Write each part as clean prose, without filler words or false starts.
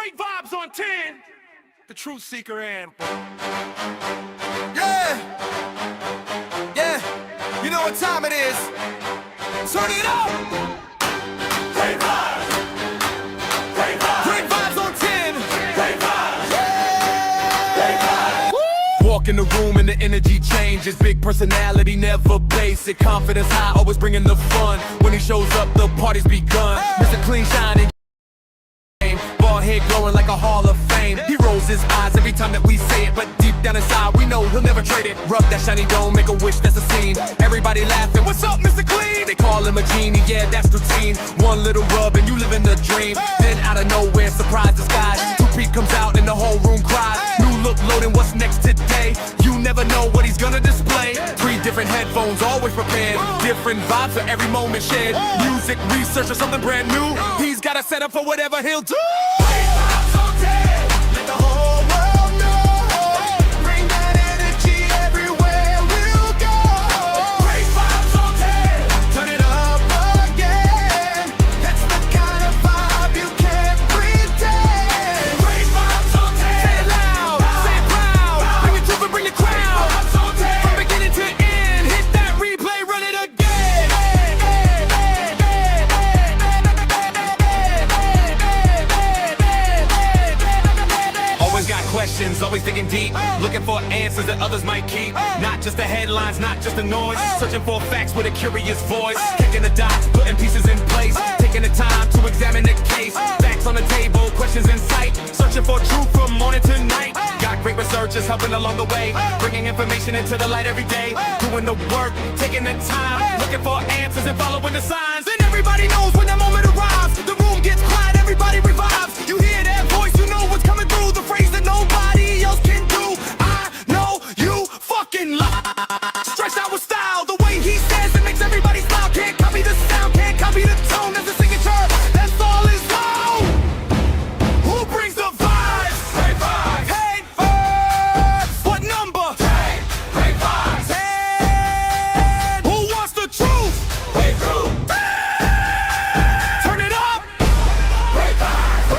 Great vibes on 10. The Truth Seeker anthem. Yeah, yeah, you know what time it is. Turn it up. Great vibes. Great vibes. Great vibes on 10. Great vibes. Yeah. Great vibes. Walk in the room and the energy changes. Big personality, never basic. Confidence high, always bringing the fun. When he shows up, the party's begun. Mr. Clean Shining. Bald head glowing like a Hall of Fame. He rolls his eyes every time that we say it, but deep down inside we know he'll never trade it. Rub that shiny dome, make a wish, that's a scene. Everybody laughing, what's up, Mr. Clean? They call him a genie, yeah, that's routine. One little rub and you live in the dream. Then out of nowhere, surprise disguise. Two-peat comes out and the whole room cries. New look loading, what's next today? You never know what he's gonna display. 3 different headphones, always prepared. Different vibes for every moment shared. Music, research, or something brand new. He's got a setup for whatever he'll do. Great vibes on 10. Let the whole world know. Bring that energy everywhere we'll go. Great vibes on 10. Turn it up again. That's the kind of vibe you can't pretend. Great vibes on 10. Say it loud, say it proud. Bring your troop and bring your crowd. Vibes on 10. From beginning to end, hit that replay, run it again. Always got questions, always digging deep. Looking for answers that others might keep. Not just the headlines, not just the noise. Searching for facts with a curious voice. Kicking the dots, putting pieces in place. Taking the time to examine the case. Facts on the table, questions in sight. Searching for truth from morning to night. Got great researchers helping along the way. Bringing information into the light every day. Doing the work, taking the time. Looking for answers and following the signs. And everybody knows when that moment arrives. The room gets quiet, everybody revives. You hear that voice, you know what's coming through. The phrase that nobody else can do. I know you fucking lie. Stretched out with style, the way he says it makes everybody smile. Can't copy the sound, can't copy the tone. That's the signature, that's all his own. Who brings the vibes? Great vibes. Head first. What number? Great vibes. And who wants the truth? Great truth. Turn it up. Great vibes.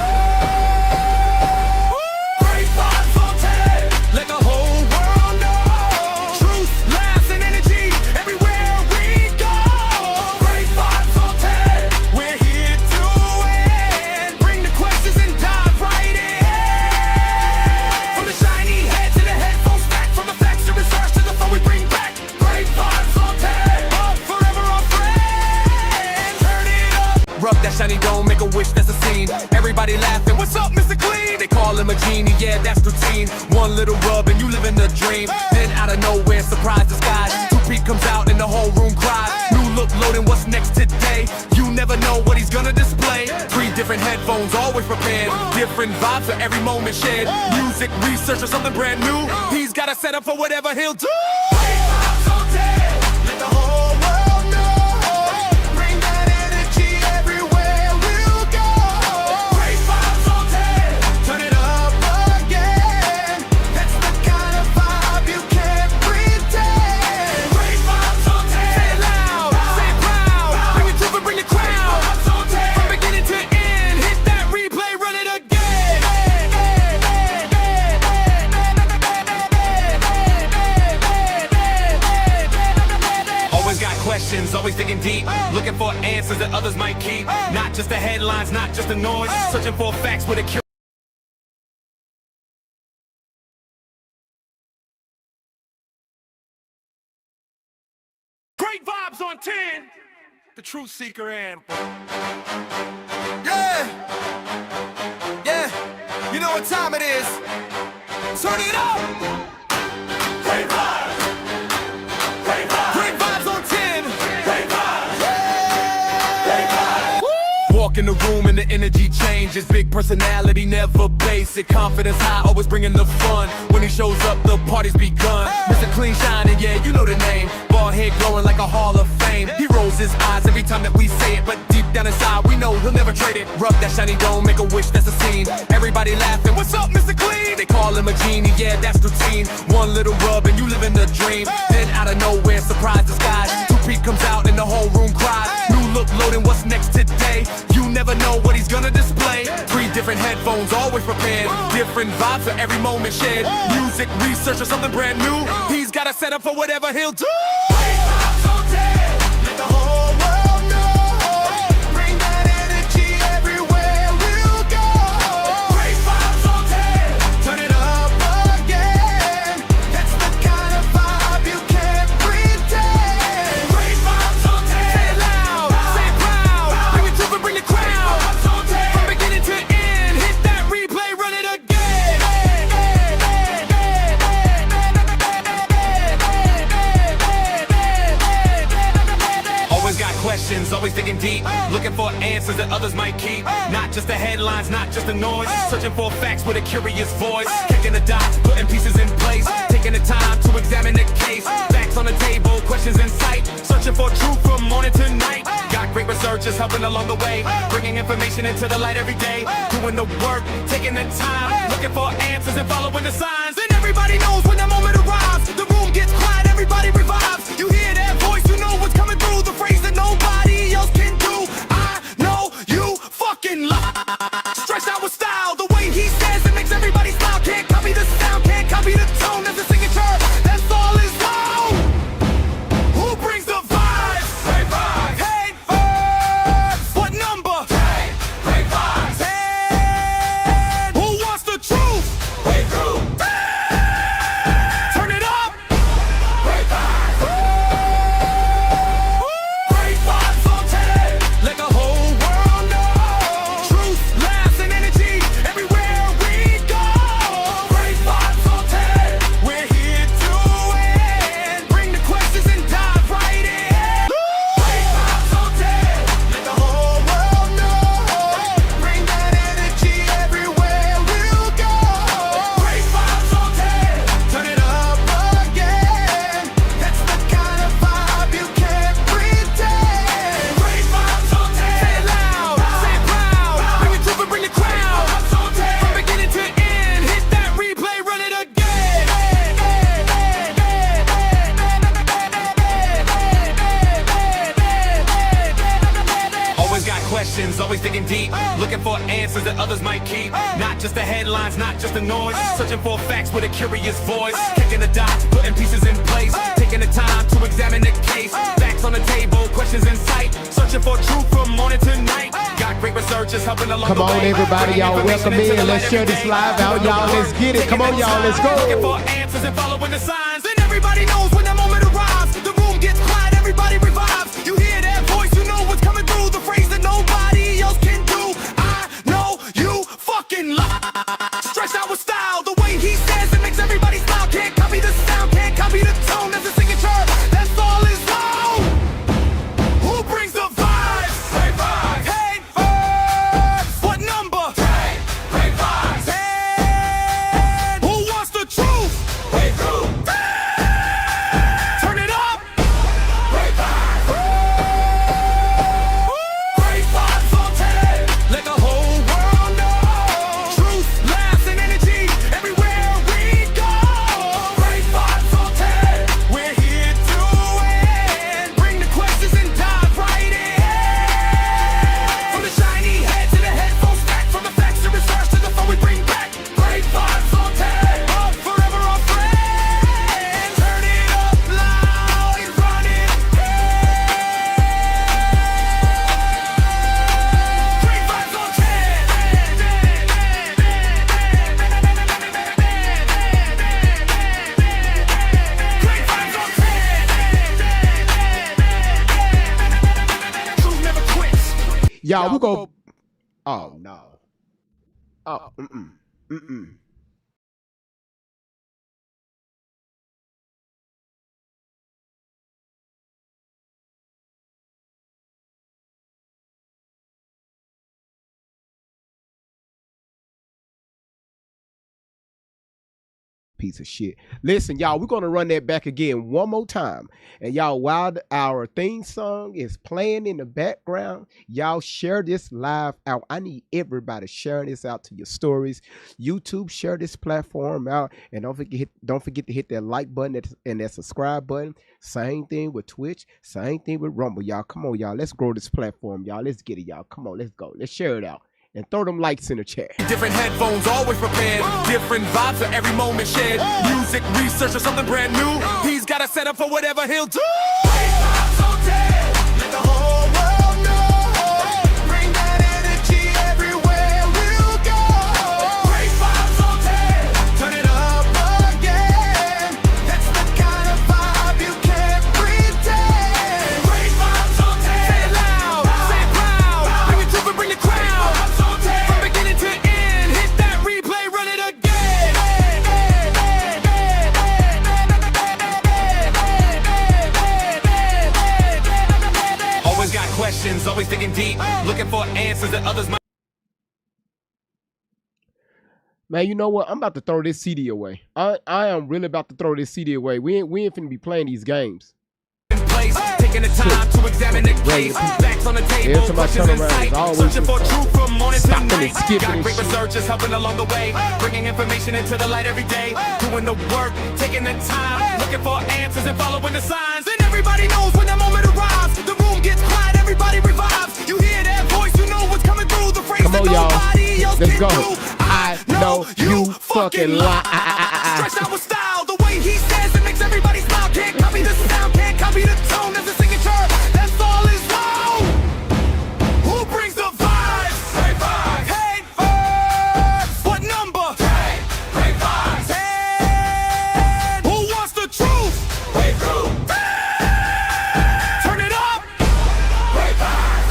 Great vibes on 10. Let the whole world know. Truth, laughs, and energy everywhere we go. Great vibes on 10. We're here to win. Bring the questions and dive right in. From the shiny head to the headphone stack. From the facts to research to the phone we bring back. Great vibes on 10. Up forever our friend. Turn it up. Rub that shiny dome, make a wish, that's a scene. Everybody laughing, what's up, Mr. Clean? They call him a genie, yeah, that's routine. One little rub and you live in the dream. Then out of nowhere, surprise disguise. Two-peat comes out and the whole room cries. New look loading, what's next today? You never know what he's gonna display. 3 different headphones, always prepared. Different vibes for every moment shared. Music, research, or something brand new. He's got a setup for whatever he'll do. Great vibes on 10. Let the whole world know. Bring that energy everywhere we'll go. Great vibes on 10. Turn it up again. That's the kind of vibe you can't pretend. Great vibes on 10. Say it loud, say it proud. Bring your troop and bring your crowd. Vibes on 10. From beginning to end, hit that replay, run it again. Always got questions, always digging deep. Looking for answers that others might keep. Not just the headlines, not just the noise. Searching for facts with a curious. Great vibes on 10. The Truth Seeker anthem. Yeah, yeah, you know what time it is. Turn it up. Great vibes. Great vibes. Great vibes on 10. Great vibes. Great vibes. Walk in the room and the energy changes. Big personality, never basic. Confidence high, always bringing the fun. When he shows up, the party's begun. Mr. Clean Shining, yeah, you know the name. Bald head glowing like a Hall of Fame. He rolls his eyes every time that we say it, but deep down inside we know he'll never trade it. Rub that shiny dome, make a wish, that's a scene. Everybody laughing, what's up, Mr. Clean? They call him a genie, yeah, that's routine. One little rub and you live in the dream. Then out of nowhere, surprise disguise. Two-peat comes out and the whole room cries. New look loading, what's next today? You never know what he's gonna display. 3 different different headphones, always prepared. Different vibes for every moment shared. Music research or something brand new. He's got a setup for whatever he'll do. Great vibes on 10. Let the whole world know. Bring that energy everywhere we'll go. Great vibes on 10. Turn it up again. That's the kind of vibe you can't pretend. Great vibes on 10. Say it loud, say it proud. Bring it to and bring the crowd. From beginning to end, hit that replay, run it again. Always got questions, always digging deep. Looking for answers that others might keep. Not just the headlines, not just the noise. Searching for facts with a curious voice. Connecting the dots, putting pieces in place. Taking the time to examine the case. Facts on the table, questions in sight. Searching for truth from morning to night. Got great researchers helping along the way. Bringing information into the light every day. Doing the work, taking the time. Looking for answers and following the signs. And everybody knows when that moment arrives. The room gets quiet, everybody revives. You hear that voice, you know what's coming through. The phrase that nobody else can do. I know you fucking lie. Stretched out with style, the way he says it makes everybody smile. Can't copy the sound, can't copy the tone. That's the signature, that's all his own. Who brings the vibes? Great vibes. Hey, vibes. What number? 10. Great vibes. 10. Who wants the truth? Wait through. Turn it up. Great vibes. Great vibes on 10. Let the whole world know. Truth, laughs, and energy everywhere we go. Great vibes on 10. We're here to win. Bring the questions and dive right in. Great vibes on 10. Let the whole world know. Bring that energy everywhere we'll go. Great vibes on 10. Turn it up again. That's the kind of vibe you can't pretend. Great vibes on 10. Say it loud, say it proud. Bring it to and bring the crowd. From beginning to end, hit that replay, run it again. Always got questions, always digging deep. Looking for answers that others might keep. Not just the headlines, not just the noise. Searching for facts with a curious voice. Connecting the dots, putting pieces in place. Taking the time to examine the case. Facts on the table, questions in sight. Searching for truth from morning to night. Got great researchers helping along Come the on, way. everybody, Bringing y'all, information welcome into in. the Let's light share every this day. live out, Doing y'all. the Let's work, get it. Come taking on, the y'all, let's time. Looking go. for answers and following the signs. And everybody knows when that moment arrives. The room gets quiet, everybody revives. You hear that voice, you know what's coming through. The phrase that nobody else can do. I know you fucking lie. Stretched out with style, the way he says it makes everybody smile. Can't copy the sound, can't copy the tone. That's the signature, that's all his own. Who brings the vibes? Great vibes. Hey, vibes. What number? 10. Great vibes. 10. Who wants the truth? Wait through. Turn it up. Great vibes. Great vibes on 10. Let the whole world know. Truth, laughs, and energy everywhere we go. Great vibes on 10. We're here to win. Bring the questions and dive right in. From the shiny head to the headphone stack. From the facts to research to the phone we bring back. Great vibes on 10. Up forever our friends. Turn it up loud and run it. Great vibes on 10. Great vibes on 10. Truth never quits. Y'all, we go. Oh, no. Oh, mm-mm. Piece of shit. Listen, y'all, we're gonna run that back again one more time. And y'all, while our theme song is playing in the background, y'all share this live out. I need everybody sharing this out to your stories. YouTube, share this platform out, and don't forget to hit that like button and that subscribe button. Same thing with Twitch, same thing with Rumble, y'all. Come on, y'all. Let's grow this platform, y'all. Let's get it, y'all. Come on, let's go. Let's share it out. and throw them likes in the chat. Different headphones, always prepared. Different vibes for every moment shared. Music, research, or something brand new. He's got a setup for whatever he'll do. Let the whole world know. Bring that energy everywhere we'll go. Great vibes on 10. Turn it up again. That's the kind of vibe you can't pretend. Great vibes on 10. Say it loud, say it proud. Bring it to it, bring the crowd. From beginning to end, hit that replay, run it again. Always got questions, always digging deep, looking for answers that others might. Man, you know what? I'm about to throw this CD away. I am really about to throw this CD away. We ain't finna be playing these games. Place, taking the time to examine the case. Facts on the table, Every time I turn questions in around, sight. it's always Searching for just, truth from morning to stopping and night. skipping Got and great shit. researchers helping along the way, bringing information into the light every day. Doing the work, taking the time, looking for answers and following the signs. And everybody knows when that moment arrives. The room gets quiet, everybody revives. You hear that voice, you know what's coming through. The phrase Come on, that y'all. nobody else Let's can go. do. I know you fucking lie. Stretched out with style, the way he says it makes everybody smile. Can't copy the sound, can't copy the tone. There's a signature, that's all is wow. Who brings the vibes? Great vibes. Hey, vibes. What number? 10. Great vibes. 10. Who wants the truth? Great truth. Turn it up. Great vibes.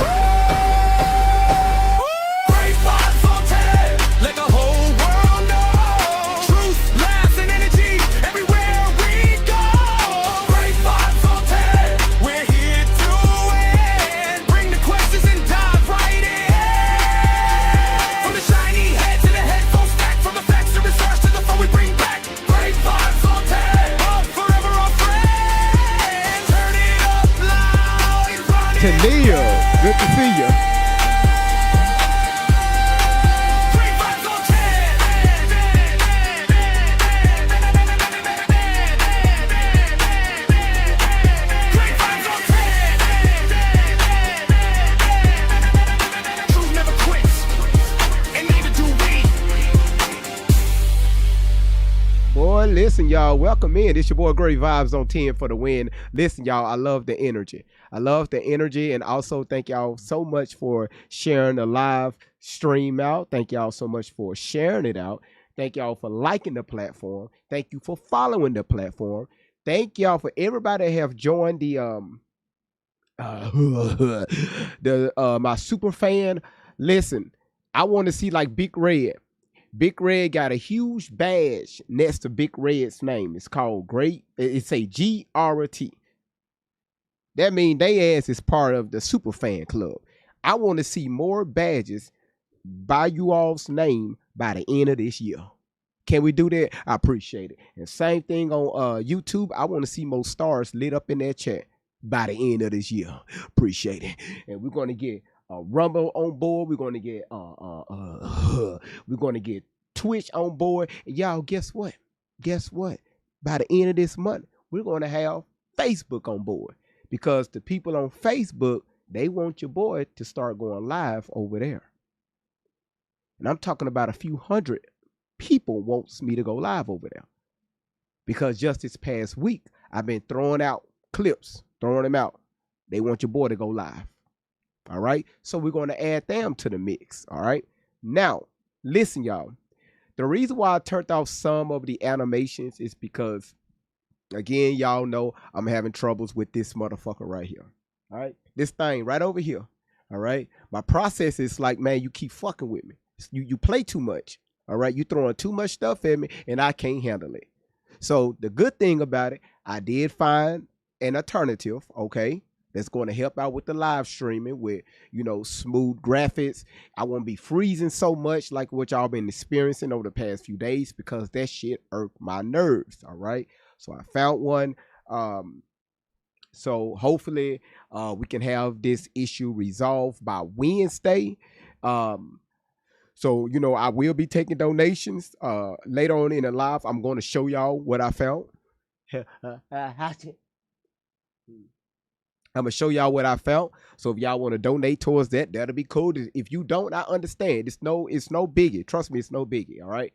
Great vibes on 10. Let the whole world know. Truth, laughs, and energy everywhere we go. Great vibes on 10. We're here to win. Bring the questions and dive right in. From the shiny head to the headphone stack, from the facts to research to the phone we bring back. Great vibes on 10. Forever our friends. Turn it up loud. Run it. Tania, good to see you. Great vibes on 10. Great vibes on 10. Truth never quits, and neither do we. Boy, listen, y'all. Welcome in. It's your boy Great Vibes on 10 for the win. Listen, y'all, I love the energy. I love the energy, and also thank y'all so much for sharing the live stream out. Thank y'all so much for sharing it out. Thank y'all for liking the platform. Thank you for following the platform. Thank y'all for everybody that have joined the my super fan. Listen, I want to see like Big Red. Big Red got a huge badge next to Big Red's name. It's called Great. It's a GRT. That means they ass is part of the super fan club. I want to see more badges by you all's name by the end of this year. Can we do that? I appreciate it. And same thing on YouTube. I want to see more stars lit up in that chat by the end of this year. Appreciate it. And we're going to get Rumble on board. We're going to get Twitch on board. And y'all, guess what? Guess what? By the end of this month, we're going to have Facebook on board, because the people on Facebook, they want your boy to start going live over there. And I'm talking about a few hundred people wants me to go live over there, because just this past week, I've been throwing out clips, throwing them out. They want your boy to go live. All right. So we're going to add them to the mix. All right. Now, listen, y'all. The reason why I turned off some of the animations is because, again, y'all know I'm having troubles with this motherfucker right here. All right. This thing right over here. All right. My process is like, man, you keep fucking with me. You play too much. All right. You throwing too much stuff at me and I can't handle it. So the good thing about it, I did find an alternative. Okay. That's going to help out with the live streaming with, you know, smooth graphics. I won't be freezing so much like what y'all been experiencing over the past few days, because that shit irked my nerves. All right. So I found one. So hopefully we can have this issue resolved by Wednesday. So, you know, I will be taking donations later on in the live. I'm going to show y'all what I found. I'm gonna show y'all what I found. So if y'all want to donate towards that, that'll be cool. If you don't, I understand. It's no biggie. Trust me, it's no biggie. All right.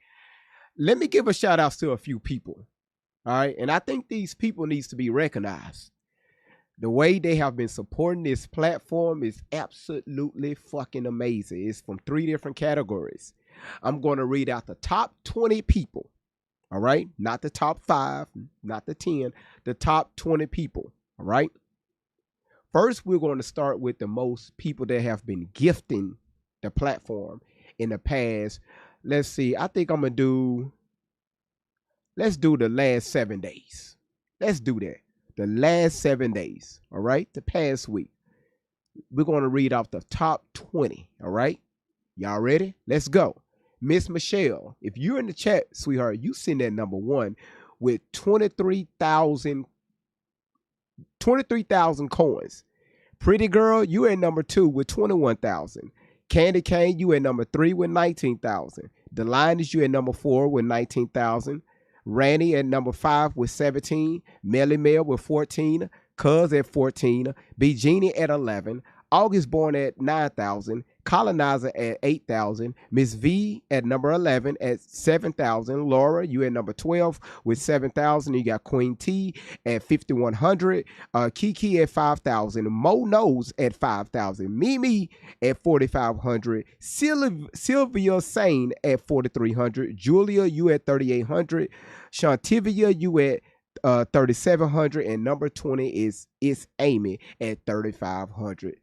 Let me give a shout out to a few people. All right. And I think these people needs to be recognized. The way they have been supporting this platform is absolutely fucking amazing. It's from 3 different categories. I'm going to read out the top 20 people. All right. Not the top 5, not the 10, the top 20 people. All right. First, we're going to start with the most people that have been gifting the platform in the past. Let's see. I think I'm going to let's do the last 7 days. Let's do that. The last 7 days. All right. The past week. We're going to read off the top 20. All right. Y'all ready? Let's go. Miss Michelle, if you're in the chat, sweetheart, you send that number 1 with 23,000 coins. Pretty Girl, you at number 2 with 21,000. Candy Cane, you at number 3 with 19,000. The Lioness, you at number 4 with 19,000. Randy at number 5 with 17. Melly Mel with 14. Cuz at 14. B Genie at 11. August Born at 9,000. Colonizer at 8,000. Miss V at number 11 at 7,000. Laura, you at number 12 with 7,000. You got Queen T at 5,100. Kiki at 5,000. Mo Nose at 5,000. Mimi at 4,500. Sylvia Sane at 4,300. Julia, you at 3,800. Shantivia, you at 3,700. And number 20 is Amy at 3,500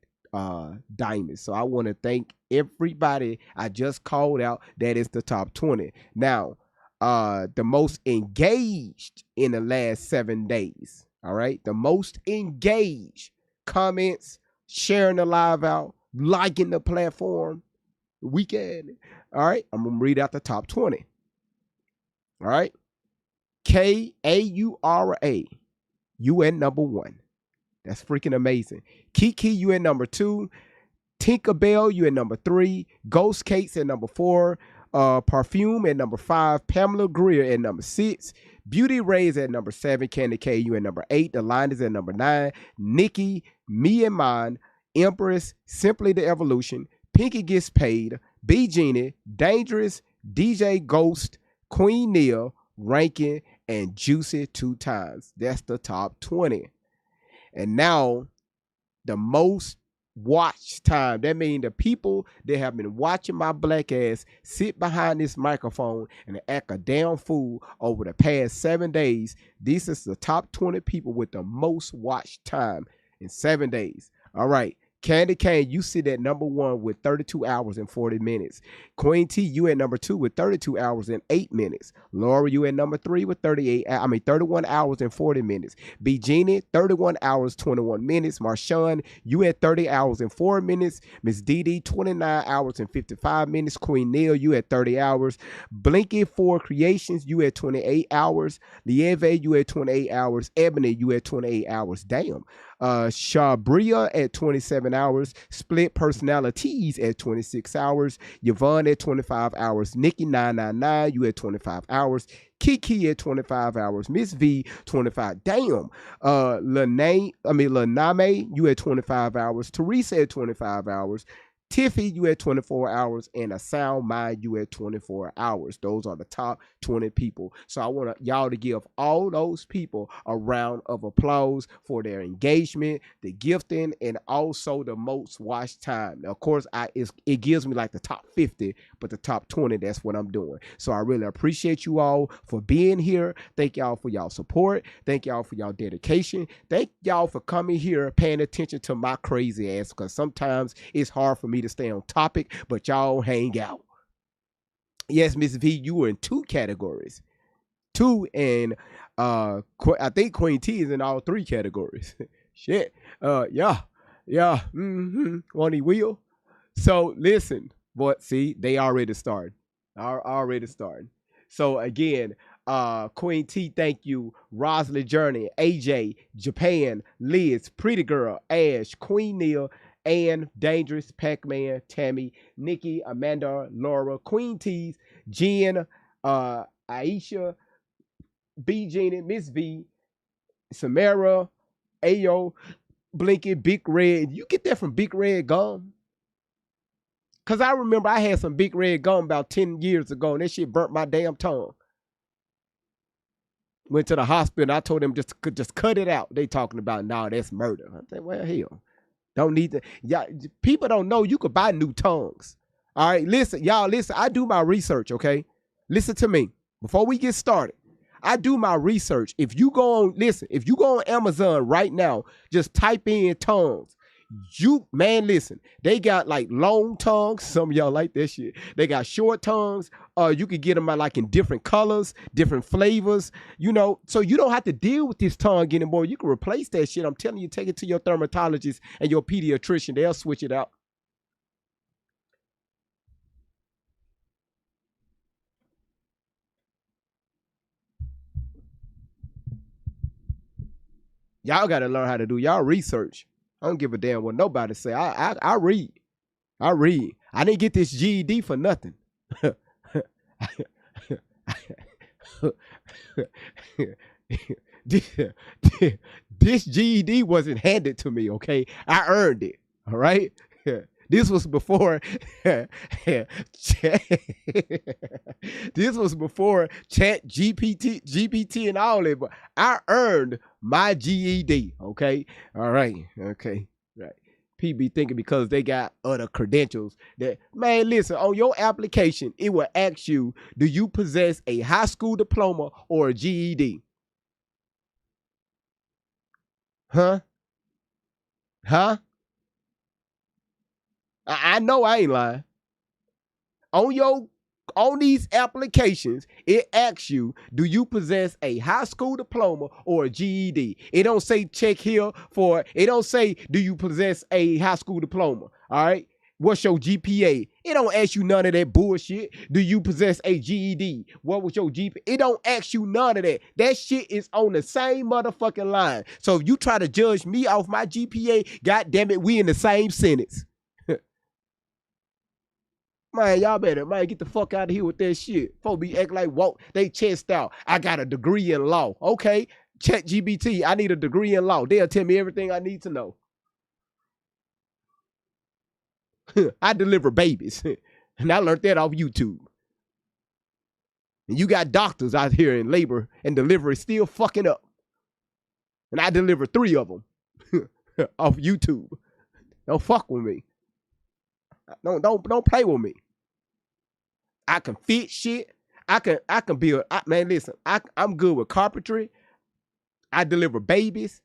diamonds. So I want to thank everybody I just called out. That is the top 20. Now, the most engaged in the last 7 days. All right. The most engaged comments, sharing the live out, liking the platform, weekend. All right. I'm going to read out the top 20. All right. Kaura, you at number 1. That's freaking amazing. Kiki, you at number 2. Tinkerbell, you at number 3. Ghost Cakes at number 4. Perfume at number 5. Pamela Greer at number 6. Beauty Rays at number 7. Candy K, you at number 8. The Line is at number 9. Nikki, Me and Mine, Empress, Simply the Evolution, Pinky Gets Paid, B Genie, Dangerous, DJ Ghost, Queen Neil, Rankin, and Juicy 2 times. That's the top 20. And now, the most watch time. That means the people that have been watching my black ass sit behind this microphone and act a damn fool over the past 7 days. This is the top 20 people with the most watch time in 7 days. All right. Candy Cane, you sit at number 1 with 32 hours and 40 minutes. Queen T, you at number 2 with 32 hours and 8 minutes. Laura, you at number 3 with 31 hours and 40 minutes. B Genie, 31 hours, 21 minutes. Marshawn, you at 30 hours and 4 minutes. Miss Dee, 29 hours and 55 minutes. Queen Neil, you at 30 hours. Blinky 4 Creations, you at 28 hours. Lieve, you at 28 hours. Ebony, you at 28 hours. Damn. Shabria at 27 hours. Split Personalities at 26 hours. Yvonne at 25 hours. Nikki 999, you at 25 hours. Kiki at 25 hours. Miss V 25. Damn. Laname, you at 25 hours. Teresa at 25 hours. Tiffy, you at 24 hours, and A Sound Mind, you at 24 hours. Those are the top 20 people. So I want y'all to give all those people a round of applause for their engagement, the gifting, and also the most watch time. Now, of course, it gives me like the top 50, but the top 20, that's what I'm doing. So I really appreciate you all for being here. Thank y'all for y'all support. Thank y'all for y'all dedication. Thank y'all for coming here, paying attention to my crazy ass, because sometimes it's hard for me to stay on topic, but y'all hang out. Yes, Miss V, you were in 2 categories. 2, and I think Queen T is in all 3 categories. Shit. Yeah. Won't he will? So listen, but see, they already started. Already started. So again, Queen T, thank you. Rosalie Journey, AJ, Japan, Liz, Pretty Girl, Ash, Queen Neil, Ann, Dangerous, Pac-Man, Tammy, Nikki, Amanda, Laura, Queen T's, Jen, Aisha, B Genie, Miss V, Samara, Ayo, Blinky, Big Red. You get that from Big Red gum? Cause I remember I had some Big Red gum about 10 years ago, and that shit burnt my damn tongue. Went to the hospital. I told them just cut it out. They talking about, nah, that's murder. I said, well, hell, don't need to. Y'all, people don't know you could buy new tongues. All right, listen, y'all, listen. I do my research, okay? Listen to me. Before we get started, I do my research. If you go on Amazon right now, just type in tongues. Listen, they got like long tongues. Some of y'all like that shit. They got short tongues. You can get them like in different colors, different flavors, so you don't have to deal with this tongue anymore. You can replace that shit. I'm telling you, take it to your dermatologist and your pediatrician. They'll switch it out. Y'all got to learn how to do y'all research. I don't give a damn what nobody say. I read. I read. I didn't get this GED for nothing. This GED wasn't handed to me, okay? I earned it, all right? This was before this was before Chat GPT and all that, but I earned my GED, okay? All right, okay, right. People be thinking because they got other credentials that, man, listen, on your application, it will ask you, do you possess a high school diploma or a GED? Huh? I know I ain't lying. On these applications, it asks you, do you possess a high school diploma or a GED? It don't say check here for, it don't say, do you possess a high school diploma? All right. What's your GPA? It don't ask you none of that bullshit. Do you possess a GED? What was your GPA? It don't ask you none of that. That shit is on the same motherfucking line. So if you try to judge me off my GPA, God damn it, we in the same sentence. Man, y'all better, get the fuck out of here with that shit. Folks be acting like, whoa, they chest out. I got a degree in law. Okay, Chat GBT, I need a degree in law. They'll tell me everything I need to know. I deliver babies. And I learned that off YouTube. And you got doctors out here in labor and delivery still fucking up. And I deliver 3 of them off YouTube. Don't fuck with me. Don't play with me. I can fit shit. I can build. Man, listen, I'm good with carpentry. I deliver babies.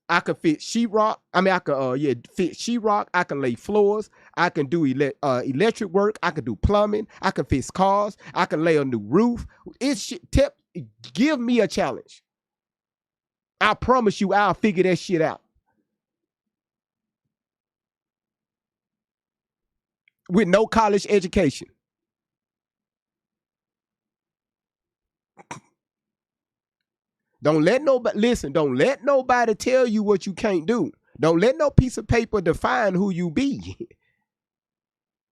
I can fit sheetrock. I mean, I can fit sheetrock. I can lay floors. I can do electric work. I can do plumbing. I can fix cars. I can lay a new roof. Give me a challenge. I promise you, I'll figure that shit out. With no college education. Don't let nobody tell you what you can't do. Don't let no piece of paper define who you be.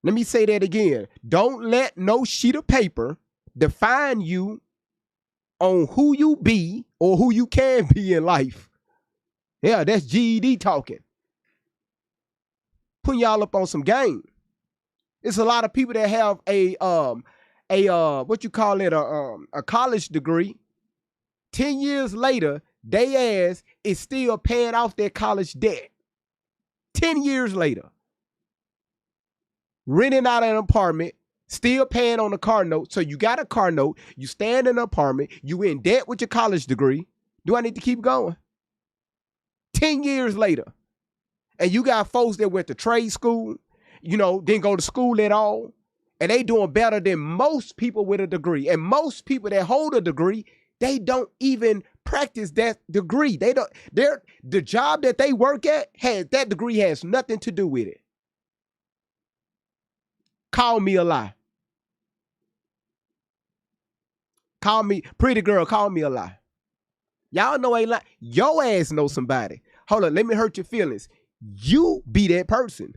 Let me say that again. Don't let no sheet of paper define you on who you be or who you can be in life. Yeah, that's GED talking. Putting y'all up on some game. It's a lot of people that have a college degree. 10 years later, they ass is still paying off their college debt. 10 years later. Renting out an apartment, still paying on a car note. So you got a car note, you stand in an apartment, you in debt with your college degree. Do I need to keep going? 10 years later. And you got folks that went to trade school, didn't go to school at all. And they doing better than most people with a degree. And most people that hold a degree, they don't even practice that degree. The job that they work at that degree has nothing to do with it. Call me a lie. Pretty girl, call me a lie. Y'all know ain't lie. Your ass know somebody. Hold on, let me hurt your feelings. You be that person.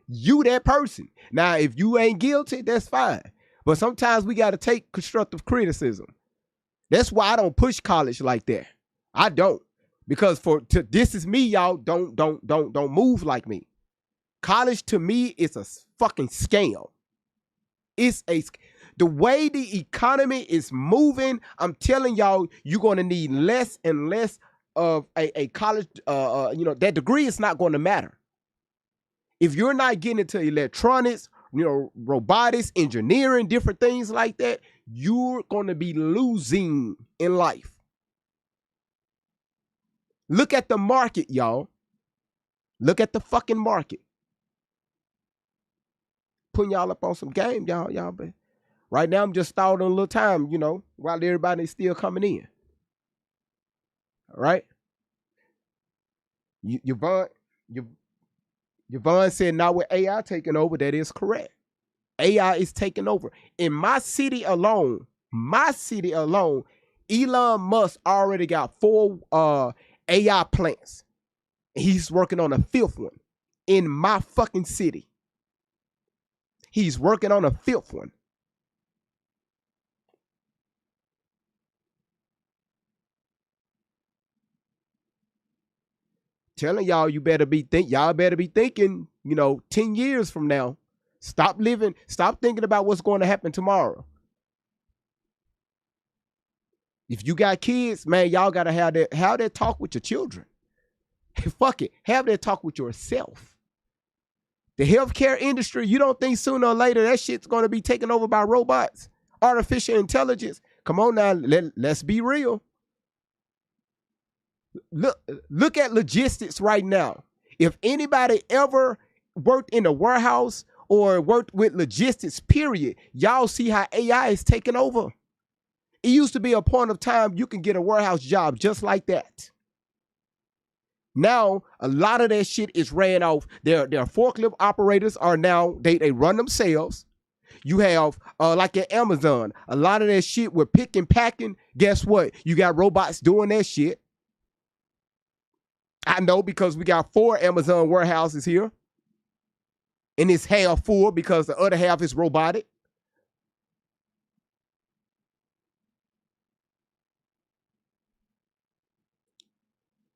You that person. Now, if you ain't guilty, that's fine. But sometimes we got to take constructive criticism. That's why I don't push college like that. I don't. Because this is me, y'all. Don't move like me. College to me is a fucking scam. The way the economy is moving, I'm telling y'all, you're gonna need less and less of a college. That degree is not going to matter if you're not getting into electronics, robotics, engineering, different things like that. You're going to be losing in life. Look at the market, y'all. Look at the fucking market. Putting y'all up on some game, y'all. But right now, I'm just stalling a little time, while everybody's still coming in. All right. Yvonne said, now with AI taking over, that is correct. AI is taking over. In my city alone, Elon Musk already got 4 AI plants. He's working on a 5th one in my fucking city. He's working on a 5th one. Telling y'all, y'all better be thinking, 10 years from now. Stop thinking about what's going to happen tomorrow. If you got kids, man, y'all gotta have that talk with your children. Fuck it. Have that talk with yourself. The healthcare industry, you don't think sooner or later that shit's gonna be taken over by robots? Artificial intelligence. Come on now, let's be real. Look at logistics right now. If anybody ever worked in a warehouse or worked with logistics, period, y'all see how AI is taking over. It used to be a point of time you can get a warehouse job just like that. Now, a lot of that shit is ran off. Their forklift operators are now, they run themselves. You have, like at Amazon, a lot of that shit with pick and packing. Guess what? You got robots doing that shit. I know because we got 4 Amazon warehouses here. And it's half full because the other half is robotic.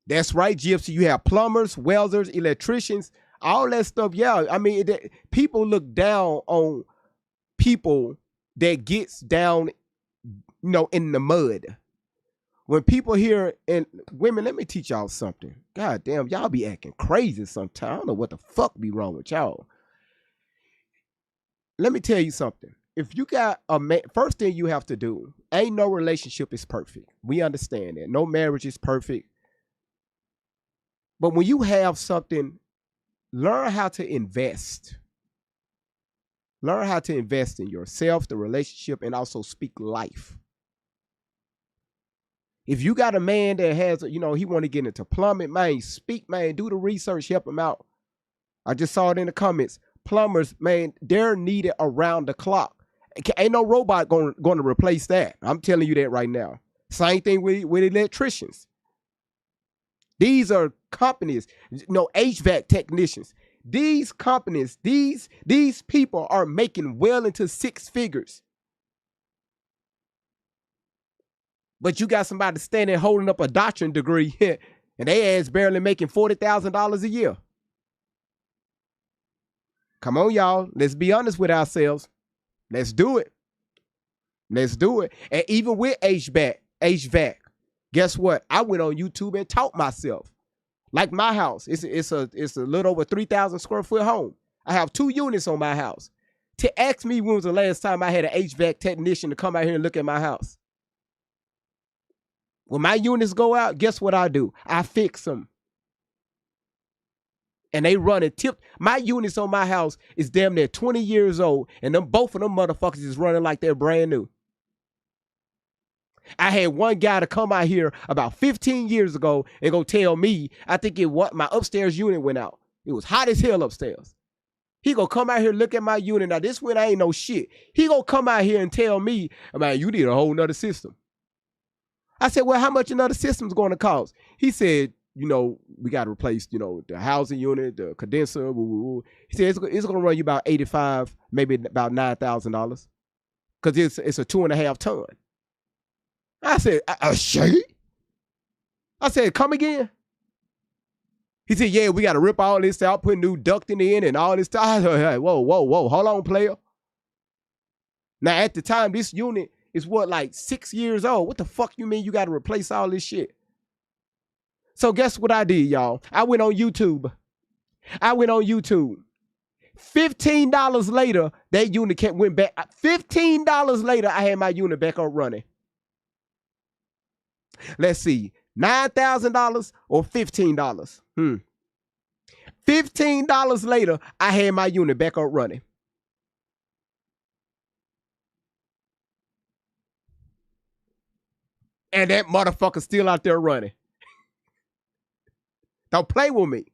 That's right, Gypsy. You have plumbers, welders, electricians, all that stuff. Yeah, I mean, people look down on people that gets down, in the mud. When people hear, and women, let me teach y'all something. God damn, y'all be acting crazy sometimes. I don't know what the fuck be wrong with y'all. Let me tell you something. If you got a man, first thing you have to do, ain't no relationship is perfect. We understand that. No marriage is perfect. But when you have something, learn how to invest. Learn how to invest in yourself, the relationship, and also speak life. If you got a man that has, he want to get into plumbing, man, speak, man, do the research, help him out. I just saw it in the comments. Plumbers, man, they're needed around the clock. Ain't no robot going to replace that. I'm telling you that right now. Same thing with electricians. These are companies, HVAC technicians. These companies, these people are making well into 6 figures. But you got somebody standing holding up a doctorate degree and they ass barely making $40,000 a year. Come on, y'all. Let's be honest with ourselves. Let's do it. Lit's do it. And even with HVAC, guess what? I went on YouTube and taught myself. Like my house, it's a little over 3,000 square foot home. I have 2 units on my house. To ask me when was the last time I had an HVAC technician to come out here and look at my house. When my units go out, guess what I do? I fix them. And they run and tip. My units on my house is damn near 20 years old, and both of them motherfuckers is running like they're brand new. I had one guy to come out here about 15 years ago and go tell me, I think my upstairs unit went out. It was hot as hell upstairs. He gonna come out here, look at my unit. Now this one ain't no shit. He gonna come out here and tell me, man, you need a whole nother system. I said, well, how much another system's going to cost? He said, we got to replace, the housing unit, the condenser. He said, it's going to run you about $85,000, maybe about $9,000. Because it's a 2.5 ton. I said, a shit? I said, come again? He said, yeah, we got to rip all this out, put new ducting in and all this stuff. I said, hey, whoa, hold on, player. Now, at the time, this unit is what, like 6 years old? What the fuck you mean you got to replace all this shit? So guess what I did, y'all? I went on YouTube. $15 later, that unit went back. $15 later, I had my unit back up running. Let's see, $9,000 or $15? $15 later, I had my unit back up running. And that motherfucker's still out there running. Don't play with me.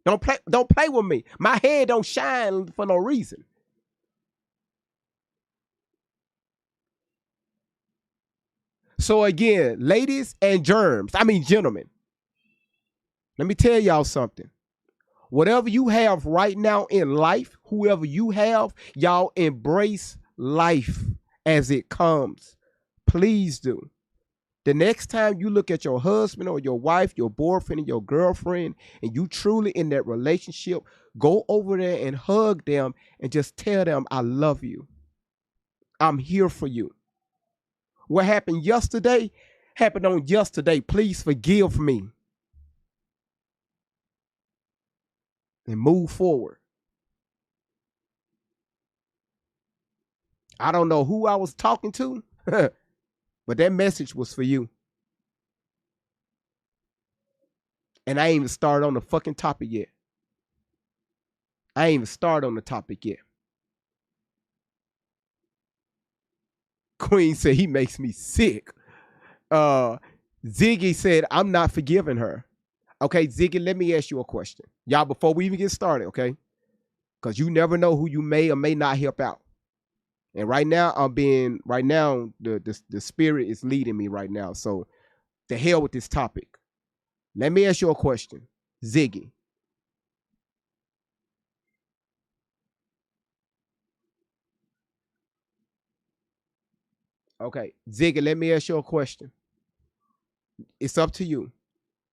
Don't play with me. My head don't shine for no reason. So again, ladies and gentlemen, let me tell y'all something. Whatever you have right now in life, whoever you have, y'all embrace life as it comes. Please do. The next time you look at your husband or your wife, your boyfriend, or your girlfriend, and you truly in that relationship, go over there and hug them and just tell them, I love you. I'm here for you. What happened yesterday happened on yesterday. Please forgive me. And move forward. I don't know who I was talking to, but that message was for you. And I ain't even started on the fucking topic yet. Queen said he makes me sick. Ziggy said, I'm not forgiving her. Okay, Ziggy, let me ask you a question. Y'all, before we even get started, okay? Because you never know who you may or may not help out. And right now, the spirit is leading me right now. So, the hell with this topic. Let me ask you a question. Ziggy. Okay, Ziggy, let me ask you a question. It's up to you.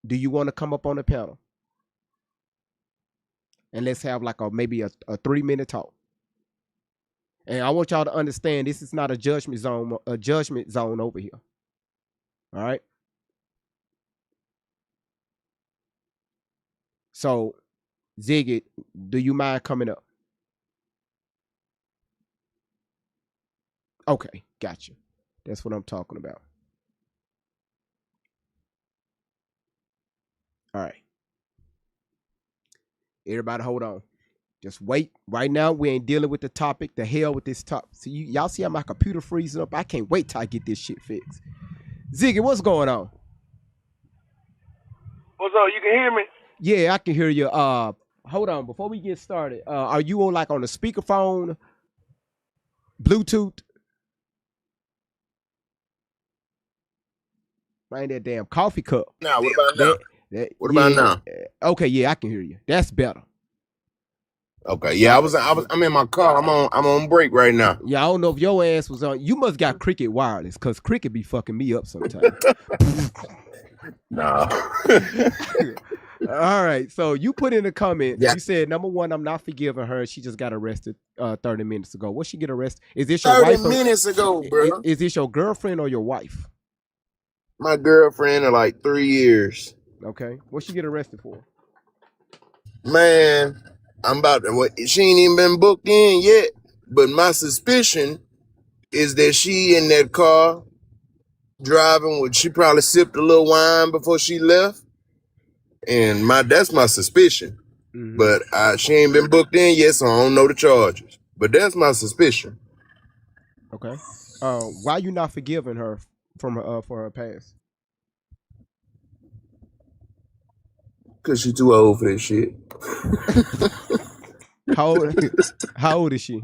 Do you want to come up on the panel? And let's have like maybe a 3-minute talk. And I want y'all to understand this is not a judgment zone over here. All right. So, Ziggy, do you mind coming up? Okay, gotcha. That's what I'm talking about. All right. Everybody hold on. Just wait. Right now, we ain't dealing with the topic. The hell with this topic. See, y'all see how my computer freezing up? I can't wait till I get this shit fixed. Ziggy, what's going on? What's up? You can hear me? Yeah, I can hear you. Hold on. Before we get started, are you on like on the speakerphone, Bluetooth? Man, that damn coffee cup. Now, what about now? What about now? Okay, yeah, I can hear you. That's better. Okay, yeah, I'm in my car. I'm on break right now. Yeah, I don't know if your ass was on. You must got Cricket wireless, because Cricket be fucking me up sometimes. No. All right, so you put in the comments, Yeah. You said, number one, I'm not forgiving her. She just got arrested 30 minutes ago. What she get arrested? Is this your 30 wife? minutes ago, bro. Is this your girlfriend or your wife? My girlfriend of like 3 years. Okay. What she get arrested for? Man, she ain't even been booked in yet. But my suspicion is that she in that car driving she probably sipped a little wine before she left. And that's my suspicion. Mm-hmm. But she ain't been booked in yet, so I don't know the charges. But that's my suspicion. Okay. Why you not forgiving her for her past? Cause she too old for this shit. How old is she?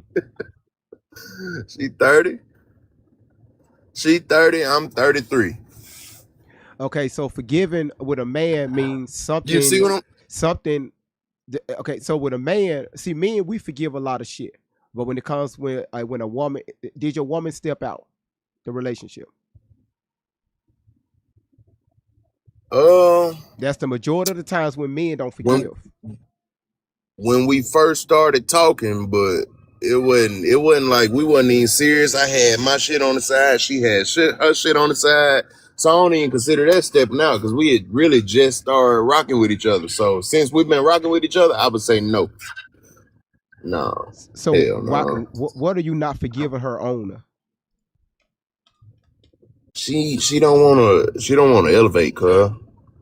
She 30. She 30. I'm 33. Okay, so forgiving with a man means something. You see what I'm? Something. Okay, so with a man, see, men, we forgive a lot of shit, but when it comes when a woman, did your woman step out the relationship? Uh, That's the majority of the times when men don't when forgive. when we first started talking, but it wasn't like we wasn't even serious. I had my shit on the side, she had her shit on the side. So I don't even consider that stepping out because we had really just started rocking with each other. So since we've been rocking with each other, I would say no. No. So Hell why? no. What are you not forgiving her on? She don't wanna elevate, cuz.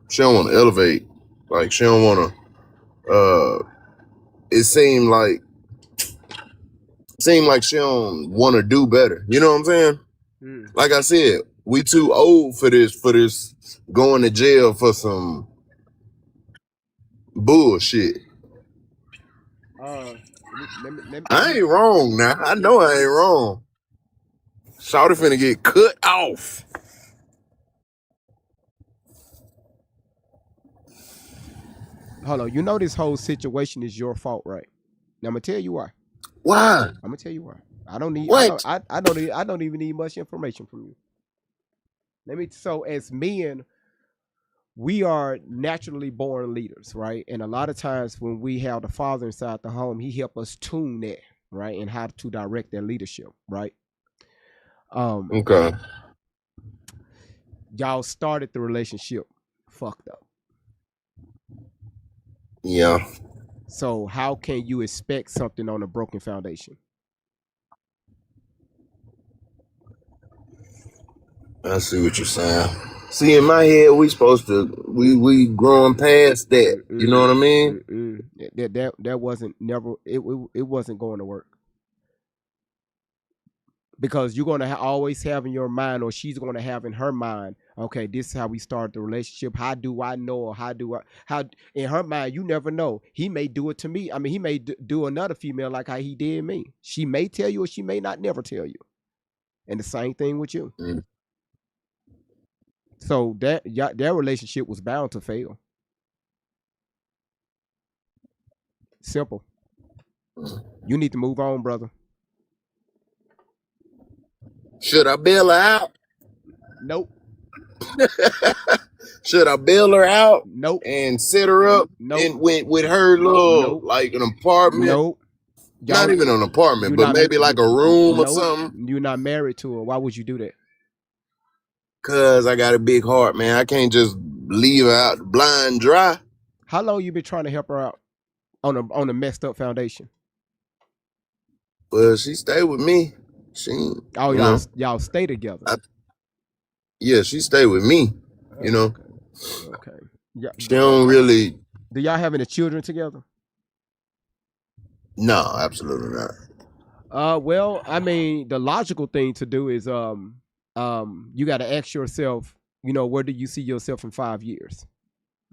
She don't wanna elevate. Like she don't wanna it seemed like she don't wanna do better. You know what I'm saying? Mm. Like I said, we too old for this going to jail for some bullshit. Uh, let I me ain't wrong now. I know I ain't wrong. Shawty finna get cut off. hold on. You know this whole situation is your fault, right? Now I'm gonna tell you why. Why? I'm gonna tell you why. I don't need. I don't. What? I don't even need much information from you. Let me. So as men, we are naturally born leaders, right? And a lot of times when we have the father inside the home, he help us tune that, right, and how to direct that leadership, right? Um, Okay. y'all started the relationship fucked up. Yeah. So how can you expect something on a broken foundation? I see what you're saying. See, in my head, we growing past that. You know Mm-mm, what I mean? mm-mm. That wasn't never it wasn't going to work because you're going to always have in your mind, or she's going to have in her mind, okay, this is how we start the relationship. How do I know? Or how in her mind, you never know, he may do it to me. I mean, he may do another female like how he did me. She may tell you, or she may not never tell you. And the same thing with you. Mm. So their relationship was bound to fail. Simple. You need to move on, brother. Should I bail her out? Nope. Should I bail her out Nope. and set her up Nope. and with her little Nope. like an apartment? Nope. Not Y'all, even an apartment, you're but not. maybe like a room or Nope. something. You're not married to her. Why would you do that? Cause I got a big heart, man. I can't just leave her out blind dry. How long you been trying to help her out on a messed up foundation? Well, she stayed with me. She, Oh, you know, y'all stay together. yeah, she stayed with me. You Oh, know, okay. Yeah. she don't really. Do y'all have any children together? No, absolutely not. Well, I mean, the logical thing to do is you got to ask yourself, where do you see yourself in 5 years?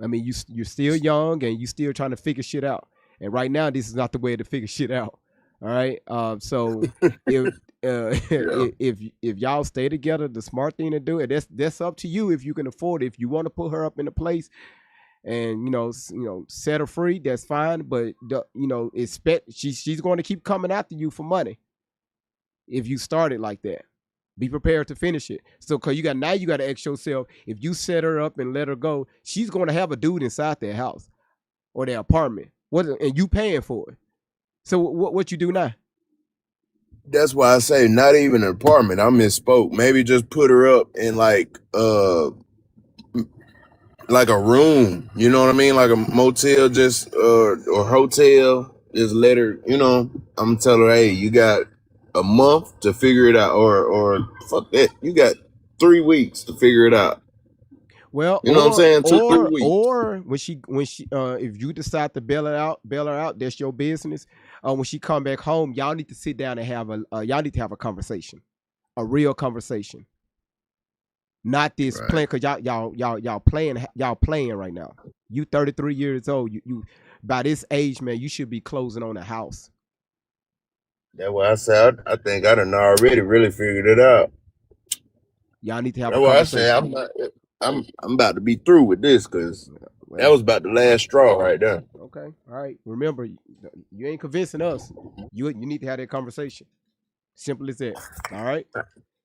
I mean, you're still young and you still trying to figure shit out. And right now, this is not the way to figure shit out. All right. So if Yeah. if y'all stay together, the smart thing to do, and that's up to you if you can afford it. If you want to put her up in a place and set her free, that's fine. But expect she's going to keep coming after you for money if you start it like that. Be prepared to finish it. So, cause you got to ask yourself, if you set her up and let her go, she's going to have a dude inside their house or their apartment. And you paying for it. So, what you do now? That's why I say not even an apartment. I misspoke. Maybe just put her up in like a room. You know what I mean? Like a motel, just or hotel. Just let her. I'm gonna tell her, hey, you got a month to figure it out, or fuck that. You got 3 weeks to figure it out. Well, You know what I'm saying? 3 weeks. or when she if you decide to bail her out, that's your business. When she come back home, y'all need to sit down and have a conversation, a real conversation, not this Right. playing. Cause y'all playing right now. You 33 years old. You by this age, man, you should be closing on a house. That's why I said I think I done already really figured it out. Y'all need to have a That's why I say conversation. I'm about to be through with this because that Well, was about the last straw right there. okay, all right. Remember, you ain't convincing us. You need to have that conversation. Simple as that. All right.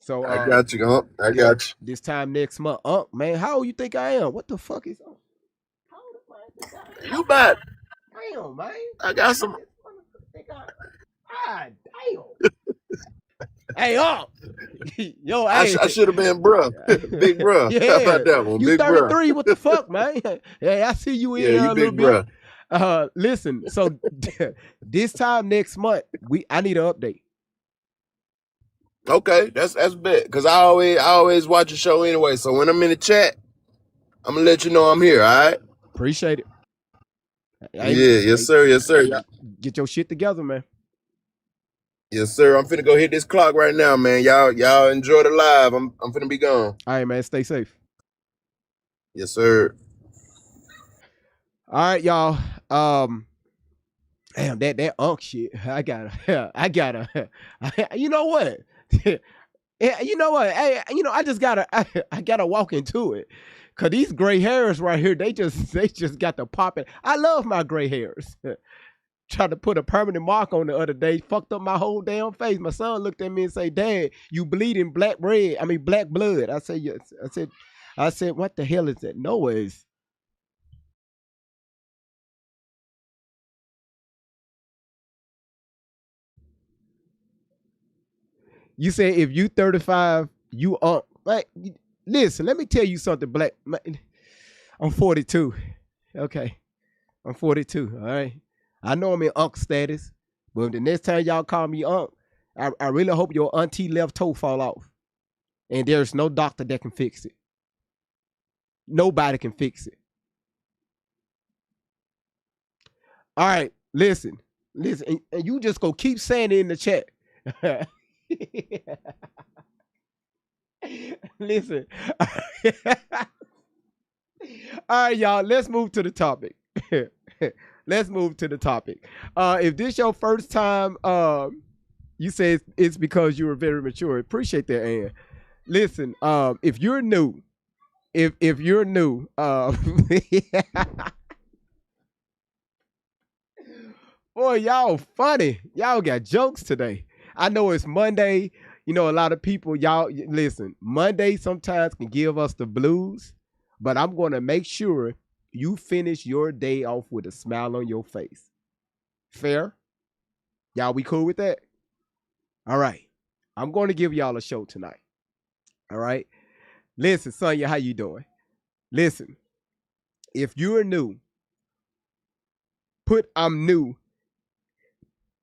So I got you, huh? I this, got you. this time next month, man, how old you think I am? What the fuck is Unc? How old am I think I am? You bet. Damn, man. I got some. This motherfucker think God damn. Hey, Unc. Yo, I hey. should have been bruh. Big bruh. How Yeah. about that one? You Big bruh. 33. What the fuck, man? Hey, I see you in Yeah, here you a little big bit. bruh. Listen, so this time next month, I need an update. Okay, that's bet. Cause I always watch a show anyway. So when I'm in the chat, I'm gonna let you know I'm here. All right. Appreciate it. Yeah. Yes, sir. Yes, sir. Get your shit together, man. Yes, sir. I'm finna go hit this clock right now, man. Y'all enjoy the live. I'm finna be gone. All right, man. Stay safe. Yes, sir. All right, y'all. Damn, that Unc shit. I gotta. You know what? You know what? Hey, I just gotta. I gotta walk into it, cause these gray hairs right here, they just got to pop it. I love my gray hairs. Tried to put a permanent mark on the other day, fucked up my whole damn face. My son looked at me and said, "Dad, you bleeding black blood." I said, "Yes." I said, "What the hell is that noise?" You say if you 35, you Unc. Like, listen, let me tell you something, black. I'm 42. Okay, I'm 42. All right, I know I'm in Unc status, but the next time y'all call me Unc, I really hope your auntie left toe fall off, and there's no doctor that can fix it. Nobody can fix it. All right, listen, and you just go keep saying it in the chat. Listen. All right, y'all. Let's move to the topic. Let's move to the topic. If this your first time, you say it's because you were very mature. Appreciate that, Ann. Listen, if you're new, if you're new, boy, y'all funny. Y'all got jokes today. I know it's Monday. You know, a lot of people, y'all listen. Monday sometimes can give us the blues, but I'm going to make sure you finish your day off with a smile on your face. Fair? Y'all, we cool with that? All right. I'm going to give y'all a show tonight. All right. Listen, Sonya, how you doing? Listen, if you're new, put "I'm new"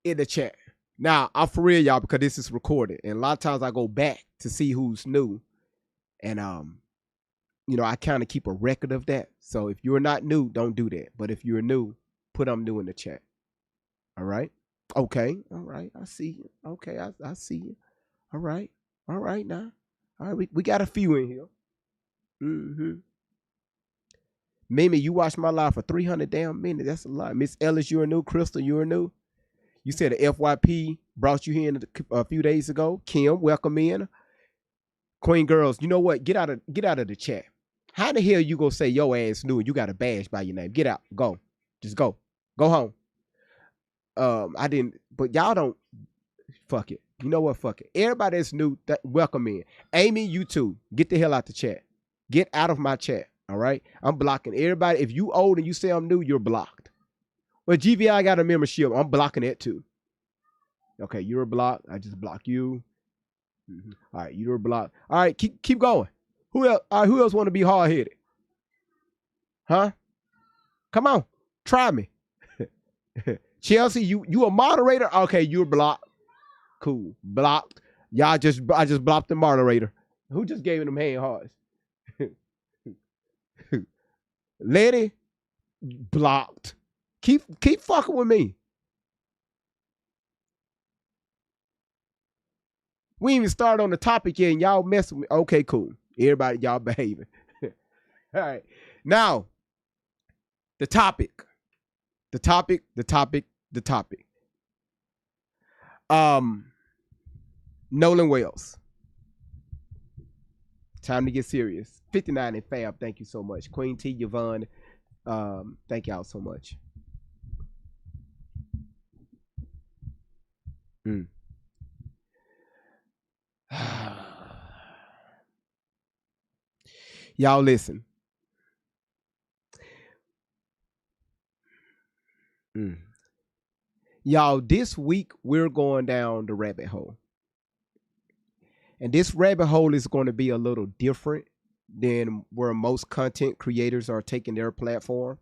in the chat. Now, I'm for real, y'all, because this is recorded, and a lot of times I go back to see who's new, and I kind of keep a record of that. So if you're not new, don't do that. But if you're new, put "I'm new" in the chat. All right. Okay. All right. I see you. Okay. I see you. All right. All right now. All right. We got a few in here. Mm-hmm. Mimi, you watched my live for 300 damn minutes. That's a lot. Miss Ellis, you're new. Crystal, you're new. You said the FYP brought you here a few days ago. Kim, welcome in. Queen Girls, you know what? Get out of the chat. How the hell you gonna say your ass new and you got a badge by your name? Get out. Go. Just go. Go home. I didn't, but y'all don't. Fuck it. You know what? Fuck it. Everybody that's new, welcome in. Amy, you too. Get the hell out the chat. Get out of my chat. All right. I'm blocking everybody. If you old and you say I'm new, you're blocked. But GVI got a membership. I'm blocking that too. Okay, you're blocked. I just block you. Mm-hmm. All right, you're blocked. All right, keep going. Who else? All right, who else want to be hard headed? Huh? Come on, try me. Chelsea, you a moderator? Okay, you're blocked. Cool, blocked. I just blocked the moderator. Who just gave them hand hearts? Lady, blocked. Keep fucking with me. We ain't even start on the topic yet, and y'all messing with me. Okay, cool. Everybody, y'all behaving. All right. Now, the topic. Nolan Wells. Time to get serious. 59 and Fab, thank you so much. Queen T, Yvonne, thank y'all so much. Y'all listen. Mm. Y'all, this week we're going down the rabbit hole. And this rabbit hole is going to be a little different than where most content creators are taking their platform.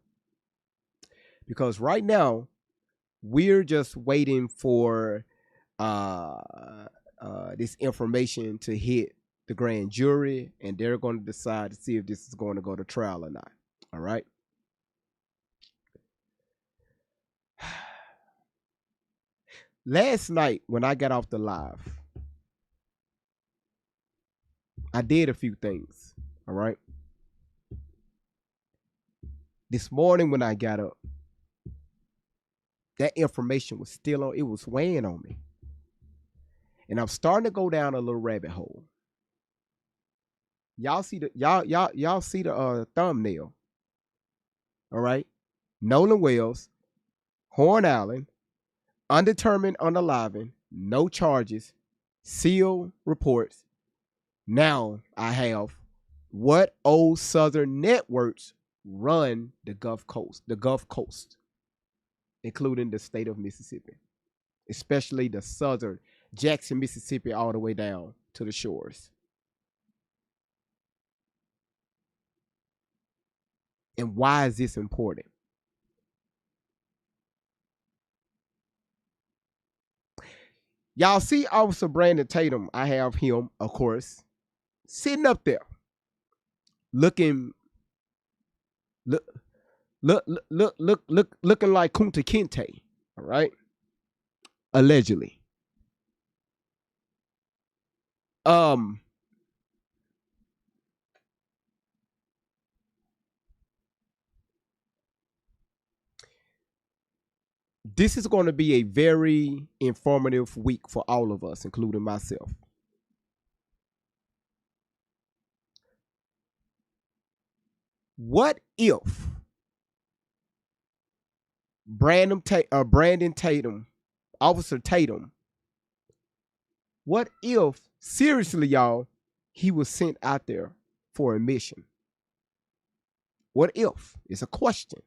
Because right now, we're just waiting for this information to hit the grand jury, and they're going to decide to see if this is going to go to trial or not. All right. Last night, when I got off the live, I did a few things. All right. This morning, when I got up, that information was still on, it was weighing on me. And I'm starting to go down a little rabbit hole. Y'all see the y'all see the thumbnail. All right. Nolan Wells, Horn Island, undetermined unaliving, no charges, sealed reports. Now I have what old Southern networks run the Gulf Coast, including the state of Mississippi, especially the southern Jackson, Mississippi, all the way down to the shores. And why is this important? Y'all see Officer Brandon Tatum. I have him, of course, sitting up there looking look looking like Kunta Kinte, all right? Allegedly. This is going to be a very informative week for all of us, including myself. What if Brandon Tatum, Officer Tatum, what if, seriously, y'all, he was sent out there for a mission? What if? It's a question.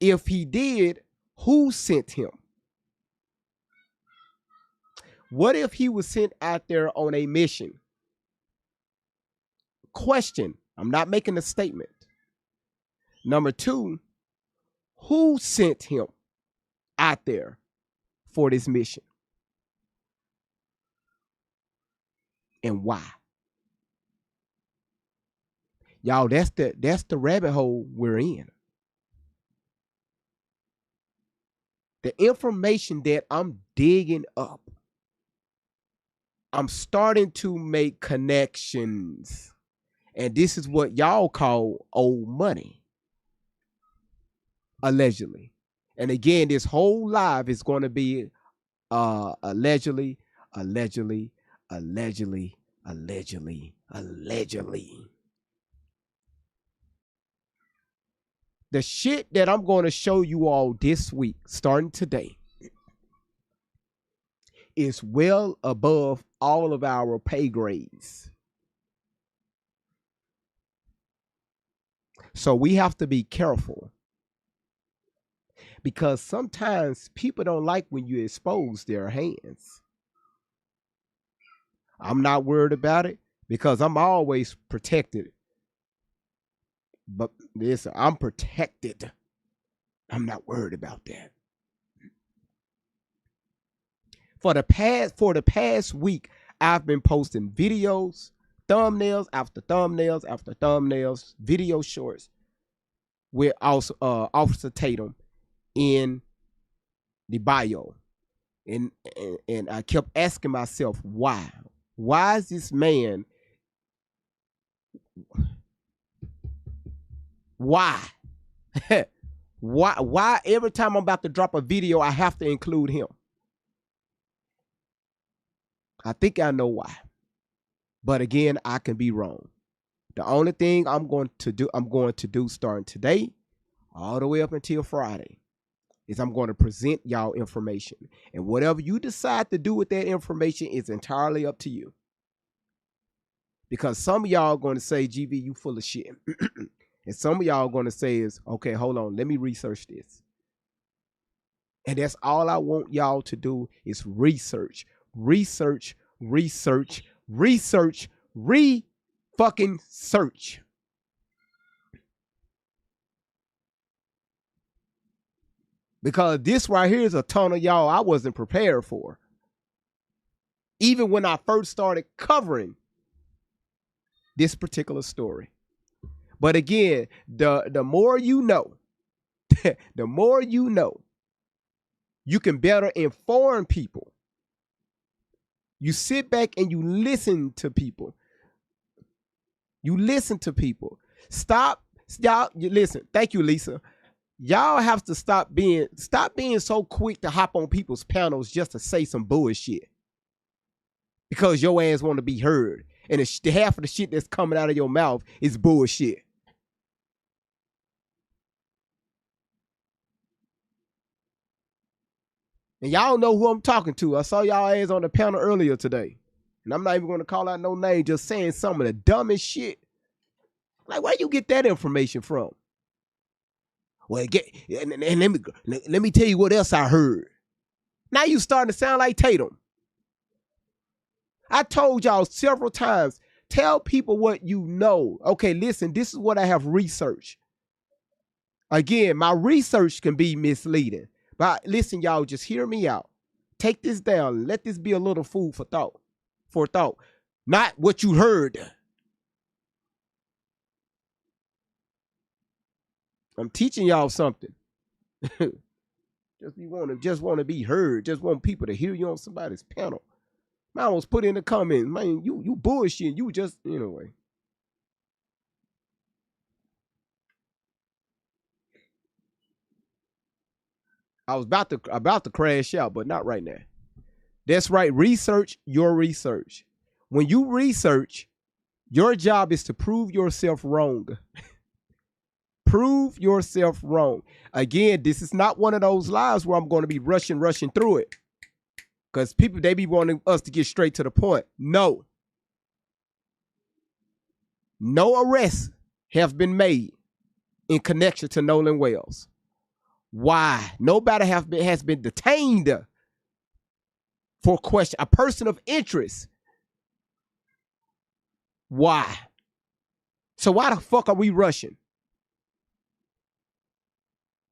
If he did, who sent him? What if he was sent out there on a mission? Question. I'm not making a statement. Number two, who sent him out there for this mission? And why? Y'all, that's the rabbit hole we're in. The information that I'm digging up, I'm starting to make connections. And this is what y'all call old money. Allegedly. And again, this whole live is going to be allegedly. The shit that I'm going to show you all this week, starting today, is well above all of our pay grades. So we have to be careful. Because sometimes people don't like when you expose their hands. I'm not worried about it because I'm always protected. But listen, I'm protected. I'm not worried about that. For the past week, I've been posting videos, thumbnails after thumbnails after thumbnails, video shorts with Officer Tatum in the bio. And I kept asking myself, why? Why is this man? Why? Why every time I'm about to drop a video, I have to include him? I think I know why. But again, I can be wrong. The only thing I'm going to do starting today, all the way up until Friday, is I'm going to present y'all information. And whatever you decide to do with that information is entirely up to you. Because some of y'all going to say, GV, you full of shit. And some of y'all going to say is, okay, hold on, let me research this. And that's all I want y'all to do is research, research, research, research, fucking search. Because this right here is a ton of y'all I wasn't prepared for. Even when I first started covering this particular story. But again, the more you know, the more you know, you can better inform people. You sit back and you listen to people. You listen to people. Stop, you listen. Thank you, Lisa. Y'all have to stop being so quick to hop on people's panels just to say some bullshit. Because your ass want to be heard. And the half of the shit that's coming out of your mouth is bullshit. And y'all know who I'm talking to. I saw y'all ass on the panel earlier today. And I'm not even going to call out no name, just saying some of the dumbest shit. Like, where you get that information from? Well, and let me tell you what else I heard. Now you starting to sound like Tatum. I told y'all several times, tell people what you know. Okay, listen, this is what I have researched. Again, my research can be misleading. But listen, y'all, just hear me out. Take this down. Let this be a little food for thought. Not what you heard. I'm teaching y'all something. just want to be heard. Just want people to hear you on somebody's panel. Man, I almost put in the comments, man, you bullshit. You just, anyway. I was about to crash out, but not right now. That's right. Research your research. When you research, your job is to prove yourself wrong. Prove yourself wrong. Again, this is not one of those lives where I'm going to be rushing through it. Because people, they be wanting us to get straight to the point. No. No arrests have been made in connection to Nolan Wells. Why? Nobody has been detained for question. A person of interest. Why? So why the fuck are we rushing?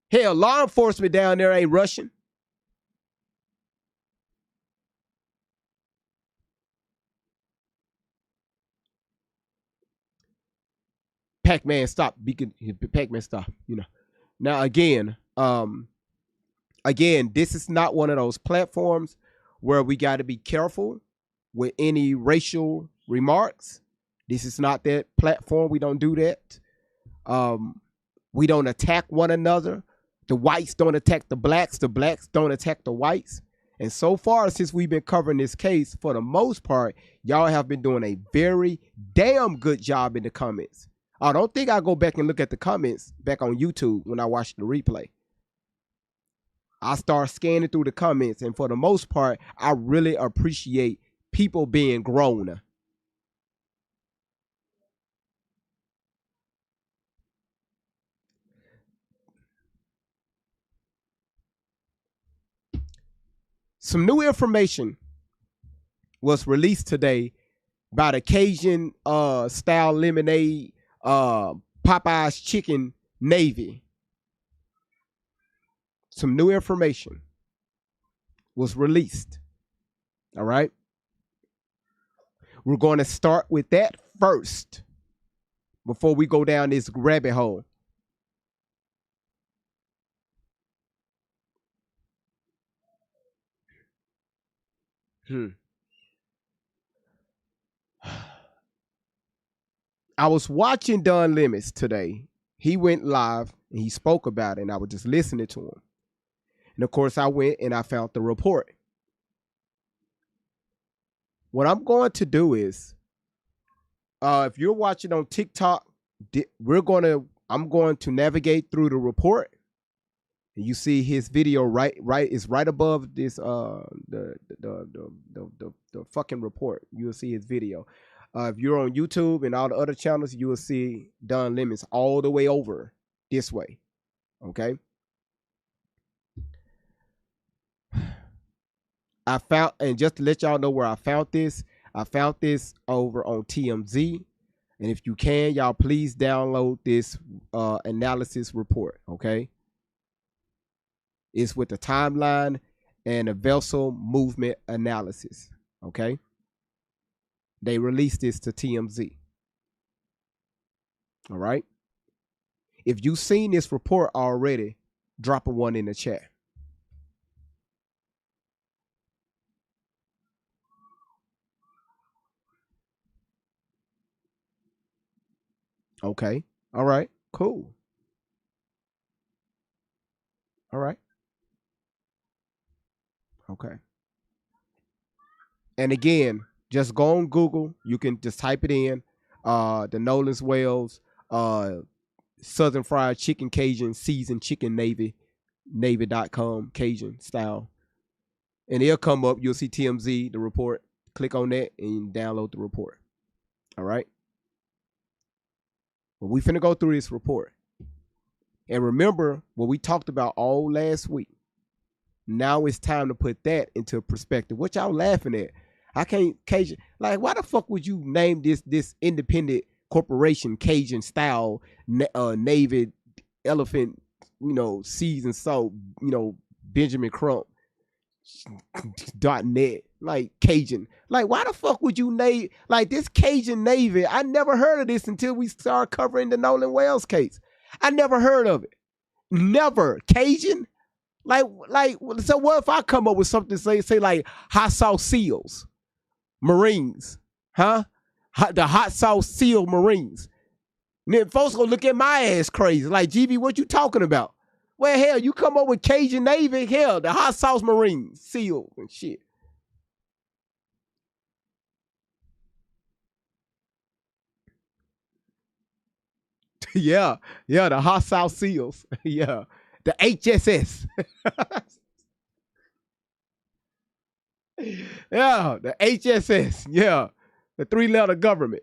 Hell, law enforcement down there ain't rushing. Pac-Man, stop. Pac-Man, stop. You know. Now again, this is not one of those platforms where we got to be careful with any racial remarks. This is not that platform. We don't do that. We don't attack one another. The whites don't attack the blacks don't attack the whites. And so far, since we've been covering this case, for the most part, y'all have been doing a very damn good job in the comments. I don't think I'll go back and look at the comments back on YouTube when I watch the replay. I start scanning through the comments, and for the most part, I really appreciate people being grown. Some new information was released today by the Cajun style lemonade Popeye's Chicken Navy. Some new information was released. All right. We're going to start with that first before we go down this rabbit hole. I was watching Don Limits today. He went live and he spoke about it, and I was just listening to him. And of course, I went and I found the report. What I'm going to do is, if you're watching on TikTok, I'm going to navigate through the report. And you see his video is right above this the fucking report. You'll see his video. If you're on YouTube and all the other channels, you will see Don Lemons all the way over this way. Okay. I found, and just to let y'all know where I found this over on TMZ. And if you can, y'all please download this analysis report. Okay. It's with the timeline and a vessel movement analysis. Okay. They released this to TMZ. All right. If you've seen this report already, drop a one in the chat. Okay. All right. Cool. All right. Okay. And again, just go on Google. You can just type it in. The Nolan's Wells, Southern Fried Chicken Cajun Seasoned Chicken Navy.com Cajun style. And it'll come up. You'll see TMZ, the report. Click on that and download the report. All right. Well, we finna go through this report. And remember what we talked about all last week. Now it's time to put that into perspective. What y'all laughing at? I can't Cajun. Like, why the fuck would you name this independent corporation Cajun style Navy elephant, seasoned salt, Benjamin Crump .net, like Cajun. Like, why the fuck would you name like this Cajun Navy? I never heard of this until we started covering the Nolan Wells case. I never heard of it. Never. Cajun? Like, so what if I come up with something, say like hot sauce seals, Marines, huh? The hot sauce seal Marines. And then folks gonna look at my ass crazy. Like, GB, what you talking about? Well, hell, you come up with Cajun Navy, hell, the hot sauce Marines, seal and shit. yeah, the hot sauce seals. Yeah, the HSS. Yeah, the HSS. Yeah, the 3-letter government.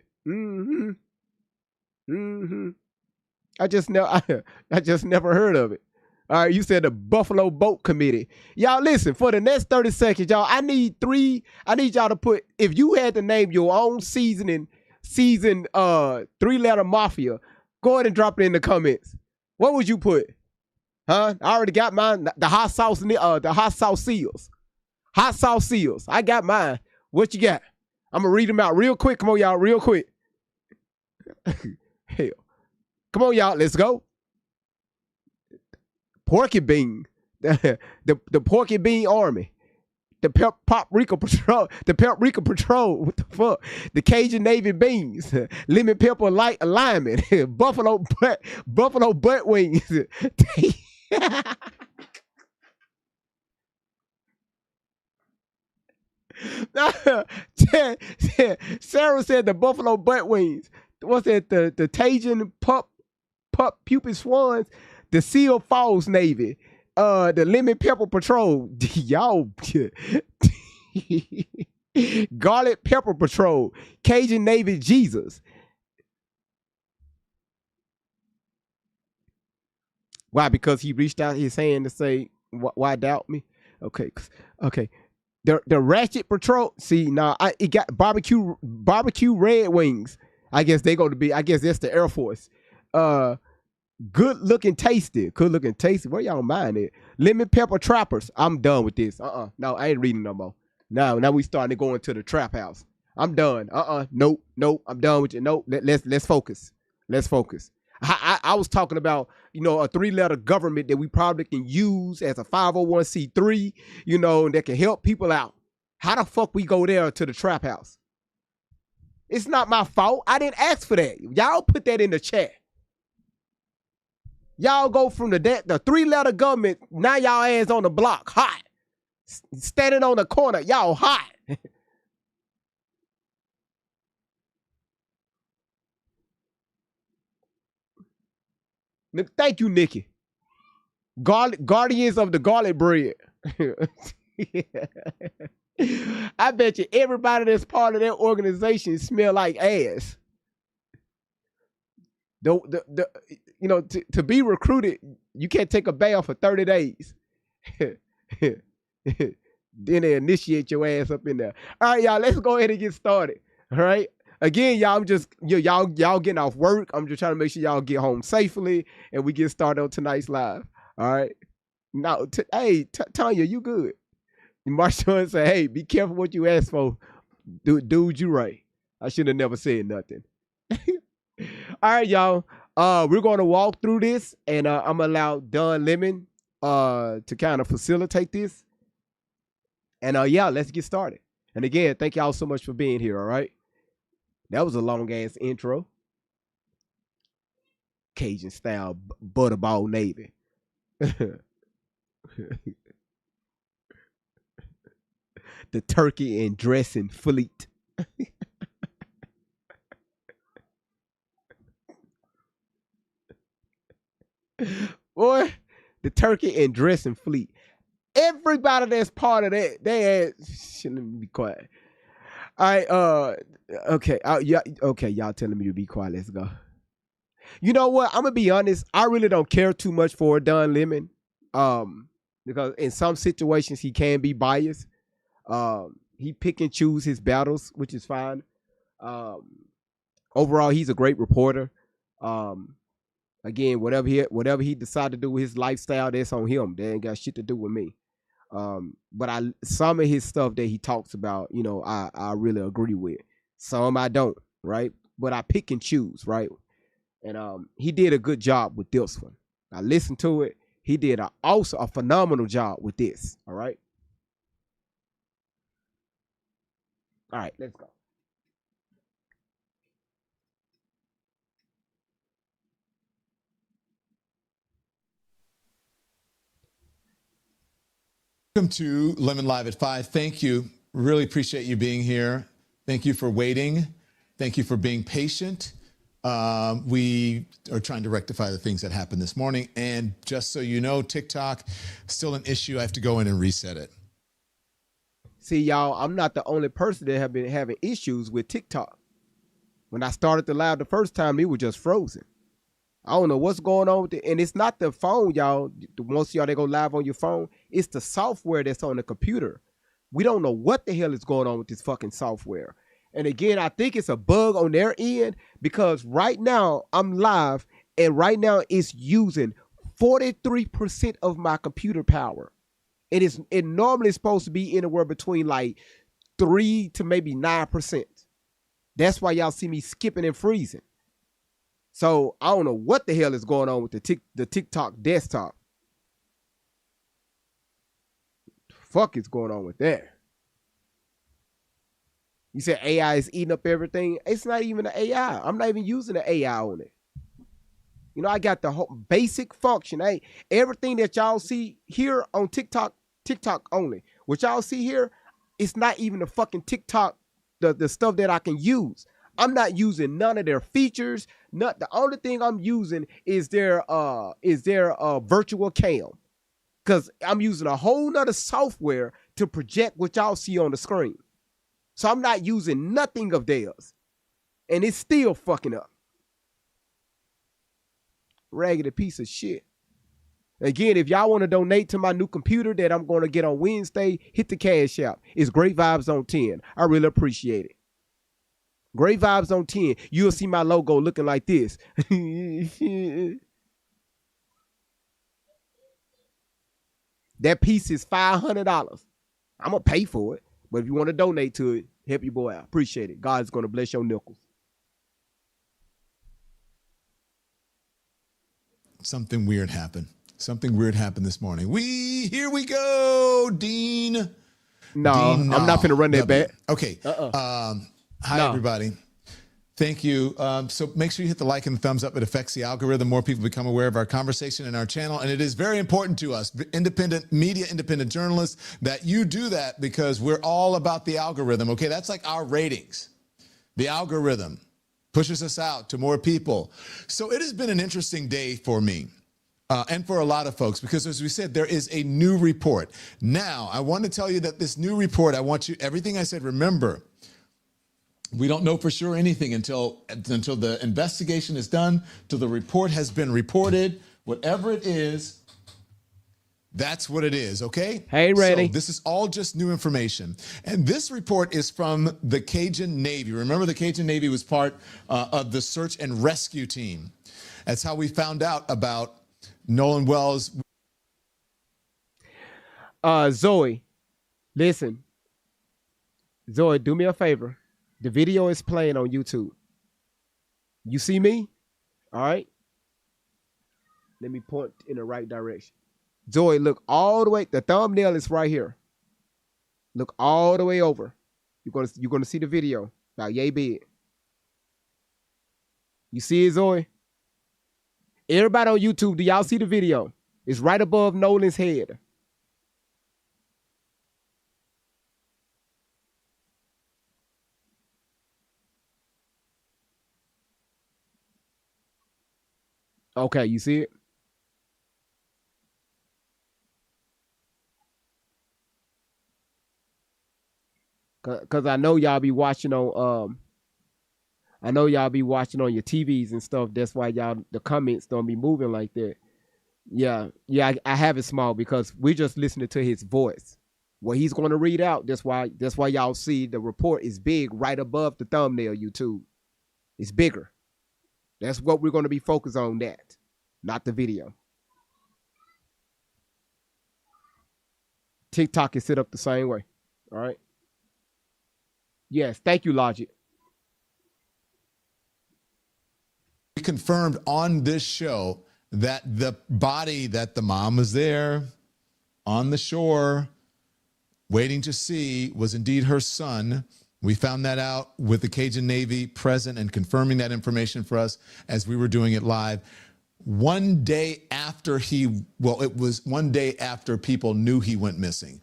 I just never heard of it. All right, you said the Buffalo Boat Committee. Y'all listen, for the next 30 seconds, y'all, I need y'all to put, if you had to name your own season 3-letter mafia, go ahead and drop it in the comments. What would you put? Huh? I already got mine, the hot sauce seals. Hot sauce seals. I got mine. What you got? I'm gonna read them out real quick. Come on, y'all, real quick. Hell. Come on, y'all, let's go. Porky Bean, the Porky Bean Army, the Paprika Patrol, what the fuck? The Cajun Navy Beans, Lemon Pepper Light Alignment, Buffalo Butt Wings. Sarah said the Buffalo Butt Wings. What's that? The Cajun Pup Pupid Swans. The Seal Falls Navy, the Lemon Pepper Patrol, y'all, Garlic Pepper Patrol, Cajun Navy Jesus. Why? Because he reached out his hand to say, "Why doubt me?" Okay. The Ratchet Patrol. See, now it got barbecue Red Wings. I guess they going to be. I guess that's the Air Force. Good looking tasty. Where y'all mind it? Lemon Pepper Trappers. I'm done with this. No, I ain't reading no more. Now we starting to go into the trap house. I'm done. Nope. I'm done with you. Nope. Let's focus. I was talking about, a 3-letter government that we probably can use as a 501c3, that can help people out. How the fuck we go there to the trap house? It's not my fault. I didn't ask for that. Y'all put that in the chat. Y'all go from the 3-letter government, now y'all ass on the block, hot. Standing on the corner, y'all hot. Thank you, Nikki. Guardians of the Garlic Bread. I bet you everybody that's part of that organization smell like ass. The you know, to be recruited, you can't take a bath for 30 days. Then they initiate your ass up in there. All right, y'all, let's go ahead and get started. All right. Again, y'all, I'm just y'all getting off work. I'm just trying to make sure y'all get home safely and we get started on tonight's live. All right. Now, hey, Tanya, you good? Marshawn said, "Hey, be careful what you ask for, dude. You right. I should have never said nothing." All right, y'all. We're going to walk through this, and I'm gonna allow Don Lemon to kind of facilitate this. And yeah, let's get started. And again, thank y'all so much for being here. All right. That was a long ass intro. Cajun style butterball Navy. The turkey and dressing fleet. Boy, the turkey and dressing fleet. Everybody that's part of that, they had shit, let me be quiet. All right, okay. Yeah, okay, y'all telling me to be quiet. Let's go. You know what? I'm gonna be honest. I really don't care too much for Don Lemon. Because in some situations he can be biased. He pick and choose his battles, which is fine. Overall, he's a great reporter. Again, whatever he decide to do with his lifestyle, that's on him. That ain't got shit to do with me. But some of his stuff that he talks about, you know, I really agree with. Some I don't, right? But I pick and choose, right? And he did a good job with this one. I listened to it. He did also a phenomenal job with this. All right. All right, let's go. Welcome to Lemon Live at 5. Thank you. Really appreciate you being here. Thank you for waiting. Thank you for being patient. We are trying to rectify the things that happened this morning. And just so you know, TikTok, still an issue. I have to go in and reset it. See, y'all, I'm not the only person that have been having issues with TikTok. When I started the live the first time, it was just frozen. I don't know what's going on with it. And it's not the phone, y'all. Most of y'all that go live on your phone, it's the software that's on the computer. We don't know what the hell is going on with this fucking software. And again, I think it's a bug on their end because right now I'm live and right now it's using 43% of my computer power. It normally is supposed to be anywhere between like 3 to maybe 9%. That's why y'all see me skipping and freezing. So I don't know what the hell is going on with the TikTok desktop. Fuck is going on with that? You said AI is eating up everything. It's not even an AI. I'm not even using the AI on it. You know, I got the whole basic function. Hey, everything that y'all see here on TikTok only. What y'all see here, it's not even the fucking TikTok, the stuff that I can use. I'm not using none of their features. The only thing I'm using is their virtual cam. Because I'm using a whole nother software to project what y'all see on the screen. So I'm not using nothing of theirs. And it's still fucking up. Raggedy piece of shit. Again, if y'all want to donate to my new computer that I'm going to get on Wednesday, hit the Cash App. It's Great Vibes on 10. I really appreciate it. Great Vibes on 10. You'll see my logo looking like this. That piece is $500. I'm going to pay for it. But if you want to donate to it, help your boy out. Appreciate it. God's going to bless your nickels. Something weird happened. Something weird happened this morning. Here we go, Dean. No, I'm not finna run that back. Okay. Hi, everybody. Thank you. So make sure you hit the like and the thumbs up. It affects the algorithm. More people become aware of our conversation and our channel. And it is very important to us, independent media, independent journalists, that you do that because we're all about the algorithm. Okay, that's like our ratings. The algorithm pushes us out to more people. So it has been an interesting day for me. and for a lot of folks, because as we said, there is a new report. Now, I want to tell you that this new report, I want you, everything I said, remember, we don't know for sure anything until the investigation is done, till the report has been reported. Whatever it is, that's what it is, okay? Hey, ready. So this is all just new information. And this report is from the Cajun Navy. Remember, the Cajun Navy was part of the search and rescue team. That's how we found out about Nolan Wells. Zoe, listen. Zoe, do me a favor. The video is playing on YouTube. You see me? All right. Let me point in the right direction. Zoe, look all the way. The thumbnail is right here. Look all the way over. You're gonna see the video about yay big. You see it, Zoe? Everybody on YouTube, do y'all see the video? It's right above Nolan's head. Okay, you see it? Cause I know y'all be watching on I know y'all be watching on your TVs and stuff. That's why the comments don't be moving like that. Yeah, I have it small because we're just listening to his voice. What he's going to read out. That's why y'all see the report is big right above the thumbnail. YouTube, it's bigger. That's what we're going to be focused on. That, not the video. TikTok is set up the same way. All right. Yes, thank you, Logic. We confirmed on this show that the body that the mom was there on the shore waiting to see was indeed her son. We found that out with the Cajun Navy present and confirming that information for us as we were doing it live. One day after it was one day after people knew he went missing.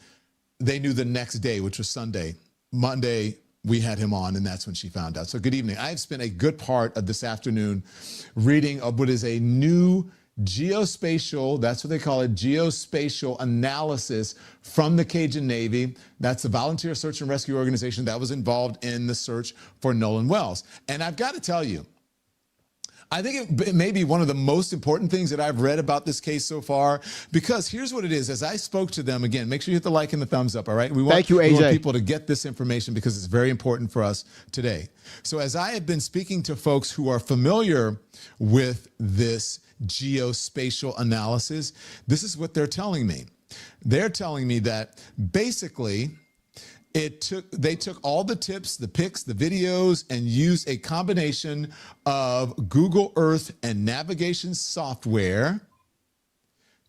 They knew the next day, which was Sunday. Monday, we had him on, and that's when she found out. So good evening. I've spent a good part of this afternoon reading of what is a new geospatial, that's what they call it, geospatial analysis from the Cajun Navy. That's the volunteer search and rescue organization that was involved in the search for Nolan Wells. And I've got to tell you, I think it may be one of the most important things that I've read about this case so far, because here's what it is. As I spoke to them, again, make sure you hit the like and the thumbs up, all right? Thank you, AJ. We want people to get this information because it's very important for us today. So as I have been speaking to folks who are familiar with this geospatial analysis, this is what they're telling me. They're telling me that basically they took all the tips, the pics, the videos, and used a combination of Google Earth and navigation software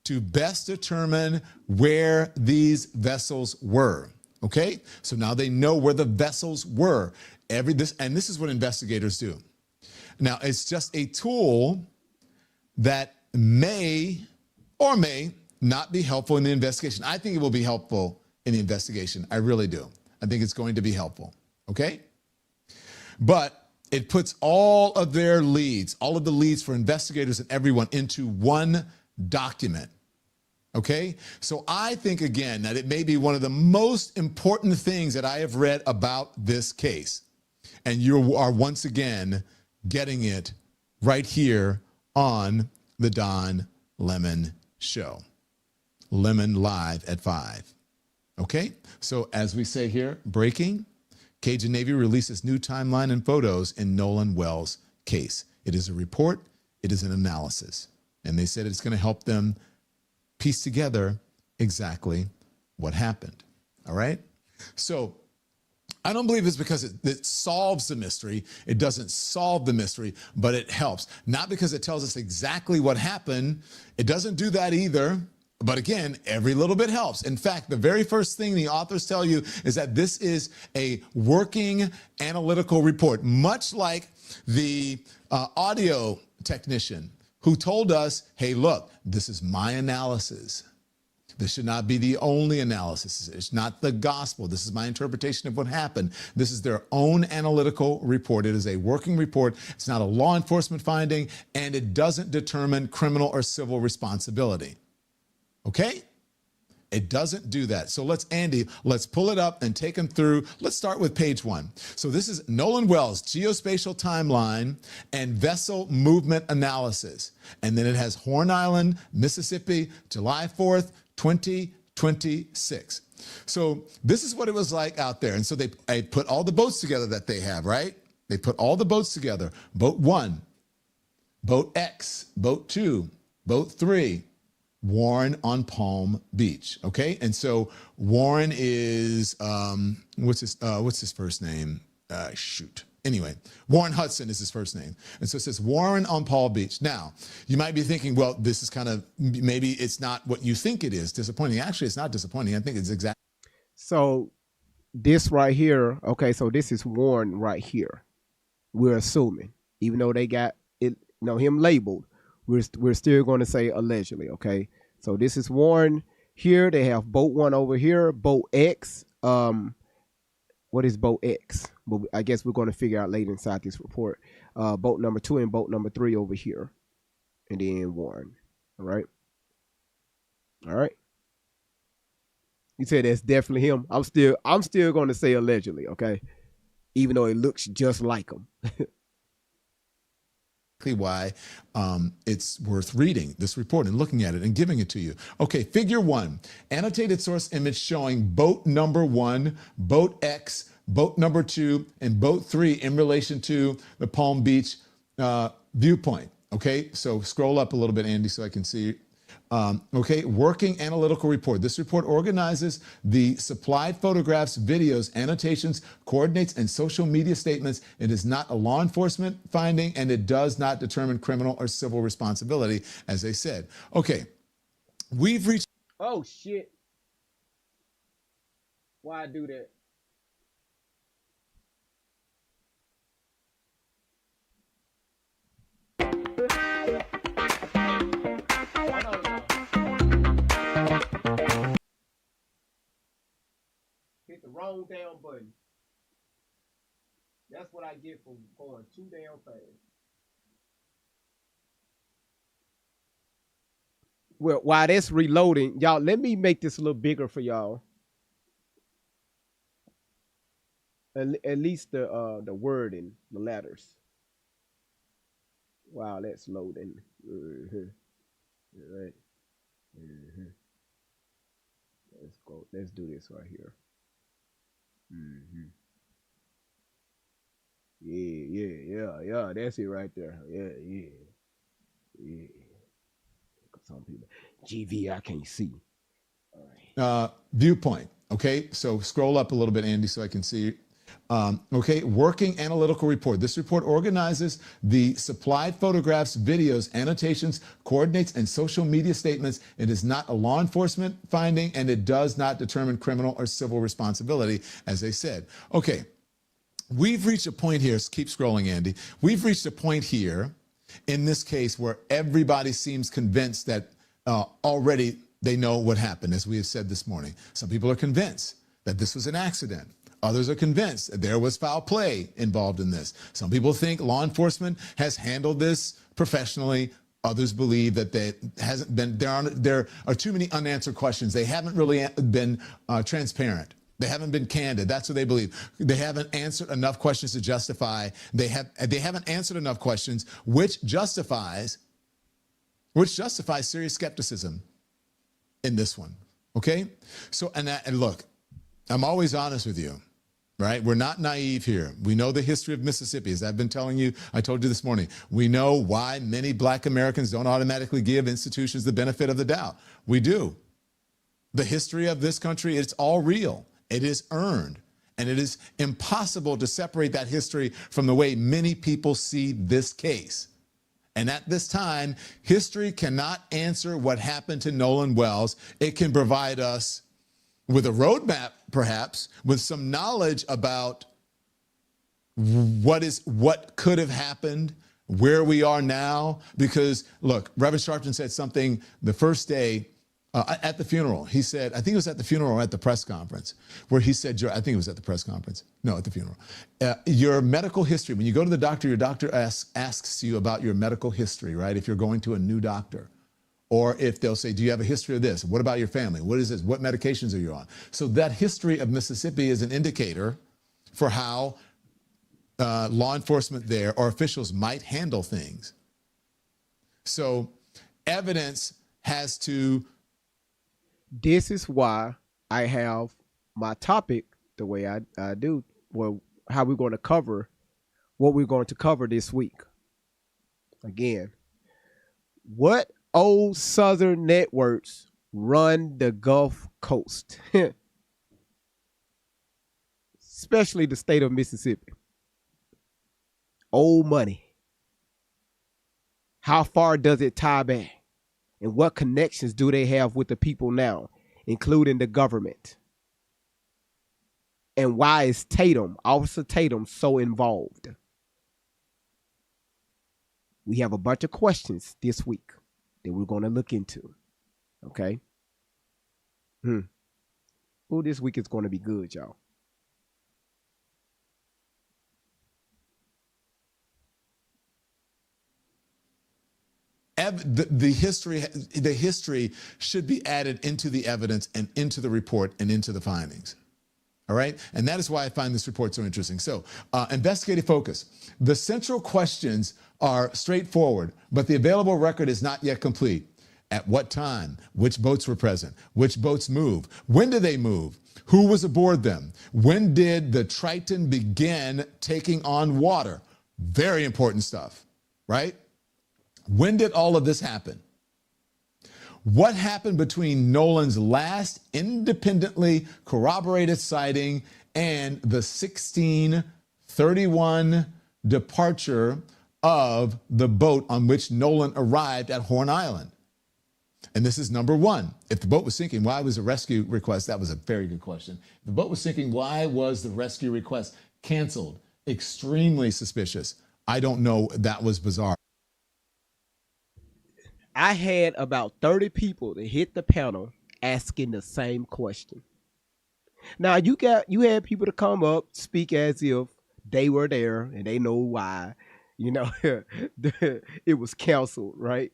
to best determine where these vessels were. Okay? So now they know where the vessels were. This is what investigators do. Now, it's just a tool that may or may not be helpful in the investigation. I think it will be helpful in the investigation. I really do. I think it's going to be helpful, okay? But it puts all of their leads, all of the leads for investigators and everyone into one document, okay? So I think, again, that it may be one of the most important things that I have read about this case. And you are once again getting it right here on the Don Lemon Show. Lemon live at 5. Okay, so as we say here, breaking, Cajun Navy releases new timeline and photos in Nolan Wells case. It is a report, it is an analysis. And they said it's going to help them piece together exactly what happened. All right? So I don't believe it's because it solves the mystery. It doesn't solve the mystery, but it helps. Not because it tells us exactly what happened. It doesn't do that either. But again, every little bit helps. In fact, the very first thing the authors tell you is that this is a working analytical report, much like the audio technician who told us, hey, look, this is my analysis. This should not be the only analysis. It's not the gospel. This is my interpretation of what happened. This is their own analytical report. It is a working report. It's not a law enforcement finding, and it doesn't determine criminal or civil responsibility. Okay? It doesn't do that. So Andy, let's pull it up and take them through. Let's start with page 1. So this is Nolan Wells, geospatial timeline and vessel movement analysis. And then it has Horn Island, Mississippi, July 4th, 2026. So this is what it was like out there. And so they put all the boats together that they have, right? They put all the boats together. Boat 1, Boat X, Boat 2, Boat 3, Warren on Palm Beach. Okay. And so Warren is, what's his first name? Anyway, Warren Hudson is his first name. And so it says Warren on Palm Beach. Now, you might be thinking, well, this is kind of, maybe it's not what you think it is. Disappointing. Actually, it's not disappointing. I think it's exactly. So this right here, okay, so this is Warren right here. We're assuming, even though they got it, him labeled, we're still going to say allegedly, okay? So this is Warren here. They have boat 1 over here, boat X. What is boat X? But I guess we're going to figure out later inside this report. Boat number 2 and boat number 3 over here. And then Warren. All right. All right. You said that's definitely him. I'm still going to say allegedly, okay? Even though it looks just like him. Why it's worth reading this report and looking at it and giving it to you. Okay, figure 1, annotated source image showing boat number 1, boat X, boat number 2, and boat 3 in relation to the Palm Beach viewpoint. Okay, so scroll up a little bit, Andy, so I can see. Okay, working analytical report. This report organizes the supplied photographs, videos, annotations, coordinates, and social media statements. It is not a law enforcement finding, and it does not determine criminal or civil responsibility, as they said. Okay, we've reached. Oh, shit. Why do that? Hit the wrong damn button. That's what I get for going too damn fast. Well, while that's reloading, y'all, let me make this a little bigger for y'all. At least the wording, the letters. Wow, that's loading. All right. Let's go. Let's do this right here. Yeah. That's it right there. Yeah. Some people, GV, I can't see. All right. Viewpoint. Okay, so scroll up a little bit, Andy, so I can see. Okay, working analytical report. This report organizes the supplied photographs, videos, annotations, coordinates, and social media statements. It is not a law enforcement finding, and it does not determine criminal or civil responsibility, as they said. Okay, we've reached a point here. Keep scrolling, Andy. We've reached a point here in this case where everybody seems convinced that already they know what happened, as we have said this morning. Some people are convinced that this was an accident. Others are convinced that there was foul play involved in this. Some people think law enforcement has handled this professionally. Others believe that there are too many unanswered questions. They haven't really been transparent. They haven't been candid. That's what they believe. They haven't answered enough questions to justify. They haven't answered enough questions, which justifies serious skepticism in this one. Okay? So, and look, I'm always honest with you. Right? We're not naive here. We know the history of Mississippi. As I've been telling you, I told you this morning, we know why many Black Americans don't automatically give institutions the benefit of the doubt. We do. The history of this country, it's all real. It is earned. And it is impossible to separate that history from the way many people see this case. And at this time, history cannot answer what happened to Nolan Wells. It can provide us with a roadmap, perhaps, with some knowledge about what could have happened, where we are now. Because, look, Reverend Sharpton said something the first day At the funeral, he said, I think it was at the funeral or at the press conference, where he said, I think it was at the press conference. No, at the funeral. Your medical history, when you go to the doctor, your doctor asks you about your medical history, right? If you're going to a new doctor. Or if they'll say, do you have a history of this? What about your family? What is this? What medications are you on? So that history of Mississippi is an indicator for how law enforcement there or officials might handle things. So evidence has to. This is why I have my topic the way I do. Well, how we're going to cover what we're going to cover this week. Again, what old Southern networks run the Gulf Coast, especially the state of Mississippi? Old money. How far does it tie back? And what connections do they have with the people now, including the government? And why is Officer Tatum, so involved? We have a bunch of questions this week that we're going to look into. Okay? Oh, this week is going to be good, y'all. The history should be added into the evidence and into the report and into the findings. All right? And that is why I find this report so interesting. So, investigative focus. The central questions are straightforward, but the available record is not yet complete. At what time? Which boats were present? Which boats moved? When did they move? Who was aboard them? When did the Triton begin taking on water? Very important stuff, right? When did all of this happen? What happened between Nolan's last independently corroborated sighting and the 1631 departure of the boat on which Nolan arrived at Horn Island? And this is number one. If the boat was sinking, why was a rescue request? That was a very good question. If the boat was sinking, why was the rescue request canceled? Extremely suspicious. I don't know. That was bizarre. I had about 30 people that hit the panel asking the same question. Now you had people to come up, speak as if they were there and they know why, it was canceled, right?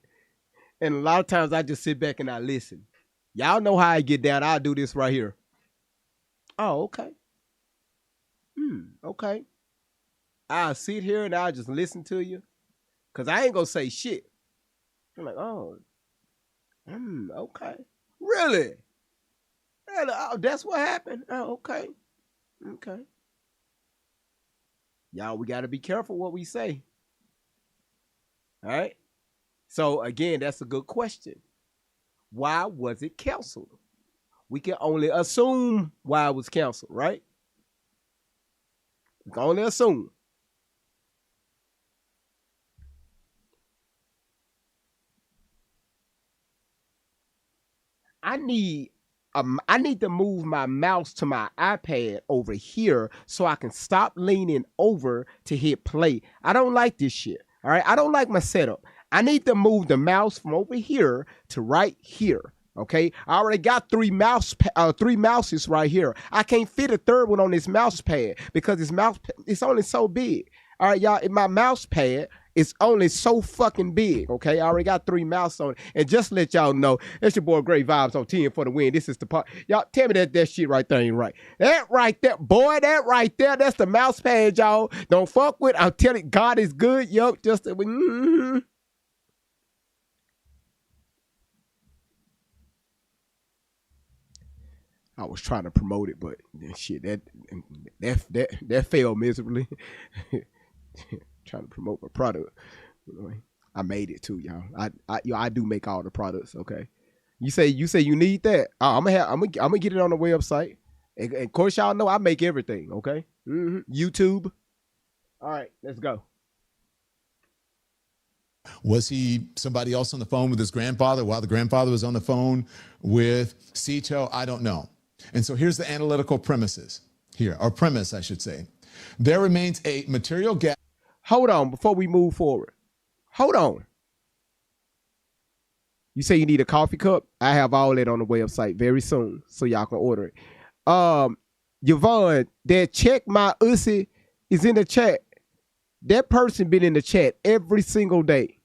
And a lot of times I just sit back and I listen. Y'all know how I get down. I'll do this right here. Oh, okay. Okay. I'll sit here and I'll just listen to you. Cause I ain't gonna say shit. I'm like, okay. Really? Oh, that's what happened? Oh, okay. Okay. Y'all, we got to be careful what we say. All right? So, again, that's a good question. Why was it canceled? We can only assume why it was canceled, right? We can only assume. I need to move my mouse to my iPad over here so I can stop leaning over to hit play. I don't like this shit. All right. I don't like my setup. I need to move the mouse from over here to right here. Okay. I already got three mouses right here. I can't fit a third one on this mouse pad because it's only so big. All right, y'all. My mouse pad is only so fucking big. Okay. I already got three mouses on it. And just to let y'all know, it's your boy Great Vibes on 10 for the win. This is the part. Y'all tell me that shit right there ain't right. That right there, boy, that right there, that's the mouse pad, y'all. Don't fuck with. I'm telling you, God is good. Yup. I was trying to promote it, but shit, that failed miserably. Trying to promote my product. I made it too, y'all. I do make all the products. Okay. You say you need that. I'm gonna get it on the website. And of course, y'all know I make everything. Okay. YouTube. All right, let's go. Was he somebody else on the phone with his grandfather while the grandfather was on the phone with Cito? I don't know. And so here's the analytical premises here, or premise, I should say. There remains a material gap. Hold on, before we move forward. Hold on. You say you need a coffee cup? I have all that on the website very soon, so y'all can order it. Yvonne, that check my ussy is in the chat. That person been in the chat every single day.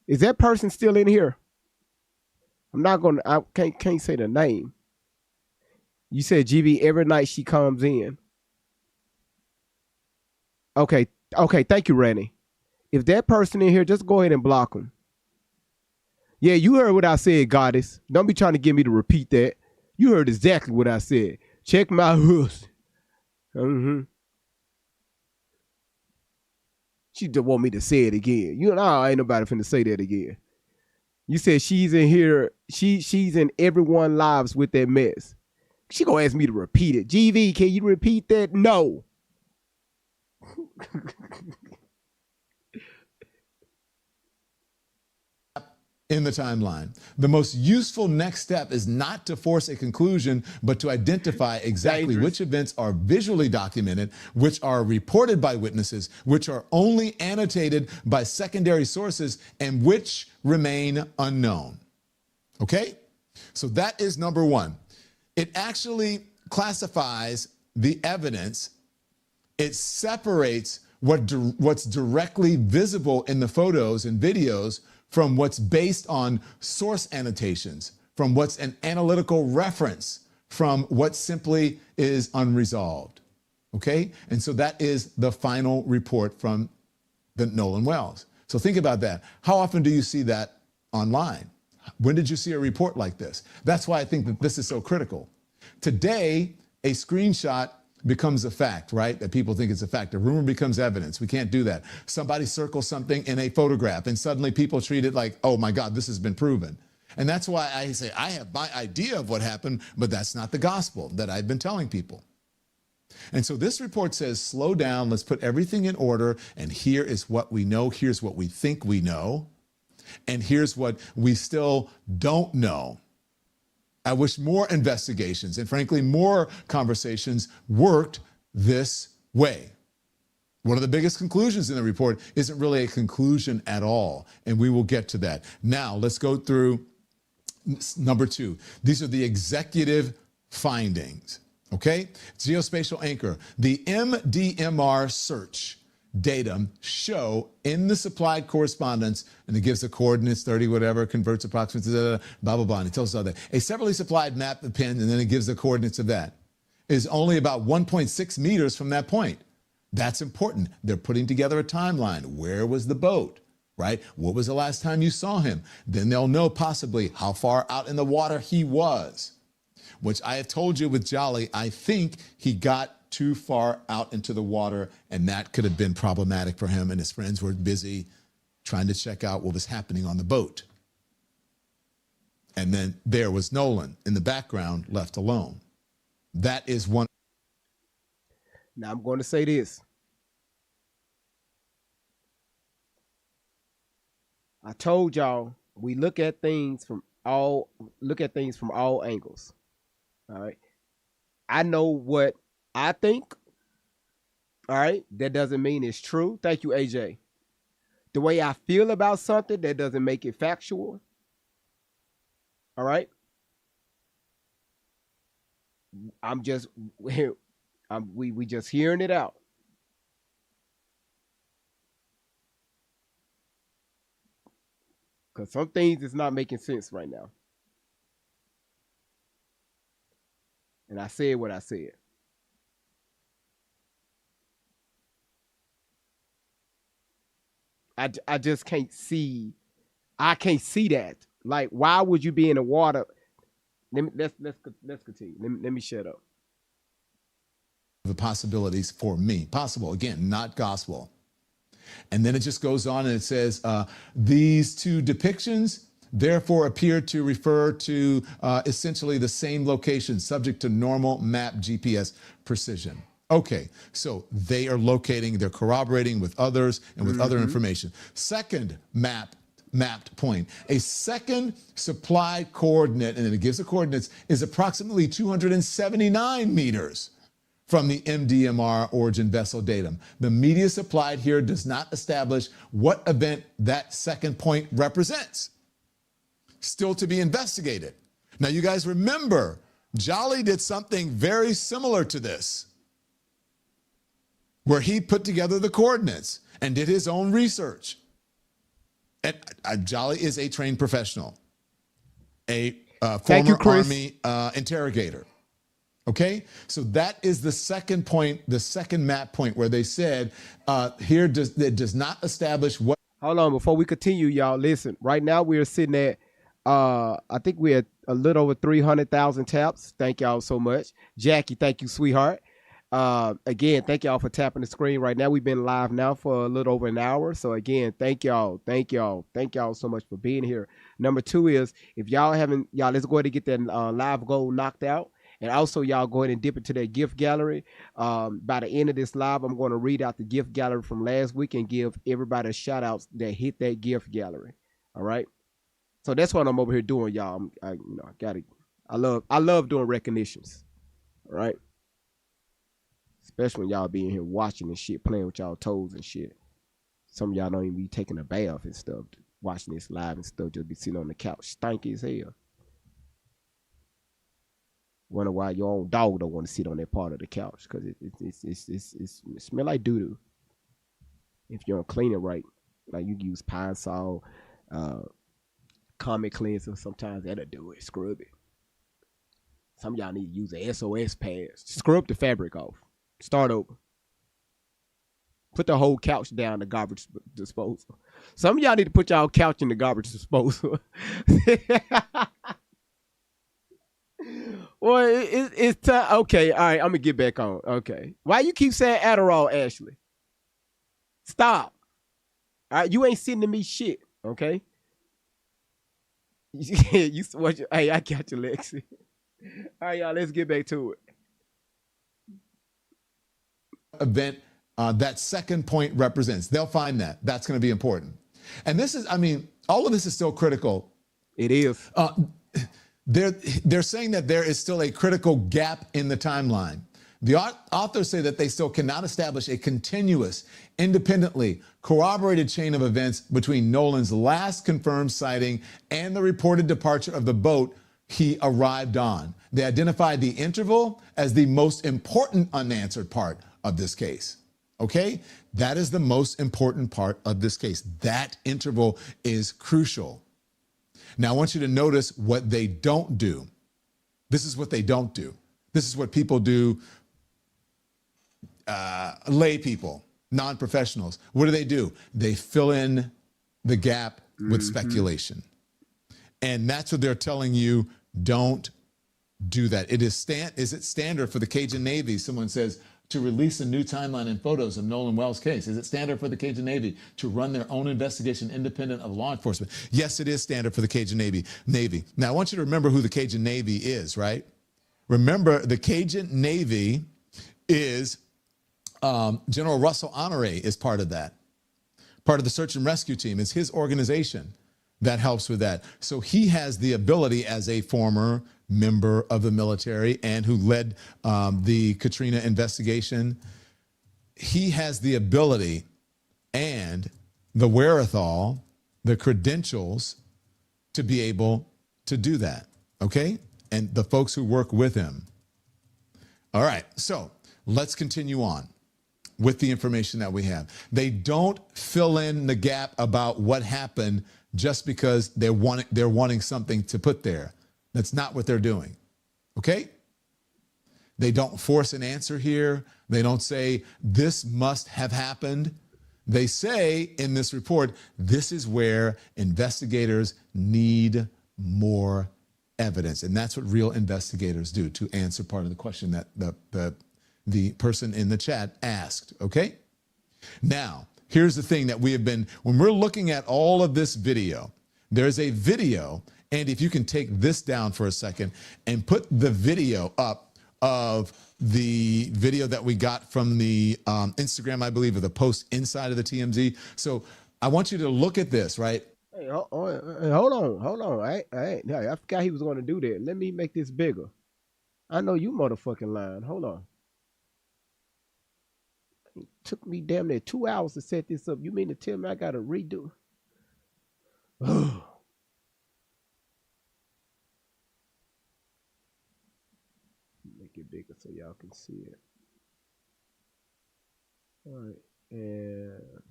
Is that person still in here? I can't say the name. You said GB every night she comes in. Okay, thank you, Randy. If that person in here, just go ahead and block them. Yeah, you heard what I said, Goddess. Don't be trying to get me to repeat that. You heard exactly what I said. Check my house. She just want me to say it again. You know, ain't nobody finna say that again. You said she's in here. She's in everyone's lives with that mess. She gonna ask me to repeat it. GV, can you repeat that? No. In the timeline. The most useful next step is not to force a conclusion, but to identify exactly which events are visually documented, which are reported by witnesses, which are only annotated by secondary sources, and which remain unknown. Okay? So that is number one. It actually classifies the evidence. It separates what's directly visible in the photos and videos from what's based on source annotations, from what's an analytical reference, from what simply is unresolved. Okay? And so that is the final report from the Nolan Wells. So think about that. How often do you see that online? When did you see a report like this? That's why I think that this is so critical. Today, a screenshot becomes a fact, right? That people think it's a fact. A rumor becomes evidence. We can't do that. Somebody circles something in a photograph and suddenly people treat it like, oh my God, this has been proven. And that's why I say I have my idea of what happened, but that's not the gospel that I've been telling people. And so this report says, slow down, let's put everything in order, and here is what we know, here's what we think we know, and here's what we still don't know. I wish more investigations and frankly, more conversations worked this way. One of the biggest conclusions in the report isn't really a conclusion at all, and we will get to that. Now, let's go through number two. These are the executive findings, okay? Geospatial anchor. The MDMR search data show in the supplied correspondence, and it gives the coordinates, 30 whatever, converts approximately, blah, blah, blah, and it tells us all that. A separately supplied map of pin, and then it gives the coordinates of that, is only about 1.6 meters from that point. That's important. They're putting together a timeline. Where was the boat, right? What was the last time you saw him? Then they'll know possibly how far out in the water he was, which I have told you with Jolly, I think he got too far out into the water, and that could have been problematic for him, and his friends were busy trying to check out what was happening on the boat. And then there was Nolan in the background, left alone. That is one. Now I'm going to say this. I told y'all we look at things from all angles. All right. I know what I think. All right. That doesn't mean it's true. Thank you, AJ. The way I feel about something, that doesn't make it factual. All right. I'm just here. We just hearing it out. Because some things is not making sense right now. And I said what I said. I just can't see. I can't see that. Like, why would you be in the water? Let's continue. Let me shut up. The possibilities for me. Possible, again, not gospel. And then it just goes on and it says, these two depictions therefore appear to refer to essentially the same location, subject to normal map GPS precision. Okay, so they are locating, they're corroborating with others and with other information. Second map mapped point. A second supplied coordinate, and then it gives the coordinates, is approximately 279 meters from the MDMR origin vessel datum. The media supplied here does not establish what event that second point represents. Still to be investigated. Now, you guys remember, Jolly did something very similar to this, where he put together the coordinates and did his own research. And Jolly is a trained professional, a former Army interrogator. Okay, so that is the second point, the second map point, where they said it does not establish what. Hold on, before we continue, y'all, listen. Right now we are sitting at, I think we're at a little over 300,000 taps. Thank y'all so much. Jackie, thank you, sweetheart. Again, thank y'all for tapping the screen right now. We've been live now for a little over an hour. So again, thank y'all so much for being here. Number two is, if y'all haven't, let's go ahead and get that live goal knocked out. And also, y'all go ahead and dip into that gift gallery. By the end of this live, I'm going to read out the gift gallery from last week and give everybody a shout out that hit that gift gallery. All right. So that's what I'm over here doing, y'all. I love doing recognitions. All right. Especially when y'all be in here watching and shit, playing with y'all toes and shit. Some of y'all don't even be taking a bath and stuff, watching this live and stuff, just be sitting on the couch, stanky as hell. Wonder why your own dog don't want to sit on that part of the couch, because it smell like doo-doo. If you don't clean it right, like you use Pine Sol, Comet Cleanser, sometimes that'll do it. Scrub it. Some of y'all need to use the SOS pads. Scrub the fabric off. Start over. Put the whole couch down the garbage disposal. Some of y'all need to put y'all couch in the garbage disposal. Well, it's time. Okay, all right, I'm gonna get back on. Okay, why you keep saying Adderall, Ashley? Stop. All right, you ain't sending me shit. Okay. Hey, I got you, Lexi. All right, y'all, let's get back to it. Event that second point represents. They'll find that. That's going to be important. And this is, all of this is still critical. It is. They're saying that there is still a critical gap in the timeline. The authors say that they still cannot establish a continuous, independently corroborated chain of events between Nolan's last confirmed sighting and the reported departure of the boat he arrived on. They identified the interval as the most important unanswered part of this case. Okay? That is the most important part of this case. That interval is crucial. Now, I want you to notice what they don't do. This is what they don't do. This is what people do, lay people, non-professionals. What do? They fill in the gap with speculation. And that's what they're telling you, don't do that. Is it standard for the Cajun Navy? Someone says, to release a new timeline and photos of Nolan Wells' case? Is it standard for the Cajun Navy to run their own investigation independent of law enforcement? Yes, it is standard for the Cajun Navy. Now, I want you to remember who the Cajun Navy is, right? Remember, the Cajun Navy is General Russell Honore is part of that. Part of the search and rescue team. It's his organization that helps with that. So he has the ability, as a former member of the military and who led the Katrina investigation, he has the ability and the wherewithal, the credentials to be able to do that, okay? And the folks who work with him. All right, so let's continue on with the information that we have. They don't fill in the gap about what happened just because they're wanting something to put there. That's not what they're doing, okay? They don't force an answer here. They don't say, this must have happened. They say in this report, this is where investigators need more evidence. And that's what real investigators do, to answer part of the question that the person in the chat asked, okay? Now, here's the thing that we have been, when we're looking at all of this video, there's a video. And if you can take this down for a second and put the video up of the video that we got from the Instagram, I believe, of the post inside of the TMZ. So I want you to look at this, right? Hey, hold on. I forgot he was going to do that. Let me make this bigger. I know you motherfucking lying. Hold on. It took me damn near 2 hours to set this up. You mean to tell me I got to redo? Make it bigger so y'all can see it. All right, and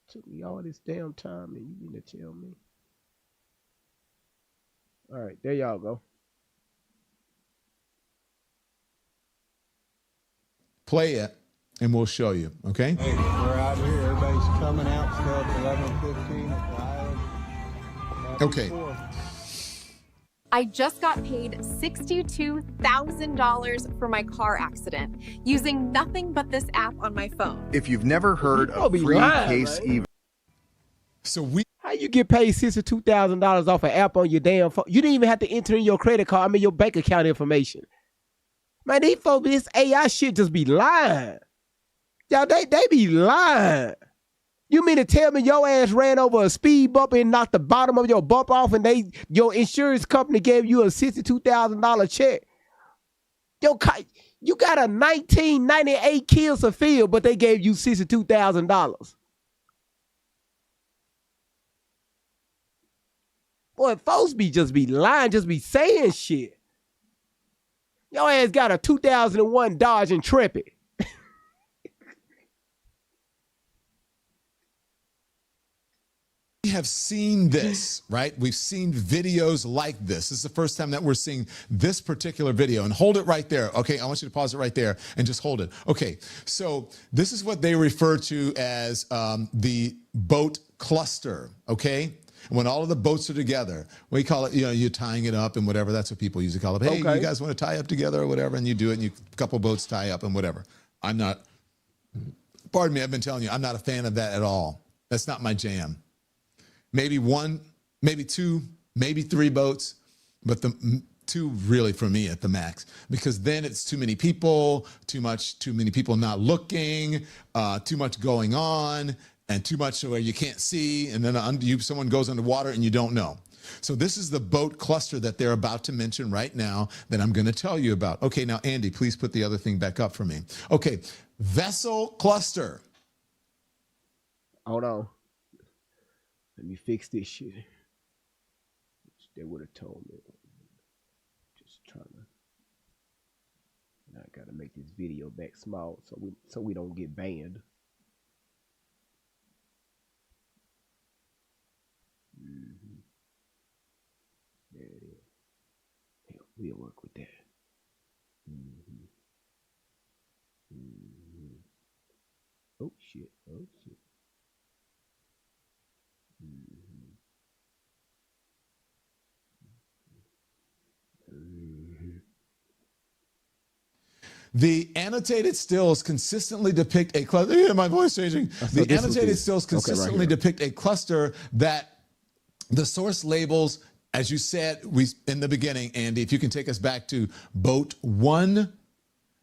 took me all this damn time, and you mean to tell me? All right, there y'all go. Play it, and we'll show you. Okay. Hey, we're out here. Everybody's coming out still at 11:15 at the island. Okay. I just got paid $62,000 for my car accident using nothing but this app on my phone. If you've never heard You of be free lying, case man. even. So we How you get paid $62,000 off an app on your damn phone? You didn't even have to enter in your credit card. I mean your bank account information. Man, these folks, this AI shit just be lying. Y'all, they be lying. You mean to tell me your ass ran over a speed bump and knocked the bottom of your bump off, and your insurance company gave you a $62,000 check? You got a 1998 Kia Sophia, but they gave you $62,000. Boy, folks just be lying, just be saying shit. Your ass got a 2001 Dodge Intrepid. have seen this, right? We've seen videos like this. This is the first time that we're seeing this particular video. And hold it right there, okay? I want you to pause it right there and just hold it. Okay, so this is what they refer to as the boat cluster, okay? When all of the boats are together, we call it, you know, you're tying it up and whatever. That's what people usually call it. Hey, Okay. you guys want to tie up together or whatever? And you do it, and a couple boats tie up and whatever. I'm not, pardon me, I've been telling you, I'm not a fan of that at all. That's not my jam. Maybe one, maybe two, maybe three boats, but the two really for me at the max, because then it's too many people, too many people not looking, too much going on, and too much where you can't see, and then someone goes underwater and you don't know. So this is the boat cluster that they're about to mention right now that I'm going to tell you about. Okay, now Andy, please put the other thing back up for me. Okay, vessel cluster. Hold on. Let me fix this shit. They would have told me. Just trying to. Now I gotta make this video back small so we don't get banned. Mm-hmm. There it is. Yeah, we'll work with that. Mm-hmm. Mm-hmm. Oh shit. Oh shit. The annotated stills consistently depict a cluster. Yeah, my voice changing. The annotated stills consistently depict a cluster that the source labels, as you said in the beginning, Andy, if you can take us back to boat 1,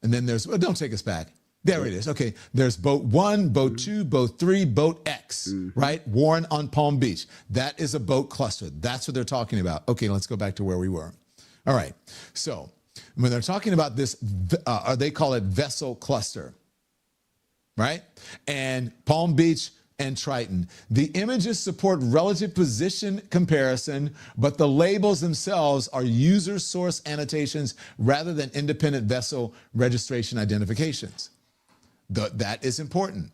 and then there's, well, don't take us back. There it is. Okay, there's boat 1, boat 2, boat 3, boat X, right? Warren on Palm Beach. That is a boat cluster. That's what they're talking about. Okay, let's go back to where we were. All right, so when they're talking about this, they call it vessel cluster, right? And Palm Beach and Triton. The images support relative position comparison, but the labels themselves are user source annotations rather than independent vessel registration identifications. That is important.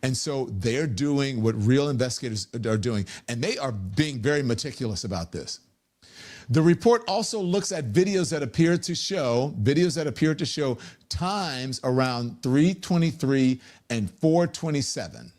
And so they're doing what real investigators are doing, and they are being very meticulous about this. The report also looks at videos that appear to show times around 3:23 and 4:27.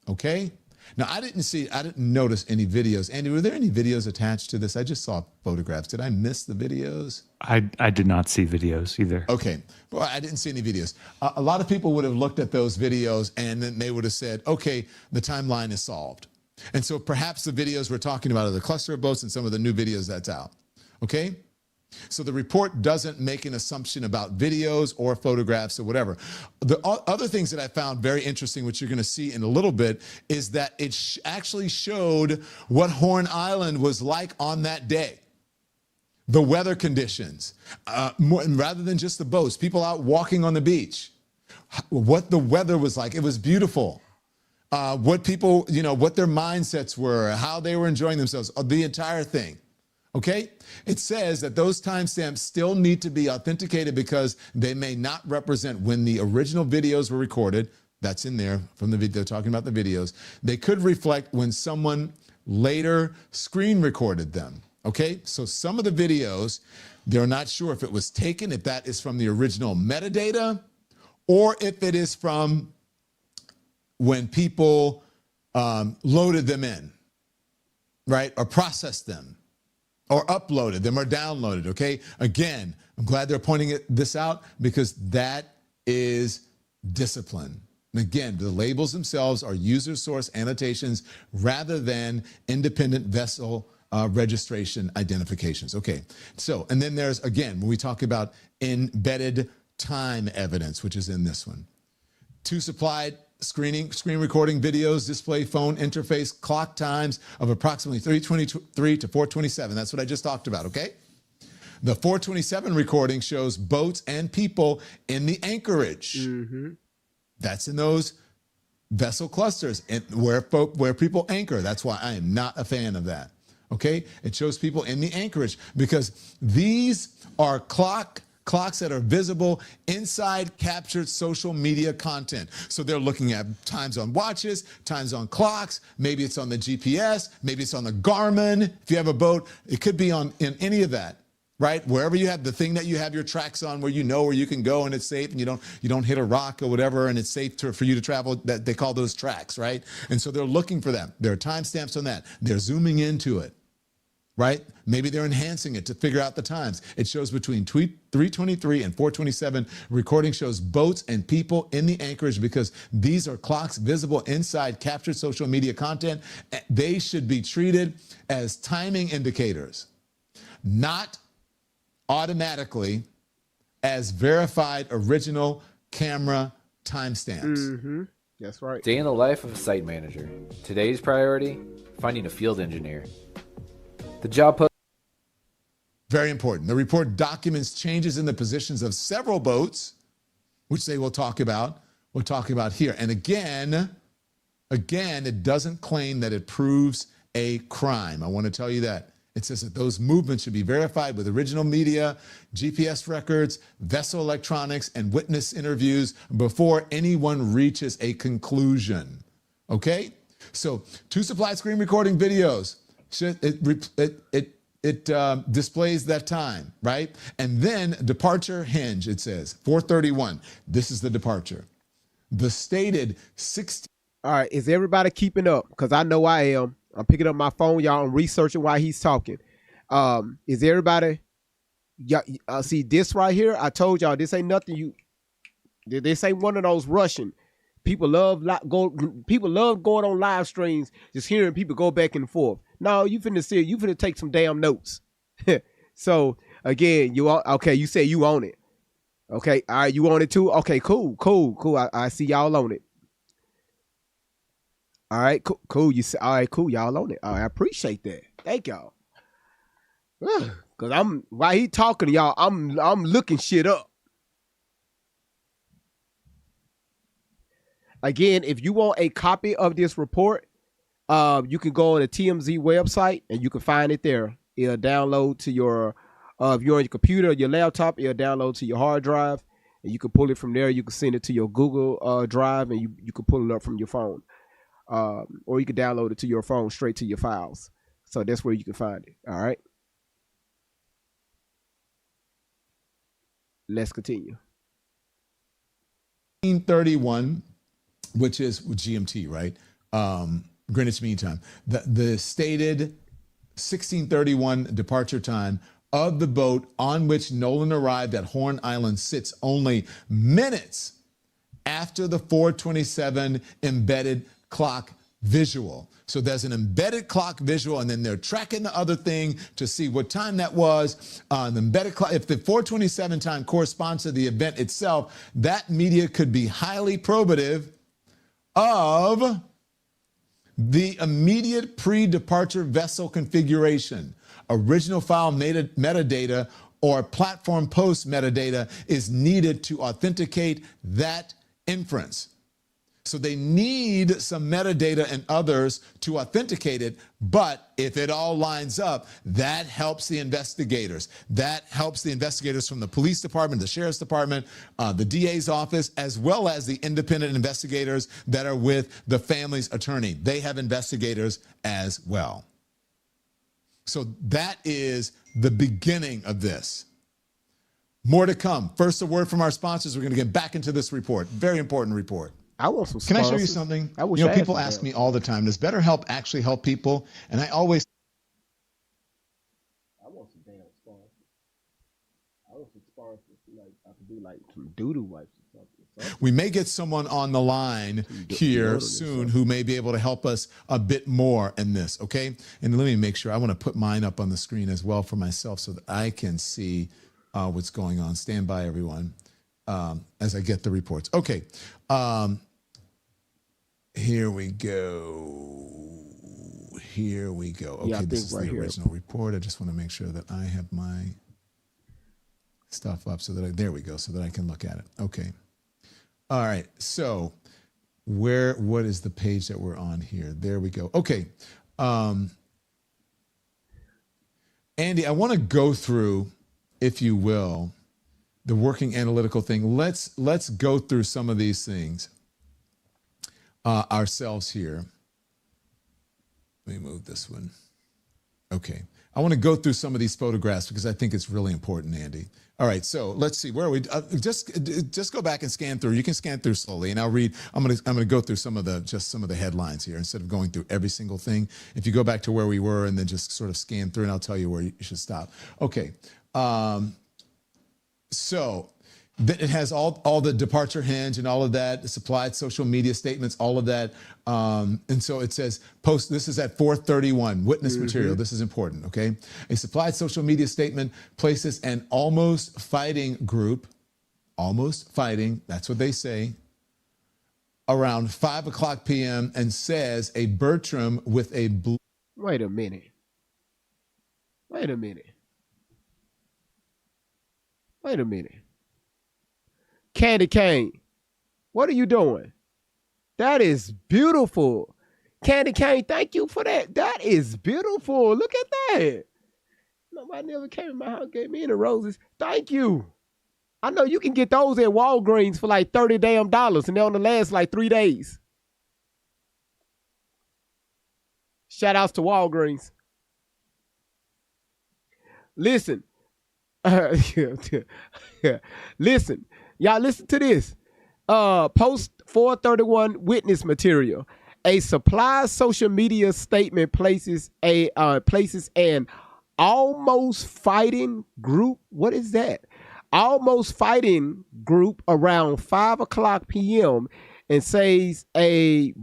Okay? Now, I didn't notice any videos. Andy, were there any videos attached to this? I just saw photographs. Did I miss the videos? I did not see videos either. Okay. Well, I didn't see any videos. A lot of people would have looked at those videos and then they would have said, okay, the timeline is solved. And so perhaps the videos we're talking about are the cluster of boats and some of the new videos that's out. Okay? So the report doesn't make an assumption about videos or photographs or whatever. The other things that I found very interesting, which you're going to see in a little bit, is that it actually showed what Horn Island was like on that day. The weather conditions, rather than just the boats, people out walking on the beach, what the weather was like. It was beautiful. What people, what their mindsets were, how they were enjoying themselves, the entire thing. Okay? It says that those timestamps still need to be authenticated because they may not represent when the original videos were recorded. That's in there from the video, talking about the videos. They could reflect when someone later screen recorded them. Okay? So some of the videos, they're not sure if it was taken, if that is from the original metadata, or if it is from when people loaded them in, right? Or processed them, or uploaded them, or downloaded, okay? Again, I'm glad they're pointing this out because that is discipline. And again, the labels themselves are user source annotations rather than independent vessel registration identifications. Okay, so, and then there's, again, when we talk about embedded time evidence, which is in this one. 2 supplied screen recording videos display phone interface clock times of approximately 3:23 to 4:27. That's what I just talked about, okay? The 4:27 recording shows boats and people in the anchorage. Mm-hmm. That's in those vessel clusters and where people anchor. That's why I am not a fan of that, okay? It shows people in the anchorage because these are clocks that are visible inside captured social media content. So they're looking at times on watches, times on clocks, maybe it's on the GPS, maybe it's on the Garmin. If you have a boat, it could be in any of that, right? Wherever you have the thing that you have your tracks on where you know where you can go and it's safe and you don't hit a rock or whatever and it's safe for you to travel, that they call those tracks, right? And so they're looking for them. There are timestamps on that. They're zooming into it. Right? Maybe they're enhancing it to figure out the times. It shows between 3:23 and 4:27. Recording shows boats and people in the anchorage because these are clocks visible inside captured social media content. They should be treated as timing indicators, not automatically as verified original camera timestamps. Mm-hmm. That's right. Day in the life of a site manager. Today's priority, finding a field engineer. The job post. Very important. The report documents changes in the positions of several boats, which they will talk about. We'll talk about here. And again, it doesn't claim that it proves a crime. I want to tell you that. It says that those movements should be verified with original media, GPS records, vessel electronics, and witness interviews before anyone reaches a conclusion. Okay? So 2 supplied screen recording videos. It displays that time, right? And then departure hinge, it says 4:31. This is the departure. The stated 16. All right, is everybody keeping up? Because I know I am. I'm picking up my phone, y'all. I'm researching while he's talking. Is everybody? See this right here? I told y'all this ain't nothing. This ain't one of those Russian. People love going on live streams, just hearing people go back and forth. No, you finna take some damn notes. So again, okay, you say you own it. Okay, all right, you own it too? Okay, cool. I see y'all own it. All right, cool. You say, all right, cool, y'all own it. All right, I appreciate that. Thank y'all. Cause while he talking to y'all, I'm looking shit up. Again, if you want a copy of this report, you can go on the TMZ website and you can find it there. It'll download to your, if you're on your computer or your laptop, it'll download to your hard drive and you can pull it from there. You can send it to your Google Drive and you can pull it up from your phone. Or you can download it to your phone straight to your files. So that's where you can find it. All right. Let's continue. 1931, which is GMT, right? Greenwich Mean Time. The stated 1631 departure time of the boat on which Nolan arrived at Horn Island sits only minutes after the 4:27 embedded clock visual. So there's an embedded clock visual, and then they're tracking the other thing to see what time that was. The embedded clock, if the 4:27 time corresponds to the event itself, that media could be highly probative of the immediate pre-departure vessel configuration. Original file metadata or platform post metadata is needed to authenticate that inference. So they need some metadata and others to authenticate it, but if it all lines up, that helps the investigators. That helps the investigators from the police department, the sheriff's department, the DA's office, as well as the independent investigators that are with the family's attorney. They have investigators as well. So that is the beginning of this. More to come. First, a word from our sponsors. We're going to get back into this report. Very important report. I want some Can I show you sponsors. something? I wish You know, I had people some ask help. me all the time, does BetterHelp actually help people? And I always I want some damn sponsors. I want some sponsors. Like I could do like some doo-doo wipes or something. we may get someone on the line here soon who may be able to help us a bit more in this, okay? And let me make sure. I want to put mine up on the screen as well for myself so that I can see what's going on. Stand by, everyone, as I get the reports. Okay. Here we go. Here we go. Okay, Yeah, I this think is right the here. original report. I just want to make sure that I have my stuff up so that there we go, so that I can look at it. Okay. All right. So what is the page that we're on here? There we go. Okay. Andy, I want to go through, if you will, the working analytical thing. Let's go through some of these things ourselves here. Let me move this one. Okay. I want to go through some of these photographs because I think it's really important, Andy. All right, so let's see. Where are we? Just go back and scan through. You can scan through slowly, and I'll read. I'm gonna go through some of the headlines here instead of going through every single thing. If you go back to where we were and then just sort of scan through, and I'll tell you where you should stop. Okay. So it has all the departure hinge and all of that, the supplied social media statements, all of that. And so it says post, this is at 431, witness material. This is important, okay? A supplied social media statement places an almost fighting group, almost fighting, that's what they say, around 5 o'clock p.m. and says a Bertram with a blue. Wait a minute. Wait a minute. Wait a minute. Candy Cane, what are you doing? That is beautiful. Candy Cane, thank you for that. That is beautiful. Look at that. Nobody ever came in my house, gave me any roses. Thank you. I know you can get those at Walgreens for like $30 damn, and they're only last like 3 days. Shout outs to Walgreens. Listen. Listen. Y'all listen to this. Post 431 witness material. A supply social media statement places an almost fighting group. What is that? Almost fighting group around 5 o'clock p.m. and says a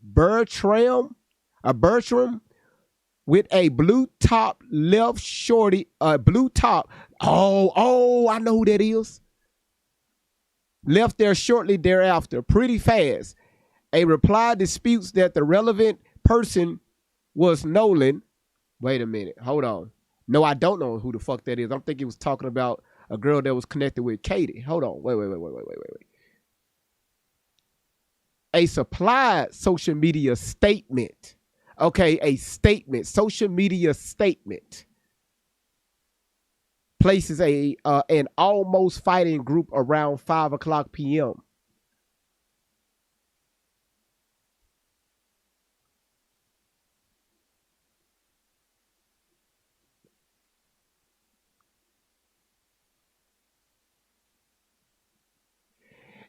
Bertram with a blue top left shorty, blue top. Oh, I know who that is. Left there shortly thereafter, pretty fast. A reply disputes that the relevant person was Nolan. Wait a minute, hold on. No, I don't know who the fuck that is. I'm thinking he was talking about a girl that was connected with Katie. Hold on, wait. A supplied social media statement. Okay, a statement, social media statement. Places an almost fighting group around 5 o'clock p.m.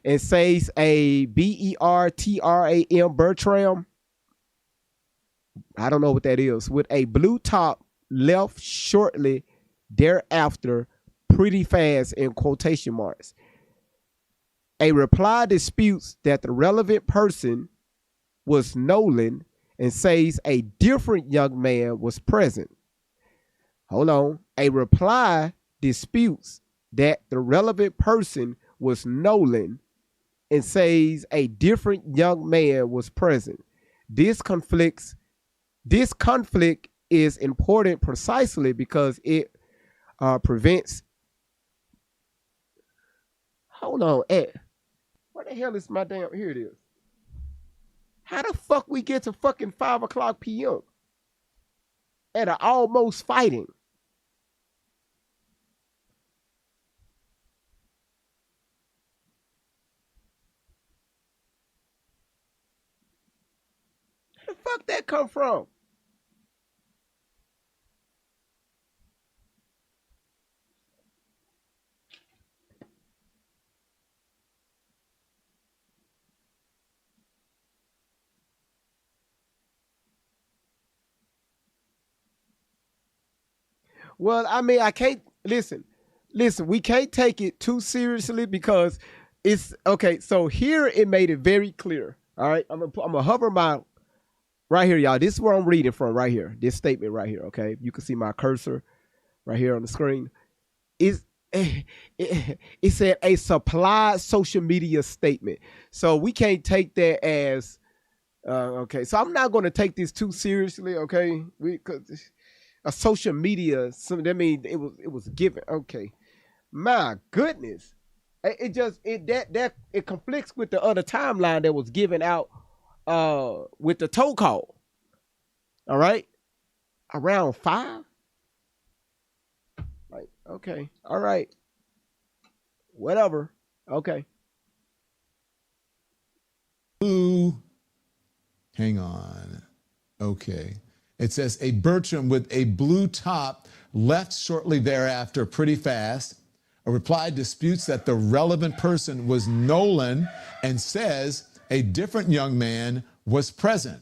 It says a Bertram. I don't know what that is. With a blue top left shortly thereafter, pretty fast in quotation marks. A reply disputes that the relevant person was Nolan and says a different young man was present. Hold on. A reply disputes that the relevant person was Nolan and says a different young man was present. This conflict is important precisely because it prevents. Hold on, where the hell is my damn? Here it is. How the fuck we get to fucking 5:00 p.m. at a almost fighting? Where the fuck that come from? Well, I mean, I can't listen. We can't take it too seriously because it's okay. So here it made it very clear. All right, I'm gonna hover my right here, y'all. This is where I'm reading from right here. This statement right here. Okay, you can see my cursor right here on the screen. It said a supplied social media statement. So we can't take that as okay. So I'm not going to take this too seriously. Okay, because a social media, so that means it was given. Okay, my goodness, it conflicts with the other timeline that was given out with the toll call. All right, around 5. Like, okay, all right, whatever. Okay. Ooh, hang on. Okay. It says a Bertram with a blue top left shortly thereafter pretty fast. A reply disputes that the relevant person was Nolan and says a different young man was present.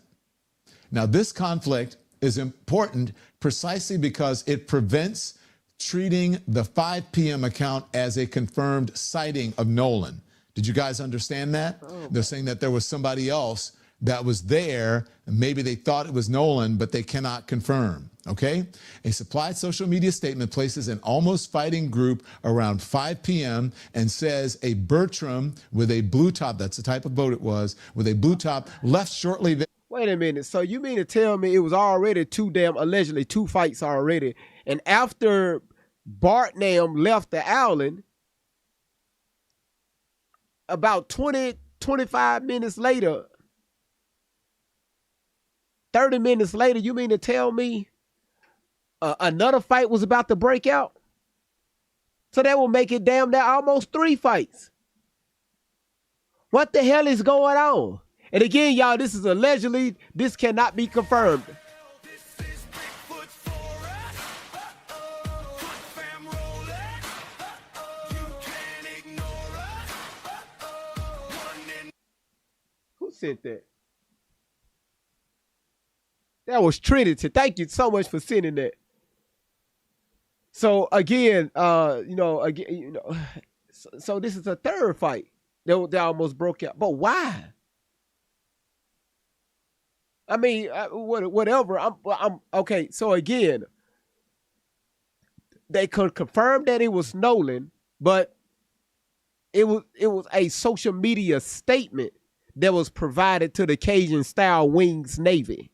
Now, this conflict is important precisely because it prevents treating the 5 p.m. account as a confirmed sighting of Nolan. Did you guys understand that? Oh. They're saying that there was somebody else that was there, and maybe they thought it was Nolan, but they cannot confirm, okay? A supplied social media statement places an almost fighting group around 5 p.m. and says a Bertram with a blue top, that's the type of boat it was, with a blue top left shortly there. Wait a minute, so you mean to tell me it was already allegedly two fights already, and after Bartnam left the island, about 25 minutes later, 30 minutes later, you mean to tell me another fight was about to break out? So that will make it damn near almost 3 fights. What the hell is going on? And again, y'all, this is allegedly, this cannot be confirmed. Who sent that? That was Trinity. Thank you so much for sending that. So again, so this is a third fight that almost broke out. But why? I mean, whatever. I'm okay. So again, they could confirm that it was Nolan, but it was a social media statement that was provided to the Cajun Style Wings Navy.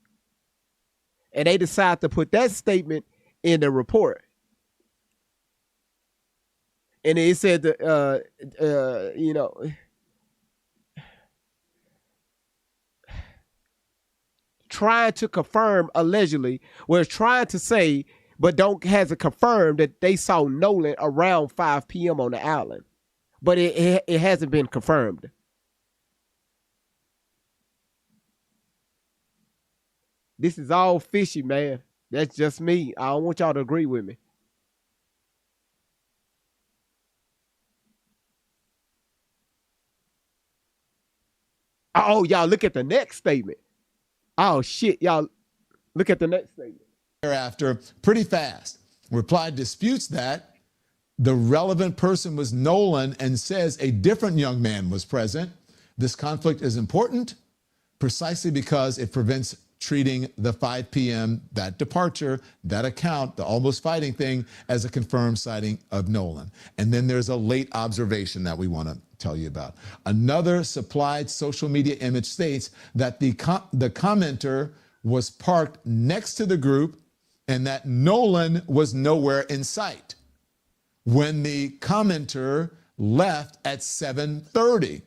And they decided to put that statement in the report. And it said, trying to confirm allegedly, was trying to say, but hasn't confirmed that they saw Nolan around 5 p.m. on the island. But it hasn't been confirmed. This is all fishy, man. That's just me. I don't want y'all to agree with me. Oh, y'all look at the next statement. Oh, shit. Y'all look at the next statement. Thereafter, pretty fast. Reply disputes that the relevant person was Nolan and says a different young man was present. This conflict is important precisely because it prevents treating the 5 p.m., that departure, that account, the almost fighting thing, as a confirmed sighting of Nolan. And then there's a late observation that we want to tell you about. Another supplied social media image states that the commenter was parked next to the group and that Nolan was nowhere in sight when the commenter left at 7:30.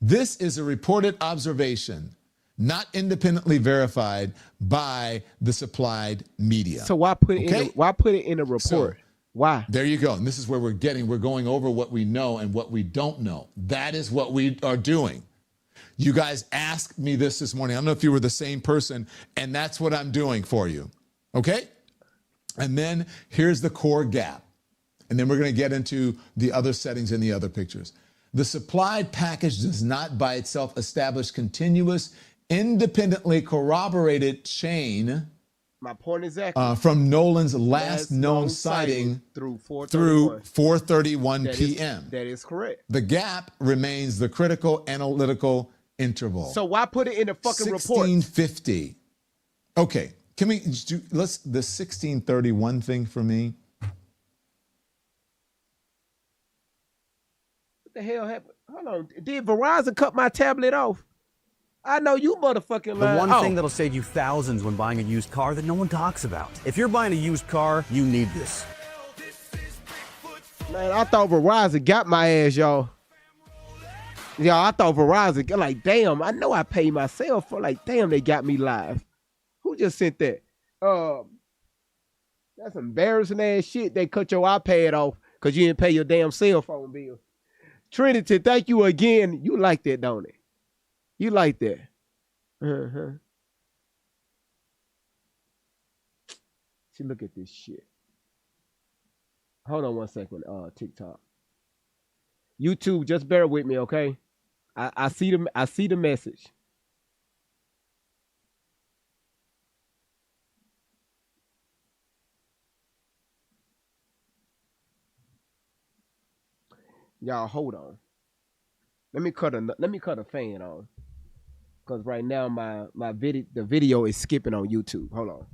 This is a reported observation, not independently verified by the supplied media. So why put it in a report? So, why? There you go. And this is where we're going over what we know and what we don't know. That is what we are doing. You guys asked me this morning. I don't know if you were the same person, and that's what I'm doing for you. Okay? And then here's the core gap. And then we're going to get into the other settings and the other pictures. The supplied package does not by itself establish continuous, independently corroborated chain. My point exactly. From Nolan's last known sighting through 4:31 p.m. That is correct. The gap remains the critical analytical interval. So why put it in the fucking report? 1650. Okay, can we do the 1631 thing for me? What the hell happened? Hold on. Did Verizon cut my tablet off? I know you motherfucking lying. The one thing that'll save you thousands when buying a used car that no one talks about. If you're buying a used car, you need this. Man, I thought Verizon got my ass, y'all. Y'all, I thought Verizon, like, damn, I know I paid myself for, like, damn, they got me live. Who just sent that? That's embarrassing ass shit. They cut your iPad off because you didn't pay your damn cell phone bill. Trinity, thank you again. You like that, don't it? You like that. See, look at this shit. Hold on one second, TikTok. YouTube, just bear with me, okay? I see the message. Y'all hold on. Let me cut a fan on. Cause right now the video is skipping on YouTube. Hold on.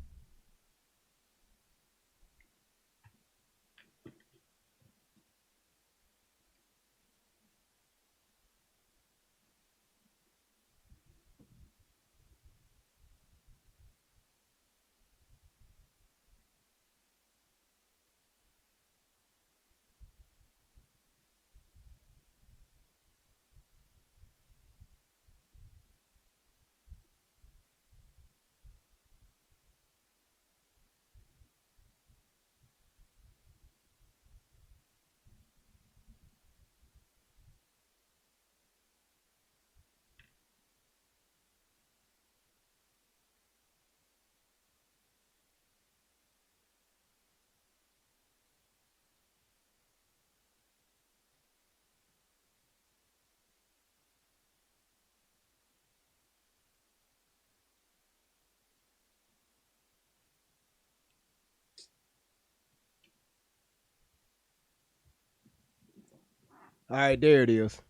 All right, there it is.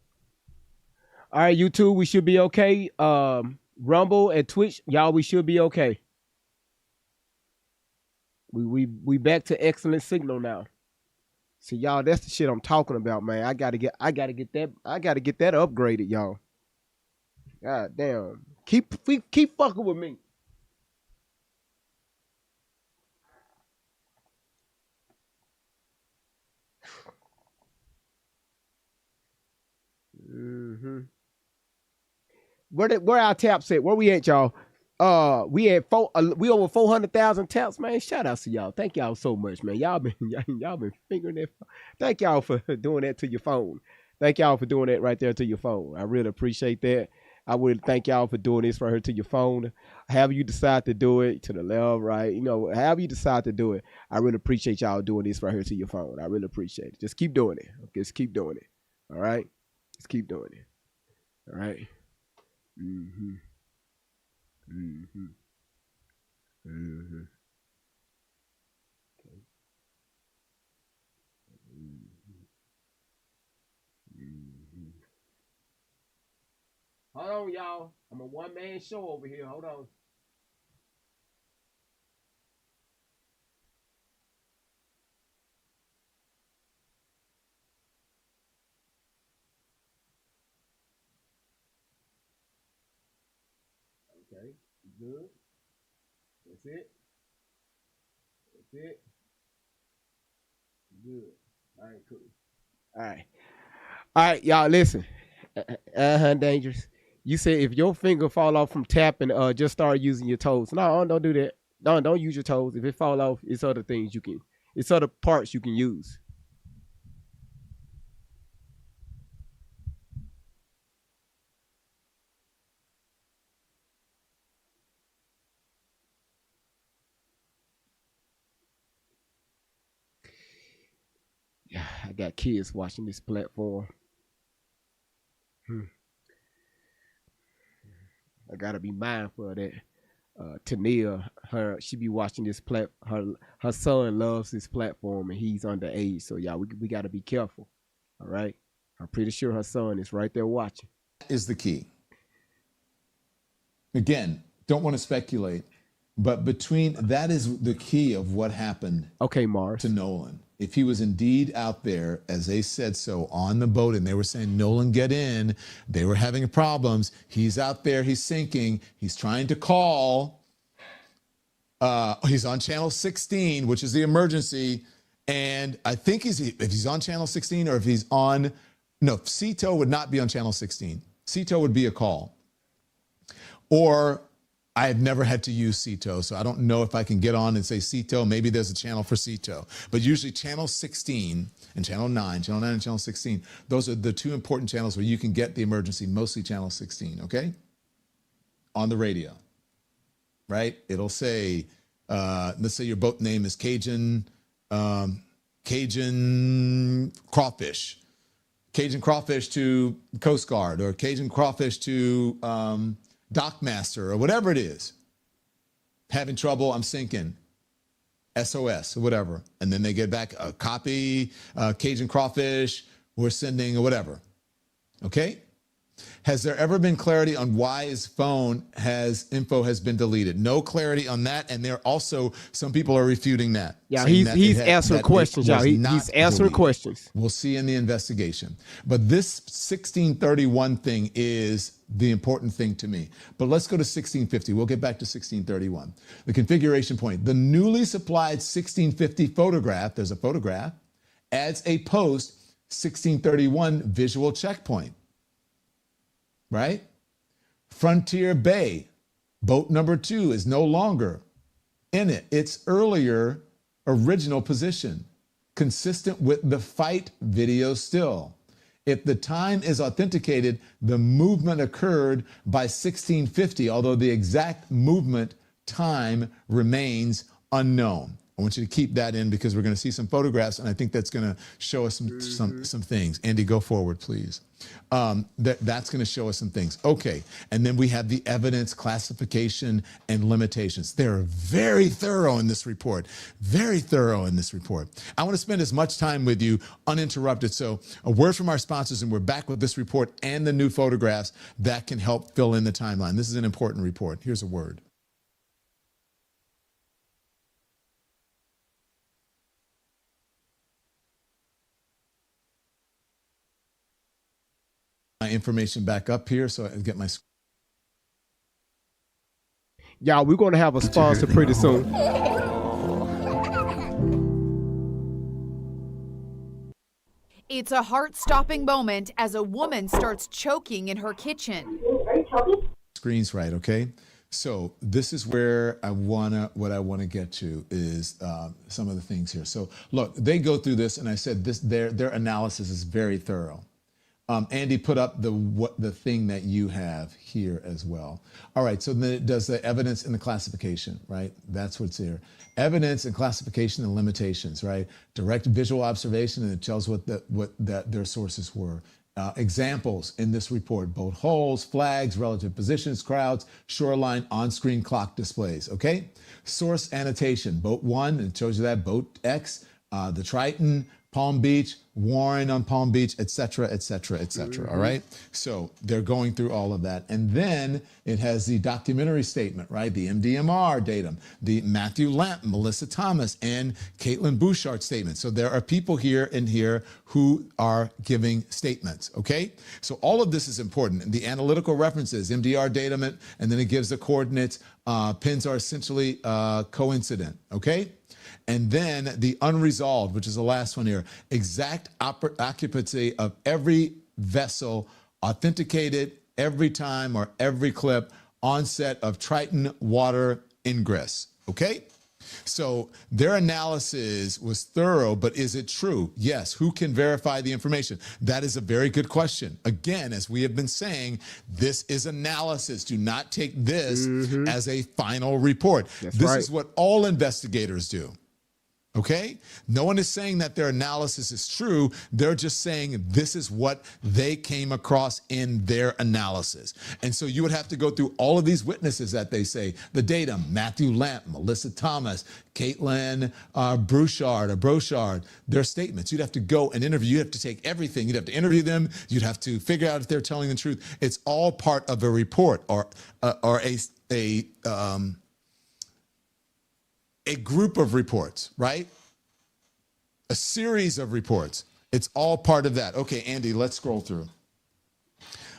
All right, YouTube, we should be okay. Rumble and Twitch, y'all, we should be okay. We back to excellent signal now. See, y'all, that's the shit I'm talking about, man. I gotta get that upgraded, y'all. God damn. Keep fucking with me. Mm-hmm. Where our taps at? Where we at, y'all? We over 400,000 taps, man. Shout out to y'all. Thank y'all so much, man. Y'all been fingering that. Thank y'all for doing that to your phone. Thank y'all for doing that right there to your phone. I really appreciate that. I would thank y'all for doing this right here to your phone. However you decide to do it, to the left, right, however you decide to do it, I really appreciate y'all doing this right here to your phone. I really appreciate it. Just keep doing it. Just keep doing it. All right? Just keep doing it. All right? Mm-hmm. Mm-hmm. Mm-hmm. Okay. Mm-hmm. Mm-hmm. Hold on, y'all. I'm a one-man show over here. Hold on. Okay, good. That's it. That's it. Good. All right, cool. All right. All right, y'all, listen. Dangerous. You said if your finger fall off from tapping, just start using your toes. No, don't do that. Don't use your toes. If it fall off, it's other things you can. It's other parts you can use. Yeah, I got kids watching this platform. I gotta be mindful of that. Tania, she be watching this her son loves this platform and he's underage. So y'all, we gotta be careful. All right. I'm pretty sure her son is right there watching. Is the key. Again, don't want to speculate, but that is the key of what happened. Okay, Mars. To Nolan. If he was indeed out there, as they said so, on the boat, and they were saying, Nolan, get in. They were having problems. He's out there. He's sinking. He's trying to call. He's on channel 16, which is the emergency. And I think if he's on channel 16 or if he's on, no, CETO would not be on channel 16. CETO would be a call. Or I have never had to use CETO, so I don't know if I can get on and say CETO. Maybe there's a channel for CETO. But usually channel 16 and channel 9 and channel 16, those are the two important channels where you can get the emergency, mostly channel 16, okay? On the radio, right? It'll say, let's say your boat name is Cajun Crawfish. Cajun Crawfish to Coast Guard, or Cajun Crawfish to Dockmaster, or whatever it is. Having trouble, I'm sinking. SOS, or whatever. And then they get back a copy, Cajun Crawfish, we're sending, or whatever. Okay? Has there ever been clarity on why his phone info has been deleted? No clarity on that, and there also some people are refuting that. Yeah, he's answering questions, y'all. He's answering questions. We'll see in the investigation. But this 1631 thing is the important thing to me. But let's go to 1650. We'll get back to 1631. The configuration point. The newly supplied 1650 photograph, there's a photograph, adds a post 1631 visual checkpoint. Right? Frontier Bay, boat number 2 is no longer in its earlier original position, consistent with the fight video still. If the time is authenticated, the movement occurred by 1650, although the exact movement time remains unknown. I want you to keep that in because we're going to see some photographs, and I think that's going to show us some things. Andy, go forward, please. That's going to show us some things. Okay, and then we have the evidence, classification, and limitations. They're very thorough in this report. Very thorough in this report. I want to spend as much time with you uninterrupted. So a word from our sponsors, and we're back with this report and the new photographs that can help fill in the timeline. This is an important report. Here's a word. My information back up here so I can get my. Y'all, we're going to have a sponsor pretty soon. It's a heart-stopping moment as a woman starts choking in her kitchen. Screen's right, okay? So this is where what I wanna get to is some of the things here. So look, they go through this, and I said their analysis is very thorough. Andy put up the thing that you have here as well. All right, so then it does the evidence and the classification, right? That's what's here. Evidence and classification and limitations, right? Direct visual observation, and it tells what their sources were. Examples in this report: boat holes, flags, relative positions, crowds, shoreline, on-screen clock displays, okay? Source annotation: boat 1, and it shows you that, boat X, the Triton, Palm Beach, Warren on Palm Beach, et cetera, et cetera, et cetera. All right. So they're going through all of that. And then it has the documentary statement, right? The MDMR datum, the Matthew Lamp, Melissa Thomas, and Caitlin Bouchard statement. So there are people here and here who are giving statements. Okay. So all of this is important. The analytical references, MDR datum, and then it gives the coordinates. Pins are essentially coincident. Okay. And then the unresolved, which is the last one here, exact occupancy of every vessel, authenticated every time or every clip, onset of Triton water ingress. Okay? So their analysis was thorough, but is it true? Yes. Who can verify the information? That is a very good question. Again, as we have been saying, this is analysis. Do not take this as a final report. This is what all investigators do. Okay? No one is saying that their analysis is true. They're just saying this is what they came across in their analysis. And so you would have to go through all of these witnesses that they say, the datum, Matthew Lamp, Melissa Thomas, Caitlin Brochard, their statements. You'd have to go and interview. You'd have to take everything. You'd have to interview them. You'd have to figure out if they're telling the truth. It's all part of a report or a group of reports, right? A series of reports. It's all part of that. Okay, Andy, let's scroll through.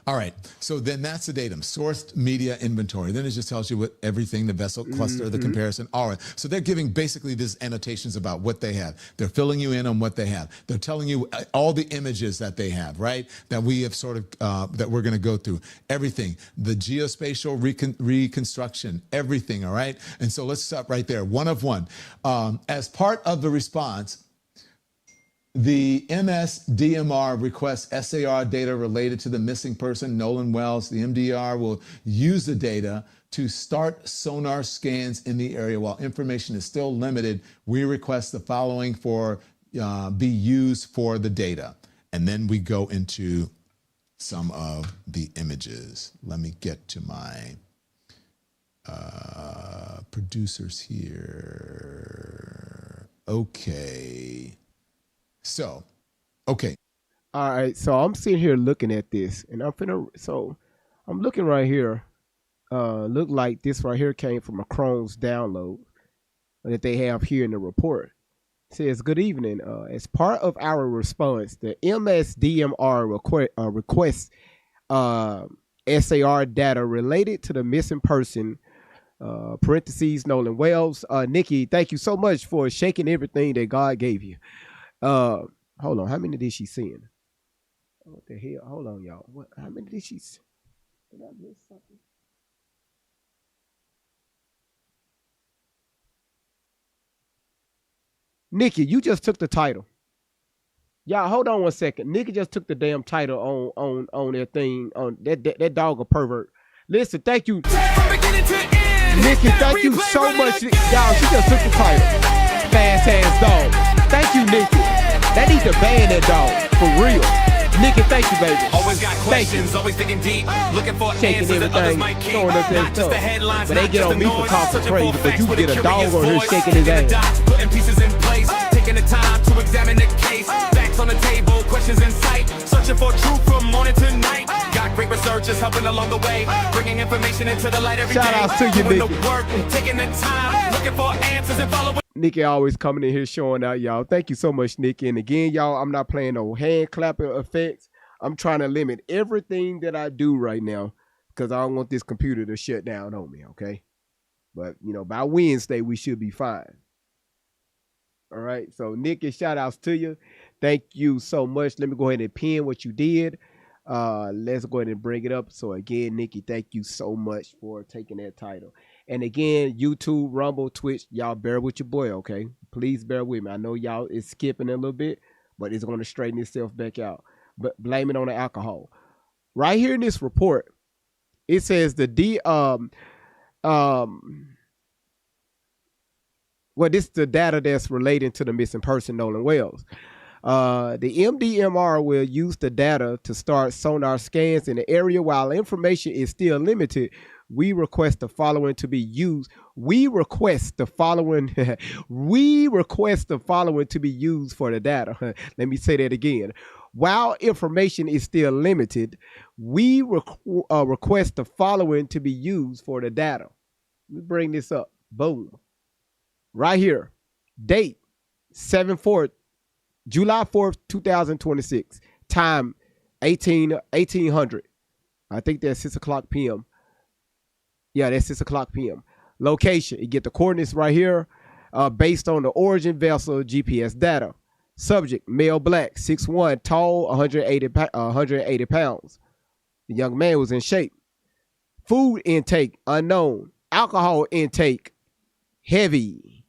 All right, so then that's the datum, sourced media inventory. Then it just tells you what everything, the vessel cluster, the comparison. All right, so they're giving basically these annotations about what they have. They're filling you in on what they have. They're telling you all the images that they have, right? That we have sort of, that we're gonna go through. Everything, the geospatial reconstruction, everything, all right? And so let's stop right there, one of one. As part of the response, the MSDMR requests SAR data related to the missing person, Nolan Wells. The MDR will use the data to start sonar scans in the area. While information is still limited, we request the following for be used for the data. And then we go into some of the images. Let me get to my producers here. Okay. So, okay. All right. So I'm sitting here looking at this, and I'm looking right here. Look like this right here came from a Chrome's download that they have here in the report. It says, "Good evening. As part of our response, the MSDMR requests SAR data related to the missing person." Parentheses Nolan Wells. Nikki, thank you so much for shaking everything that God gave you. Hold on, how many did she send? What the hell? Hold on, y'all. How many did she send? Did I miss something? Nikki, you just took the title. Y'all, hold on one second. Nikki just took the damn title on that thing, on that dog a pervert. Listen, thank you. Nikki, thank you so much. Y'all, she just took the title. Fast ass dog. Thank you, Nikki. They need to ban that dog, for real. Nikki, thank you, baby. Always got questions, always thinking deep, looking for shaking answers that others everything, might keep. throwing up that Not just stuff. the headlines, But they not get just on the me for noise, talking searching crazy, for but you facts with get a a dog curious on here voice, shaking his connecting the ass. dots, putting pieces in place, taking the time to examine the case. Facts on the table, questions in sight, searching for truth from morning to night. Got great researchers helping along the way, bringing information into the light every day. Shout outs to you, Doing Nikki. the work, taking the time, looking for answers and following. Nikki always coming in here showing out, y'all. Thank you so much, Nikki. And again, y'all, I'm not playing no hand clapping effects. I'm trying to limit everything that I do right now because I don't want this computer to shut down on me, okay? But, you know, by Wednesday, we should be fine. All right, so Nikki, shout outs to you. Thank you so much. Let me go ahead and pin what you did. Let's go ahead and bring it up. So again, Nikki, thank you so much for taking that title. And again, YouTube, Rumble, Twitch, y'all bear with your boy, okay? Please bear with me. I know y'all is skipping a little bit, but it's going to straighten itself back out. But blame it on the alcohol. Right here in this report, it says well, this is the data that's relating to the missing person, Nolan Wells. The MDMR will use the data to start sonar scans in the area. While information is still limited, We request the following to be used. We request the following. We request the following to be used for the data. Let me say that again. While information is still limited, we request the following to be used for the data. Let me bring this up. Boom. Right here. Date 7/4, July 4th, 2026. Time 1800. I think that's 6 o'clock p.m. Yeah, that's 6 o'clock p.m. Location. You get the coordinates right here based on the origin vessel GPS data. Subject, male black, 6'1", tall, 180 pounds. The young man was in shape. Food intake, unknown. Alcohol intake, heavy.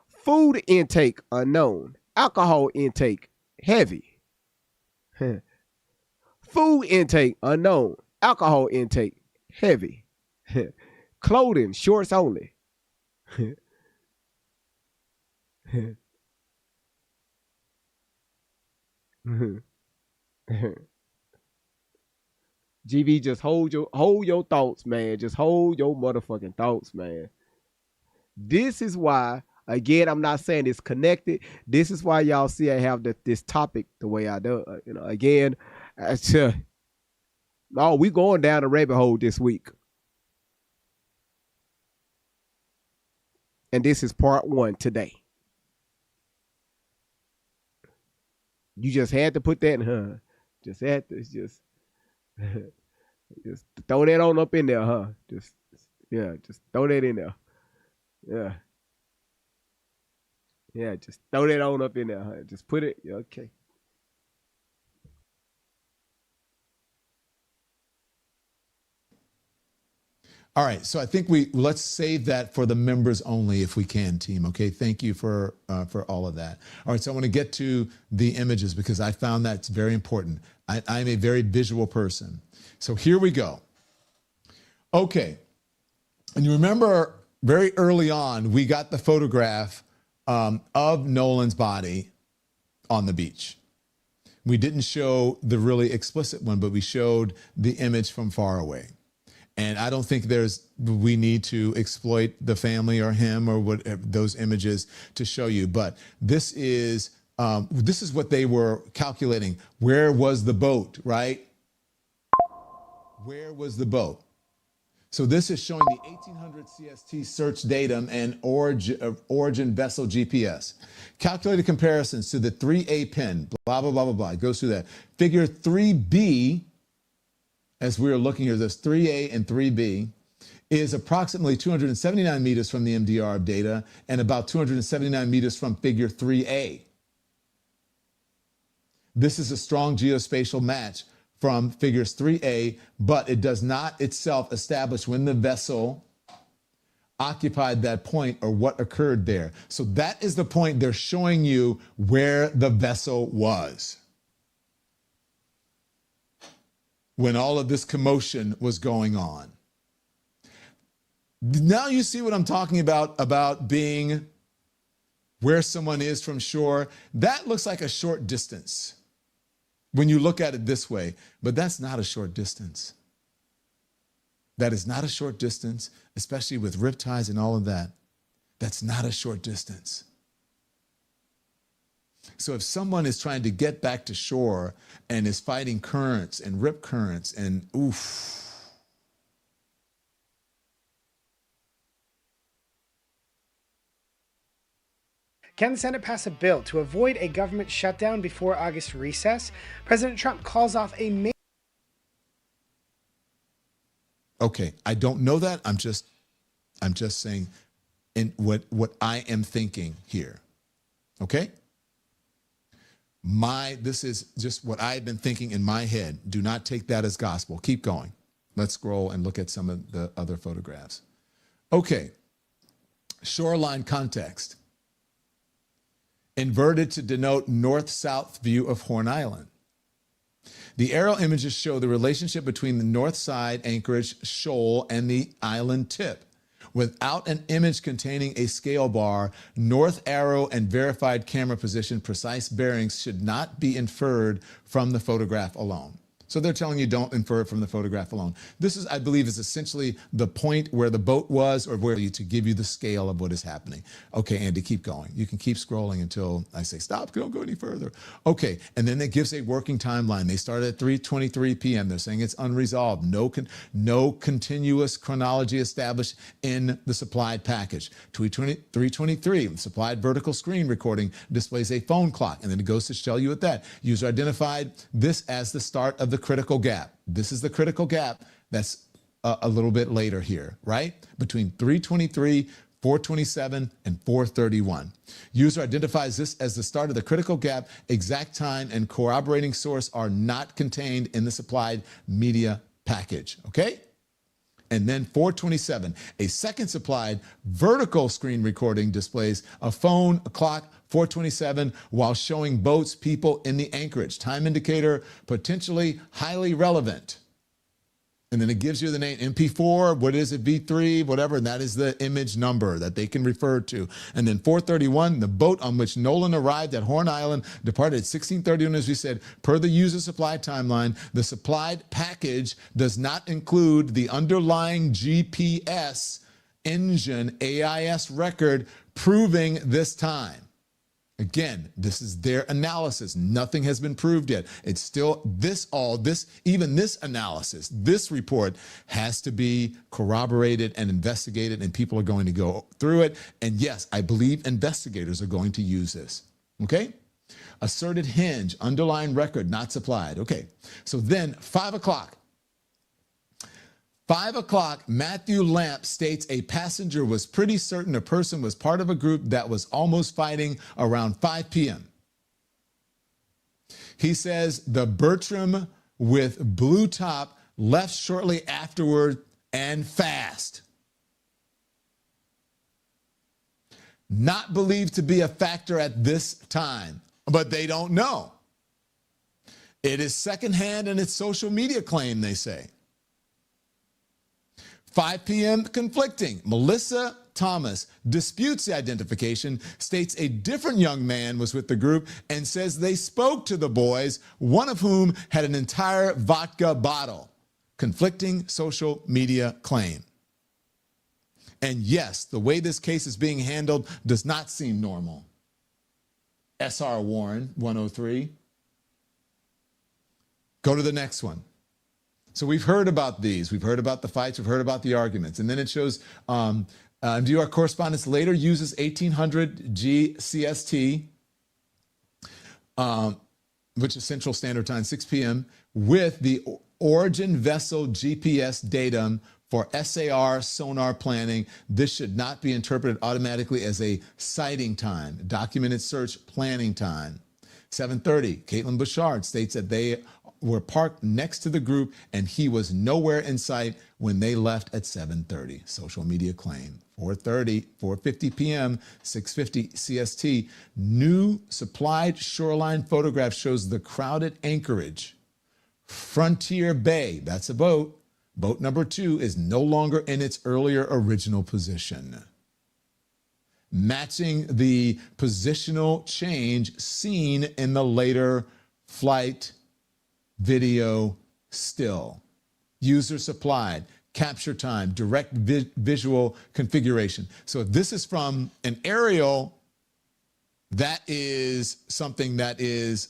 Food intake, unknown. Alcohol intake, heavy. Food intake, unknown. Alcohol intake, heavy. Clothing, shorts only. GV, just hold your thoughts, man. Just hold your motherfucking thoughts, man. This is why, again, I'm not saying it's connected. This is why y'all see I have this topic the way I do. Again, no, we going down the rabbit hole this week. And this is part 1 today. You just had to put that in, huh? Just had to just throw that on up in there, huh? Just throw that in there. Yeah, just throw that on up in there, huh? Just put it, okay. All right, so I think let's save that for the members only if we can, team. Okay, thank you for all of that. All right, so I want to get to the images because I found that's very important. I'm a very visual person. So here we go. Okay, and you remember very early on, we got the photograph of Nolan's body on the beach. We didn't show the really explicit one, but we showed the image from far away. And I don't think we need to exploit the family or him or those images to show you. But this is what they were calculating. Where was the boat, right? Where was the boat? So this is showing the 1800 CST search datum and origin vessel GPS. Calculated comparisons to the 3A pin, blah, blah, blah, blah, blah. It goes through that. Figure 3B, as we are looking here, this 3A and 3B, is approximately 279 meters from the MDR of data and about 279 meters from figure 3A. This is a strong geospatial match from figures 3A, but it does not itself establish when the vessel occupied that point or what occurred there. So that is the point. They're showing you where the vessel was when all of this commotion was going on. Now you see what I'm talking about being where someone is from shore. That looks like a short distance when you look at it this way, but that's not a short distance. That is not a short distance, especially with rip tides and all of that. That's not a short distance. So if someone is trying to get back to shore and is fighting currents and rip currents and oof. Can the Senate pass a bill to avoid a government shutdown before August recess? President Trump calls off a Okay, I don't know that. I'm just saying in what I am thinking here. Okay? This is just what I've been thinking in my head. Do not take that as gospel. Keep going. Let's scroll and look at some of the other photographs. Okay. Shoreline context. Inverted to denote north-south view of Horn Island. The aerial images show the relationship between the north side anchorage shoal and the island tip. Without an image containing a scale bar, north arrow and verified camera position precise bearings should not be inferred from the photograph alone. So they're telling you don't infer it from the photograph alone. This is, I believe, is essentially the point where the boat was, or where you to give you the scale of what is happening. Okay, Andy, keep going. You can keep scrolling until I say stop. Don't go any further. Okay, and then it gives a working timeline. They started at 3:23 p.m. They're saying it's unresolved. No continuous chronology established in the supplied package. 3:23, the supplied vertical screen recording displays a phone clock, and then it goes to tell you at that. User identified this as the start of the critical gap. This is the critical gap that's a little bit later here, right? Between 3:23, 4:27, and 4:31. User identifies this as the start of the critical gap. Exact time and corroborating source are not contained in the supplied media package, okay? And then 4:27, a second supplied vertical screen recording displays a phone, a clock, 4:27, while showing boats, people in the anchorage. Time indicator, potentially highly relevant. And then it gives you the name MP4, what is it, V3, whatever, and that is the image number that they can refer to. And then 4:31, the boat on which Nolan arrived at Horn Island departed at 16:31, as we said, per the user supply timeline. The supplied package does not include the underlying GPS engine AIS record proving this time. Again, this is their analysis. Nothing has been proved yet. It's still even this analysis, this report has to be corroborated and investigated, and people are going to go through it. And yes, I believe investigators are going to use this. Okay? Asserted hinge, underlying record not supplied. Okay. So then 5 o'clock. 5 o'clock, Matthew Lamp states a passenger was pretty certain a person was part of a group that was almost fighting around 5 p.m. He says the Bertram with blue top left shortly afterward and fast. Not believed to be a factor at this time, but they don't know. It is secondhand and it's social media claim, they say. 5 p.m. conflicting. Melissa Thomas disputes the identification, states a different young man was with the group, and says they spoke to the boys, one of whom had an entire vodka bottle. Conflicting social media claim. And yes, the way this case is being handled does not seem normal. S.R. Warren, 103. Go to the next one. So we've heard about these. We've heard about the fights. We've heard about the arguments. And then it shows, view our correspondence later uses 1800 GCST, which is Central Standard Time, 6 p.m., with the origin vessel GPS datum for SAR sonar planning. This should not be interpreted automatically as a sighting time. Documented search planning time. 7:30, Caitlin Bouchard states that they were parked next to the group and he was nowhere in sight when they left at 7:30. Social media claim. 4:50 p.m., 6:50 CST. New supplied shoreline photograph shows the crowded anchorage. Frontier Bay, that's a boat. Boat number 2 is no longer in its earlier original position, matching the positional change seen in the later flight video still. User supplied, capture time, direct visual configuration. So if this is from an aerial, that is something that is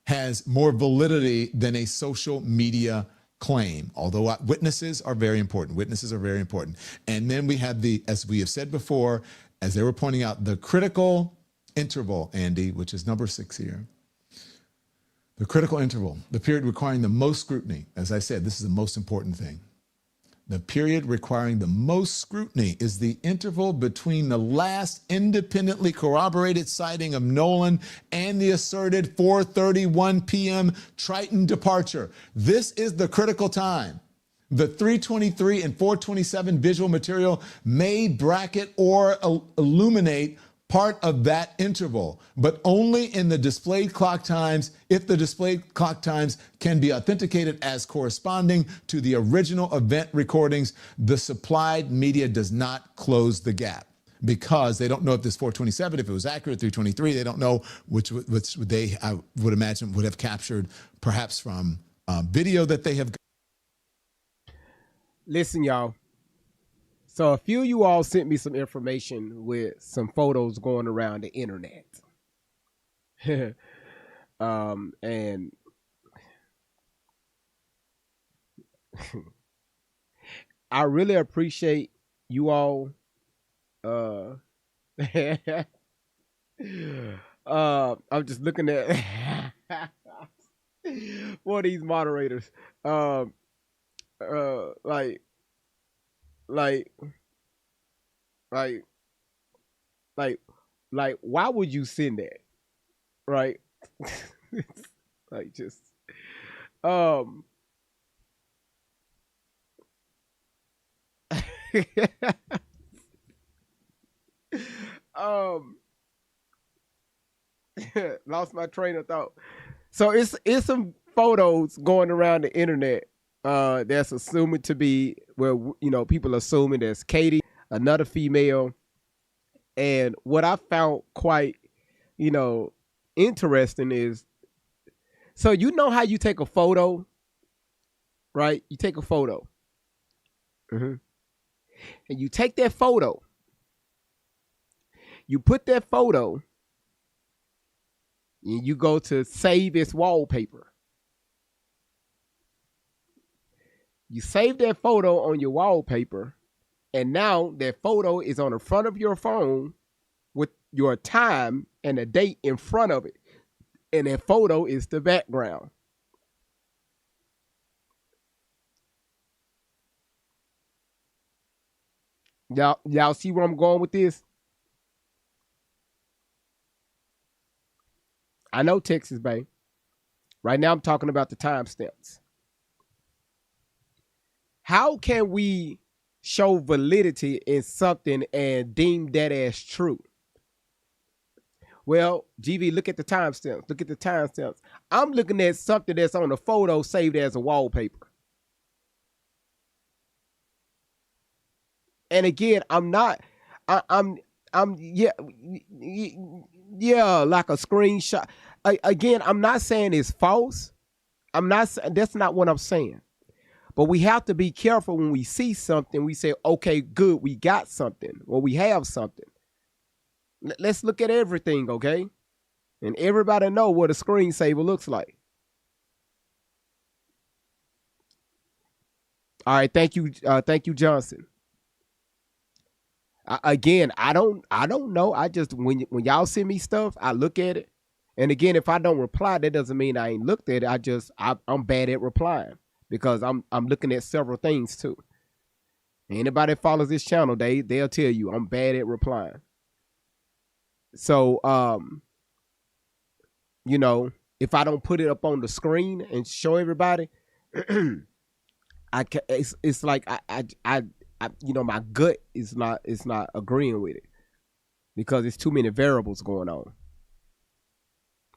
has more validity than a social media claim, although witnesses are very important. Witnesses are very important. And then we have the, as we have said before, as they were pointing out, the critical interval, Andy, which is number 6 here. The critical interval, the period requiring the most scrutiny. As I said, this is the most important thing. The period requiring the most scrutiny is the interval between the last independently corroborated sighting of Nolan and the asserted 4:31 p.m. Triton departure. This is the critical time. The 3:23 and 4:27 visual material may bracket or illuminate part of that interval, but only in the displayed clock times if the displayed clock times can be authenticated as corresponding to the original event recordings. The supplied media does not close the gap because they don't know if this 4:27, if it was accurate, 3:23, they don't know which they, I would imagine, would have captured perhaps from video that they have. Listen, y'all. So a few of you all sent me some information with some photos going around the internet. And I really appreciate you all. I'm just looking at for these moderators. Like, why would you send that? Right? Like, just, um, um, lost my train of thought. So it's some photos going around the internet. That's assuming to be where people assuming there's Katie, another female, and what I found quite interesting is, so you know how you take a photo, right? You take a photo, and you take that photo, you put that photo, and you go to save as wallpaper. You save that photo on your wallpaper, and now that photo is on the front of your phone with your time and a date in front of it. And that photo is the background. Y'all see where I'm going with this? I know Texas, babe. Right now I'm talking about the timestamps. How can we show validity in something and deem that as true? Well, GV, look at the timestamps. Look at the timestamps. I'm looking at something that's on the photo saved as a wallpaper. And again, I'm yeah, like a screenshot. Again, I'm not saying it's false. That's not what I'm saying. But we have to be careful when we see something. We say, okay, good, we got something, or we have something. Let's look at everything, okay? And everybody know what a screensaver looks like. All right, thank you, Johnson. Again, I don't know. I just when y'all send me stuff, I look at it, and again, if I don't reply, that doesn't mean I ain't looked at it. I'm bad at replying because I'm looking at several things too. Anybody that follows this channel, they'll tell you I'm bad at replying. So if I don't put it up on the screen and show everybody, it's like I my gut is not agreeing with it because it's too many variables going on.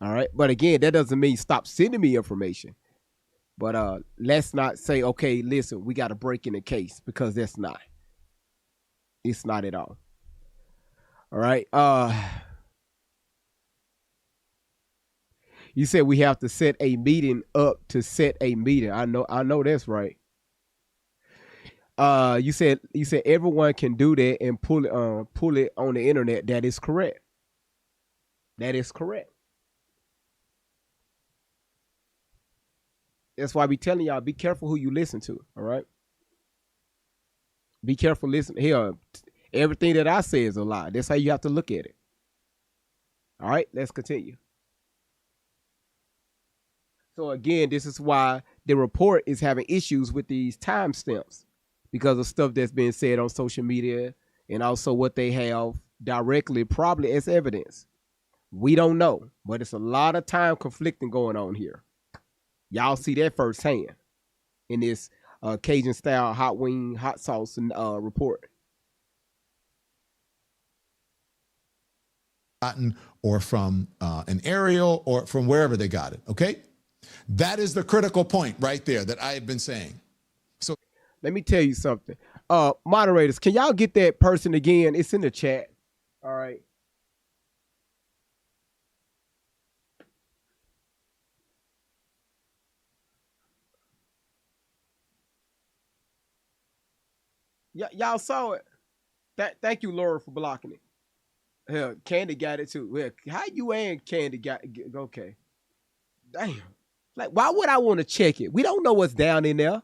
All right, but again, that doesn't mean stop sending me information. But let's not say, okay, listen, we got to break in the case, because it's not at all. All right. You said we have to set a meeting up to set a meeting. I know that's right. You said everyone can do that and pull it on the internet. That is correct. That is correct. That's why we telling y'all, be careful who you listen to. All right. Be careful. Listen here. Everything that I say is a lie. That's how you have to look at it. All right. Let's continue. So again, this is why the report is having issues with these timestamps, because of stuff that's being said on social media and also what they have directly probably as evidence. We don't know, but it's a lot of time conflicting going on here. Y'all see that firsthand in this Cajun style hot wing, hot sauce and report. Or from an aerial or from wherever they got it. Okay. That is the critical point right there that I have been saying. So let me tell you something. Moderators, can y'all get that person again? It's in the chat. All right. Y'all saw it. Thank you, Laura, for blocking it. Hell, Candy got it too. Well, how you and Candy got okay. Damn. Like, why would I want to check it? We don't know what's down in there.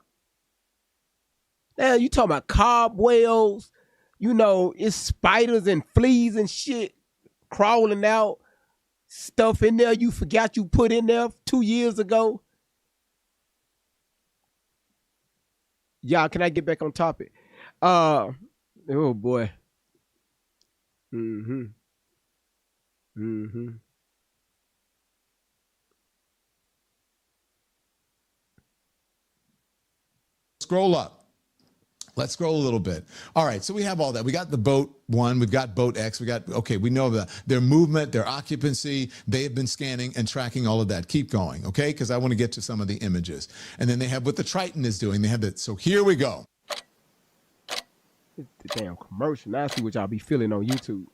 Now, you talking about cobwebs, it's spiders and fleas and shit crawling out, stuff in there you forgot you put in there 2 years ago. Y'all, can I get back on topic? Oh boy. Scroll up. Let's scroll a little bit. All right, so we have all that. We got the boat 1, we've got boat X, we know that their movement, their occupancy, they have been scanning and tracking all of that. Keep going, okay? Because I want to get to some of the images. And then they have what the Triton is doing. They have that. So here we go. The damn commercial. Now I see what y'all be feeling on YouTube.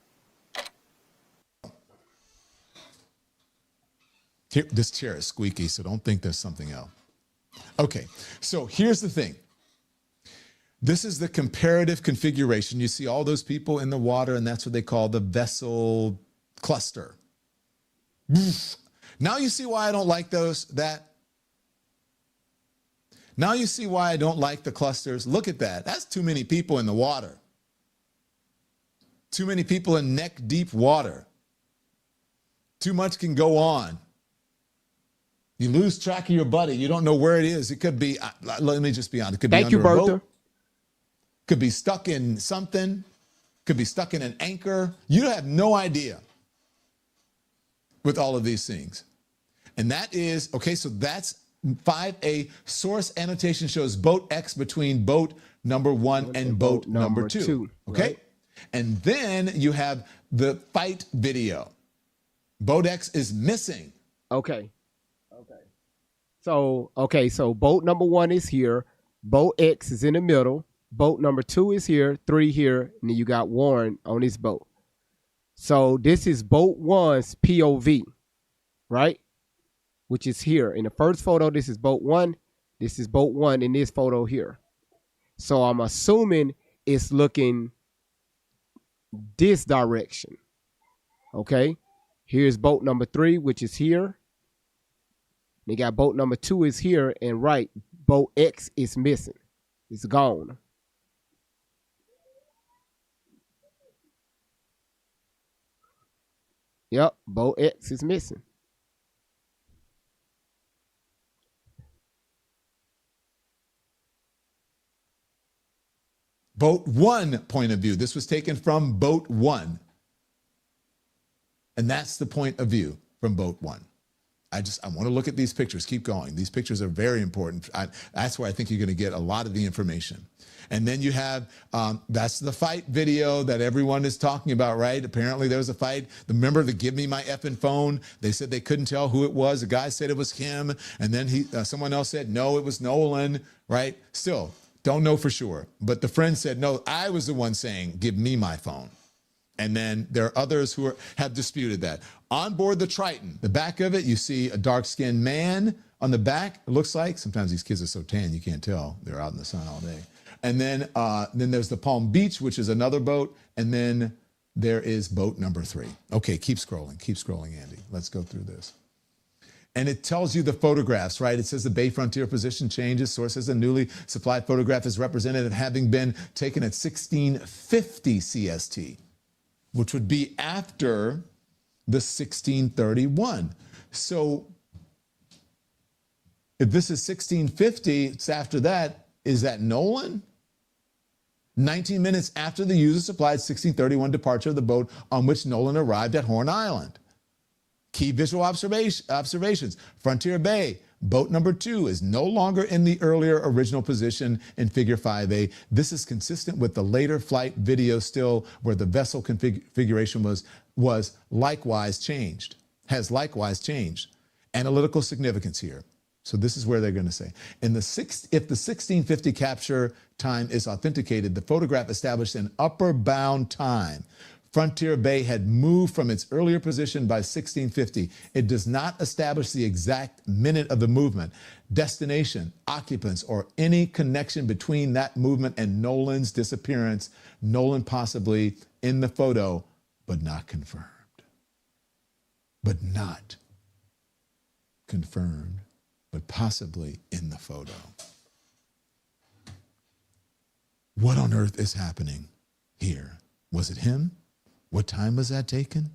Here, this chair is squeaky, so don't think there's something else. Okay, so here's the thing. This is the comparative configuration. You see all those people in the water, and that's what they call the vessel cluster. Now you see why I don't like Now you see why I don't like the clusters. Look at that. That's too many people in the water. Too many people in neck-deep water. Too much can go on. You lose track of your buddy. You don't know where it is. It could be, let me just be honest. It could be under a boat. Could be stuck in something, could be stuck in an anchor. You have no idea with all of these things. And that is, okay, so that's 5A. Source annotation shows boat X between boat number 1 and boat number 2. Okay? Right. And then you have the fight video. Boat X is missing. Okay. So boat number 1 is here. Boat X is in the middle. Boat number 2 is here, 3 here, and then you got Warren on this boat. So this is boat 1's POV, right? Which is here. In the first photo, this is boat 1. This is boat 1 in this photo here. So I'm assuming it's looking this direction. Okay? Here's boat number 3, which is here. They got boat number 2 is here, and right, boat X is missing. It's gone. Yep, boat X is missing. Boat 1 point of view. This was taken from boat 1. And that's the point of view from boat 1. I want to look at these pictures. Keep going. These pictures are very important. That's where I think you're going to get a lot of the information. And then you have, that's the fight video that everyone is talking about, right? Apparently there was a fight. Remember the give me my effing phone? They said they couldn't tell who it was. The guy said it was him. And then someone else said, no, it was Nolan, right? Still, don't know for sure. But the friend said, no, I was the one saying, give me my phone. And then there are others who have disputed that. On board the Triton, the back of it, you see a dark-skinned man on the back. It looks like, sometimes these kids are so tan you can't tell. They're out in the sun all day. And then there's the Palm Beach, which is another boat. And then there is boat number 3. Okay, keep scrolling, Andy. Let's go through this. And it tells you the photographs, right? It says the Bay Frontier position changes. Source says a newly supplied photograph is represented as having been taken at 1650 CST, which would be after the 1631. So if this is 1650, it's after that. Is that Nolan? 19 minutes after the user supplied 1631 departure of the boat on which Nolan arrived at Horn Island. Key visual observations. Frontier Bay, boat number 2 is no longer in the earlier original position in figure 5A. This is consistent with the later flight video still where the vessel configuration was likewise changed, has likewise changed. Analytical significance here. So this is where they're going to say. If the 1650 capture time is authenticated, the photograph established an upper bound time. Frontier Bay had moved from its earlier position by 1650. It does not establish the exact minute of the movement. destination, occupants, or any connection between that movement and Nolan's disappearance. Nolan possibly in the photo, but not confirmed. But not confirmed, but possibly in the photo. What on earth is happening here? Was it him? What time was that taken?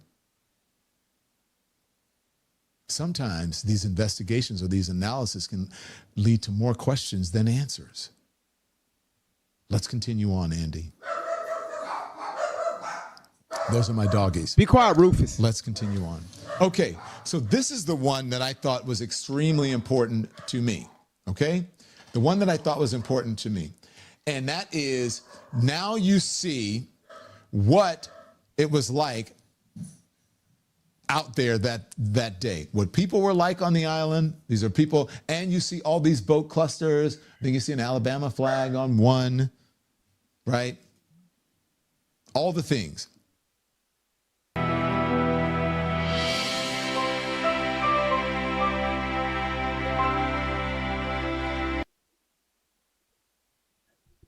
Sometimes these investigations or these analyses can lead to more questions than answers. Let's continue on, Andy. Those are my doggies. Be quiet, Rufus. Let's continue on. Okay, so this is the one that I thought was extremely important to me, okay? The one that I thought was important to me. And that is, now you see what it was like out there that day. What people were like on the island. These are people, and you see all these boat clusters. I think you see an Alabama flag on one, right? All the things.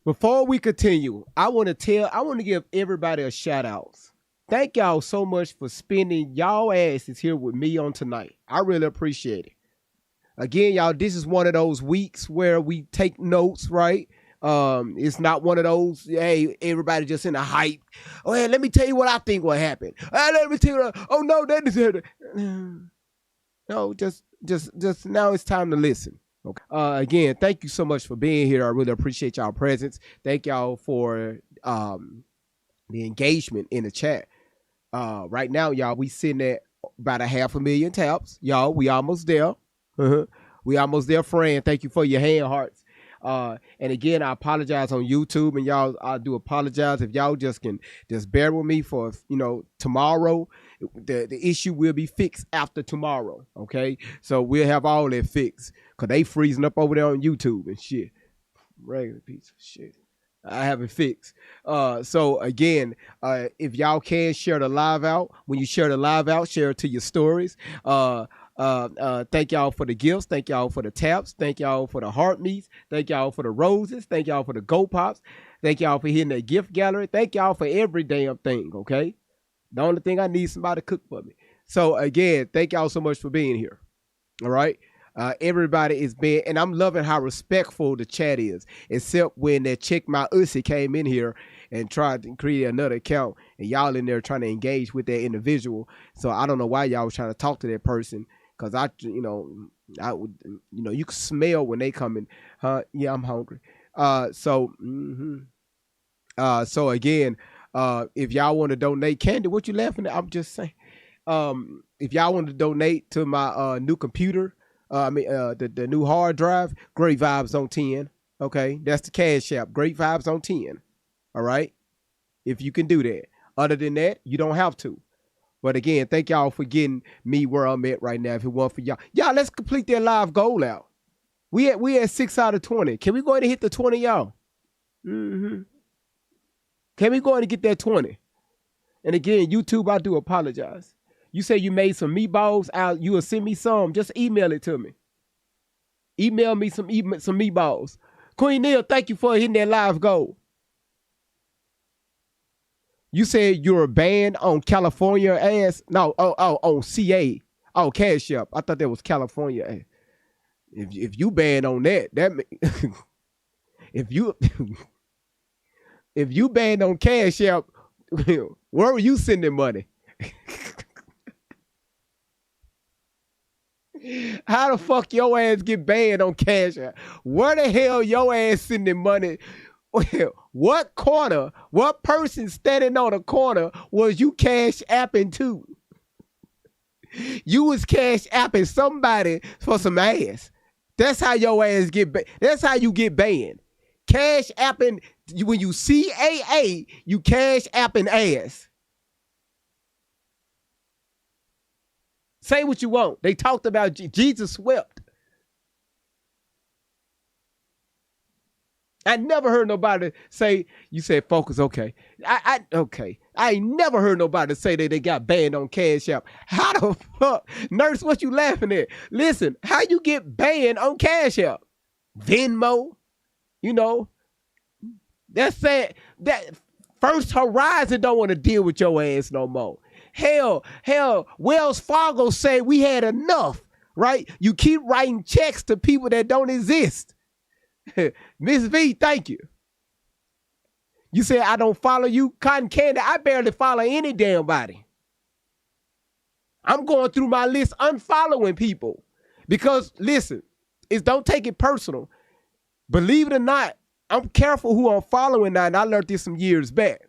Before we continue, I want to give everybody a shout out. Thank y'all so much for spending y'all asses here with me on tonight. I really appreciate it. Again, y'all, this is one of those weeks where we take notes, right? It's not one of those, hey, everybody just in a hype. Oh, hey, let me tell you what I think will happen. Let me tell you, oh no, that is it. No, just now it's time to listen. Okay. Again, thank you so much for being here. I really appreciate y'all presence. Thank y'all for the engagement in the chat. Right now, y'all, we sitting at about 500,000 taps. Y'all, we almost there. We almost there, friend. Thank you for your hand hearts. And again, I apologize on YouTube, and y'all, I do apologize if y'all just bear with me for, tomorrow. The issue will be fixed after tomorrow. Okay, so we'll have all that fixed because they freezing up over there on YouTube and shit. Regular piece of shit. I have it fixed. So again, if y'all can share the live out, when you share the live out, share it to your stories. Thank y'all for the gifts. Thank y'all for the taps. Thank y'all for the heart meets. Thank y'all for the roses. Thank y'all for the go pops. Thank y'all for hitting the gift gallery. Thank y'all for every damn thing. Okay. The only thing I need somebody to cook for me. So again, thank y'all so much for being here. All right. Everybody is being, and I'm loving how respectful the chat is, except when that chick, my Ussy, came in here and tried to create another account, and y'all in there trying to engage with that individual. So I don't know why y'all was trying to talk to that person, because I would, you can smell when they come in. Yeah, I'm hungry. So again, if y'all want to donate, Candy, what you laughing at? I'm just saying. If y'all want to donate to my new computer, the new hard drive, Great Vibes on 10. Okay, that's the Cash App. Great Vibes on 10. All right, if you can do that. Other than that, you don't have to. But again, thank y'all for getting me where I'm at right now. If it weren't for y'all, let's complete that live goal out. We at 6 out of 20. Can we go ahead and hit the 20, y'all? Can we go ahead and get that 20? And again, YouTube, I do apologize. You say you made some meatballs out. You will send me some. Just email it to me. Email me some meatballs. Queen Neil, thank you for hitting that live goal. You said you're banned on California ass. No, on CA. Oh, Cash App. I thought that was California ass. If you banned on that if you banned on Cash App, where were you sending money? How the fuck your ass get banned on Cash App? Where the hell your ass sending money? What corner, what person standing on a corner was you Cash Apping to? You was Cash Apping somebody for some ass. That's how your ass get banned. That's how you get banned. Cash Apping, when you CAA, you Cash Apping ass. Say what you want. They talked about Jesus wept. I never heard nobody say, you said focus, okay. Okay. I ain't never heard nobody say that they got banned on Cash App. How the fuck? Nurse, what you laughing at? Listen, how you get banned on Cash App? Venmo? You know, that's sad. That First Horizon don't want to deal with your ass no more. Hell, Wells Fargo said we had enough, right? You keep writing checks to people that don't exist. Miss V, thank you. You said I don't follow you. Cotton Candy, I barely follow any damn body. I'm going through my list unfollowing people. Because, listen, don't take it personal. Believe it or not, I'm careful who I'm following now, and I learned this some years back.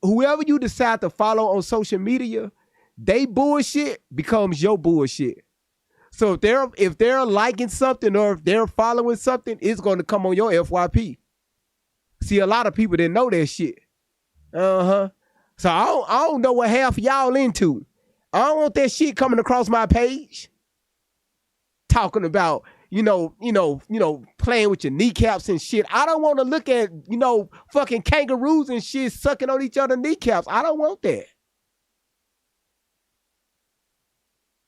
Whoever you decide to follow on social media, they bullshit becomes your bullshit. So if they're liking something or if they're following something, it's going to come on your FYP. See, a lot of people didn't know that shit. So I don't know what half of y'all into. I don't want that shit coming across my page. Talking about, playing with your kneecaps and shit. I don't want to look at, fucking kangaroos and shit sucking on each other's kneecaps. I don't want that.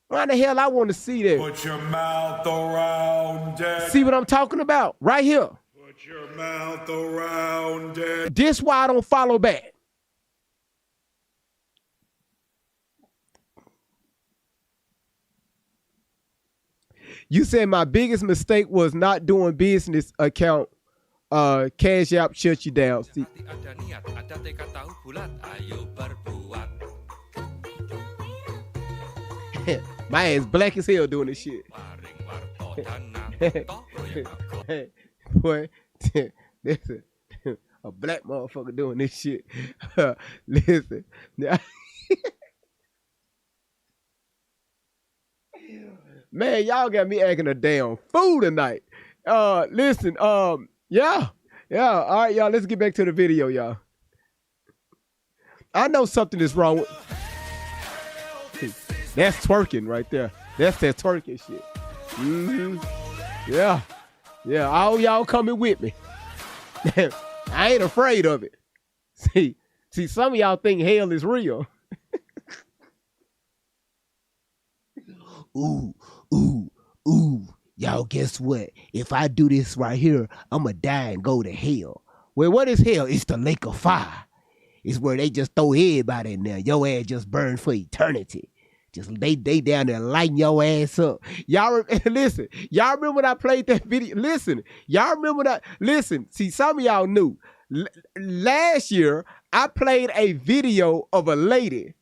Why the hell I want to see that? Put your mouth around it. See what I'm talking about? Right here. Put your mouth around it. This why I don't follow back. You said my biggest mistake was not doing business account. Cash App shut you down. See? My ass black as hell doing this shit. Boy, listen, a black motherfucker doing this shit. Listen. Man, y'all got me acting a damn fool tonight. Listen, yeah. All right, y'all, let's get back to the video, y'all. I know something is wrong with... That's twerking right there. That's that twerking shit. Yeah. All y'all coming with me. I ain't afraid of it. See, some of y'all think hell is real. Ooh. Y'all, guess what? If I do this right here, I'ma die and go to hell. Well, what is hell? It's the lake of fire. It's where they just throw everybody in there. Your ass just burn for eternity. Just they down there lighting your ass up. Y'all listen. Y'all remember when I played that video? Listen. Y'all remember that? Listen. See, some of y'all knew. Last year, I played a video of a lady.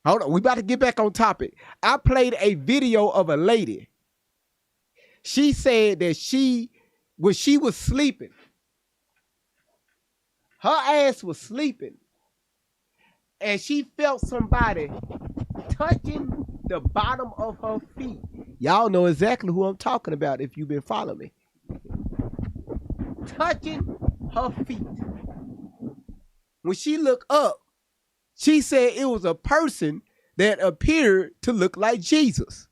Hold on. We about to get back on topic. I played a video of a lady. She said that when she was sleeping, her ass was sleeping, and she felt somebody touching the bottom of her feet. Y'all know exactly who I'm talking about if you've been following me. Touching her feet. When she looked up, she said it was a person that appeared to look like Jesus.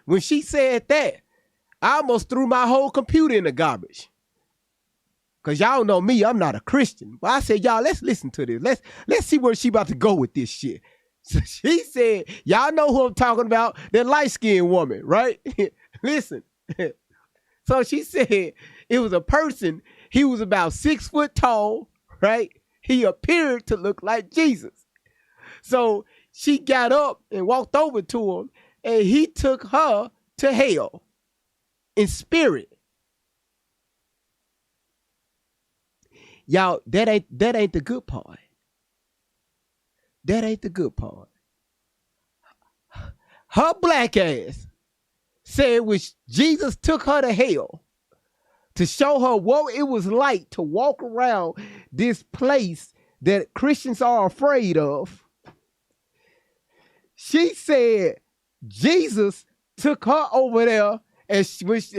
When she said that, I almost threw my whole computer in the garbage. Because y'all know me, I'm not a Christian. But I said, y'all, let's listen to this. Let's see where she about to go with this shit. So she said, y'all know who I'm talking about, that light-skinned woman, right? Listen. So she said it was a person, he was about 6 foot tall, right? He appeared to look like Jesus. So she got up and walked over to him, and he took her to hell in spirit. Y'all, that ain't the good part. That ain't the good part. Her black ass said which Jesus took her to hell to show her what it was like to walk around this place that Christians are afraid of. She said Jesus took her over there, and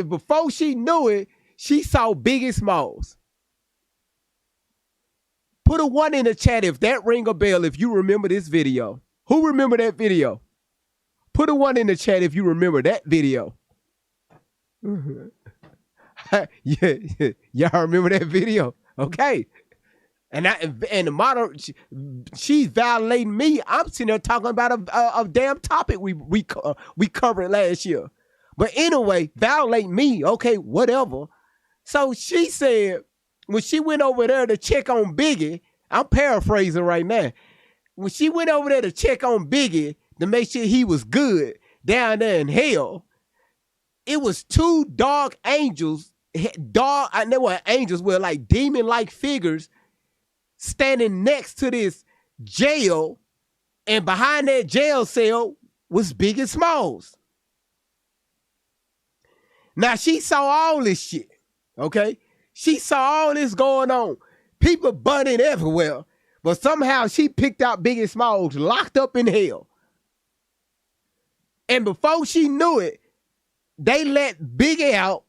before she knew it, she saw Biggie Smalls. Put a 1 in the chat if that ring a bell, if you remember this video. Who remember that video? Put a 1 in the chat if you remember that video. Yeah, y'all remember that video? Okay. And the model, she's violating me. I'm sitting there talking about a damn topic we covered last year. But anyway, violate me. Okay, whatever. So she said when she went over there to check on Biggie, I'm paraphrasing right now. When she went over there to check on Biggie to make sure he was good down there in hell, it was two dark angels. I know what angels were, like demon-like figures standing next to this jail, and behind that jail cell was Biggie Smalls. Now she saw all this shit, okay? She saw all this going on. People burning everywhere, but somehow she picked out Biggie Smalls locked up in hell. And before she knew it, they let Biggie out.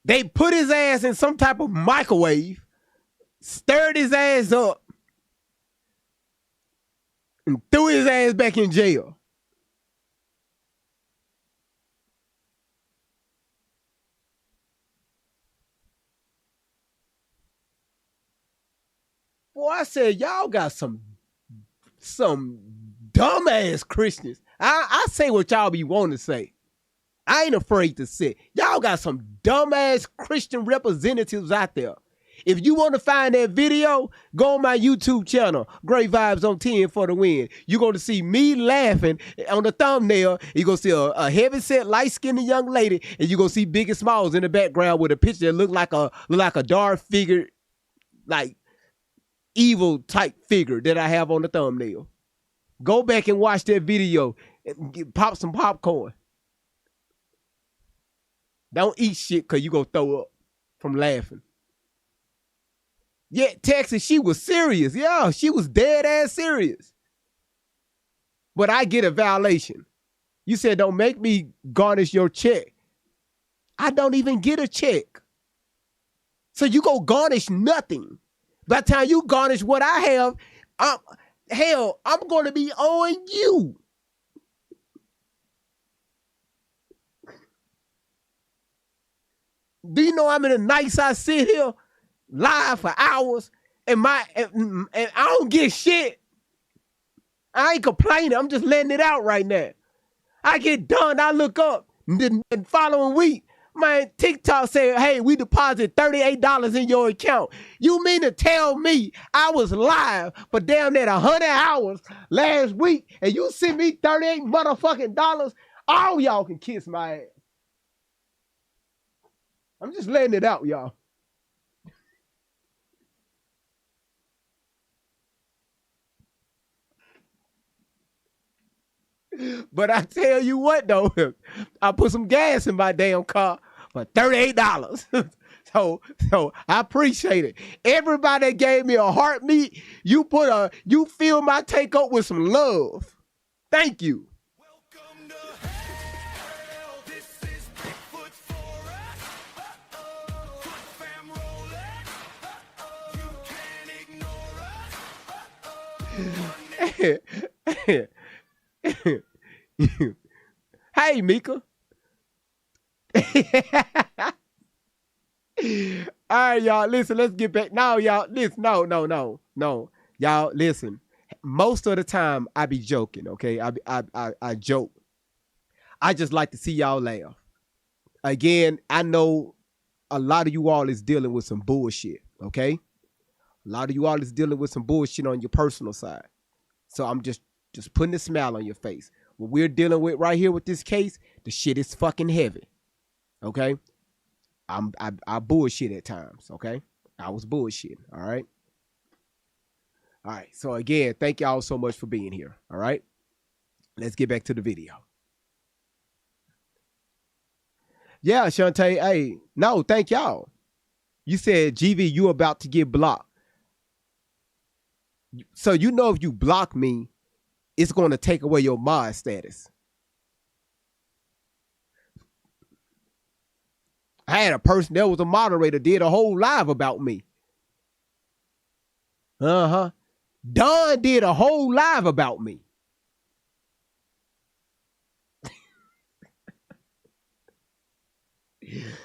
They put his ass in some type of microwave, stirred his ass up, and threw his ass back in jail. Boy, I said, y'all got some dumbass Christians. I say what y'all be wanting to say. I ain't afraid to say. Y'all got some dumbass Christian representatives out there. If you want to find that video, go on my YouTube channel, Great Vibes on 10 for the win. You're going to see me laughing on the thumbnail. You're going to see a heavy-set, light-skinned young lady, and you're going to see Biggie Smalls in the background with a picture that look like a dark figure, like evil type figure that I have on the thumbnail. Go back and watch that video and pop some popcorn. Don't eat shit because you going to throw up from laughing. Yeah, Texas, she was serious. Yeah, she was dead ass serious. But I get a violation. You said don't make me garnish your check. I don't even get a check. So you go garnish nothing. By the time you garnish what I have, I'm going to be owing you. Do you know how many nights I sit here live for hours and I don't get shit? I ain't complaining. I'm just letting it out right now. I get done. I look up. The following week, man, TikTok said, hey, we deposited $38 in your account. You mean to tell me I was live for damn near 100 hours last week and you sent me 38 motherfucking dollars? All y'all can kiss my ass. I'm just letting it out, y'all. But I tell you what, though, I put some gas in my damn car for $38. So I appreciate it. Everybody that gave me a heartbeat, you filled my take up with some love. Thank you. Hey, Mika. All right, y'all. Listen, let's get back. No, y'all. Listen, no. Y'all, listen. Most of the time, I be joking. Okay, I joke. I just like to see y'all laugh. Again, I know a lot of you all is dealing with some bullshit. Okay, a lot of you all is dealing with some bullshit on your personal side. So I'm just putting a smile on your face. What we're dealing with right here with this case, the shit is fucking heavy. Okay? I bullshit at times, okay? I was bullshitting, all right? All right, so again, thank y'all so much for being here, all right? Let's get back to the video. Yeah, Shantae, hey, no, thank y'all. You said, GV, you about to get blocked. So you know if you block me, it's going to take away your mod status. I had a person that was a moderator did a whole live about me. Don did a whole live about me.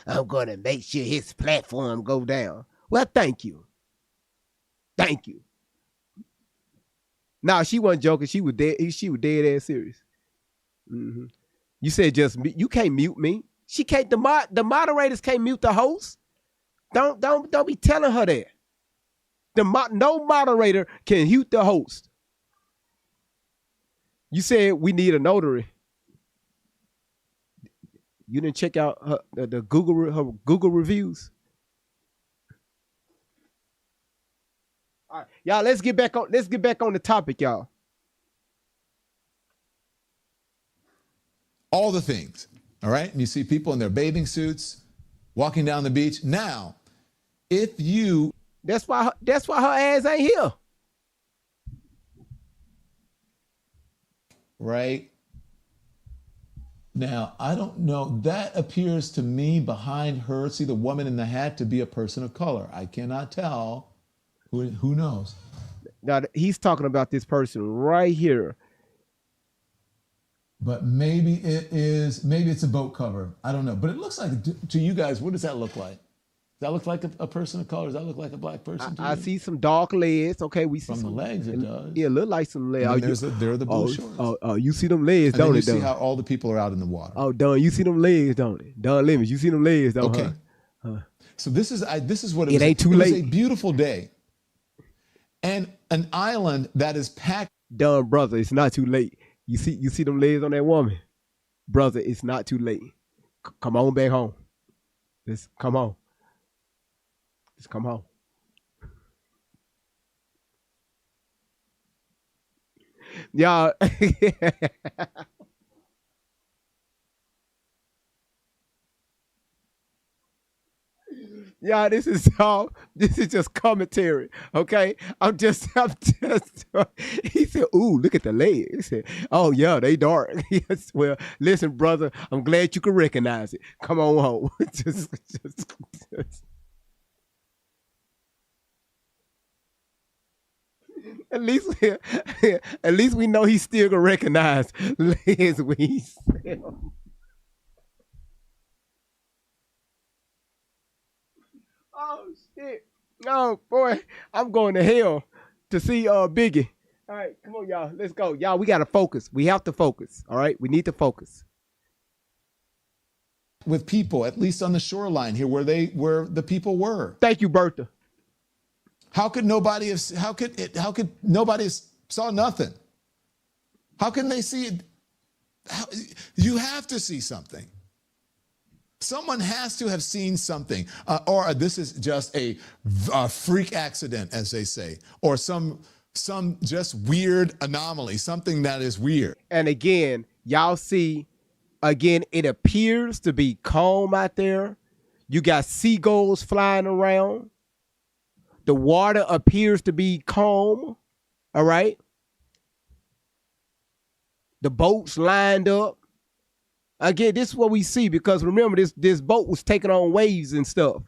I'm gonna make sure his platform go down. Well, thank you. Thank you. Nah, she wasn't joking. She was dead. She was dead ass serious. Mm-hmm. You said just you can't mute me. She can't. The moderators can't mute the host. Don't be telling her that. No moderator can mute the host. You said we need a notary. You didn't check out her Google reviews. All right, y'all. Let's get back on the topic, y'all. All the things. All right. And you see people in their bathing suits walking down the beach. Now, if you that's why her ass ain't here. Right. Now, I don't know. That appears to me behind her, see the woman in the hat, to be a person of color. I cannot tell. Who knows? Now, he's talking about this person right here. But maybe it's a boat cover. I don't know. But it looks like, to you guys, what does that look like? Does that look like a person of color? Does that look like a black person to you? I see some dark legs. Okay, we see from the legs. It does. Yeah, look like some legs. There are the blue shorts. Oh, you see them legs, and don't then it? You see how all the people are out in the water. Oh, Don, you see them legs, don't it? Don Lemons, you see them legs, don't okay. So this is what it ain't too late. It was a beautiful day, and an island that is packed. Don, brother, it's not too late. You see them legs on that woman, brother. It's not too late. Come on back home. Let's come on. Just come home. Y'all. Y'all, this is just commentary, okay? I'm just, he said, ooh, look at the legs. He said, oh yeah, they dark. Yes, well, listen, brother, I'm glad you can recognize it. Come on home. just. At least we know he still gonna recognize legs when he see them. Oh shit! Oh boy, I'm going to hell to see Biggie. All right, come on, y'all. Let's go, y'all. We gotta focus. We have to focus. All right, we need to focus. With people, at least on the shoreline here, where the people were. Thank you, Bertha. How could nobody have? How could nobody saw nothing? How can they see it? You have to see something. Someone has to have seen something, or this is just a freak accident, as they say, or some just weird anomaly, something that is weird. And again, y'all see, it appears to be calm out there. You got seagulls flying around. The water appears to be calm. All right. The boats lined up. Again, this is what we see, because remember, this boat was taking on waves and stuff.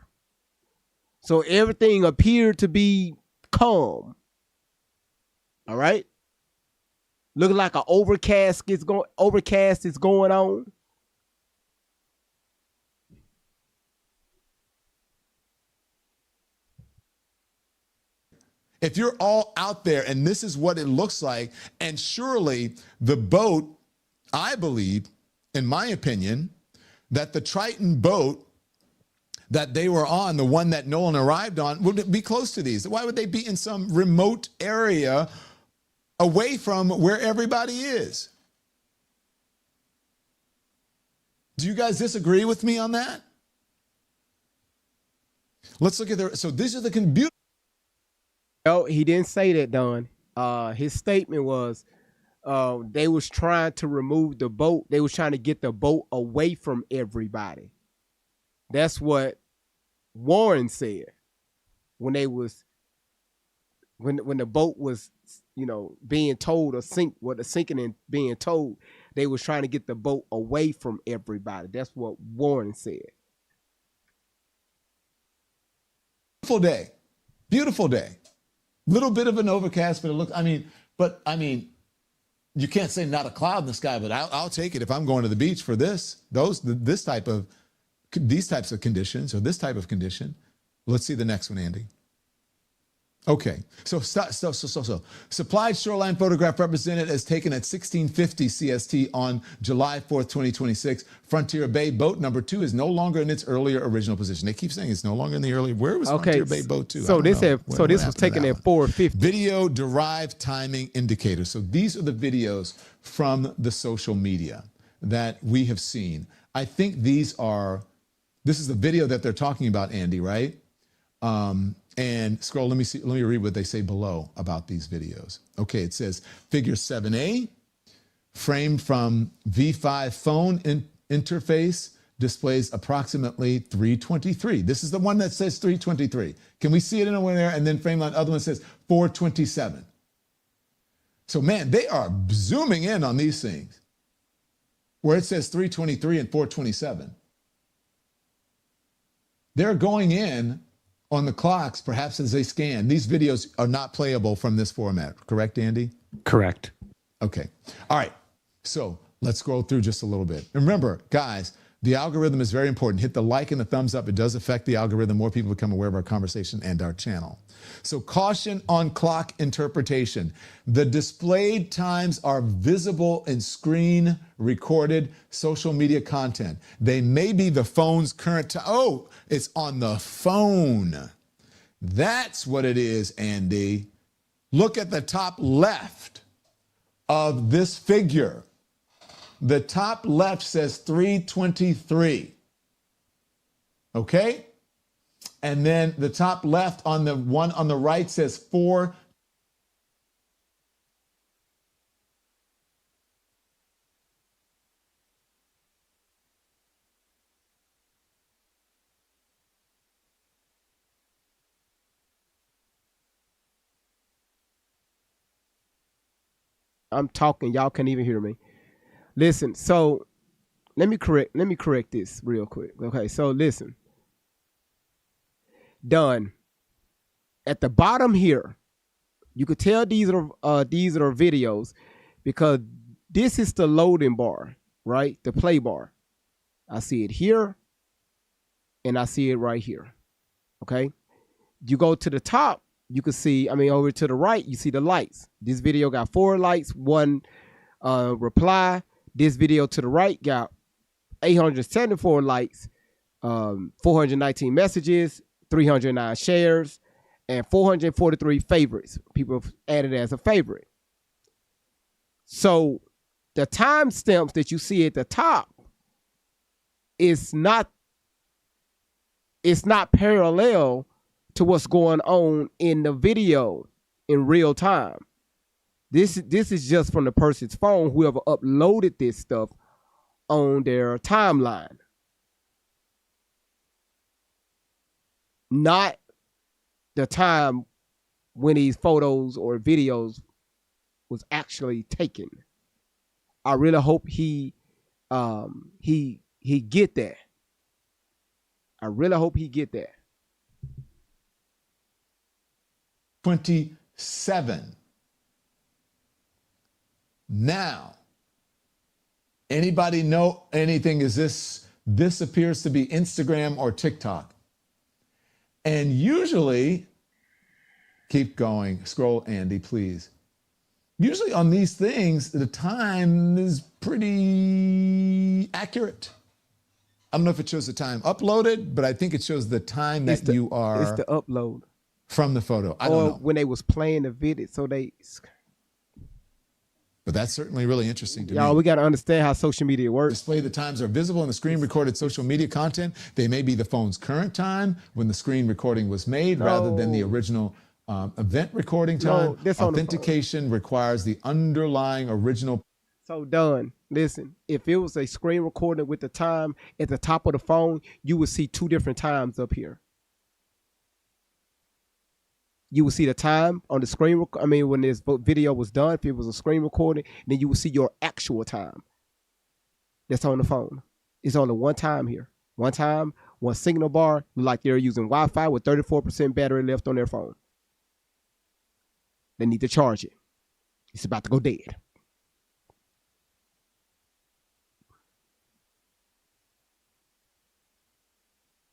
So everything appeared to be calm. All right. Looking like an overcast is going on. If you're all out there and this is what it looks like, and surely the boat, I believe, in my opinion, that the Triton boat that they were on, the one that Nolan arrived on, would be close to these. Why would they be in some remote area away from where everybody is? Do you guys disagree with me on that? Let's look at so these are the beautiful. No, he didn't say that, Don. His statement was they was trying to remove the boat. They was trying to get the boat away from everybody. That's what Warren said when the boat was, being told or sinking and being told, they was trying to get the boat away from everybody. That's what Warren said. Beautiful day. Little bit of an overcast, but it looks, you can't say not a cloud in the sky, but I'll take it if I'm going to the beach for this type of these types of conditions or this type of condition. Let's see the next one, Andy. Okay, so supplied shoreline photograph represented as taken at 1650 CST on July 4th, 2026. Frontier Bay boat number 2 is no longer in its earlier original position. They keep saying it's no longer in the earlier. Where was Frontier Bay boat 2? So this was taken at 450. Video derived timing indicator. So these are the videos from the social media that we have seen. I think this is the video that they're talking about, Andy, right? And scroll, let me read what they say below about these videos. Okay, it says figure 7A, framed from V5 phone interface, displays approximately 323. This is the one that says 323. Can we see it in a way there? And then frame line, other one says 427. So man, they are zooming in on these things. Where it says 323 and 427. They're going in on the clocks, perhaps as they scan. These videos are not playable from this format, correct, Andy? Correct. Okay. All right. So let's scroll through just a little bit. And remember, guys, the algorithm is very important. Hit the like and the thumbs up. It does affect the algorithm. More people become aware of our conversation and our channel. So caution on clock interpretation. The displayed times are visible in screen recorded social media content. They may be the phone's current time. Oh, it's on the phone. That's what it is, Andy. Look at the top left of this figure. The top left says 323. Okay? And then the top left on the one on the right says 4. I'm talking, y'all can't even hear me. Listen, so let me correct this real quick. Okay, so listen. Done. At the bottom here, you could tell these are videos because this is the loading bar, right? The play bar. I see it here and I see it right here. Okay. You go to the top, you can see, over to the right, you see the likes. This video got 4 likes, 1 reply. This video to the right got 874 likes, 419 messages, 309 shares, and 443 favorites. People have added as a favorite. So the timestamps that you see at the top is not parallel to what's going on in the video in real time. This is just from the person's phone, whoever uploaded this stuff on their timeline. Not the time when these photos or videos was actually taken. I really hope he get that. I really hope he get that. 27. Now, anybody know anything? This appears to be Instagram or TikTok. And usually, keep going, scroll, Andy, please. Usually on these things, the time is pretty accurate. I don't know if it shows the time uploaded, but I think it shows the time that you are. It's the upload. From the photo. I don't know. When they was playing the video, so they. But that's certainly really interesting to me. Y'all, we got to understand how social media works. Display the times are visible in the screen recorded social media content. They may be the phone's current time when the screen recording was made rather than the original event recording time. Authentication requires the underlying original. So done. Listen, if it was a screen recording with the time at the top of the phone, you would see 2 different times up here. You will see the time on the screen. When this video was done, if it was a screen recording, then you will see your actual time. That's on the phone. It's only one time here. One time, one signal bar, like they're using Wi-Fi with 34% battery left on their phone. They need to charge it. It's about to go dead.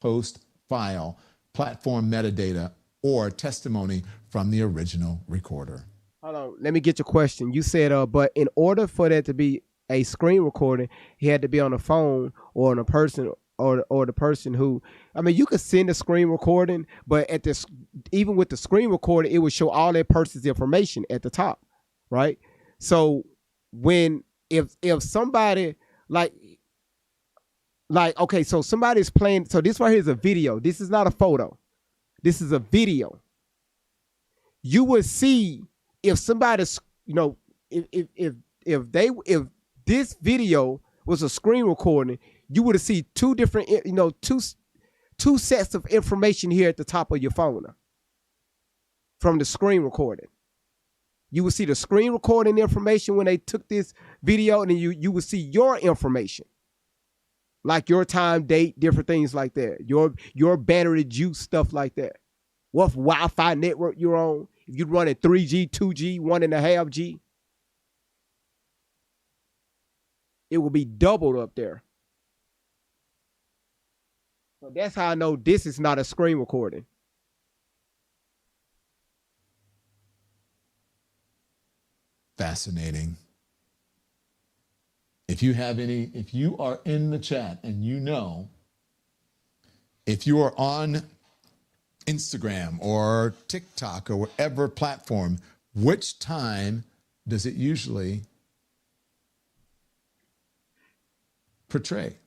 host file, platform metadata, or testimony from the original recorder. Hold on, let me get your question. You said, but in order for that to be a screen recording, he had to be on a phone or on a person or the person who, I mean, you could send a screen recording, but at this, even with the screen recording, it would show all that person's information at the top, right? So when if somebody like okay, so somebody's playing, so this right here is a video. This is not a photo. This is a video. You would see if somebody's, you know, if this video was a screen recording, you would see two different, you know, two sets of information here at the top of your phone from the screen recording. You would see the screen recording information when they took this video, and then you would see your information, like your time, date, different things like that. Your battery juice, stuff like that. What Wi-Fi network you're on? If you're running 3G, 2G, 1.5G, it will be doubled up there. So that's how I know this is not a screen recording. Fascinating. If you are in the chat and you know, if you are on Instagram or TikTok or whatever platform, which time does it usually portray?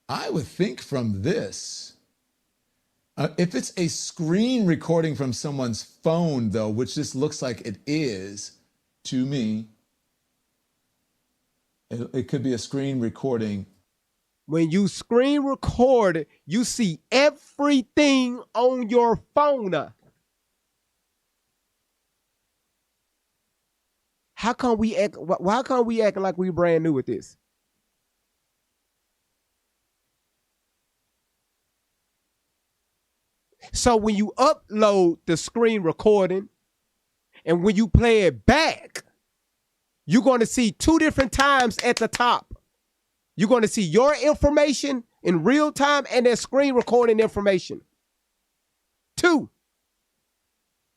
I would think from this, if it's a screen recording from someone's phone, though, which this looks like it is to me, it could be a screen recording. When you screen record, you see everything on your phone. How come we act? Why can't we act like we brand new with this? So when you upload the screen recording and when you play it back, you're going to see two different times at the top. You're going to see your information in real time and that screen recording information. Two.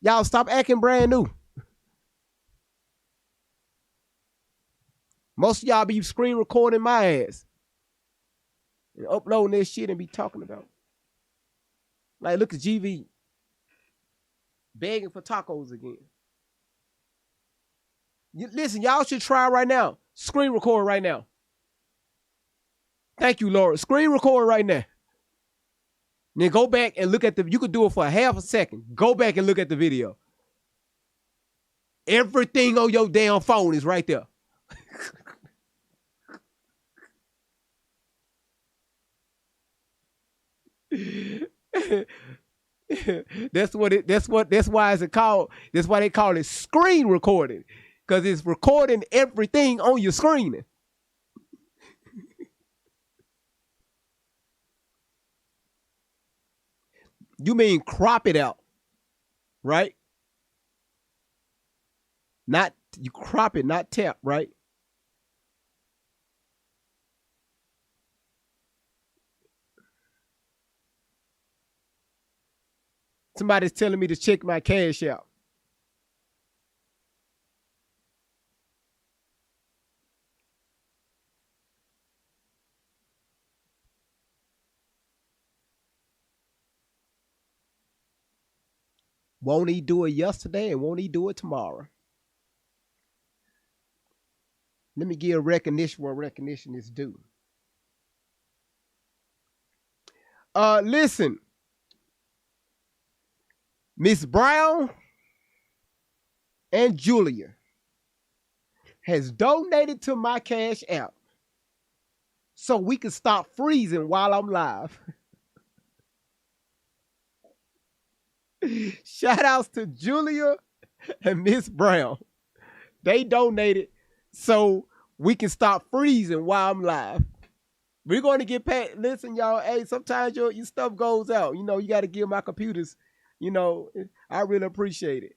Y'all stop acting brand new. Most of y'all be screen recording my ass and uploading this shit and be talking about. Like, look at GV begging for tacos again. Listen, y'all should try right now. Screen record right now. Thank you, Laura. Screen record right now. Then go back and look at you could do it for a half a second. Go back and look at the video. Everything on your damn phone is right there. That's why they call it screen recording, because it's recording everything on your screen. You mean crop it out, right? Not you crop it, not tap, right? Somebody's telling me to check my cash out. Won't he do it yesterday and won't he do it tomorrow? Let me give recognition where recognition is due. Listen. Miss Brown and Julia has donated to my Cash App so we can stop freezing while I'm live. Shout outs to Julia and Miss Brown. They donated so we can stop freezing while I'm live. We're going to get paid. Listen, y'all, hey, sometimes your stuff goes out. You know, you got to give my computers. You know, I really appreciate it.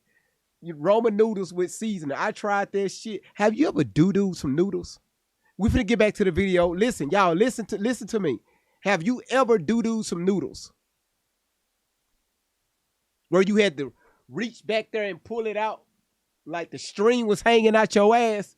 Roman noodles with seasoning. I tried that shit. Have you ever doo-dooed some noodles? We finna get back to the video. Listen, y'all, listen to me. Have you ever doo-doo some noodles? Where you had to reach back there and pull it out like the string was hanging out your ass?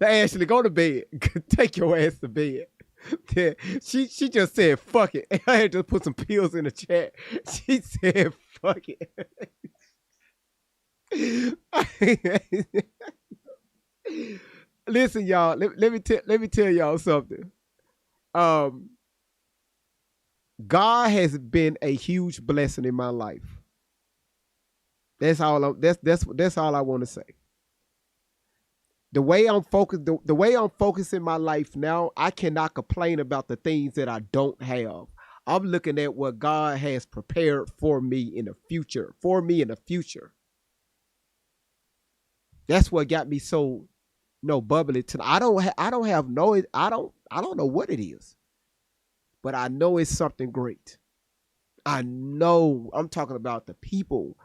Ashley, go to bed. Take your ass to bed. She just said, fuck it. I had to put some pills in the chat. She said, fuck it. Listen, y'all, let me tell y'all something. God has been a huge blessing in my life. That's all that's all I want to say. The way I'm focused, the way I'm focusing my life now, I cannot complain about the things that I don't have. I'm looking at what God has prepared for me in the future. That's what got me so bubbly. I don't know what it is, but I know it's something great. I know I'm talking about the people,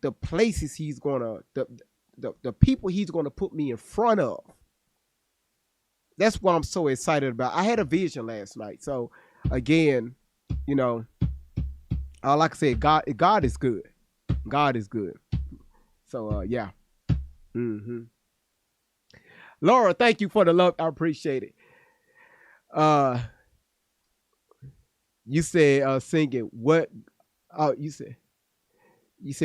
the places he's gonna, the people he's gonna put me in front of. That's what I'm so excited about. I had a vision last night. So again, all I can say, God is good. God is good. So yeah. Laura, thank you for the love. I appreciate it. You said singing what? Oh, you said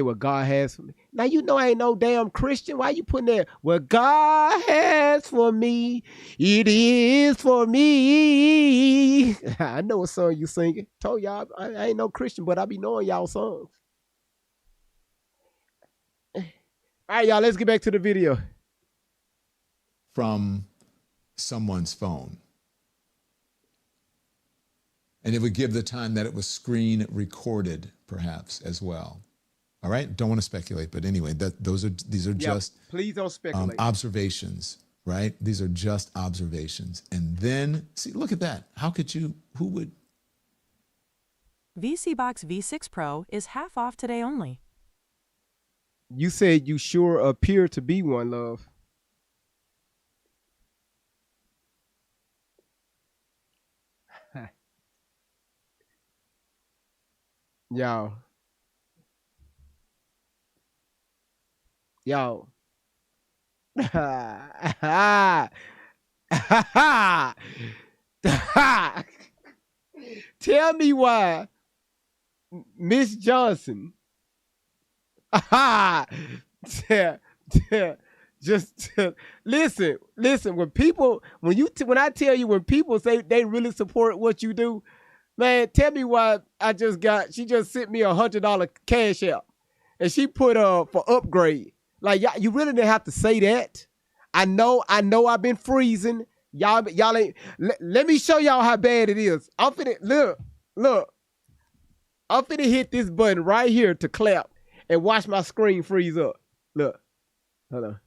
what God has for me. Now I ain't no damn Christian. Why you putting that? What God has for me, it is for me. I know what song you singing. Told y'all I ain't no Christian, but I be knowing y'all songs. All right, y'all, let's get back to the video. From someone's phone. And it would give the time that it was screen recorded, perhaps, as well. All right? Don't want to speculate, but anyway, these are just please don't speculate. Observations, right? These are just observations. And then, see, look at that. Who would? VC Box V6 Pro is half off today only. You said you sure appear to be one, love. Y'all. Tell me why Miss Johnson just listen when I tell you, when people say they really support what you do, man, tell me why she just sent me $100 cash out and she put for upgrade. Like, you really didn't have to say that. I know I've been freezing. Y'all ain't, let me show y'all how bad it is. I'm finna, look. I'm finna hit this button right here to clap and watch my screen freeze up. Look, hold on.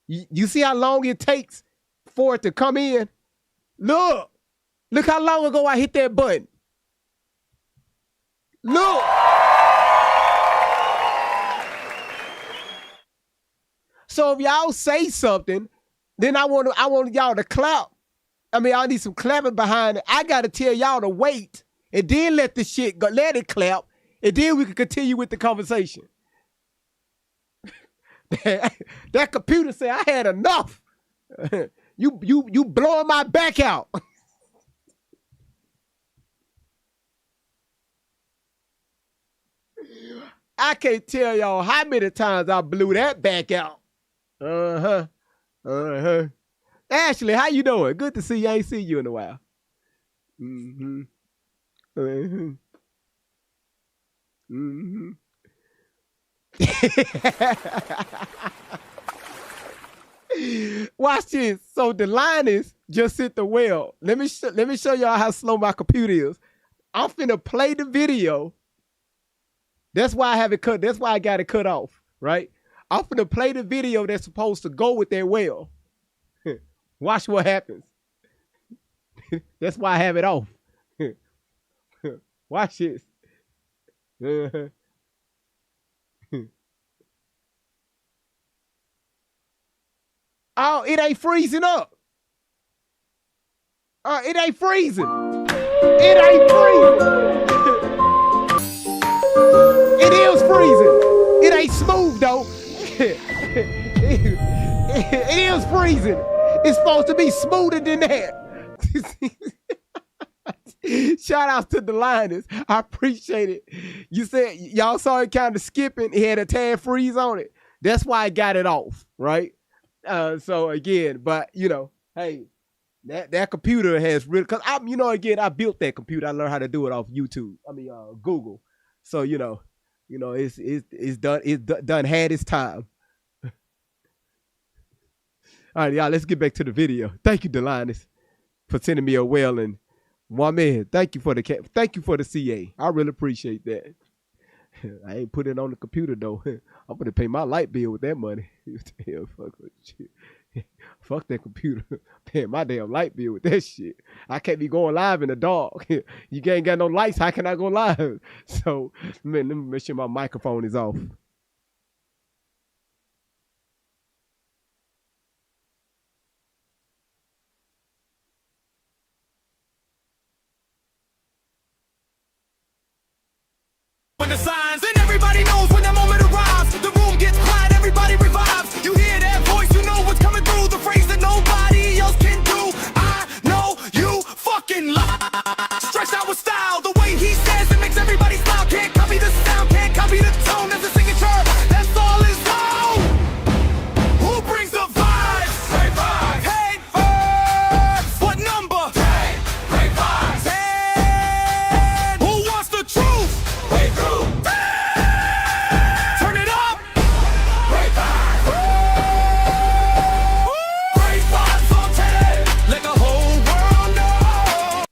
You see how long it takes for it to come in? Look how long ago I hit that button. Look. So if y'all say something, then I want y'all to clap. I mean, I need some clapping behind it. I got to tell y'all to wait and then let the shit go. Let it clap, and then we can continue with the conversation. That computer said I had enough. You blowing my back out. I can't tell y'all how many times I blew that back out. Ashley, how you doing? Good to see you. I ain't seen you in a while. Watch this. So the line is just hit the well. Let me show y'all how slow my computer is. I'm finna play the video. That's why I have it cut. That's why I got it cut off, right? I'm finna play the video that's supposed to go with that well. Watch what happens. That's why I have it off. Watch this. Oh, it ain't freezing up. It ain't freezing. It ain't freezing. It is freezing. It ain't smooth though. It is freezing. It's supposed to be smoother than that. Shout out to the Liners. I appreciate it. You said y'all saw it kind of skipping. It had a tad freeze on it. That's why I got it off, right? So again, but you know, hey, that computer has really, cause I built that computer. I learned how to do it off YouTube. Google. So it's done. It's done. Had its time. All right, y'all. Let's get back to the video. Thank you, Delinus, for sending me a well, and one man. Thank you for the CA. I really appreciate that. I ain't put it on the computer though. I'm gonna pay my light bill with that money. Hell, fuck that computer. Paying my damn light bill with that shit. I can't be going live in the dark. You ain't got no lights. How can I go live? So, man, let me make sure my microphone is off. When the signs, and everybody knows when that moment arrives. The room gets quiet, everybody revives. You hear that voice, you know what's coming through. The phrase that nobody else can do. I know you fucking lie. Stretched out with style, the way he says it makes everybody smile. Can't copy the sound, can't copy the tone. There's a signature, that's all his own. Who brings the vibes? Great vibes. Hey, what number? Great vibes. And who wants the truth? Turn it up. Great vibes. Great vibes on 10. Let the whole world know.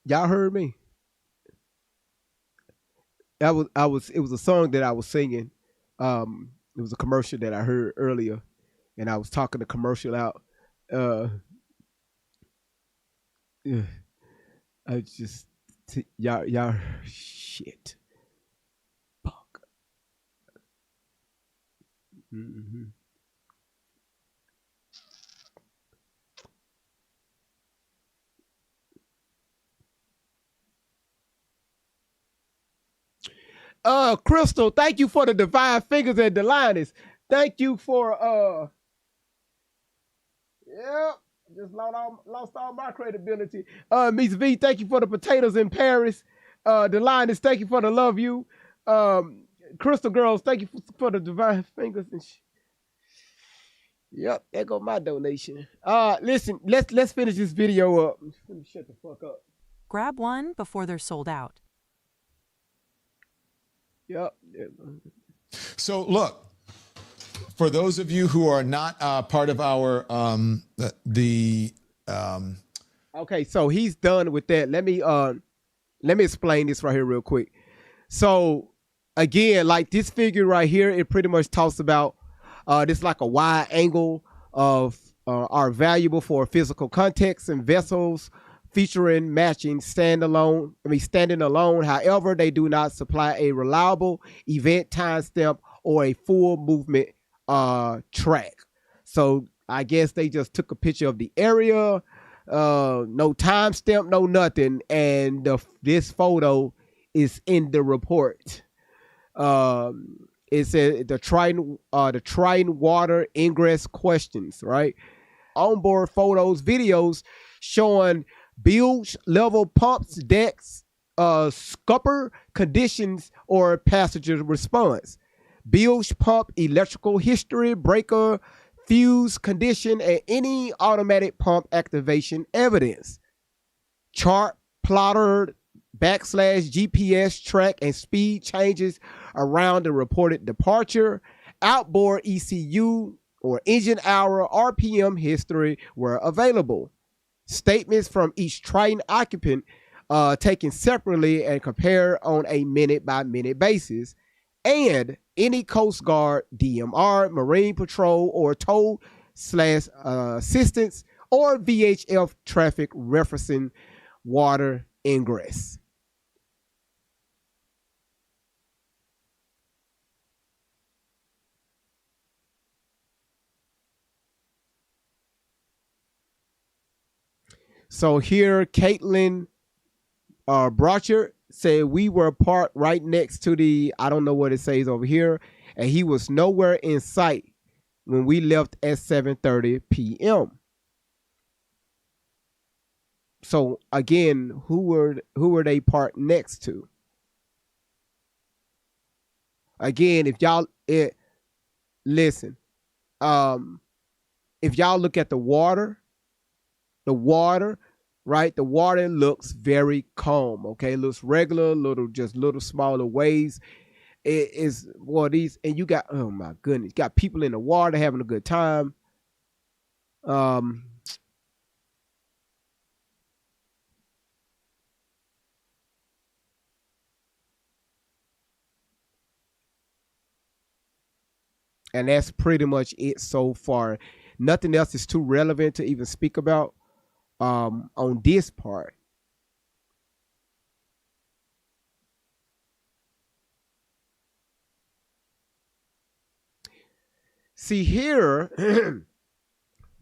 Y'all heard me? It was a song that I was singing. It was a commercial that I heard earlier, and I was talking the commercial out. I just y'all shit. Fuck. Mm-hmm. Crystal, thank you for the divine fingers and the Linus. Thank you for just lost all my credibility. Miss V, thank you for the potatoes in Paris. The Linus, thank you for the love you. Crystal Girls, thank you for the divine fingers and Yep, there go my donation. Listen, let's finish this video up. Let me shut the fuck up. Grab one before they're sold out. Yep. So look, for those of you who are not part of our okay, so he's done with that. Let me explain this right here real quick. So again, like this figure right here, it pretty much talks about this like a wide angle of are valuable for physical context and vessels featuring matching standing alone. However, they do not supply a reliable event timestamp or a full movement track. So I guess they just took a picture of the area, no timestamp, no nothing, and this photo is in the report. It said the Triton water ingress questions, right? Onboard photos, videos showing bilge level pumps, decks, scupper conditions, or passenger response. Bilge pump electrical history, breaker, fuse condition, and any automatic pump activation evidence. Chart plotter / GPS track and speed changes around the reported departure. Outboard ECU or engine hour RPM history were available. Statements from each Triton occupant taken separately and compared on a minute-by-minute basis. And any Coast Guard, DMR, Marine Patrol, or tow slash assistance, or VHF traffic referencing water ingress. So here, Caitlin Brocher said we were parked right next to the, I don't know what it says over here, and he was nowhere in sight when we left at 7:30 p.m. So again, who were they parked next to? Again, if y'all listen, if y'all look at the water, right? The water looks very calm. Okay, it looks regular, little smaller waves. It is these, and you got, oh my goodness, you got people in the water having a good time. And that's pretty much it so far. Nothing else is too relevant to even speak about on this part. See here,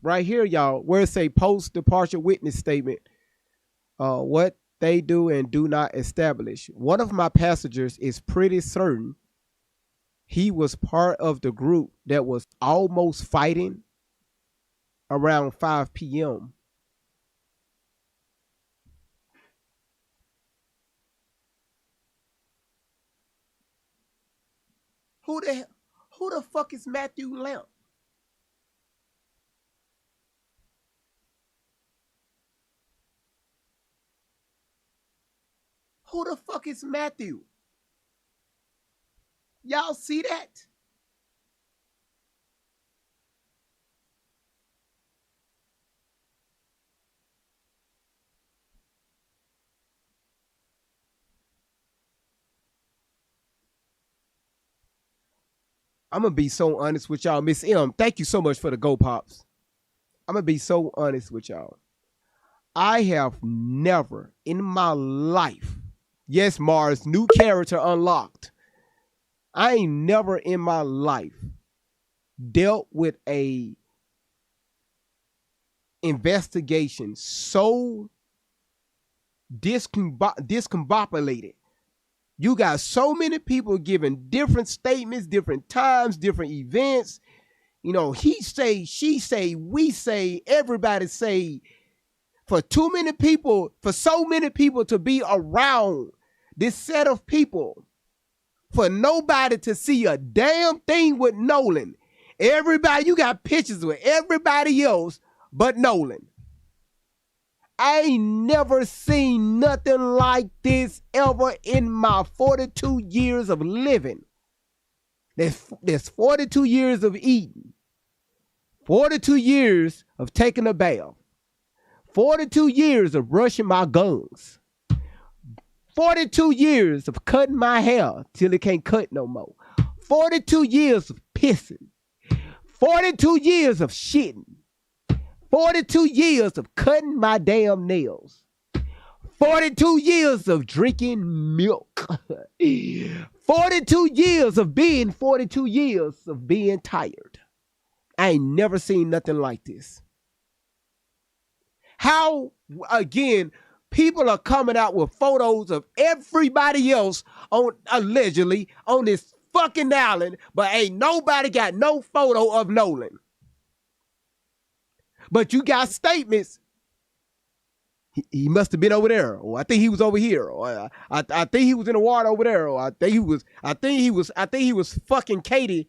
right here, y'all, where it say post-departure witness statement, what they do and do not establish. One of my passengers is pretty certain he was part of the group that was almost fighting around 5 p.m. Who the fuck is Matthew Lamp? Who the fuck is Matthew? Y'all see that? I'm going to be so honest with y'all. Miss M, thank you so much for the Go Pops. I'm going to be so honest with y'all. I have never in my life, yes, Mars, new character unlocked. I ain't never in my life dealt with a investigation so discombobulated. You got so many people giving different statements, different times, different events. You know, he say, she say, we say, everybody say. For so many people to be around this set of people, for nobody to see a damn thing with Nolan. Everybody, you got pictures with everybody else but Nolan. I ain't never seen nothing like this ever in my 42 years of living. There's 42 years of eating, 42 years of taking a bath, 42 years of brushing my gums, 42 years of cutting my hair till it can't cut no more, 42 years of pissing, 42 years of shitting, 42 years of cutting my damn nails, 42 years of drinking milk, 42 years of being 42 years of being tired. I ain't never seen nothing like this. How, again, people are coming out with photos of everybody else on allegedly on this fucking island, but ain't nobody got no photo of Nolan. But you got statements. He must have been over there, or I think he was over here, or I think he was in the water over there, or I think he was fucking Katie.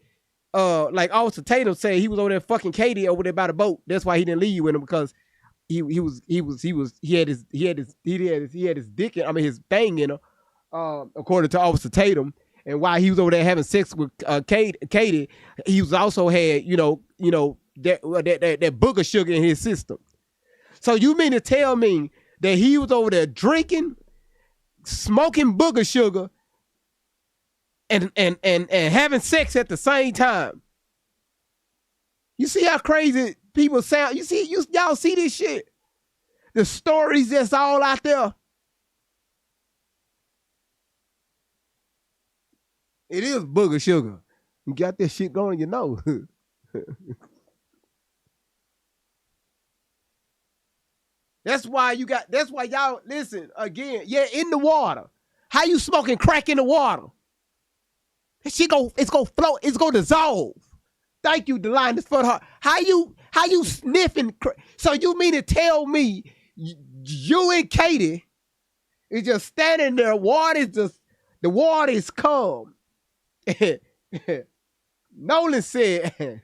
Like Officer Tatum said, he was over there fucking Katie over there by the boat. That's why he didn't leave with him, because he had his dick in, I mean his thing in her, according to Officer Tatum. And while he was over there having sex with Katie, he was also had that booger sugar in his system. So you mean to tell me that he was over there drinking, smoking booger sugar, and having sex at the same time. You see how crazy people sound? Y'all see this shit? The stories that's all out there. It is booger sugar. You got this shit going, you know. That's why y'all, listen, again, yeah, in the water. How you smoking crack in the water? It's gonna float, it's gonna dissolve. Thank you, Delinus, for the heart. How you sniffing crack? So you mean to tell me you and Katie is just standing there, the water is calm. Nolan said,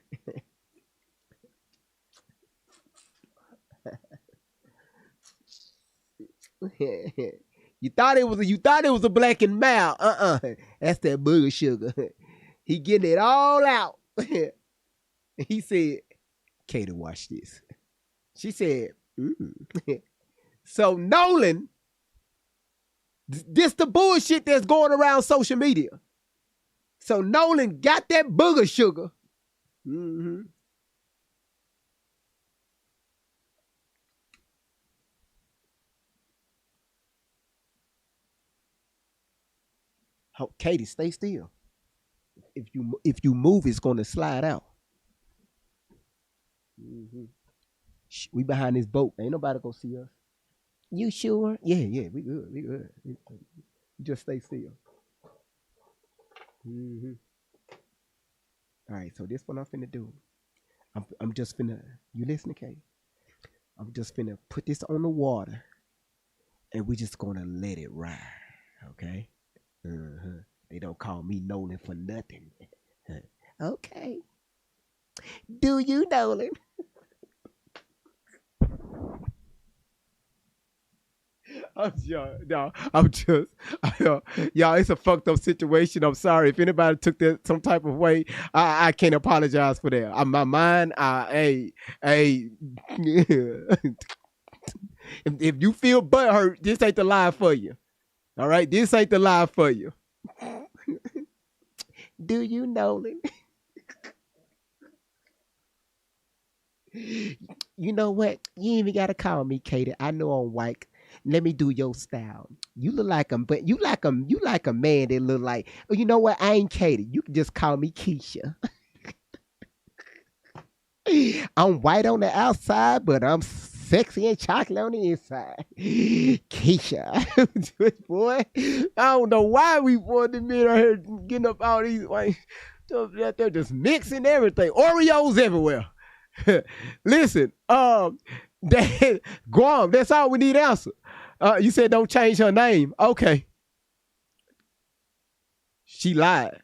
you thought it was a black and mild. That's that booger sugar. He getting it all out. He said, Katie, watch this. She said, So Nolan, this the bullshit that's going around social media. So Nolan got that booger sugar. Mm-hmm. Oh, Katie, stay still. If you move, it's gonna slide out. Mm-hmm. Shh, we behind this boat. Ain't nobody gonna see us. You sure? Yeah, we good. Just stay still. Mm-hmm. All right, so this what I'm finna do. I'm just finna, you listening, Katie? I'm just finna put this on the water, and we just gonna let it ride, okay? They don't call me Nolan for nothing. Okay. Do you, Nolan? Y'all, it's a fucked up situation. I'm sorry if anybody took that some type of way. I can't apologize for that. My mind, hey, if you feel butthurt, this ain't the live for you. All right, this ain't the live for you. Do you, Nolan? You know what? You ain't even gotta call me Katie. I know I'm white. Let me do your style. You look like him, but you like a man that look like. Oh, you know what? I ain't Katie. You can just call me Keisha. I'm white on the outside, but I'm sexy and chocolate on the inside. Keisha. Boy, I don't know why we wanted to be out here getting up all these white stuff out there, just mixing everything. Oreos everywhere. Listen, Guam, that's all we need answer. You said don't change her name. Okay. She lied.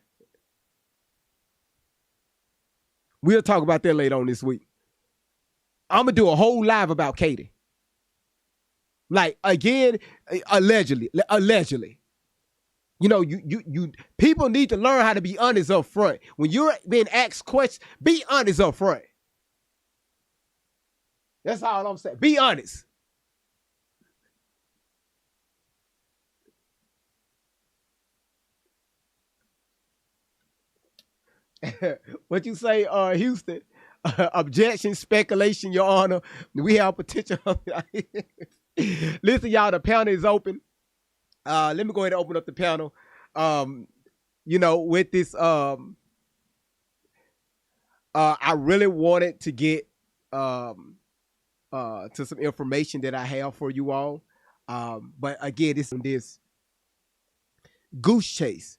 We'll talk about that later on this week. I'm going to do a whole live about Katie. Like, again, allegedly. You know, you people need to learn how to be honest up front. When you're being asked questions, be honest up front. That's all I'm saying. Be honest. What you say, Houston? Objection, speculation, Your Honor. We have potential. Listen, y'all, the panel is open. Let me go ahead and open up the panel. You know, with this, I really wanted to get to some information that I have for you all. But again, this goose chase.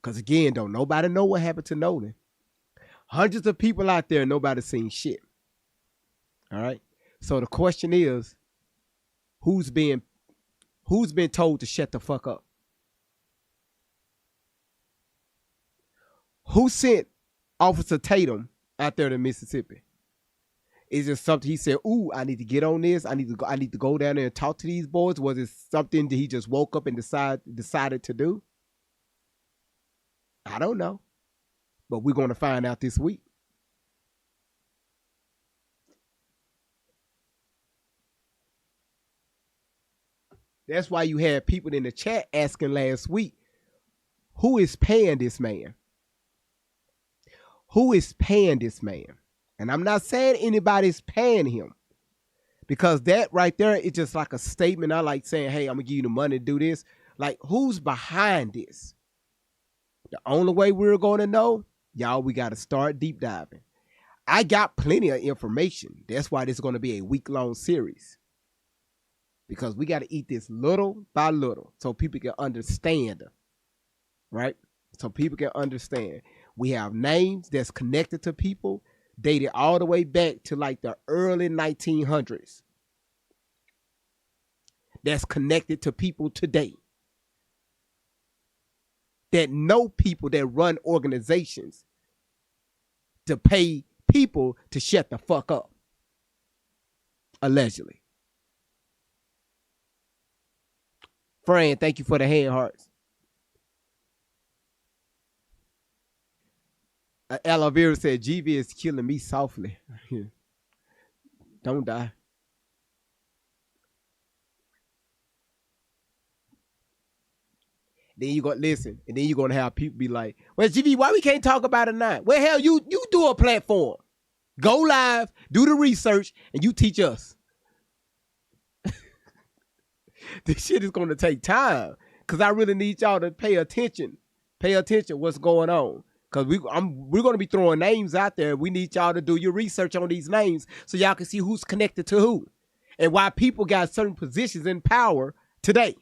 Because again, don't nobody know what happened to Nolan. Hundreds of people out there, nobody seen shit. All right. So the question is, who's been told to shut the fuck up? Who sent Officer Tatum out there to Mississippi? Is it something he said, ooh, I need to get on this. I need to go down there and talk to these boys. Was it something that he just woke up and decided to do? I don't know. But we're going to find out this week. That's why you had people in the chat asking last week, who is paying this man? Who is paying this man? And I'm not saying anybody's paying him, because that right there is just like a statement. I like saying, hey, I'm gonna give you the money to do this. Like, who's behind this? The only way we're going to know, y'all, we got to start deep diving. I got plenty of information. That's why this is going to be a week-long series. Because we got to eat this little by little so people can understand. Right? So people can understand. We have names that's connected to people dated all the way back to like the early 1900s. That's connected to people today. That know people that run organizations to pay people to shut the fuck up. Allegedly. Fran, thank you for the hand hearts. Aloe Vera said, GV is killing me softly. Don't die. Then you go listen, and then you're gonna have people be like, "Well, GV, why we can't talk about it now?" Well, hell, you do a platform, go live, do the research, and you teach us. This shit is gonna take time, cause I really need y'all to pay attention what's going on, cause we're gonna be throwing names out there. We need y'all to do your research on these names so y'all can see who's connected to who, and why people got certain positions in power today.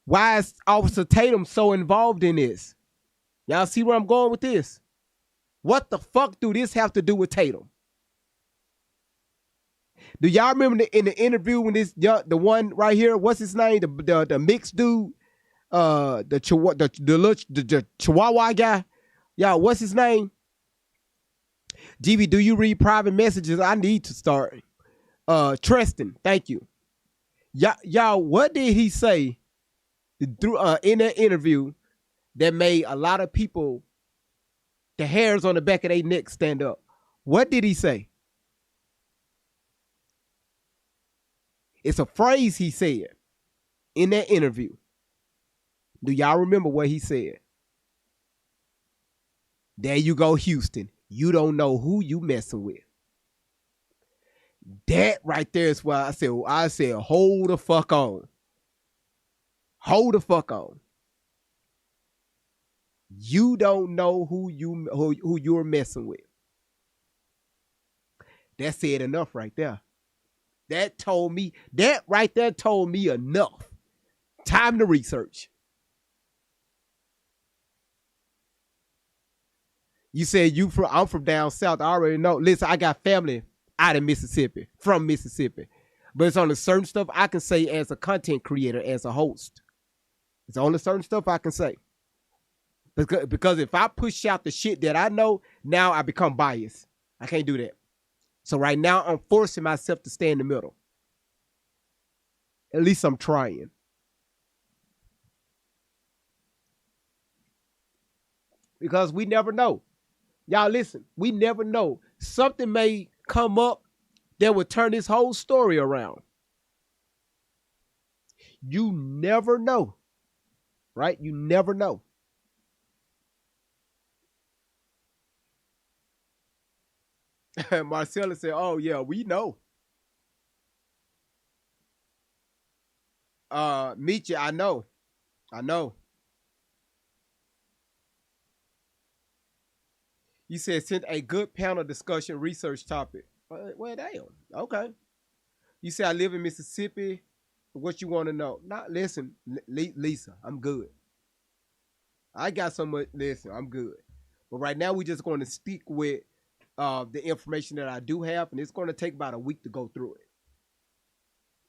Why is Officer Tatum so involved in this? Y'all see where I'm going with this? What the fuck do this have to do with Tatum? Do y'all remember in the interview when the one right here, what's his name? The mixed dude, the Chihuahua guy. Y'all, what's his name? GB, do you read private messages? I need to start. Tristan, thank you. Y'all, what did he say through in that interview that made a lot of people, the hairs on the back of their neck stand up? What did he say? It's a phrase he said in that interview. Do y'all remember what he said? There you go, Houston. You don't know who you messing with. That right there is why I said, hold the fuck on. Hold the fuck on. You don't know who you're messing with. That said enough right there. That right there told me enough. Time to research. You said I'm from down south. I already know. Listen, I got family out of Mississippi, from Mississippi. But it's only certain stuff I can say as a content creator, as a host. It's only certain stuff I can say. Because if I push out the shit that I know, now I become biased. I can't do that. So right now, I'm forcing myself to stay in the middle. At least I'm trying. Because we never know. Y'all listen, we never know. Something may come up that would turn this whole story around. You never know. Right? You never know. Marcella said, oh, yeah, we know. Meet you, I know. You said send a good panel discussion research topic. Well, damn. Okay. You said I live in Mississippi. What you want to know? Not listen, Lisa, I'm good. I got so much. Listen, I'm good. But right now, we're just going to stick with the information that I do have, and it's going to take about a week to go through it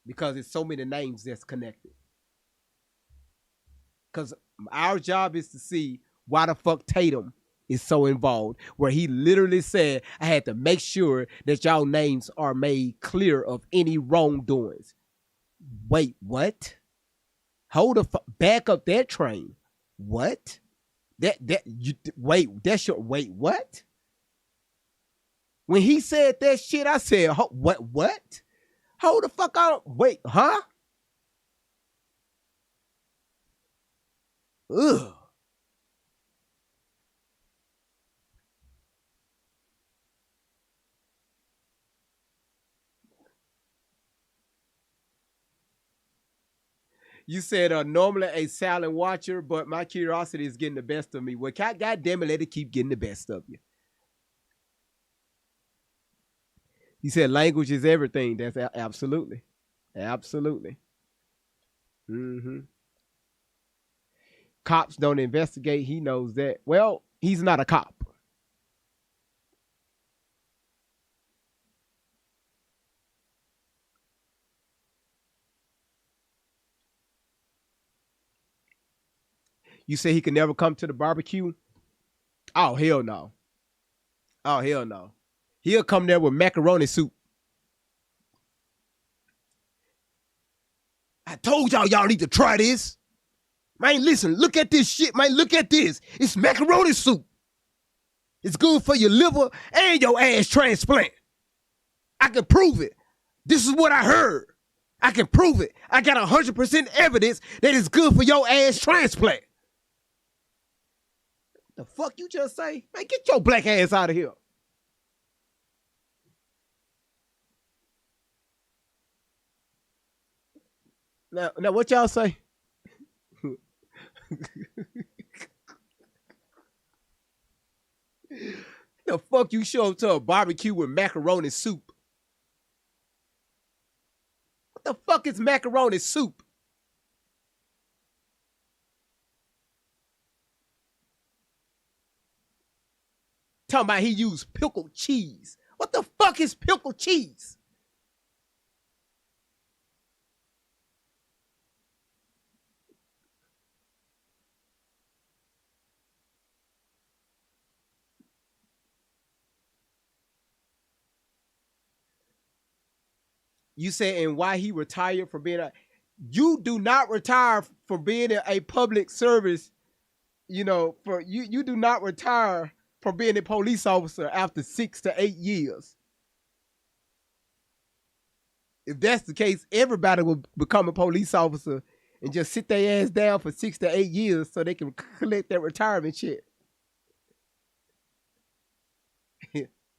because it's so many names that's connected. Because our job is to see why the fuck Tatum is so involved, where he literally said, I had to make sure that y'all names are made clear of any wrongdoings. Wait, what? Hold the back up that train. What? Wait, what? When he said that shit, I said, what? Hold the fuck on. Wait, huh? Ugh. You said normally a silent watcher, but my curiosity is getting the best of me. Well, God damn it, let it keep getting the best of you. He said language is everything. That's absolutely. Absolutely. Mm-hmm. Cops don't investigate. He knows that. Well, he's not a cop. You say he can never come to the barbecue? Oh, hell no. Oh, hell no. He'll come there with macaroni soup. I told y'all need to try this. Man, listen, look at this shit, man. Look at this. It's macaroni soup. It's good for your liver and your ass transplant. I can prove it. This is what I heard. I can prove it. I got 100% evidence that it's good for your ass transplant. The fuck you just say? Man, get your black ass out of here. Now what y'all say? The fuck you show up to a barbecue with macaroni soup? What the fuck is macaroni soup? Talking about he used pickled cheese. What the fuck is pickled cheese? You said, and why he retired from being you do not retire from being a public service, you know, for you do not retire from being a police officer after 6 to 8 years. If that's the case, everybody will become a police officer and just sit their ass down for 6 to 8 years so they can collect their retirement shit.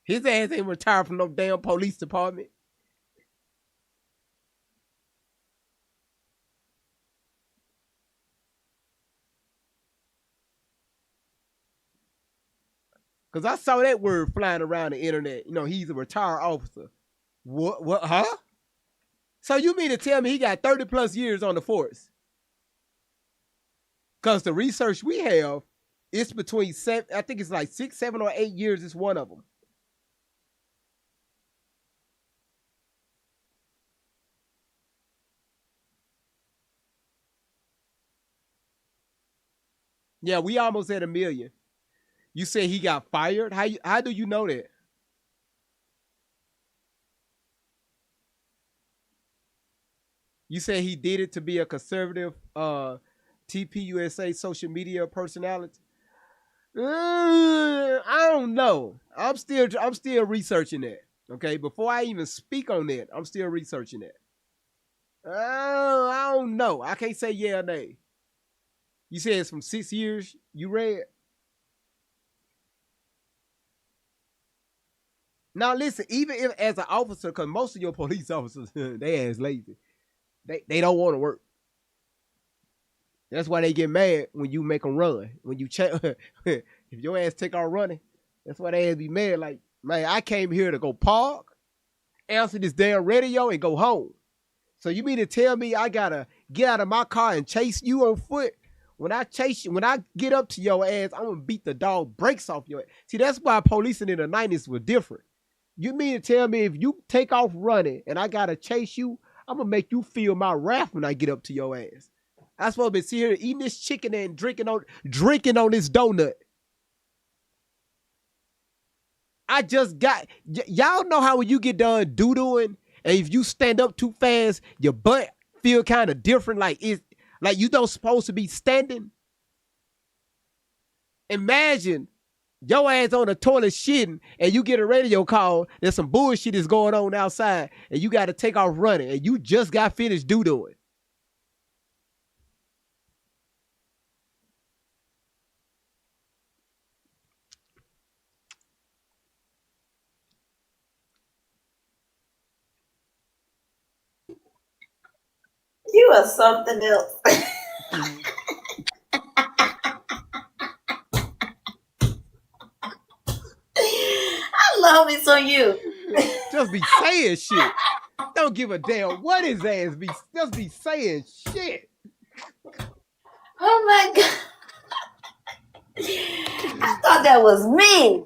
His ass ain't retired from no damn police department. Because I saw that word flying around the internet. You know, he's a retired officer. What, huh? So you mean to tell me he got 30 plus years on the force? Because the research we have, it's between I think it's like 6, 7, or 8 years is one of them. Yeah, we almost at 1 million. You say he got fired? How do you know that? You say he did it to be a conservative TPUSA social media personality? I don't know. I'm still researching that. Okay, before I even speak on that, I'm still researching that. I don't know. I can't say yeah or nay. You said it's from 6 years. You read? Now listen, even if as an officer, because most of your police officers, they ass lazy. They don't want to work. That's why they get mad when you make them run. When you if your ass take off running, that's why they ass be mad. Like, man, I came here to go park, answer this damn radio, and go home. So you mean to tell me I gotta get out of my car and chase you on foot? When I chase you, when I get up to your ass, I'm gonna beat the dog brakes off your ass. See, that's why policing in the 90s was different. You mean to tell me if you take off running and I gotta chase you, I'm gonna make you feel my wrath when I get up to your ass. I'm supposed to be sitting here eating this chicken and drinking on this donut. I just got, y'all know how when you get done doodling and if you stand up too fast, your butt feel kind of different, like you don't supposed to be standing. Imagine your ass on the toilet shitting and you get a radio call, there's some bullshit is going on outside and you got to take off running and you just got finished doodling. You are something else. I love me some you. Just be saying shit. Don't give a damn what his ass be. Just be saying shit. Oh my god. I thought that was me.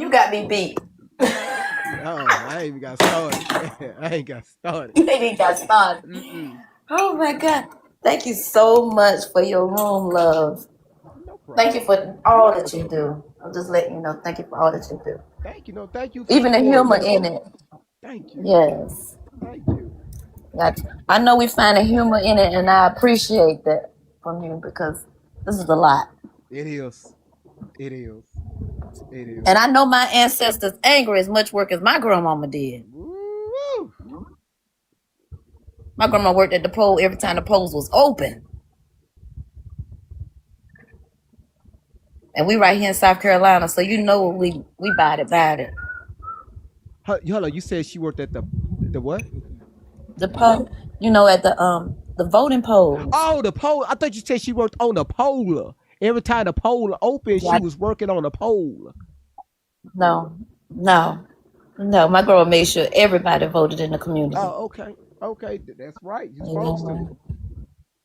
You got me beat. Oh, I ain't even got started. I ain't got started. You ain't even got started. Oh my god. Thank you so much for your room, love. No problem. Thank you for all that you do. I'm just letting you know. Thank you for all that you do. Thank you. No, thank you for Even the humor supporting me. in it. Thank you. Yes. Thank you. Gotcha. I know we find a humor in it, and I appreciate that from you because this is a lot. It is. It is. It is. And I know my ancestors' anger as much work as my grandmama did. Woo! My grandma worked at the pole every time the poles was open. And we right here in South Carolina, so you know we bought it. Hold on, you said she worked at the what? The pole, you know, at the voting polls. Oh, the pole. I thought you said she worked on the pole. Every time the pole opened, she was working on the pole. No. My grandma made sure everybody voted in the community. Oh, okay, that's right. You're supposed to.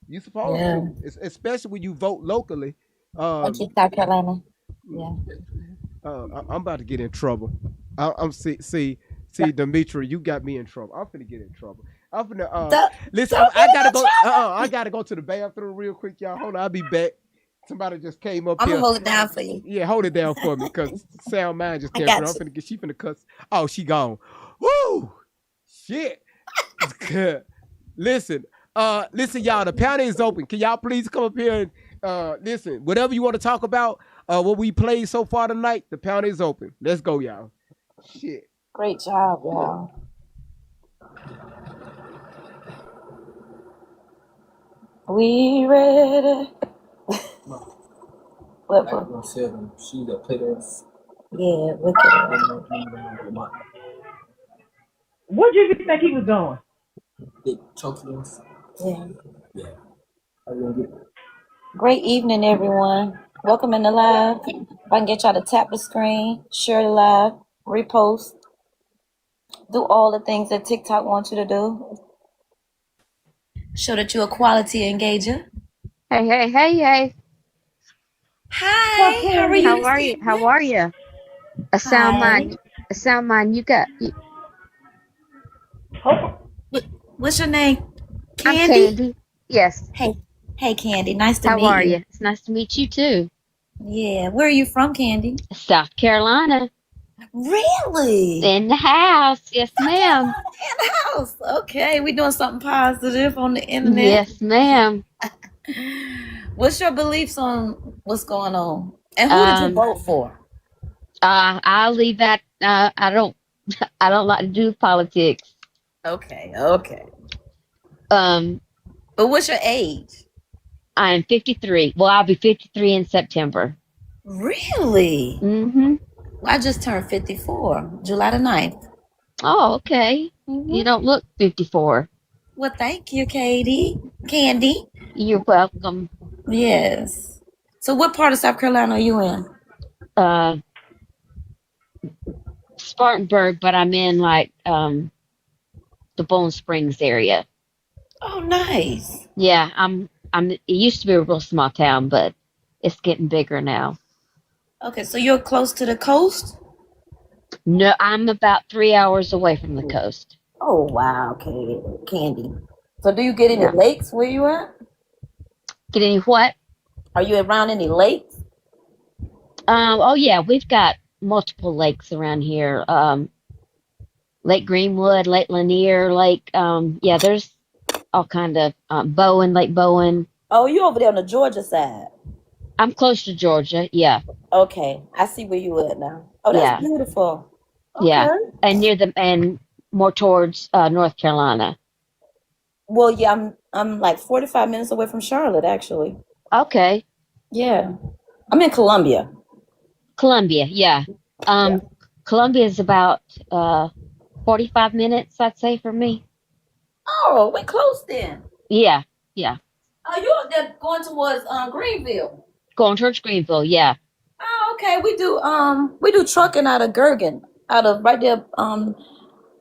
You're supposed to, especially when you vote locally. Thank you, South Carolina. Yeah. I'm about to get in trouble. I'm see, Dimitri, you got me in trouble. I'm finna get in trouble. I'm finna listen. I gotta go. I gotta go to the bathroom real quick, y'all. Hold on, I'll be back. Somebody just came up I'm here. gonna hold it down for you. Yeah, hold it down for me, because Sound Mind just came through. I'm finna get. She finna cuss. Oh, she gone. Woo! Shit. Listen, y'all. The panel is open. Can y'all please come up here and listen? Whatever you want to talk about, what we played so far tonight, the panel is open. Let's go, y'all. Shit. Great job, y'all. We ready? What? She's a player. Yeah, with What did you think he was doing? Yeah. Great evening, everyone. Welcome in the live. If I can get y'all to tap the screen, share the live, repost, do all the things that TikTok wants you to do. Show that you're a quality engager. Hey. Hi, how are you? How are you? A sound mind. You got. What's your name? Candy? I'm Candy. Yes. Hey, Candy. Nice to meet you. How are you? It's nice to meet you too. Yeah. Where are you from, Candy? South Carolina. Really? In the house. Yes, ma'am. In the house. Okay, we doing something positive on the internet. Yes, ma'am. What's your beliefs on what's going on? And who did you vote for? I'll leave that. I don't like to do politics. Okay. But what's your age? I'm 53. Well, I'll be 53 in September. Really? Mm-hmm. I just turned 54, July the 9th. Oh, okay. You don't look 54. Well, thank you, Candy. You're welcome. Yes. So what part of South Carolina are you in? Spartanburg, but I'm in like the Bone Springs area. Oh, nice. Yeah, it used to be a real small town, but it's getting bigger now. Okay, so you're close to the coast? No, I'm about 3 hours away from the coast. Oh, wow, Candy. So do you get any lakes where you at? Get any what? Are you around any lakes? Oh yeah, we've got multiple lakes around here. Lake Greenwood, Lake Lanier, there's all kind of Lake Bowen. Oh, you over there on the Georgia side? I'm close to Georgia, yeah. Okay, I see where you at now. Oh, that's beautiful. Okay. Yeah, and more towards North Carolina. Well, yeah, I'm like 45 minutes away from Charlotte, actually. Okay. Yeah, I'm in Columbia. Yeah. Columbia is about 45 minutes, I'd say, for me. Oh, we're close then. Yeah, yeah. Oh, you up there going towards Greenville? Going towards Greenville. Yeah. Oh, okay. We do trucking out of Gergen, out of right there.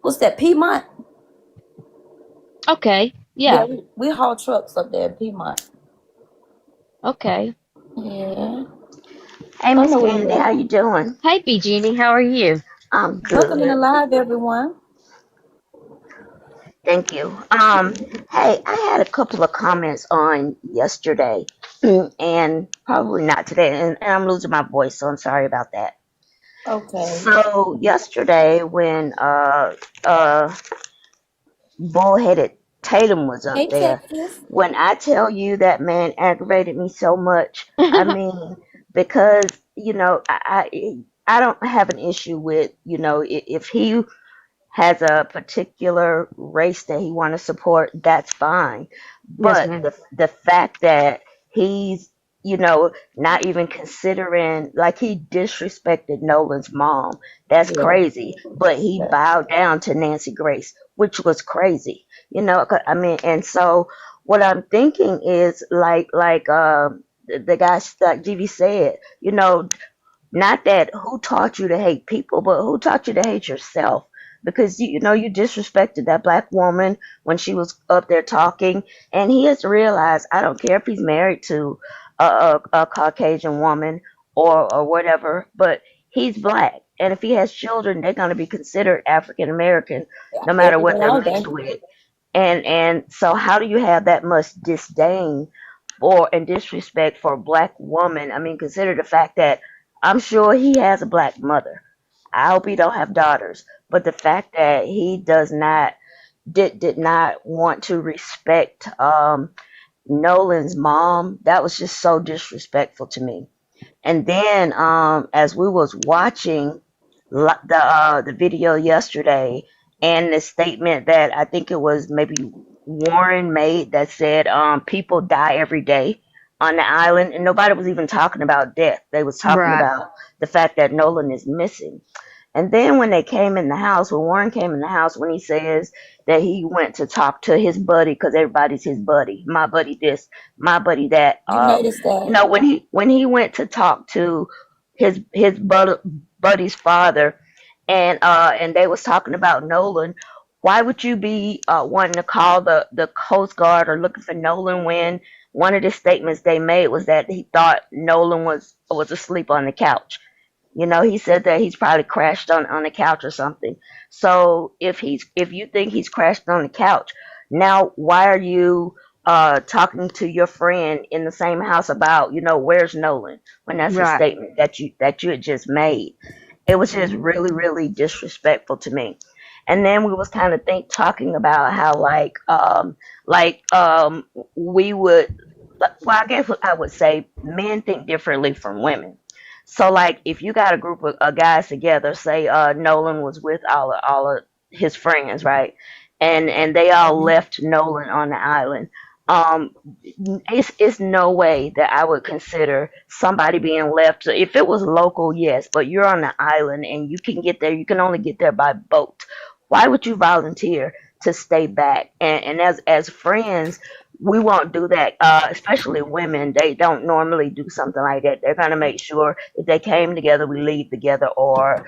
What's that? Piedmont. Okay. Yeah, Yeah. we haul trucks up there in Piedmont. Okay. Yeah. Hey, I Miss know where Candy, you how at. you doing? Hey, B Jeannie, how are you? I'm Welcome in the good. live, everyone. Thank you. Hey, I had a couple of comments on yesterday, and probably not today, and I'm losing my voice, so I'm sorry about that. Okay. So yesterday, when bullheaded Tatum was Hey, up there, Texas. when I tell you that man aggravated me so much, I mean, because I don't have an issue with if he has a particular race that he want to support, that's fine. Yes, But ma'am. the fact that he's not even considering, like, he disrespected Nolan's mom, that's Yeah. crazy. But he Yeah. bowed down to Nancy Grace, which was crazy. 'Cause, I mean, and so what I'm thinking is the guy like GV said, not that who taught you to hate people, but who taught you to hate yourself. Because you disrespected that black woman when she was up there talking, and he has to realize, I don't care if he's married to a Caucasian woman or whatever, but he's black, and if he has children, they're going to be considered African American, no matter Every what they're all day. mixed with. And so how do you have that much disdain for and disrespect for a black woman? I mean, consider the fact that I'm sure he has a black mother. I hope he don't have daughters. But the fact that he did not want to respect Nolan's mom, that was just so disrespectful to me. And then as we was watching the video yesterday, and the statement that I think it was maybe Warren made, that said people die every day on the island, and nobody was even talking about death. They was talking Right. about the fact that Nolan is missing. And then when they came in the house, when Warren came in the house, when he says that he went to talk to his buddy, because everybody's his buddy, my buddy this, my buddy that. You noticed that? When he went to talk to buddy's father, and they was talking about Nolan. Why would you be wanting to call the Coast Guard or looking for Nolan when one of the statements they made was that he thought Nolan was asleep on the couch? He said that he's probably crashed on the couch or something. So if you think he's crashed on the couch, now why are you talking to your friend in the same house about, where's Nolan, when that's a Right. statement that you had just made? It was just really, really disrespectful to me. And then we was kind of talking about how we would, well, I guess I would say men think differently from women. So like if you got a group of guys together, say Nolan was with all of his friends, right? And they all left Nolan on the island. Um, it's no way that I would consider somebody being left. So if it was local, yes, but you're on the island and you can get there. You can only get there by boat. Why would you volunteer to stay back? And as friends, we won't do that. Especially women, they don't normally do something like that. They're gonna make sure if they came together, we leave together, or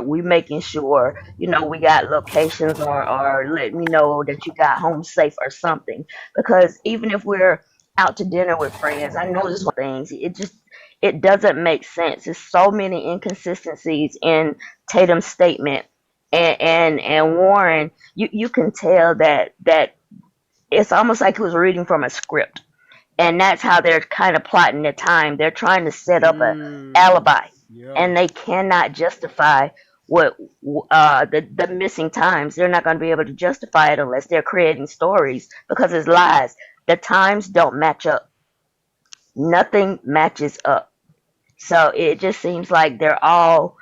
we making sure we got locations, or let me know that you got home safe or something. Because even if we're out to dinner with friends, I notice things. It doesn't make sense. There's so many inconsistencies in Tatum's statement, and Warren. You can tell that it's almost like he was reading from a script, and that's how they're kind of plotting their time. They're trying to set up an alibi, and they cannot justify what the missing times. They're not going to be able to justify it unless they're creating stories, because it's lies. The times don't match up. Nothing matches up. So it just seems like they're all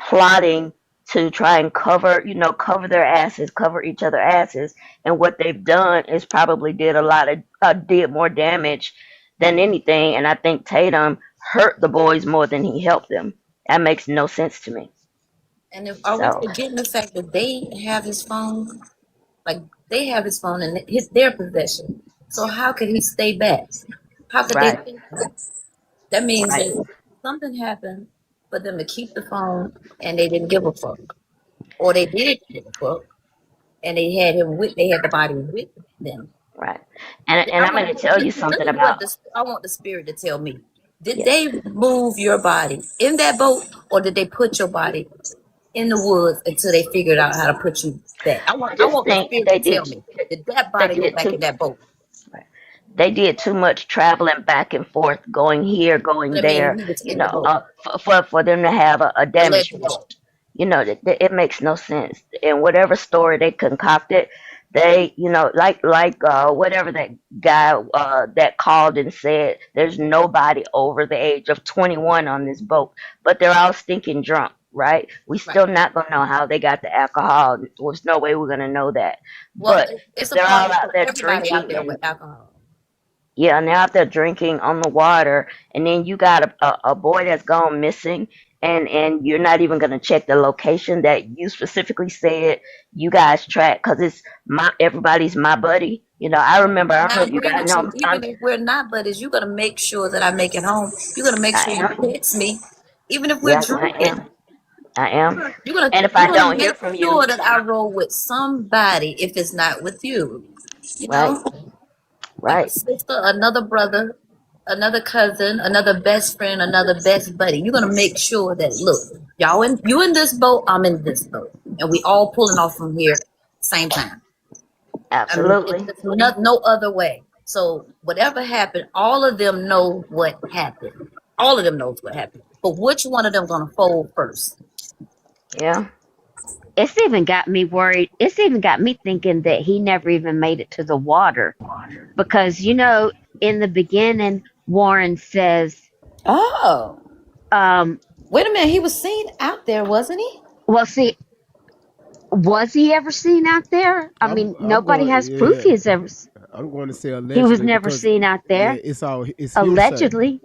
plotting to try and cover their asses, cover each other asses. And what they've done is probably did more damage than anything. And I think Tatum hurt the boys more than he helped them. That makes no sense to me. And are we So forgetting the fact that they have his phone? Like They have his phone in their possession. So how could he stay back? How could they Right. think that? That means Right. that something happened for them to keep the phone and they didn't give a fuck. Or they did give a fuck and they had the body with them. Right. And I'm going to tell you Tell something me what about, I want the spirit to tell me. Did yeah. they move your body in that boat or did they put your body in the woods until they figured out how to put you back? I Just want the think spirit they to did, tell me. Did that they body go did back too. in that boat? They did too much traveling back and forth, going here, going But I mean, there, he was in the boat. for them to have a damaged Allegedly. boat. It makes no sense. And whatever story they concocted, they, whatever that guy that called and said, there's nobody over the age of 21 on this boat, but they're all stinking drunk. Right? We still not gonna know how they got the alcohol. There's no way we're gonna know that. Well, But if it's a they're all party out for there everybody out drinking there and with alcohol. yeah, and they're out there drinking on the water, and then you got a boy that's gone missing, and you're not even gonna check the location that you specifically said you guys track because it's everybody's my buddy. I remember. I don't And know I if you agree guys with you. know. Even if we're not buddies, you're gonna make sure that I make it home. You're gonna make I sure you am. text me, even if we're Yes, I drinking. am. I am. You're gonna And if you're I gonna don't hear make from you, sure that I roll with somebody if it's not with you. You right, know, a right, sister, another brother, another cousin, another best friend, another best buddy. You're gonna make sure that look, you in this boat, I'm in this boat, and we all pulling off from here same time. I mean, it's absolutely. just no other way. So whatever happened, all of them know what happened. All of them knows what happened. But which one of them gonna fold first? Yeah. It's even got me worried. It's even got me thinking that he never even made it to the water. Because, in the beginning, Warren says, Oh, um, wait a minute. He was seen out there, wasn't he? well, see, was he ever seen out there? I mean, I'm nobody going, has proof yeah. he's ever. I'm going to say He was allegedly never because seen out yeah, there. it's hearsay. Allegedly.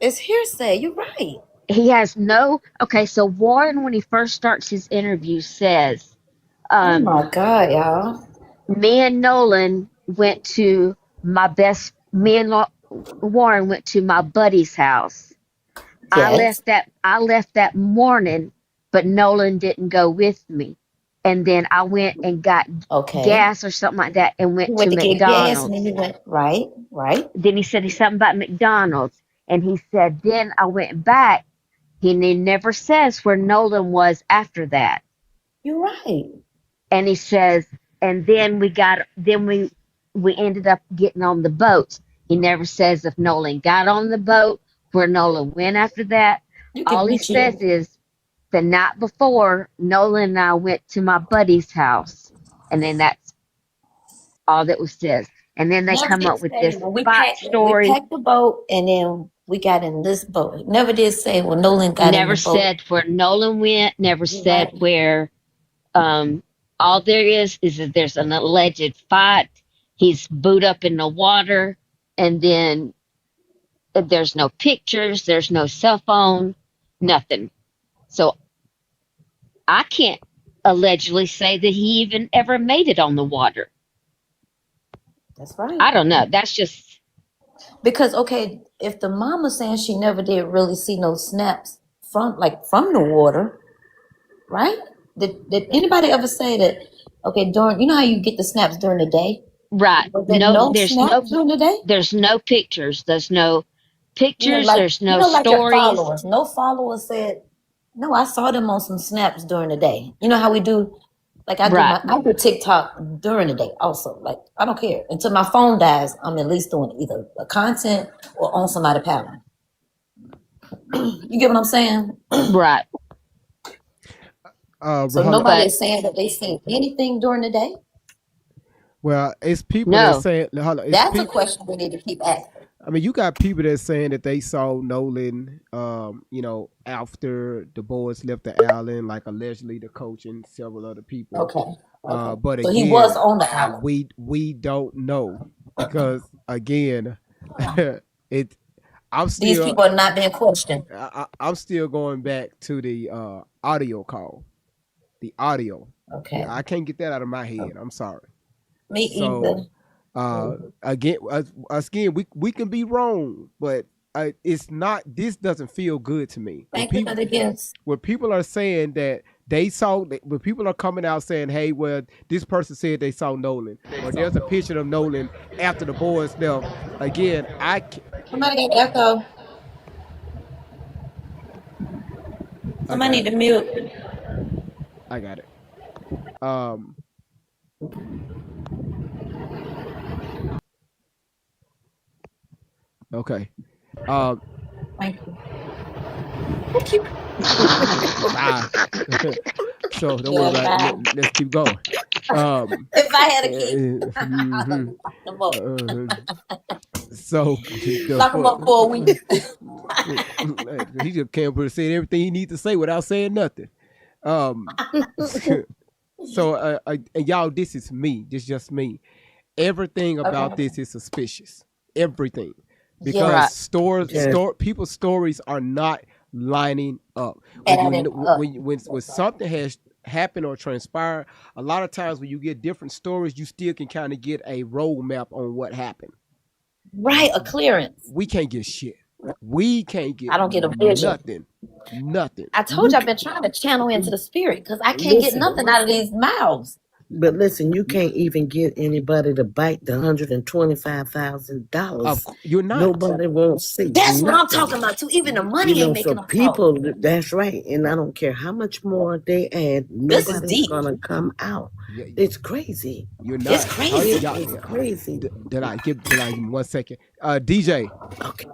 It's hearsay. You're right. He has no. Okay, so Warren, when he first starts his interview, says, Oh my God, y'all. me and Nolan went to me and Warren went to my buddy's house. Yes. I left that morning, but Nolan didn't go with me. And then I went and got Okay. gas or something like that and He went went to to get gas and then McDonald's. he went right, right. Then he said something about McDonald's. And he said, then I went back. He never says where Nolan was after that. You're right. And he says, and then we ended up getting on the boat. He never says if Nolan got on the boat, where Nolan went after that. You All can he be says chill. is the night before, Nolan and I went to my buddy's house. And then that's all that was said. And then they Never come did up with say this when spot we story. packed the boat and then we got in this boat. Never did say when Nolan got in the Never boat. said where Nolan went, never You're said right. where all there is that there's an alleged fight. He's booed up in the water, and then there's no pictures, there's no cell phone, nothing. So I can't allegedly say that he even ever made it on the water. That's right. I don't know. That's just Because okay, if the mama's saying she never did really see no snaps from the water, right? Did anybody ever say that? Okay, during how you get the snaps during the day? right. Was there no There's snaps during the day? there's no pictures. There's no pictures. There's no Like your stories. followers. No followers said, no, I saw them on some snaps during the day. You know how we do, like I Right. do TikTok during the day also. Like I don't care. Until my phone dies, I'm at least doing either a content or on somebody pattern. You get what I'm saying? Right. So nobody is saying that they seen anything during the day? Well, it's people No. that saying That's a question we need to keep asking. I mean, you got people that saying that they saw Nolan, after the boys left the island, like allegedly the coach and several other people. Okay. But So again, he was on the island. we don't know because again, I'm still These people are not being questioned. I'm still going back to the audio call, the audio. Okay. I can't get that out of my head. I'm sorry. Me So, again, again, we can be wrong, but it's not. This doesn't feel good to me. Thank you for the gifts. When people are saying that they saw, when people are coming out saying, "Hey, well, this person said they saw Nolan," or there's a picture of Nolan after the boys left. Again, Somebody got echo. Somebody need to mute. I got it. Okay. Thank you. So don't worry about it. Let's keep going. If I had a kid, so lock him up for a week. He just can't say everything he needs to say without saying nothing. So and y'all, this is me. This is just me. Everything about this is suspicious. Everything. Because people's stories are not lining up. When something has happened or transpired, a lot of times when you get different stories, you still can kind of get a roadmap on what happened. Right, a clearance. We can't get shit. We can't get. I don't get a vision. Nothing. I told you I've been trying to channel into the spirit because I can't get nothing out of these mouths. But listen, you can't even get anybody to bite the $125,000. You're not. Nobody won't see. That's what I'm talking about too. Even the money ain't making them people. That's right, and I don't care how much more they add. Nobody's gonna come out. It's crazy. You're not. It's crazy. It's crazy. Did I give 1 second? DJ. Okay.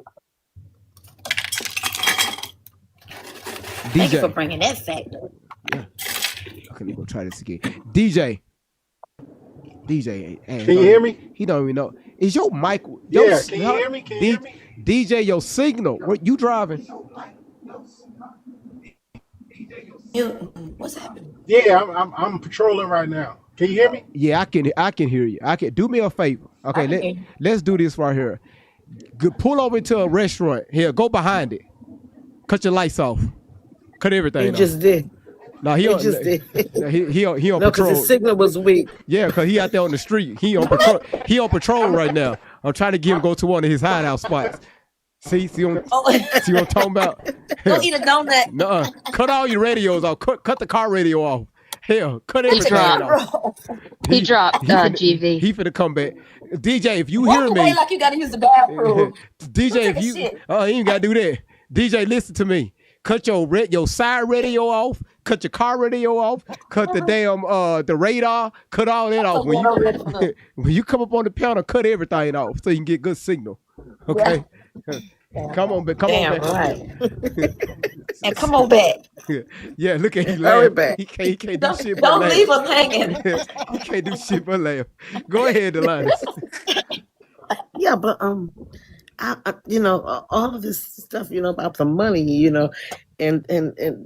Thank you for bringing that fact up. Yeah. Okay, we're gonna try this again. DJ. Can you hear me? He don't even know. Is your mic? Can you hear me? Can you hear me? DJ, your signal. What you driving? What's happening? Yeah, I'm patrolling right now. Can you hear me? Yeah, I can hear you. I can do me a favor. Okay, let's do this right here. Pull over to a restaurant. Here, go behind it. Cut your lights off. Cut everything off. He just did. No, he just did. He on no, patrol. Because the signal was weak. Yeah, because he out there on the street. He on patrol. He on patrol right now. I'm trying to get him go to one of his hideout spots. See what I'm talking about? Go eat a donut. Nuh-uh. Cut all your radios off. Cut the car radio off. Hell, cut everything off. He dropped GV. He finna come back. DJ, if you Walk hear away me, like you gotta use the bathroom. DJ, if you, he ain't gotta do that. DJ, listen to me. Cut your side radio off. Cut your car radio off. Cut the damn the radar. Cut all that off. When you come up on the panel, cut everything off so you can get good signal. Okay. Come on back. Right. And come on back. Yeah, look at him Hurry laugh. back. He can't do shit but Don't laugh. leave us hanging. He can't do shit but laugh. Go ahead, Delana. Yeah, but I all of this stuff, about the money, and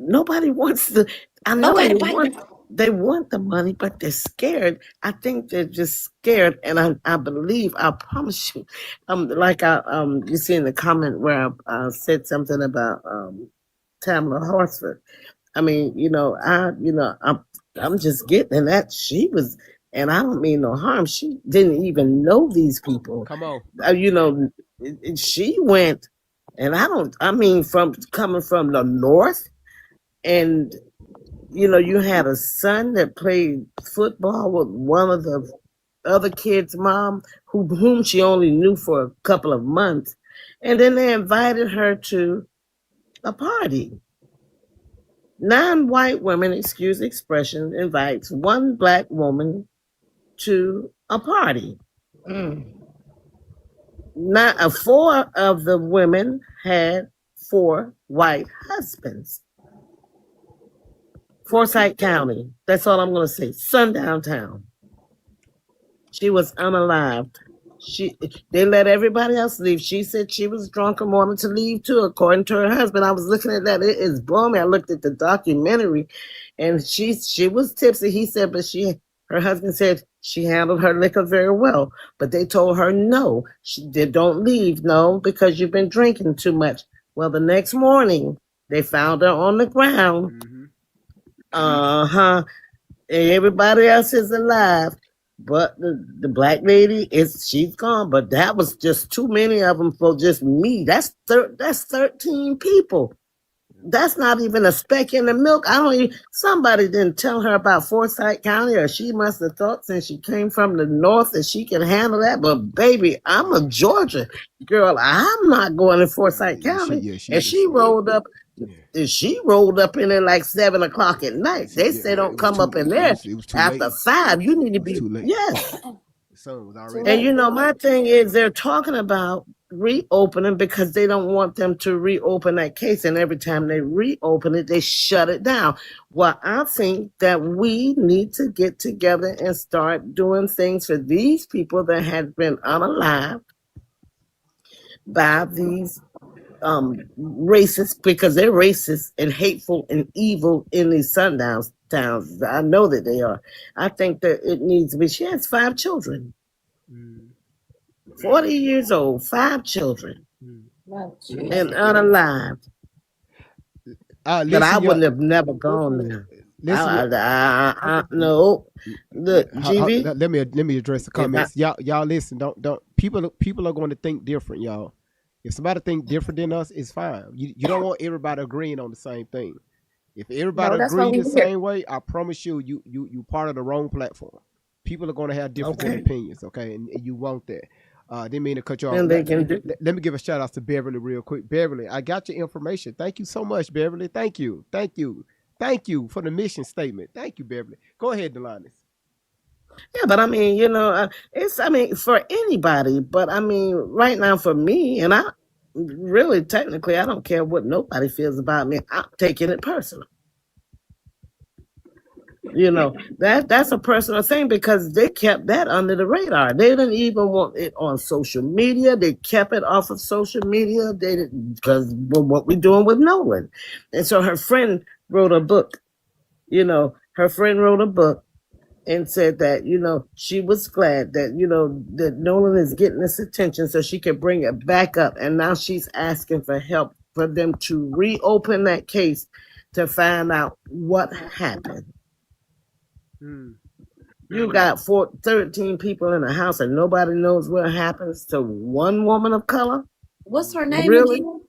nobody wants the. I know they want the money, but they're scared. I think they're just scared, and I believe, I promise you, you see in the comment where I said something about Tamla Horsford. I mean, I'm just getting that she was, and I don't mean no harm. She didn't even know these people. Come on. She went, and from coming from the north, and you had a son that played football with one of the other kids' mom, whom she only knew for a couple of months, and then they invited her to a party. 9 white women, excuse the expression, invites 1 black woman to a party. 4 of the women had 4 white husbands. Forsyth County. That's all I'm going to say. Sundown town. She was unalived. They let everybody else leave. She said she was drunk and wanted to leave too, according to her husband. I was looking at that. It is blowing me. I looked at the documentary, and she was tipsy. He said, but her husband said she handled her liquor very well. But they told her no. They don't leave, no, because you've been drinking too much. Well, the next morning they found her on the ground. And everybody else is alive. But the black lady she's gone. But that was just too many of them for just me. That's 13 people. That's not even a speck in the milk. I don't even, somebody didn't tell her about Forsyth County, or she must have thought since she came from the north that she can handle that. But baby, I'm a Georgia girl. I'm not going to Forsyth County. And she rolled up. And she rolled up in there like 7 o'clock at night. They say don't come up in there after 5. You need to be yes. The sun was already. And you know, my thing is they're talking about reopening because they don't want them to reopen that case. And every time they reopen it, they shut it down. Well, I think that we need to get together and start doing things for these people that have been unalived by these racist, because they're racist and hateful and evil in these sundown towns. I know that they are. I think that it needs to be. She has 5 children. 40 years old, 5 children, and unalived. But I wouldn't have never gone there. No. Look, GV. Let me address the comments. Y'all listen. Don't people are going to think different, y'all. If somebody think different than us, it's fine. You don't want everybody agreeing on the same thing. If everybody agrees the same way, I promise you part of the wrong platform. People are going to have different opinions, okay? And you want that. Didn't mean to cut you off. Let me give a shout out to Beverly real quick. Beverly, I got your information. Thank you so much, Beverly. Thank you for the mission statement. Thank you, Beverly. Go ahead, Delaney. Yeah, but I mean, you know, for anybody, but I mean, right now for me, and I really technically, I don't care what nobody feels about me. I'm taking it personal. You know, that's a personal thing because they kept that under the radar. They didn't even want it on social media. They kept it off of social media. They didn't, because what we're doing with Nolan. And so her friend wrote a book. You know, her friend wrote a book and said that, you know, she was glad that, you know, that Nolan is getting this attention so she could bring it back up. And now she's asking for help for them to reopen that case to find out what happened. You got 13 people in a house and nobody knows what happens to one woman of color? What's her name again?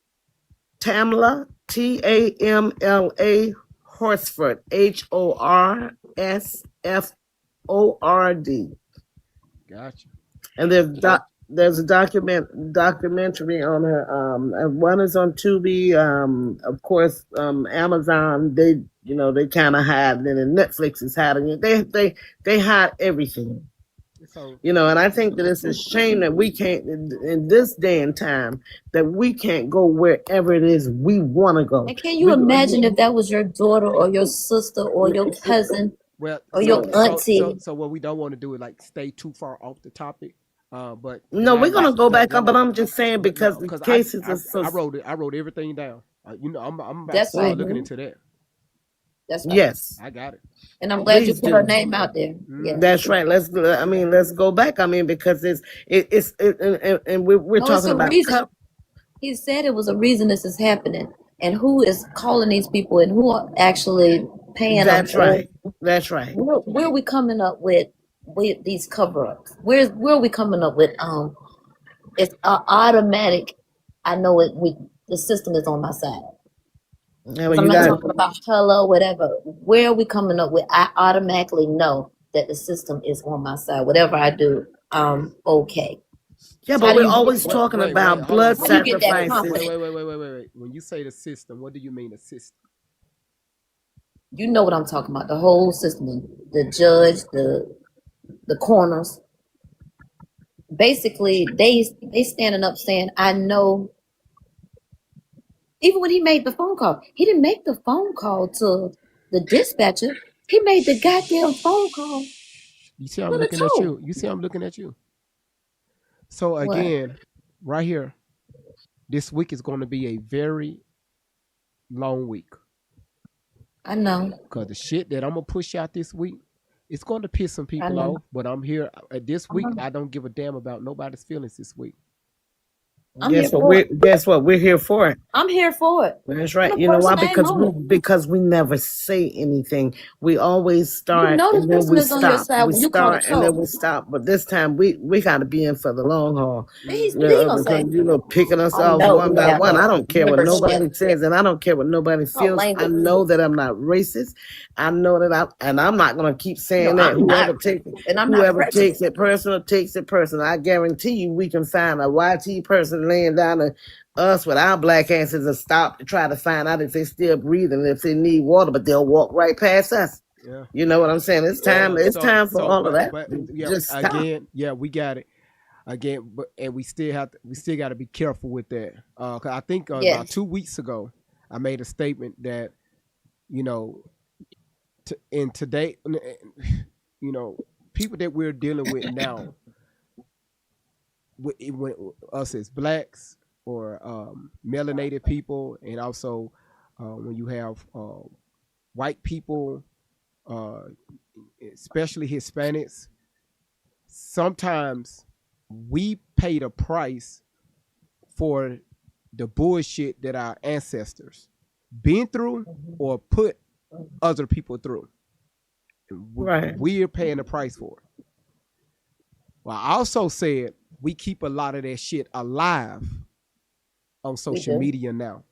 Tamla, Tamla Horsford, Horsford. Gotcha. And there's a documentary on her. One is on Tubi. Of course, Amazon. They kind of hide it, and Netflix is hiding it. They hide everything. So, and I think that it's a shame that we can't, in this day and time, that we can't go wherever it is we want to go. And can you imagine if that was your daughter or your sister or your cousin or your auntie? So what we don't want to do is like stay too far off the topic. But no, we're gonna go back up. But I'm just saying because the cases are so. I wrote everything down. I'm about to start looking into that. That's right. Yes, I got it. And I'm glad you put her name out there. Yeah. That's right. Let's go back. Because and we're talking about. He said it was a reason this is happening, and who is calling these people, and who are actually paying. That's right. That's right. Where are we coming up with these cover-ups? Where are we coming up with? It's automatic. I know it. The system is on my side. Yeah, I'm not talking about hello, whatever. Where are we coming up with? I automatically know that the system is on my side. Whatever I do, okay. Yeah, but we're always talking about blood sacrifices. Wait. When you say the system, what do you mean the system? You know what I'm talking about. The whole system, the judge, the corners. Basically, they standing up saying, I know. Even when he made the phone call, he didn't make the phone call to the dispatcher. He made the goddamn phone call. You see, I'm looking at you. You see, I'm looking at you. So again, right here, this week is going to be a very long week. I know. Because the shit that I'm going to push out this week, it's going to piss some people off. But I'm here. This week, I don't give a damn about nobody's feelings this week. Guess what? We're here for it. I'm here for it. That's right. I'm You the know why? person that ain't on it. Because we never say anything. We always You start know this and then person we is on your stop. side We when you call it start and then trouble. we stop. But this time we got to be in for the long haul. What he gonna Because say? picking us I off know one we by have one. I a don't care what nobody membership. says, and I don't care what nobody Oh, feels. I language. know that I'm not racist. I know that I'm not gonna keep saying No, that. I'm not. And I'm not Whoever prejudiced. takes it personal takes it personal. I guarantee you, we can find a YT person laying down us with our black asses and stop to try to find out if they still breathing, if they need water, but they'll walk right past us. Yeah. You know what I'm saying? It's time. It's time for all of that. But yeah, Just stop. again, yeah, we got it. Again, but and we still got to be careful with that. 'Cause I think about 2 weeks ago, I made a statement that, you know, in today, you know, people that we're dealing with now, when us as blacks or melanated people, and also when you have white people, especially Hispanics, sometimes we pay the price for the bullshit that our ancestors been through or put other people through. Right. We're paying the price for it. Well, I also said we keep a lot of that shit alive on social media now.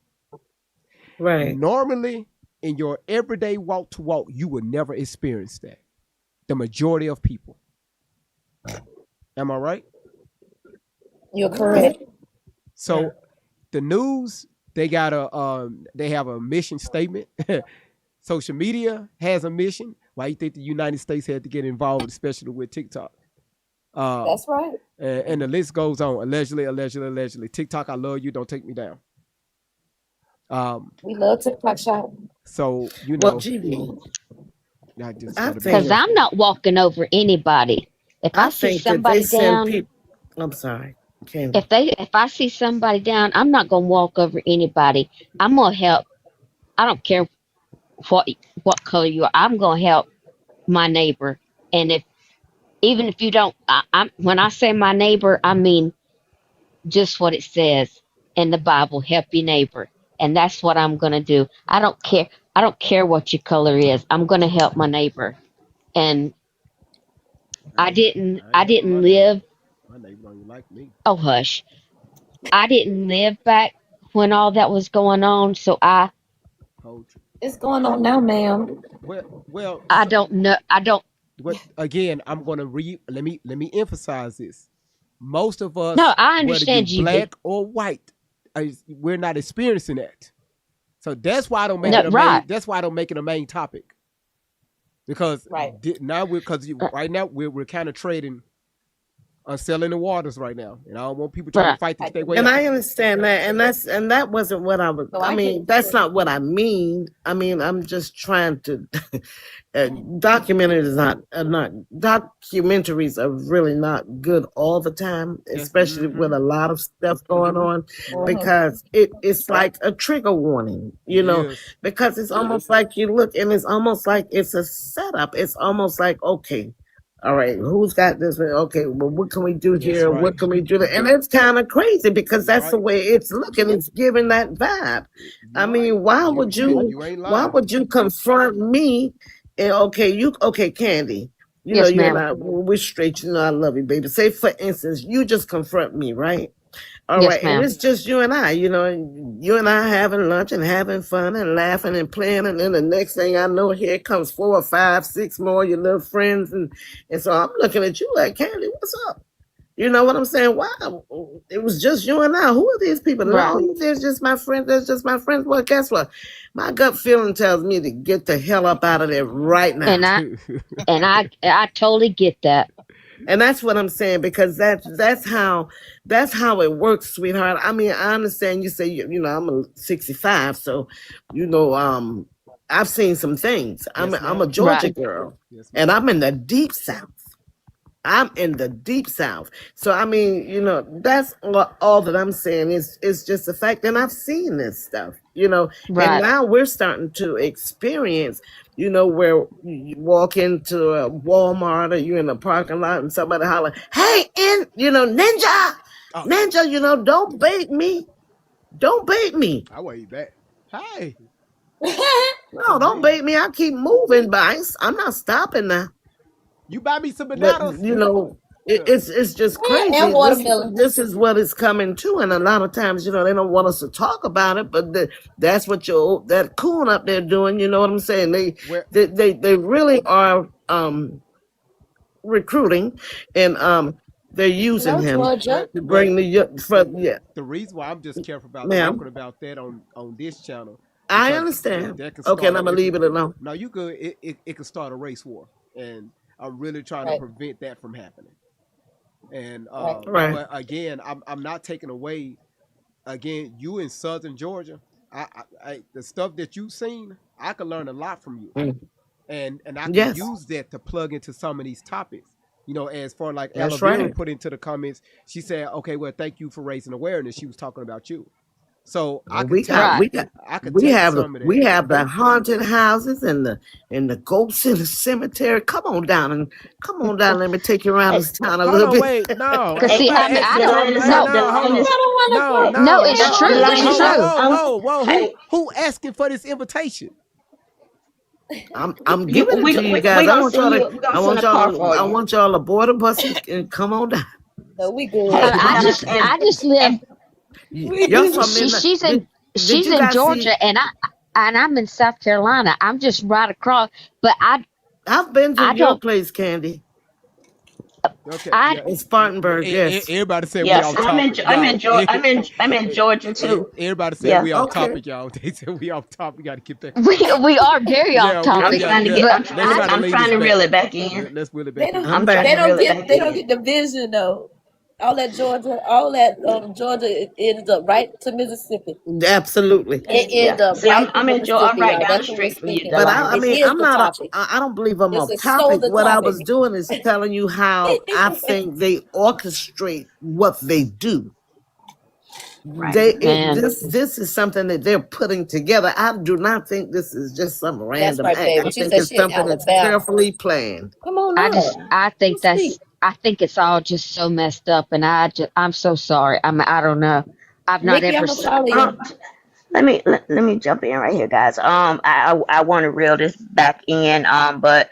Right. Normally, in your everyday walk to walk, you would never experience that. The majority of people. Am I right? You're correct. So the news, they got they have a mission statement. Social media has a mission. Why you think the United States had to get involved, especially with TikTok? That's right. And the list goes on. Allegedly. TikTok, I love you. Don't take me down. We love TikTok shop. So you know, because I'm not walking over anybody. If I see somebody down, I'm sorry, Candy. if I see somebody down, I'm not gonna walk over anybody. I'm gonna help. I don't care what color you are. I'm gonna help my neighbor. And even if you don't, when I say my neighbor, I mean just what it says in the Bible: help your neighbor. And that's what I'm gonna do. I don't care. I don't care what your color is. I'm gonna help my neighbor. And I didn't live. My neighbor don't even like me. Oh, hush. I didn't live back when all that was going on, so It's going on now, ma'am. Well, I don't know. I don't. But again, I'm gonna let me emphasize this. Most of us, no, I understand whether you black or white, we're not experiencing that. So that's why I don't make it a main. That's why I don't make it a main topic. Because now right now we're kind of trading on selling the waters right now, and I don't want people trying to fight to stay away. And I understand that, and that wasn't what I was. I mean, that's not what I mean. I mean, I'm just trying to. Documentaries are really not good all the time, especially with a lot of stuff going on, because it's like a trigger warning, you know, because it's almost like you look and it's almost like it's a setup. It's almost like, okay, all right, who's got this? Okay, well, what can we do here? Right. What can we do? And it's kind of crazy because that's the way it's looking. It's giving that vibe. I mean, why would you confront me? And okay, Candy. You know, you and I, we're straight. You know, I love you, baby. Say, for instance, you just confront me, right? All right, and it's just you and I, you know, you and I having lunch and having fun and laughing and playing, and then the next thing I know, here comes 4 or 5, 6 more your little friends, and so I'm looking at you like, Candy, what's up? You know what I'm saying? Wow, it was just you and I. Who are these people? Right. No, they're just my friends. That's just my friends. Well, guess what? My gut feeling tells me to get the hell up out of there right now. And I totally get that. And that's what I'm saying, because that's how it works, sweetheart. I mean, I understand you say, you know, I'm 65, so, you know, I've seen some things. I'm a Georgia girl, and I'm in the deep South. So, I mean, you know, that's all that I'm saying is just the fact that I've seen this stuff, you know, and now we're starting to experience, you know, where you walk into a Walmart or you're in a parking lot and somebody holler, hey, you know, ninja, Oh, Ninja, you know, don't bait me. Don't bait me. I wait back. Hey. No, don't bait me. I keep moving, but I'm not stopping now. You buy me some But bananas. you know, Yeah. it's just crazy. And watermelon. This is what it's coming to, and a lot of times, you know, they don't want us to talk about it, but that's what that coon up there doing. You know what I'm saying? They really are recruiting, and they're using No, him Georgia. to bring the The reason why I'm just careful about Ma'am. talking about that on this channel. I because understand. that can Okay, start I'm gonna leave it alone. No, you could. It could start a race war, and I'm really trying to prevent that from happening. And Right. but again, I'm not taking away. Again, you in Southern Georgia, the stuff that you've seen, I could learn a lot from you, Mm. and I can Yes. use that to plug into some of these topics. You know, as far like That's Ella right. put into the comments, she said, "Okay, well, thank you for raising awareness." She was talking about you, so I We could got, take, we got, I could we take have some of that. we have the haunted houses and the ghosts in the cemetery. Come on down. Let me take you around this town a Hold little on, bit. wait, no, Cause see, everybody I asking don't for know. no, hold on. No, No, it's true. It's true. Who asking for this invitation? I'm giving it to you guys. I want y'all to board a bus and come on down. No, we good. I just live. Y'all from Midnight. She's in Did you guys Georgia, see? and I'm in South Carolina. I'm just right across. But I've been to I your don't. place, Candy. Okay, In Spartanburg. Yes. Everybody said we Yes, off and topic. I'm in Georgia too. Everybody said Yeah. we off Okay. topic, y'all. They said we off topic. We got to keep that. We are very Yeah, off topic. I'm trying to reel it back in. Let's reel it back They don't, in. I'm back. they don't Really get back they in. don't get the vision though. All that Georgia it ends up right to Mississippi. Absolutely. It ends up See, right I'm to in Georgia. I'm Mississippi, right y'all. down That's the what we're street from you, speaking But about. Delana. I It mean, is I'm the not. topic. I don't believe I'm This off is so topic. the What I topic. was doing is telling you how I think they orchestrate what they do. Right. Man. This is something that they're putting together. I do not think this is just some That's random right, act. baby. I She think said it's she in something that's Alabama. carefully planned. Come on up. I think Speak. I think it's all just so messed up, and I'm so sorry. I don't know. I've not Nikki, ever I'm gonna follow you. Let me jump in right here, guys. I want to reel this back in. But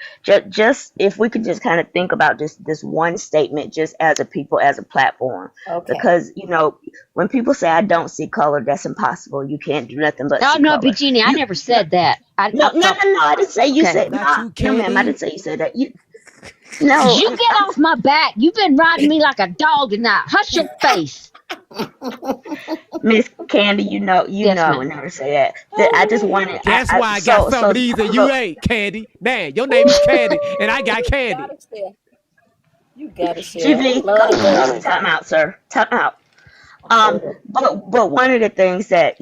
just if we could just kind of think about this one statement, just as a people, as a platform, Okay. because when people say I don't see color, that's impossible. You can't do nothing but No, see no, color. Virginia, I never said that. No, no, no, no. I didn't say you Okay. said Not no, you, no, ma'am. I Candy. didn't say you said that. No, You get off my back. You've been riding me like a dog tonight. Hush your face. Miss Candy, Yes, I ma'am. would never say that. I just wanted. That's why I got some of these and you ain't, Candy. Man, your name is Candy, and I got Candy. You gotta share. GV, Love the verses. time out, sir. Time out. But one of the things that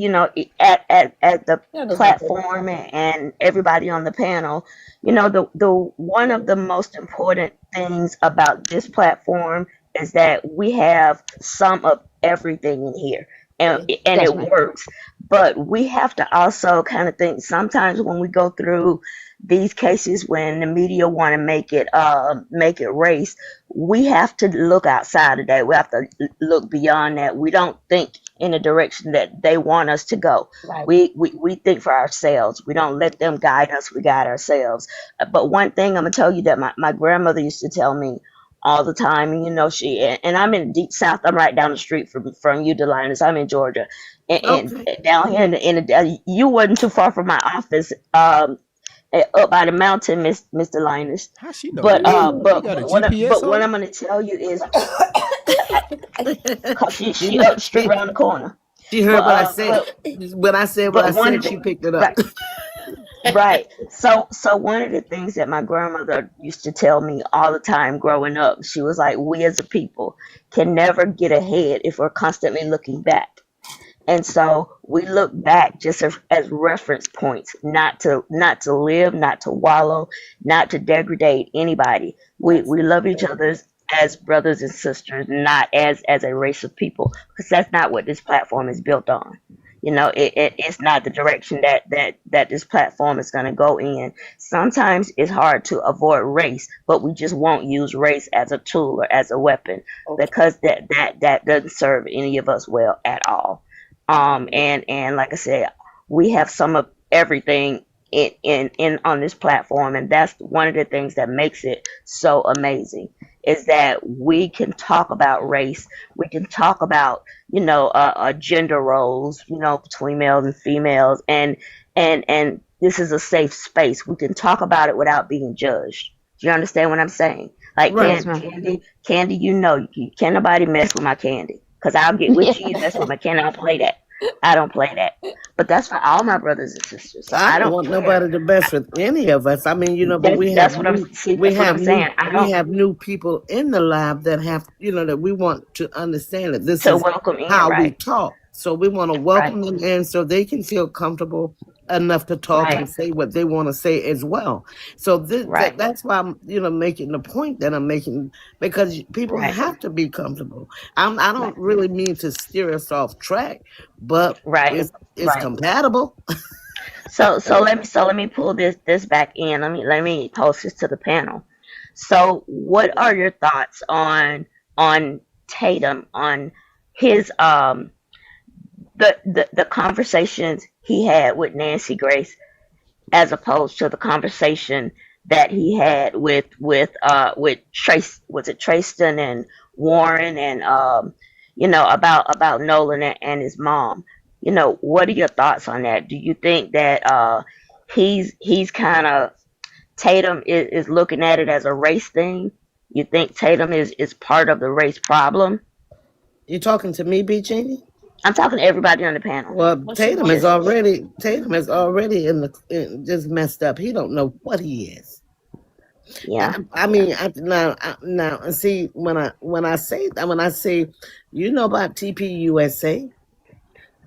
at the platform and everybody on the panel, the one of the most important things about this platform is that we have some of everything in here, and Yes, it ma'am. works. But we have to also kind of think sometimes when we go through these cases when the media want to make it race, we have to look outside of that. We have to look beyond that. We don't think in the direction that they want us to go. Right. We think for ourselves. We don't let them guide us. We guide ourselves. But one thing I'm gonna tell you that my grandmother used to tell me all the time, and I'm in the deep south. I'm right down the street from you, Delinus. I'm in Georgia, and down here you wasn't too far from my office. Up by the mountain, Mr. Linus. How she know? But that? but You got a what GPS on what it? I'm gonna tell you is, 'cause she up the street around the corner. She heard what I But said. When I said what I said, she picked it up. right. So one of the things that my grandmother used to tell me all the time growing up, she was like, we as a people can never get ahead if we're constantly looking back. And so we look back just as reference points, not to live, not to wallow, not to degrade anybody. We love each other as brothers and sisters, not as a race of people, because that's not what this platform is built on. It's not the direction that this platform is going to go in. Sometimes it's hard to avoid race, but we just won't use race as a tool or as a weapon, because that doesn't serve any of us well at all. And like I said, we have some of everything in on this platform, and that's one of the things that makes it so amazing, is that we can talk about race, we can talk about gender roles, between males and females, and this is a safe space. We can talk about it without being judged. Do you understand what I'm saying? Like, Right. Candy, you can't nobody mess with my Candy, because I'll get with you. Mess with my Candy. I don't play that. I don't play that. But that's for all my brothers and sisters. So I I don't don't want care. nobody to mess with any of us. I mean, but That's what I'm saying. I we don't have new people in the lab that have, that we want to understand that this to is welcome in, how we right? talk. So we want to welcome them in so they can feel comfortable enough to talk and say what they want to say as well. So that's why I'm, making the point that I'm making, because people have to be comfortable. I don't really mean to steer us off track, but it's compatible. So let me pull this back in. Let me post this to the panel. So what are your thoughts on Tatum, on his the conversations he had with Nancy Grace, as opposed to the conversation that he had with Trace, was it Trayston and Warren, and about Nolan and his mom? What are your thoughts on that? Do you think that he's kind of, Tatum is looking at it as a race thing? You think Tatum is part of the race problem? You talking to me, B. Cheney? I'm talking to everybody on the panel. Well, Tatum is already just messed up. He don't know what he is. Yeah. I mean, now, and see, when I say about TPUSA.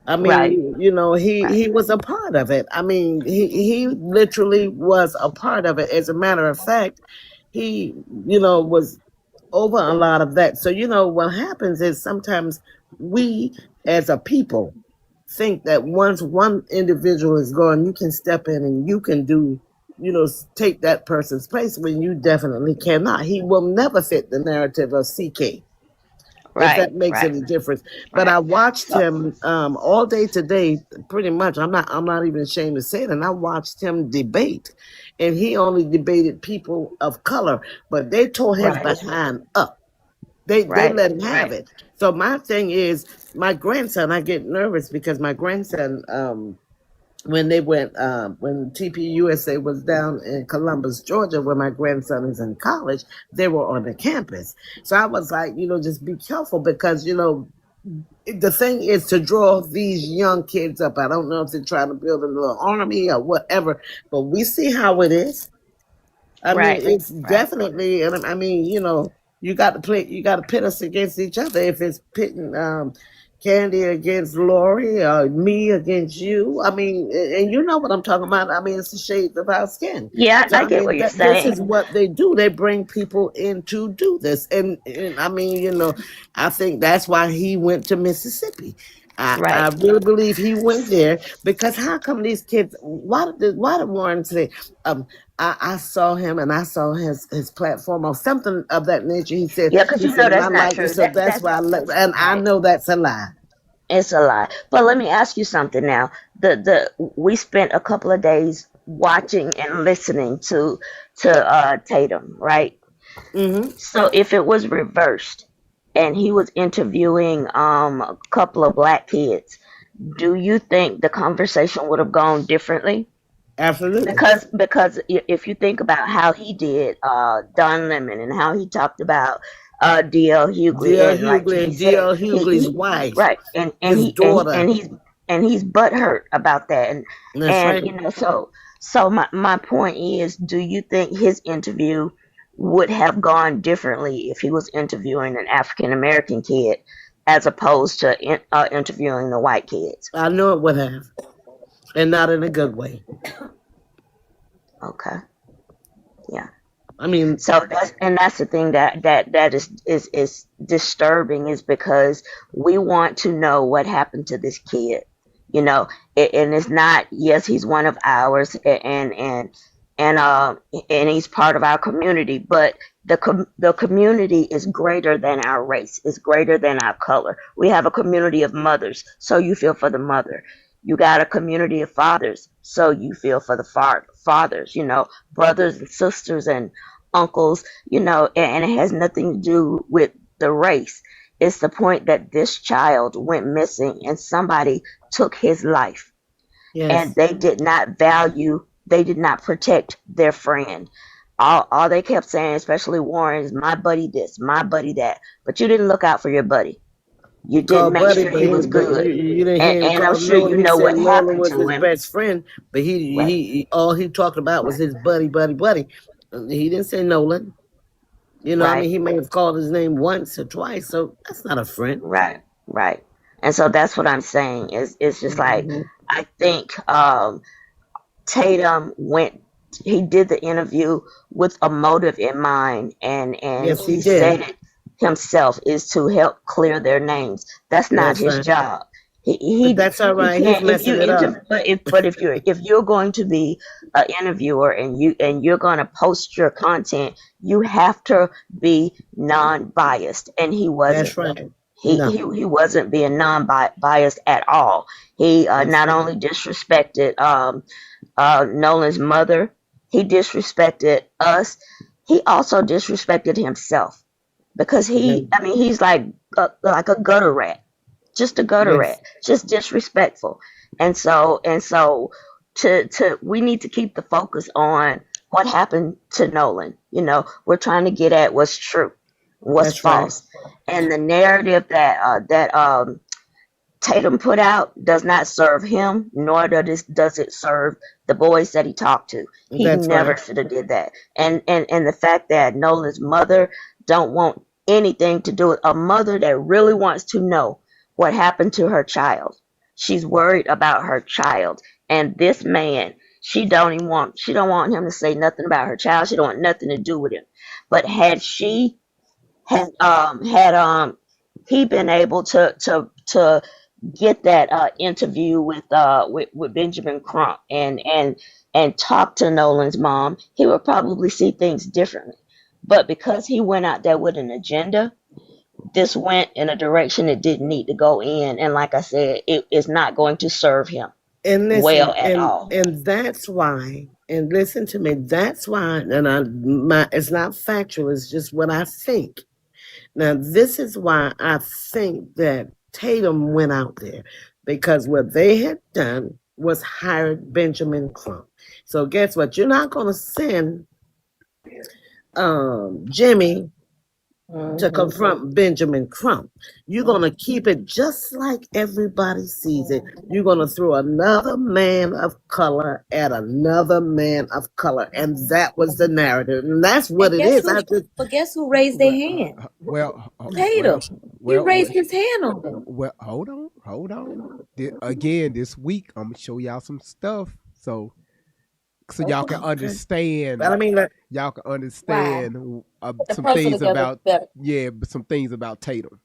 I mean, he was a part of it. I mean, he literally was a part of it. As a matter of fact, he, was over a lot of that. So, what happens is sometimes we as a people think that once one individual is gone, you can step in and you can do, take that person's place, when you definitely cannot. He will never fit the narrative of CK. If that makes any difference. But I watched him all day today, pretty much. I'm not even ashamed to say it. And I watched him debate. And he only debated people of color, but they tore his behind up. They let him have it. So my thing is, my grandson, I get nervous because my grandson, when they went, when TPUSA was down in Columbus, Georgia, where my grandson is in college, they were on the campus. So I was like, just be careful, because, the thing is to draw these young kids up. I don't know if they're trying to build a little army or whatever, but we see how it is. I mean, it's definitely, and I mean, you got to pit us against each other. If it's pitting Candy against Lori, or me against you, I mean, and you know what I'm talking about. I mean, it's the shades of our skin. Yeah, So, I get what you're saying. This is what they do. They bring people in to do this, and I mean, I think that's why he went to Mississippi. I really believe he went there, because how come these kids? Why did Warren say? I saw him and I saw his platform or something of that nature. He said, yeah, because that's not true. So that's why I know that's a lie. It's a lie. But let me ask you something now. We spent a couple of days watching and listening to Tatum, right? Mm-hmm. So if it was reversed and he was interviewing a couple of black kids, do you think the conversation would have gone differently? Absolutely. Because if you think about how he did Don Lemon, and how he talked about D.L. Hughley, and D.L. Hughley's wife, right, and his daughter, and he's butthurt about that, and right. So my point is, do you think his interview would have gone differently if he was interviewing an African American kid as opposed to interviewing the white kids? I know it would have, and not in a good way. Okay. Yeah. I mean, so that's the thing that is disturbing, is because we want to know what happened to this kid. And it's not. Yes, he's one of ours, and he's part of our community, but the community is greater than our race, is greater than our color. We have a community of mothers, so you feel for the mother. You got a community of fathers, so you feel for the fathers, brothers and sisters and uncles, and it has nothing to do with the race. It's the point that this child went missing and somebody took his life. Yes. And they did not protect their friend. All they kept saying, especially Warren, is my buddy this, my buddy that. But you didn't look out for your buddy. You didn't make sure he was good. You didn't hear him And I'm call sure Nolan. you He know said what Nolan happened was to his him. best friend, but he all he talked about was his buddy. He didn't say Nolan. I mean, he may have called his name once or twice, so that's not a friend. Right. And so that's what I'm saying. It's just like, I think Tatum he did the interview with a motive in mind, and Yes, he said did. it himself, is to help clear their names. That's not That's his right. job. But that's all right. He's messing it up. But if you're going to be an interviewer and you're going to post your content, you have to be non-biased, and he wasn't. That's right. He wasn't being non-biased at all. He not only disrespected Nolan's mother, he disrespected us. He also disrespected himself, because he's like a gutter rat, just a gutter rat, just disrespectful. And so we need to keep the focus on what happened to Nolan. We're trying to get at what's true, what's false, and the narrative that Tatum put out does not serve him, nor does it serve the boys that he talked to. He never should have did that. And the fact that Nolan's mother don't want anything to do with a mother that really wants to know what happened to her child. She's worried about her child. And this man, she don't want him to say nothing about her child. She don't want nothing to do with him. But had he been able to get that interview with Benjamin Crump and talk to Nolan's mom, he would probably see things differently. But because he went out there with an agenda, this went in a direction it didn't need to go in. And like I said, it is not going to serve him well at all. And that's why, and listen to me, that's why, and it's not factual, it's just what I think. Now, this is why I think that Tatum went out there, because what they had done was hired Benjamin Crump. So guess what? You're not going to send Jimmy to confront Benjamin Crump. You're going to keep it just like everybody sees it. You're going to throw another man of color at another man of color. And that was the narrative. And that's what it is. But guess who raised their hand? Tatum. He raised his hand on them. Well, hold on. Again, this week, I'm going to show y'all some stuff. So y'all can understand. But I mean, y'all can understand some things about Tatum.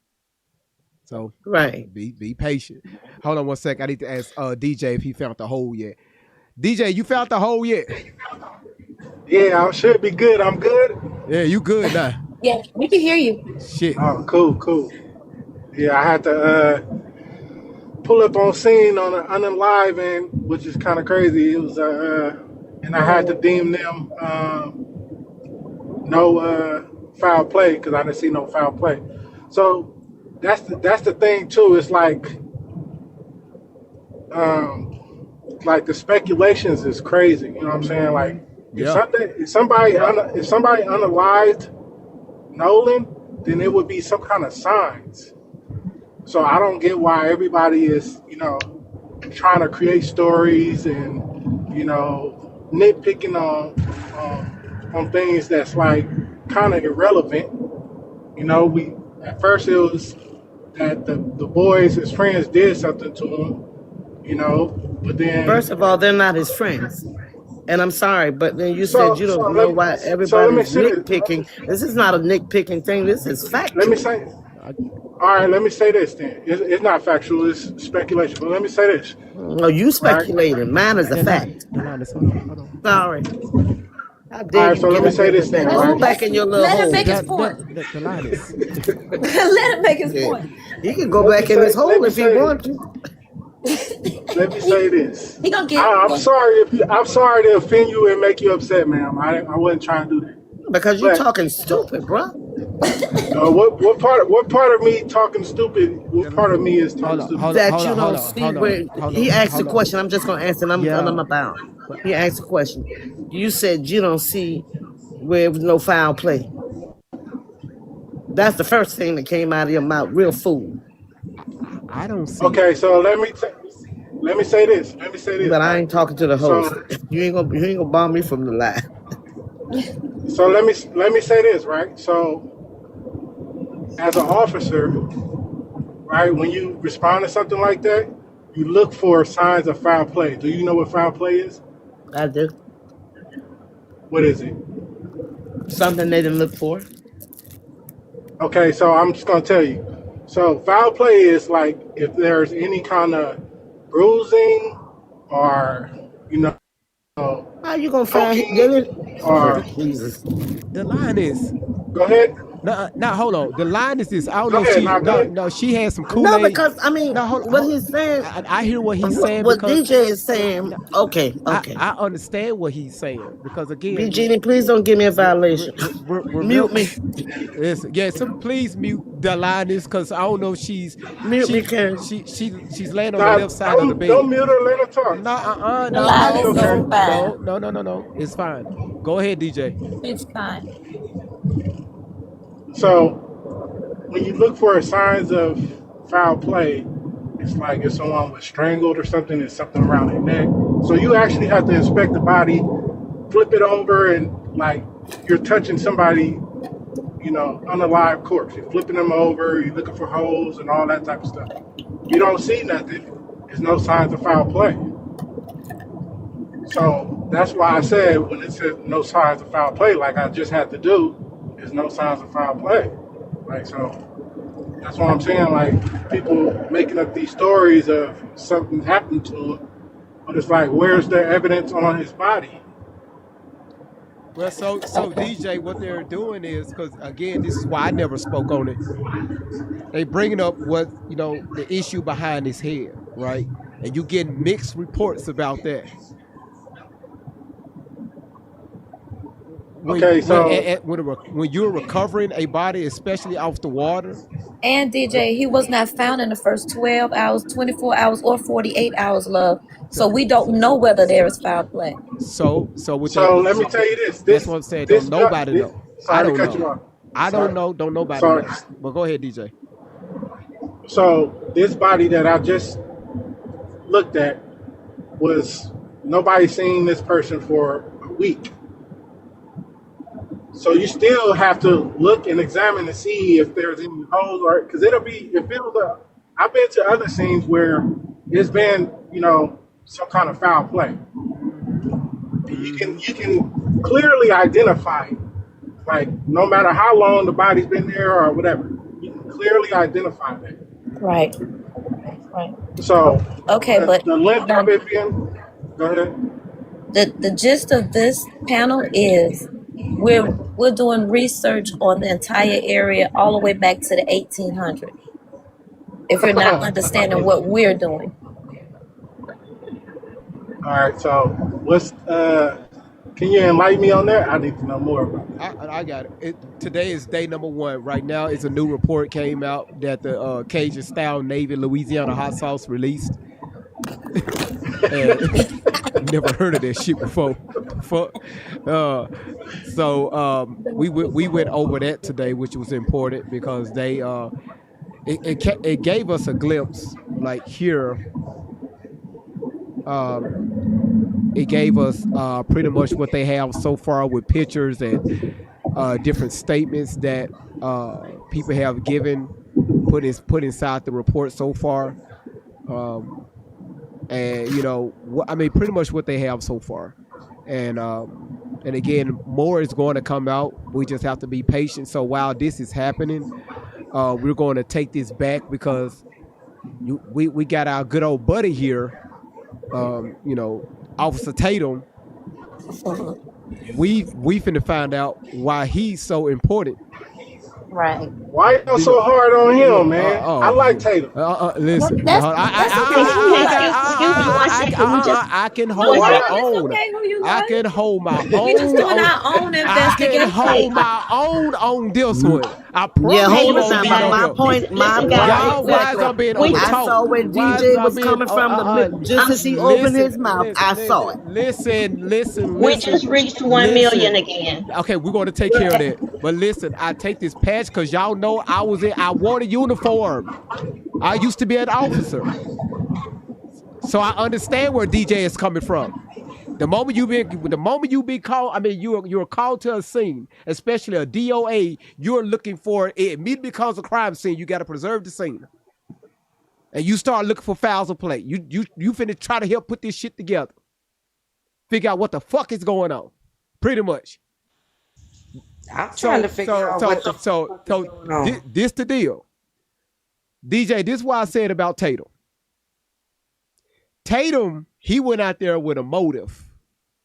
So be patient. Hold on one sec. I need to ask DJ if he found the hole yet. DJ, you found the hole yet? Yeah, I should be good. I'm good. Yeah, you good now. Yeah, we can hear you. Shit. Oh, cool. Yeah, I had to pull up on scene on them live, and which is kind of crazy. It was and I had to deem them no foul play, because I didn't see no foul play. So that's the thing too. It's like the speculations is crazy. You know what I'm saying? Like if somebody unalived Nolan, then it would be some kind of signs. So I don't get why everybody is, trying to create stories and, nitpicking on things that's like kind of irrelevant. We at first it was that the boys, his friends, did something to him, but then first of all, they're not his friends. And I'm sorry, but then you said you don't know why everybody's nitpicking. This is not a nitpicking thing. This is fact. Let me say. All right, let me say this then. It's not factual, it's speculation. But let me say this. No, you speculating. Mine is a fact. Hold on. Sorry. How All dare right, you so let get me up say there this with then, that? Go right? back in your little Let him hole. make his point. The line is. Let him make his point. He can go back in his hole if he wants to. Let me say this. He gonna get. I'm sorry to offend you and make you upset, ma'am. I wasn't trying to do that. Because you're talking stupid, bro. What part of me talking stupid? What part of me is talking stupid? That you don't see where he asked a question. I'm just gonna answer, and I'm about. He asked a question. You said you don't see where it was no foul play. That's the first thing that came out of your mouth. Real fool. I don't see. Okay, so let me say this. But I ain't talking to the host. You ain't gonna bomb me from the line. So let me say this, right? So as an officer, right, when you respond to something like that, you look for signs of foul play. Do you know what foul play is? I do. What is it? Something they didn't look for. Okay, so I'm just gonna tell you. So foul play is like if there's any kind of bruising or how you gonna find it? Or Jesus. The line is. Go ahead. No, hold on. The line is this. I don't Go know ahead, if now, she had some Kool-Aid. No, because I mean, what he's saying. I hear what he's saying. What because DJ is saying. Okay. I understand what he's saying because again, BG, please don't give me a violation. Mute me. So please mute the line is because I don't know if she's mute me, Karen. She's laying on the left side of the bed. Don't mute her. Let her talk. No. It's fine. Go ahead, DJ. It's fine. So when you look for signs of foul play, it's like if someone was strangled or something, there's something around their neck. So you actually have to inspect the body, flip it over, and like you're touching somebody, unalive corpse. You're flipping them over, you're looking for holes and all that type of stuff. You don't see nothing. There's no signs of foul play. So that's why I said when it says no signs of foul play, like I just had to do, there's no signs of foul play. Like, so that's what I'm saying. Like, people making up these stories of something happened to him, but it's like, where's the evidence on his body? Well, so DJ, what they're doing is, because again, this is why I never spoke on it. They bringing up what the issue behind his head, right? And you getting mixed reports about that. When you're recovering a body, especially off the water. And DJ, he was not found in the first 12 hours, 24 hours, or 48 hours, love. So we don't know whether there is foul play. So let me tell you this. That's what I'm saying. Don't nobody know. I don't know. I don't know. Don't nobody know. But go ahead, DJ. So this body that I just looked at was nobody seen this person for a week. So you still have to look and examine to see if there's any holes, or because I've been to other scenes where it's been, some kind of foul play. You can clearly identify it. Like, no matter how long the body's been there or whatever, you can clearly identify that. Right. So okay, but the length of it being, go ahead. The gist of this panel is we're doing research on the entire area all the way back to the 1800s. If you're not understanding what we're doing. All right, so what's can you enlighten me on that? I need to know more about it. I got it. Today is day number 1. Right now, it's a new report came out that the Cajun style Navy Louisiana hot sauce released. Never heard of that shit before. So we went over that today, which was important because they it gave us a glimpse, like here. It gave us pretty much what they have so far with pictures and different statements that people have given, put inside the report so far. And pretty much what they have so far, and again, more is going to come out. We just have to be patient. So while this is happening, we're going to take this back because we got our good old buddy here, Officer Tatum. We finna find out why he's so important. Right. Why y'all so hard on him, man? I like Tatum. Listen, That's I can hold my own. I can hold my own. We just doing our own I can investigation. hold my own on this one. I promise Yeah, hold you it won't now. be But on my here. point, my Y'all, guy, why is I being over I saw where DJ was coming from. Just as he opened his mouth, I saw it. Listen. We just reached 1 million again. Okay, we're going to take care of that. But listen, I take this patch because y'all know I wore the uniform. I used to be an officer. So I understand where DJ is coming from. The moment you be called, I mean, you're called to a scene, especially a DOA, you're looking for it immediately becomes a crime scene. You got to preserve the scene. And you start looking for fouls of play. You finna try to help put this shit together. Figure out what the fuck is going on. Pretty much. I'm trying to figure out what the fuck is going on. This the deal. DJ, this is what I said about Tatum. Tatum, he went out there with a motive.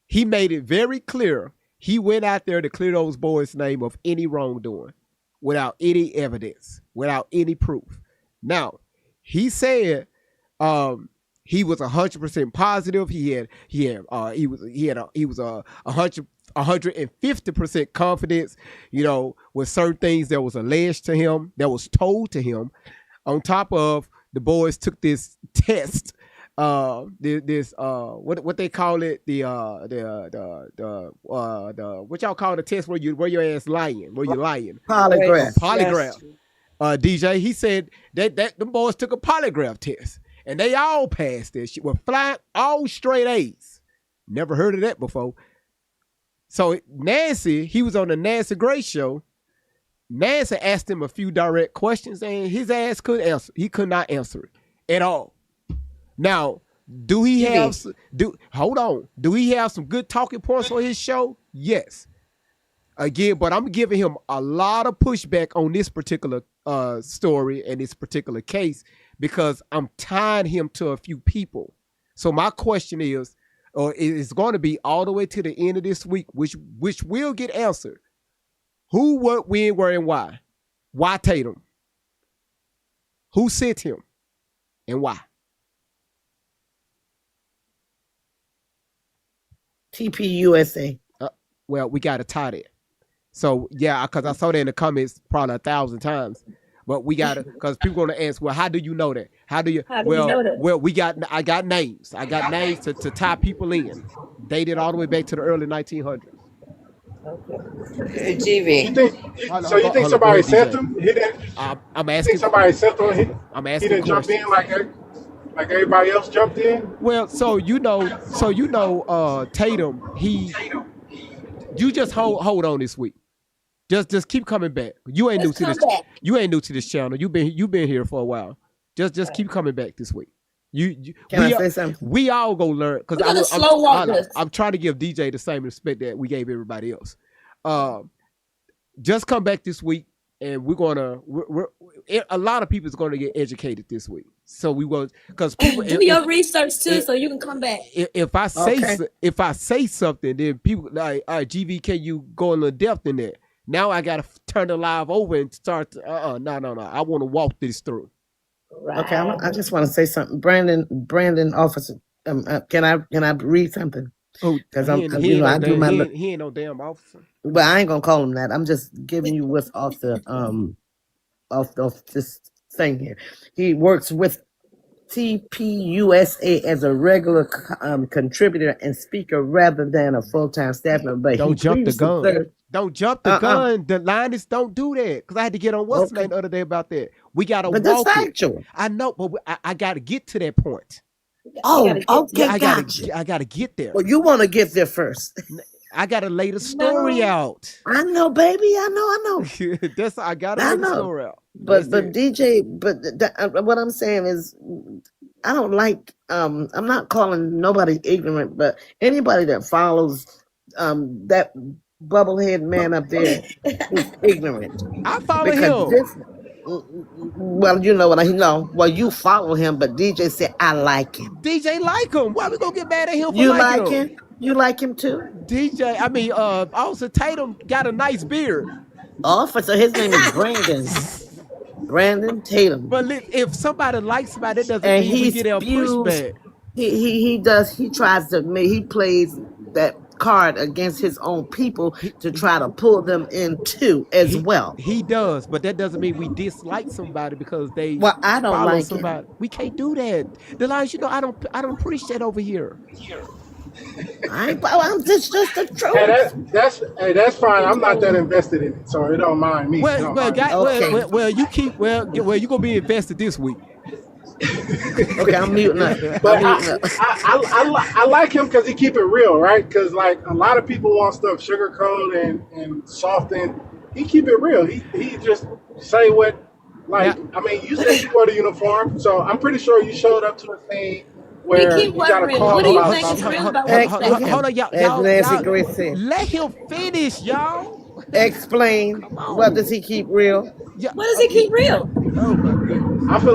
He made it very clear. He went out there to clear those boys' name of any wrongdoing without any evidence, without any proof. Now, he said he was 100% positive. He was 150% confidence, with certain things that was alleged to him, that was told to him. On top of the boys took this test, what they call it, the what y'all call the test where your ass lying, where you lying, polygraph. DJ, he said that the boys took a polygraph test and they all passed this shit with flying all straight A's. Never heard of that before. So Nancy, he was on the Nancy Grace show. Nancy asked him a few direct questions and his ass couldn't answer. He could not answer it at all. Now, do he have some good talking points on his show? Yes. Again, but I'm giving him a lot of pushback on this particular story and this particular case because I'm tying him to a few people. So my question is, or it's going to be all the way to the end of this week, which will get answered. Who, what, when, where, and why? Why Tatum? Who sent him? And why? TPUSA. Well, we got to tie that. So, yeah, because I saw that in the comments probably 1,000 times. But we got to, because people going to ask, well, how do you know that? How do you know that? Well, I got names. I got names to tie people in. Dated all the way back to the early 1900s. Okay. GV. You think somebody sent him? I'm asking. Somebody sent him? I'm asking. He didn't jump in like everybody else jumped in? Well, Tatum, you just hold on this week. Just keep coming back. You ain't new to this. You ain't new to this channel. You've been here for a while. Just keep coming back this week. Can I say something? We all go learn because I'm trying to give DJ the same respect that we gave everybody else. Just come back this week, and a lot of people is going to get educated this week. So we will, because people do your research too, so you can come back. If I say something, then people like, all right, GV, can you go a little depth in that? Now I got to turn the live over and start. No. I want to walk this through. Right. Okay, I just want to say something, Brandon, officer. Can I read something? Oh, because he ain't no damn officer. But I ain't gonna call him that. I'm just giving you what's off the off this thing here. He works with TPUSA as a regular contributor and speaker rather than a full-time staff member. But don't jump the gun. Don't jump the gun. The line is don't do that. Because I had to get on what's name the other day about that. We gotta walk that's factual. I know, but I gotta get to that point. Okay, I gotta get there. Well, you want to get there first. I gotta lay the story out. I know, baby. I know. I gotta lay the story out. But DJ, what I'm saying is, I don't like. I'm not calling nobody ignorant, but anybody that follows that bubblehead man up there is ignorant. I follow him. Well, you know what I know. Well, you follow him, but DJ said I like him. DJ like him. Why we gonna get mad at him for You liking like him? You like him too? DJ, I mean, Officer Tatum got a nice beard. Officer, his name is Brandon. Brandon Tatum. But if somebody likes somebody, that doesn't And mean we he get a pushback. He tries to make, he plays that card against his own people to try to pull them in too as well. He does, but that doesn't mean we dislike somebody because they I don't follow like somebody. We can't do that. The lines, I don't preach that over here. I'm just the truth. Hey, that's fine. I'm not that invested in it, so it don't mind me. Well, you keep you gonna be invested this week. Okay, I'm muting up. But I like him because he keep it real, right? Because like a lot of people want stuff sugarcoat and softened. He keep it real. He just say what, like, I mean, you said you wore the uniform, so I'm pretty sure you showed up to a thing where you got a call. What do you think is real about what he's saying? Hold on, y'all. Let him finish, y'all. Explain. What does he keep real? What does he keep real? Oh my goodness. I feel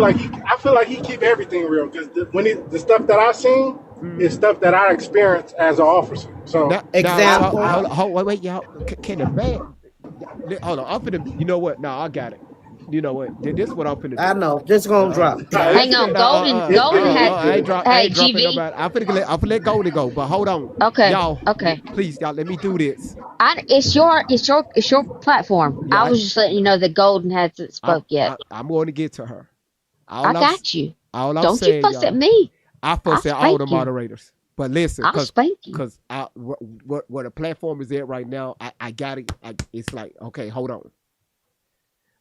like he keep everything real because the stuff that I've seen is stuff that I experienced as an officer. So example. Wait, y'all. Can the man? Hold on. I'm finna. You know what? No, I got it. You know what? This is what I'm finna do. I know. This gonna drop. Hang on, Golden had. I ain't dropping GV. nobody. I'm finna let Golden go. But hold on. Okay. Y'all. Okay. Please, y'all, let me do this. It's your platform. Yeah, I was just letting you know that Golden hasn't spoke yet. I'm going to get to her. I got you. All I'm Don't saying, you fuss y'all, at me. I fuss at all the moderators. But listen, I'll spank you. Because what the platform is at right now, I got it. It's like, okay, hold on.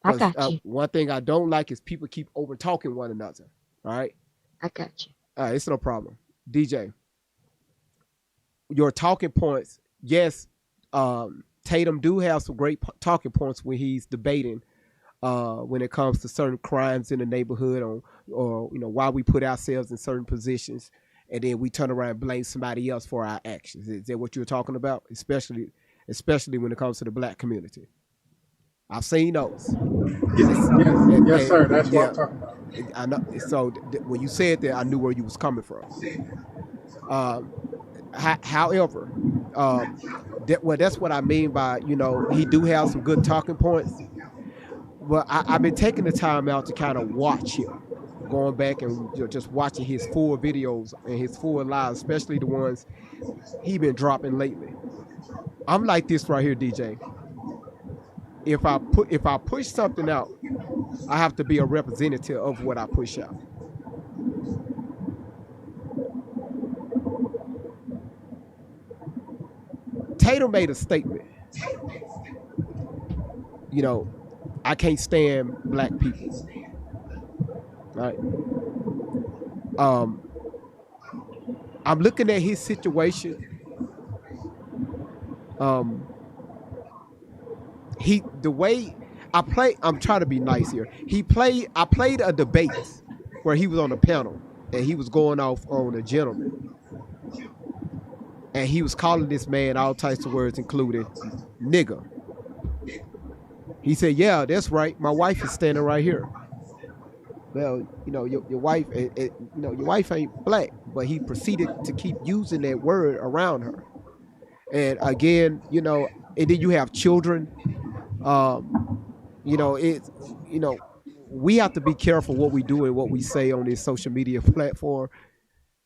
I got you. One thing I don't like is people keep over talking one another. All right. I got you. All right, it's no problem. DJ, your talking points. Yes, Tatum do have some great talking points when he's debating. When it comes to certain crimes in the neighborhood, or why we put ourselves in certain positions, and then we turn around and blame somebody else for our actions. Is that what you're talking about? Especially when it comes to the black community. I've seen those. Yes, sir. That's what I'm talking about. I know. So when you said that, I knew where you was coming from. However, that's what I mean by, he do have some good talking points. But I've been taking the time out to kind of watch him, going back and just watching his full videos and his full lives, especially the ones he been dropping lately. I'm like this right here, DJ. If I push something out, I have to be a representative of what I push out. Tatum made a statement. I can't stand black people. Right? I'm looking at his situation. I'm trying to be nice here. I played a debate where he was on a panel and he was going off on a gentleman. And he was calling this man all types of words, including nigga. He said, yeah, that's right. My wife is standing right here. Well, your wife, your wife ain't black, but he proceeded to keep using that word around her. And again, and then you have children. We have to be careful what we do and what we say on this social media platform,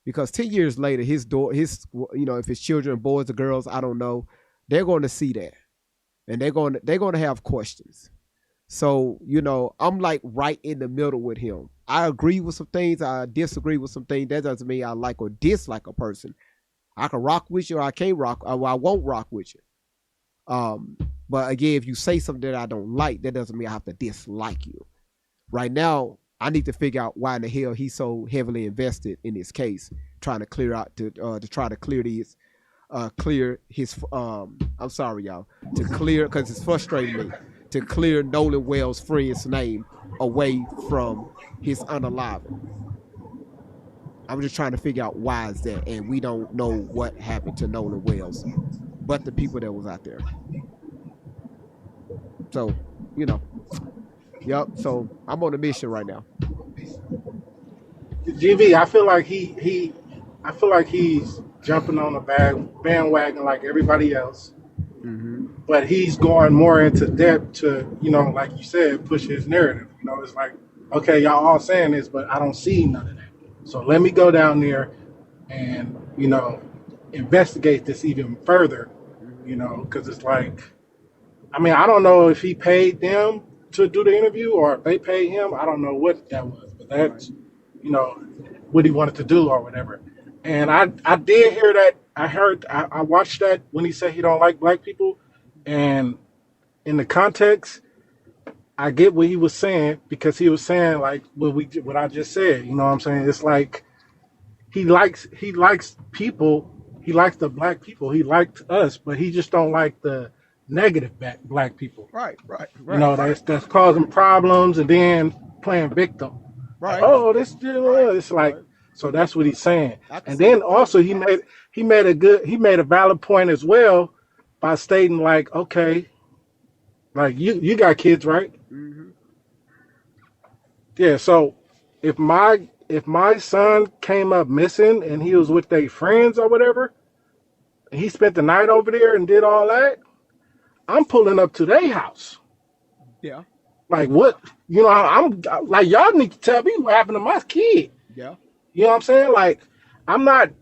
because 10 years later, if it's children, boys or girls, I don't know, they're going to see that, and they're going to have questions. So, I'm like right in the middle with him. I agree with some things. I disagree with some things. That doesn't mean I like or dislike a person. I can rock with you or I can't rock, or I won't rock with you. But again, if you say something that I don't like, that doesn't mean I have to dislike you. Right now, I need to figure out why in the hell he's so heavily invested in this case, trying to clear out to try to clear these, clear his. I'm sorry, y'all, to clear, because it's frustrating me, to clear Nolan Wells' friend's name away from his unaliving. I'm just trying to figure out why is that, and we don't know what happened to Nolan Wells, but the people that was out there. So, Yep. So I'm on a mission right now. GV, I feel like he's jumping on the bandwagon like everybody else, Mm-hmm. but he's going more into depth to, like you said, push his narrative. It's like, okay, y'all all saying this, but I don't see none of that. So let me go down there and, investigate this even further, because it's like, I mean, I don't know if he paid them to do the interview or if they paid him. I don't know what that was, but that's, what he wanted to do or whatever. And I did hear that. I watched that when he said he don't like black people, and in the context, I get what he was saying because he was saying like what I just said. You know what I'm saying? It's like he likes people. He likes the black people. He liked us, but he just don't like the negative black people. Right. That's causing problems and then playing victim. Right. Like, oh, it's like so that's what he's saying. And then also he made a valid point as well by stating like, okay, like you got kids, right? Mm-hmm. Yeah, so if my son came up missing and he was with their friends or whatever, and he spent the night over there and did all that, I'm pulling up to their house. Yeah. Like what? I'm like, y'all need to tell me what happened to my kid. Yeah. You know what I'm saying? Like, I'm not,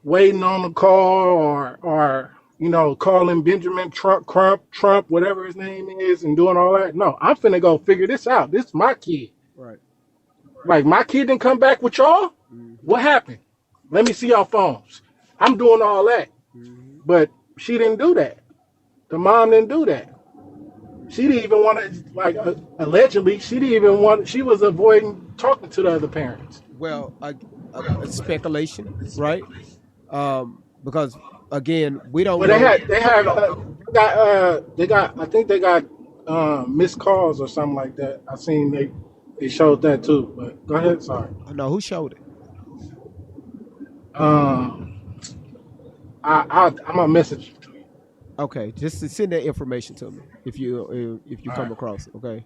waiting on the call or calling Benjamin Trump, whatever his name is, and doing all that. No, I'm finna go figure this out. This is my kid. Right. Like, my kid didn't come back with y'all? Mm-hmm. What happened? Let me see y'all phones. I'm doing all that. Mm-hmm. But she didn't do that. The mom didn't do that. She didn't even want to, like, allegedly, she was avoiding talking to the other parents. Well, speculation, right? Because again, we don't. Well, they got. I think they got missed calls or something like that. I seen they showed that too. But go ahead, sorry. No, who showed it? I'm gonna message you to you. Okay, just send that information to me if you come across it. Okay,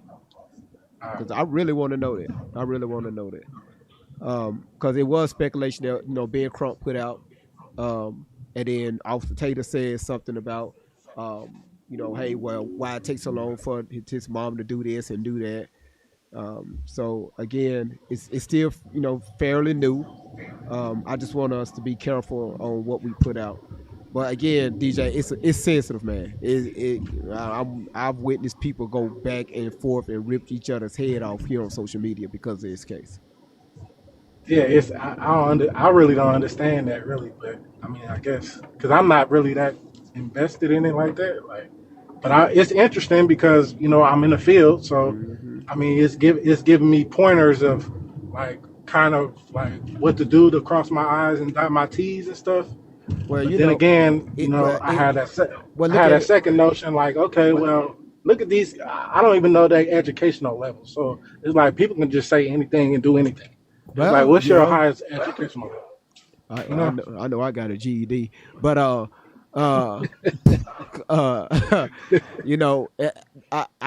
because I really want to know that. Because it was speculation that Ben Crump put out, and then Officer Tater said something about, hey, well, why it takes so long for his mom to do this and do that. So again, it's still fairly new. I just want us to be careful on what we put out. But again, DJ, it's sensitive, man. I've witnessed people go back and forth and rip each other's head off here on social media because of this case. Yeah, I really don't understand that really, but I mean, I guess because I'm not really that invested in it like that. Like, but it's interesting because I'm in the field, so I mean, it's giving me pointers of like kind of like what to do to cross my I's and dot my T's and stuff. Well, but then again, I had that second notion like, okay, well, look at these. I don't even know their educational level, so it's like people can just say anything and do anything. Well, like, what's your highest educational level? I know I got a GED, but I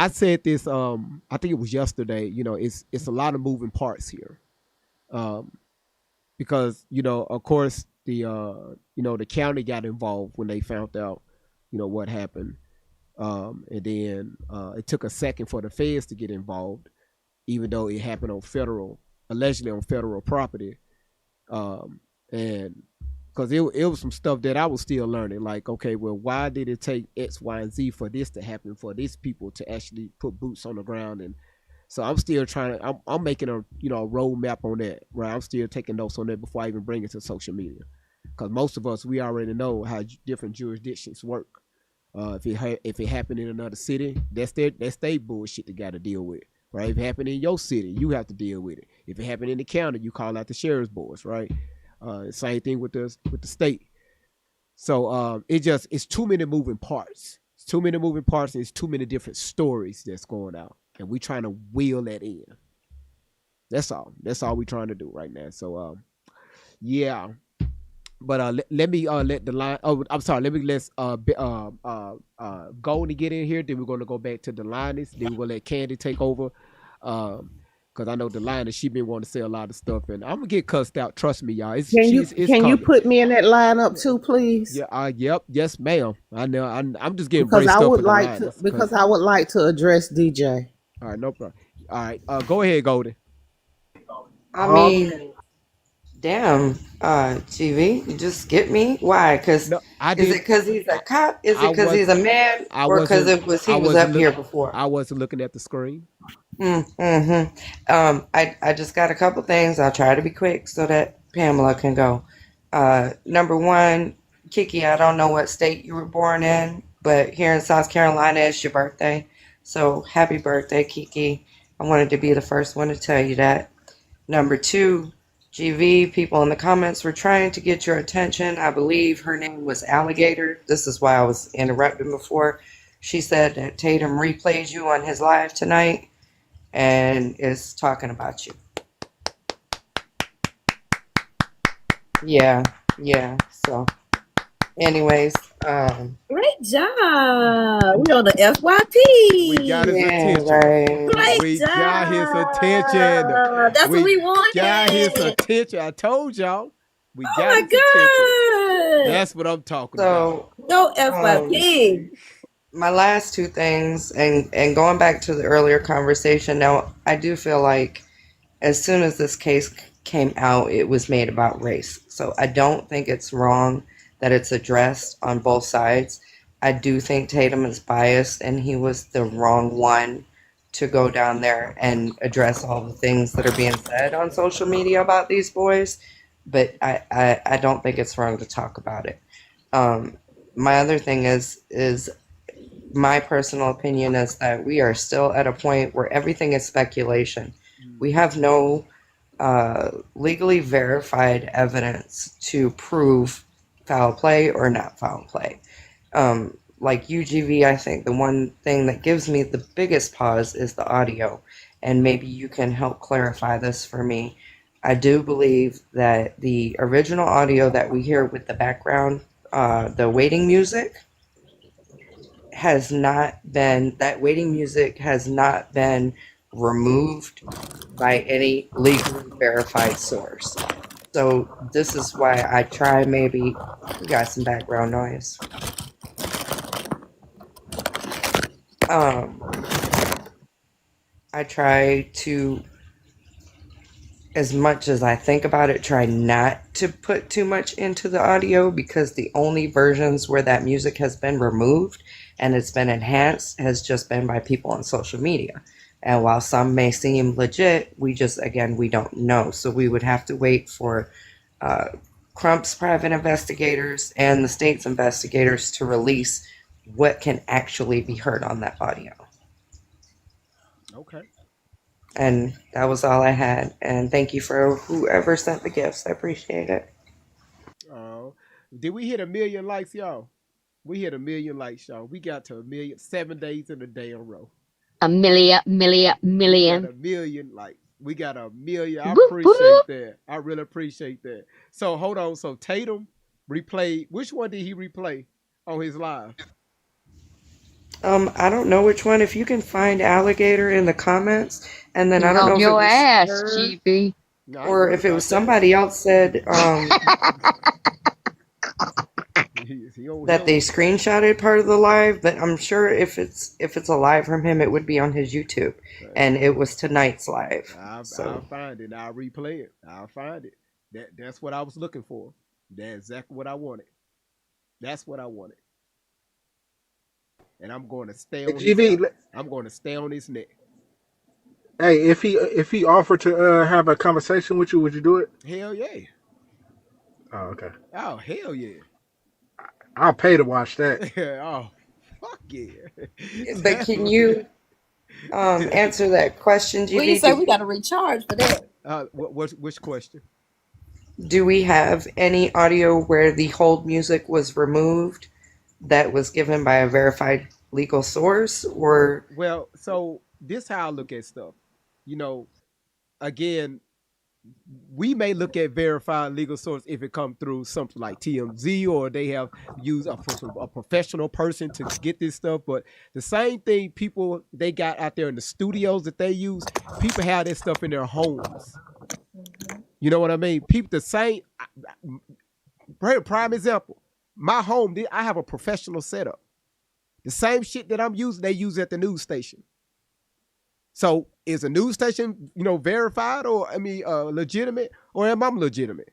said this. I think it was yesterday. It's a lot of moving parts here, because of course the county got involved when they found out what happened, and then it took a second for the feds to get involved, even though it happened allegedly on federal property, and because it was some stuff that I was still learning, like, okay, well, why did it take X, Y, and Z for this to happen, for these people to actually put boots on the ground? And so I'm still trying to, I'm making a roadmap on that, right? I'm still taking notes on that before I even bring it to social media, because most of us, we already know how different jurisdictions work. If it happened in another city, that's their bullshit they got to deal with. Right? If it happened in your city, you have to deal with it. If it happened in the county, you call out the sheriff's boys, right? Same thing with the state. So it's too many moving parts. It's too many moving parts, and it's too many different stories that's going out, and we trying to wheel that in. That's all. That's all we're trying to do right now. So yeah. But let me let the line. Oh, I'm sorry. Let me let Goldie get in here. Then we're gonna go back to the Lioness. Then we're gonna let Candy take over. Because I know the Lioness, she been wanting to say a lot of stuff, and I'm gonna get cussed out. Trust me, y'all. It's can you coming. put me in that lineup too, please? Yeah. Yep. Yes, ma'am. I know. I'm just getting Because braced I up would for the like to Lioness. because I would like to address DJ. All right, no problem. All right, go ahead, Goldie. I mean, damn, TV, you just skip me? Why? Because No, I is did. it because he's a cop? Is I it because was. he's a man? Or because it was he was up here before? I wasn't looking at the screen. Mm-hmm. I just got a couple things. I'll try to be quick so that Pamela can go. Number one, Kiki, I don't know what state you were born in, but here in South Carolina, it's your birthday. So happy birthday, Kiki. I wanted to be the first one to tell you that. Number two, GV, people in the comments were trying to get your attention. I believe her name was Alligator. This is why I was interrupting before. She said that Tatum replays you on his live tonight and is talking about you. Yeah. So, anyways, Great job. We on the FYP. We got his attention. Right. Great We job. got his attention. That's what we wanted. Got his attention. I told y'all. We Oh got my his attention. God. That's what I'm talking about. Go FYP. My last two things, and going back to the earlier conversation, now I do feel like as soon as this case came out, it was made about race. So I don't think it's wrong that it's addressed on both sides. I do think Tatum is biased, and he was the wrong one to go down there and address all the things that are being said on social media about these boys. But I don't think it's wrong to talk about it. My other thing is my personal opinion is that we are still at a point where everything is speculation. We have no legally verified evidence to prove foul play or not foul play. Like UGV, I think the one thing that gives me the biggest pause is the audio, and maybe you can help clarify this for me. I do believe that the original audio that we hear with the background, the waiting music, has not been removed by any legally verified source. So this is why I try, maybe we got some background noise. I try to, as much as I think about it, try not to put too much into the audio, because the only versions where that music has been removed and it's been enhanced has just been by people on social media. And while some may seem legit, we don't know. So we would have to wait for Crump's private investigators and the state's investigators to release what can actually be heard on that audio. Okay. And that was all I had. And thank you for whoever sent the gifts. I appreciate it. Did we hit 1 million likes, y'all? We hit 1 million likes, y'all. We got to 1 million 7 days in a day in a row. A million. We got 1 million likes. We got 1 million. I appreciate that. I really appreciate that. So hold on. So Tatum replayed. Which one did he replay on his live? I don't know which one. If you can find Alligator in the comments, and then I don't know if your it was ass, her, GB. or if it was somebody else said that they screenshotted part of the live. But I'm sure if it's a live from him, it would be on his YouTube, and it was tonight's live. I'll find it. I'll replay it. I'll find it. That's what I was looking for. That's exactly what I wanted. That's what I wanted. And I'm going to stay on I'm going to stay on his neck. Hey, if he offered to have a conversation with you, would you do it? Hell yeah. Oh, okay. Oh, hell yeah. I'll pay to watch that. Oh, fuck yeah. But can you answer that question, GV? We say we got to recharge for that. Which question? Do we have any audio where the hold music was removed that was given by a verified legal source? Or well, so this how I look at stuff. You know, again, we may look at verified legal source if it come through something like TMZ or they have used a professional person to get this stuff. But the same thing people they got out there in the studios that they use, people have this stuff in their homes. You know what I mean? People the same. Prime example, my home. I have a professional setup. The same shit that I'm using, they use at the news station. So is a news station, verified or legitimate, or am I legitimate?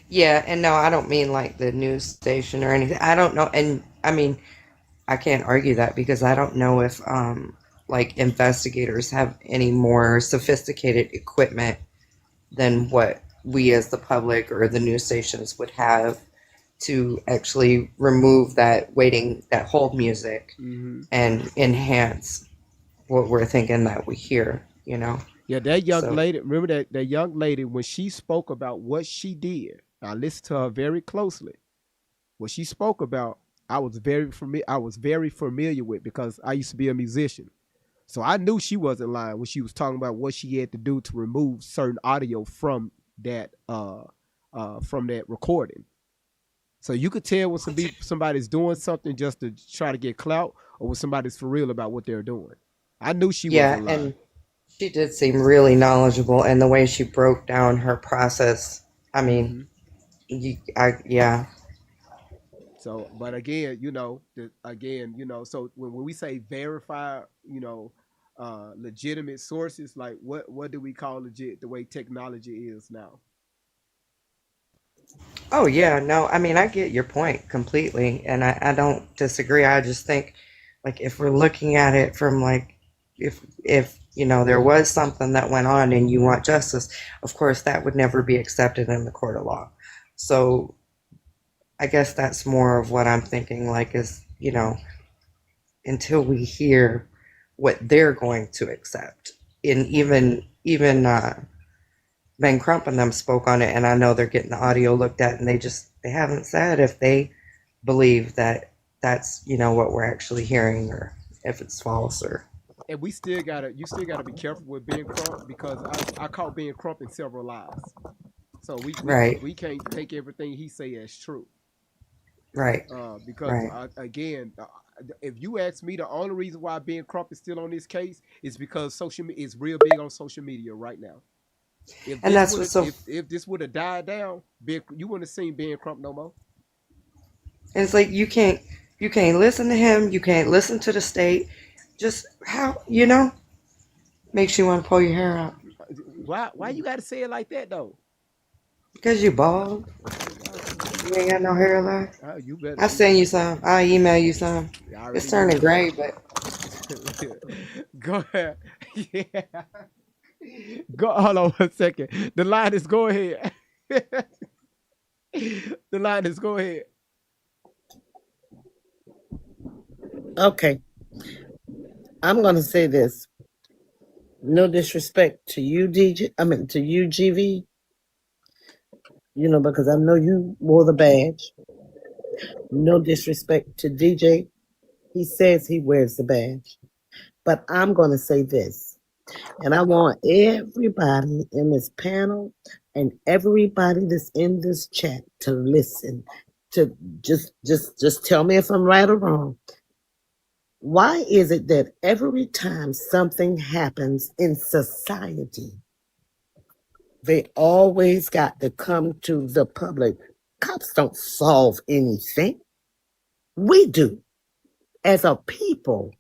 Yeah, and no, I don't mean like the news station or anything. I don't know, and I mean, I can't argue that because I don't know if like investigators have any more sophisticated equipment than what we as the public or the news stations would have to actually remove that hold music and enhance what we're thinking that we hear, Yeah, that young lady, remember that young lady, when she spoke about what she did, I listened to her very closely. What she spoke about, I was very familiar with because I used to be a musician. So I knew she wasn't lying when she was talking about what she had to do to remove certain audio from that recording. So you could tell when somebody's doing something just to try to get clout, or when somebody's for real about what they're doing. I knew she wasn't lying. And she did seem really knowledgeable, and the way she broke down her process. I mean, yeah. So, but again, so when we say verify, legitimate sources, like what do we call legit the way technology is now? Oh yeah, no, I mean I get your point completely, and I don't disagree. I just think, like, if we're looking at it from like, if there was something that went on and you want justice, of course that would never be accepted in the court of law. So I guess that's more of what I'm thinking, like, is, until we hear what they're going to accept. And even Ben Crump and them spoke on it, and I know they're getting the audio looked at, and they haven't said if they believe that that's, what we're actually hearing, or if it's false. Or and you still gotta be careful with Ben Crump, because I caught Ben Crump in several lies. So we can't take everything he say as true. Right. Because again, if you ask me, the only reason why Ben Crump is still on this case is because social media is real big on social media right now. If this would have died down, you wouldn't have seen Ben Crump no more. And it's like you can't listen to him, you can't listen to the state. Just how makes you want to pull your hair out. Why you got to say it like that though? Because you bald. You ain't got no hair left. You better. I'll send you some. I'll email you some. It's turning gray, but go ahead. Yeah. Hold on 1 second. The line is go ahead. The line is go ahead. Okay. I'm gonna say this. No disrespect to you, DJ. To you, GV. Because I know you wore the badge. No disrespect to DJ. He says he wears the badge. But I'm gonna say this. And I want everybody in this panel and everybody that's in this chat to listen, to just tell me if I'm right or wrong. Why is it that every time something happens in society, they always got to come to the public? Cops don't solve anything. We do. As a people.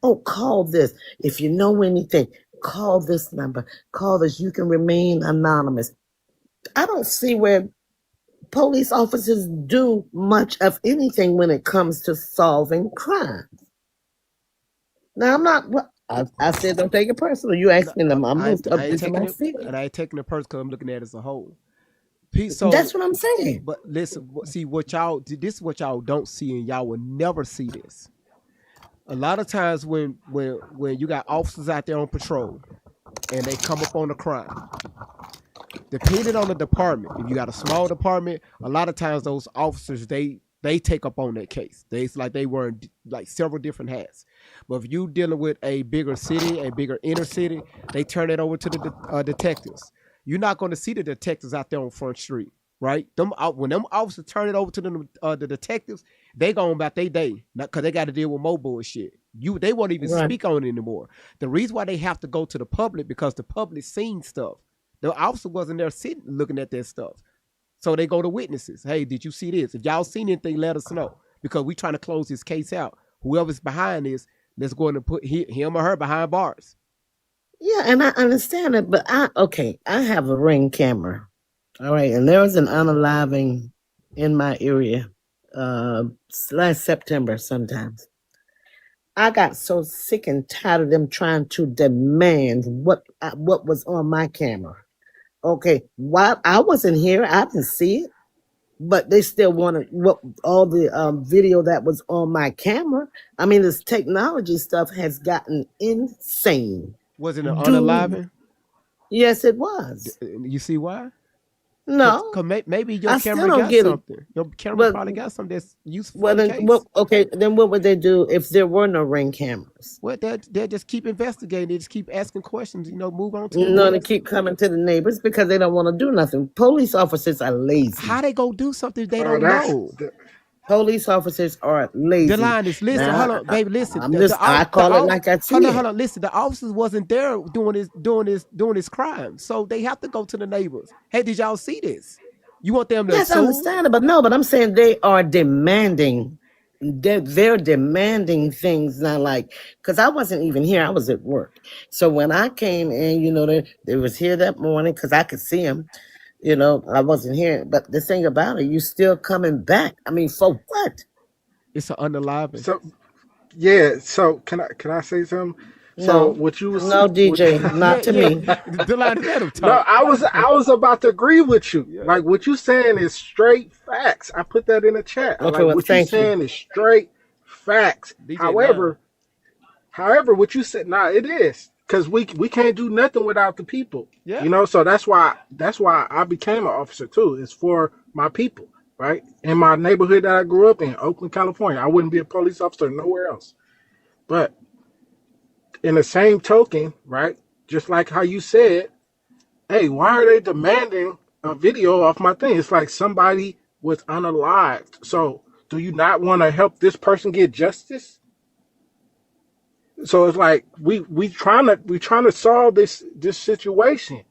Oh, call this. If you know anything, call this number. Call this. You can remain anonymous. I don't see where police officers do much of anything when it comes to solving crimes. Now, I'm not. I said don't take it personal. You asked me them. I ain't taking it personal because I'm looking at it as a whole. So that's what I'm saying. But listen, see what y'all. This is what y'all don't see, and y'all will never see this. A lot of times when you got officers out there on patrol and they come up on a crime, depending on the department, if you got a small department, a lot of times those officers they take up on that case. It's like they wear like several different hats. But if you dealing with a bigger city, a bigger inner city, they turn it over to the detectives. you're not going to see the detectives out there on Front Street, right? When them officers turn it over to the detectives, they going about their day, because they got to deal with more bullshit. They won't even Right. speak on it anymore. The reason why they have to go to the public, because the public seen stuff. The officer wasn't there sitting looking at that stuff. So they go to witnesses. Hey, did you see this? If y'all seen anything, let us know, because we trying to close this case out. Whoever's behind this, let's go in and put him or her behind bars. Yeah, and I understand it, but I have a Ring camera. All right, and there was an unaliving in my area last September sometimes. I got so sick and tired of them trying to demand what was on my camera. Okay, while I wasn't here, I didn't see it, but they still wanted all the video that was on my camera. I mean, this technology stuff has gotten insane. Was it an unaliving? Yes, it was. You see why? No, Cause maybe your I camera still don't got get something. it. Your camera But probably got something that's useful well, for the then, case. then what would they do if there were no Ring cameras? Well, they'll just keep investigating. They just keep asking questions. Move on to the No, they next. keep coming to the neighbors because they don't want to do nothing. Police officers are lazy. How they go do something they don't know? Police officers are lazy. The line is, listen, Now, hold on, baby, listen. I call it like I see it. Hold on, listen. The officers wasn't there doing this crime, so they have to go to the neighbors. Hey, did y'all see this? You want them to Yes, I assume? understand it, but I'm saying they are demanding. They're demanding things, not like, because I wasn't even here. I was at work. So when I came in, they was here that morning because I could see them. I wasn't here. But the thing about it, you still coming back. I mean, for what? It's an unaliving. So yeah. So can I say something? So what you was No, DJ, not to me. The line, let him talk. No, I was about to agree with you. Yeah. Like what you saying is straight facts. I put that in the chat. Okay, like well, what you saying is straight facts. DJ However, what you said, it is, because we can't do nothing without the people. Yeah. So that's why I became an officer too. It's for my people, right? In my neighborhood that I grew up in, Oakland, California, I wouldn't be a police officer nowhere else. But in the same token, right? Just like how you said, hey, why are they demanding a video off my thing? It's like somebody was unalived. So do you not want to help this person get justice? So it's like we trying to solve this situation,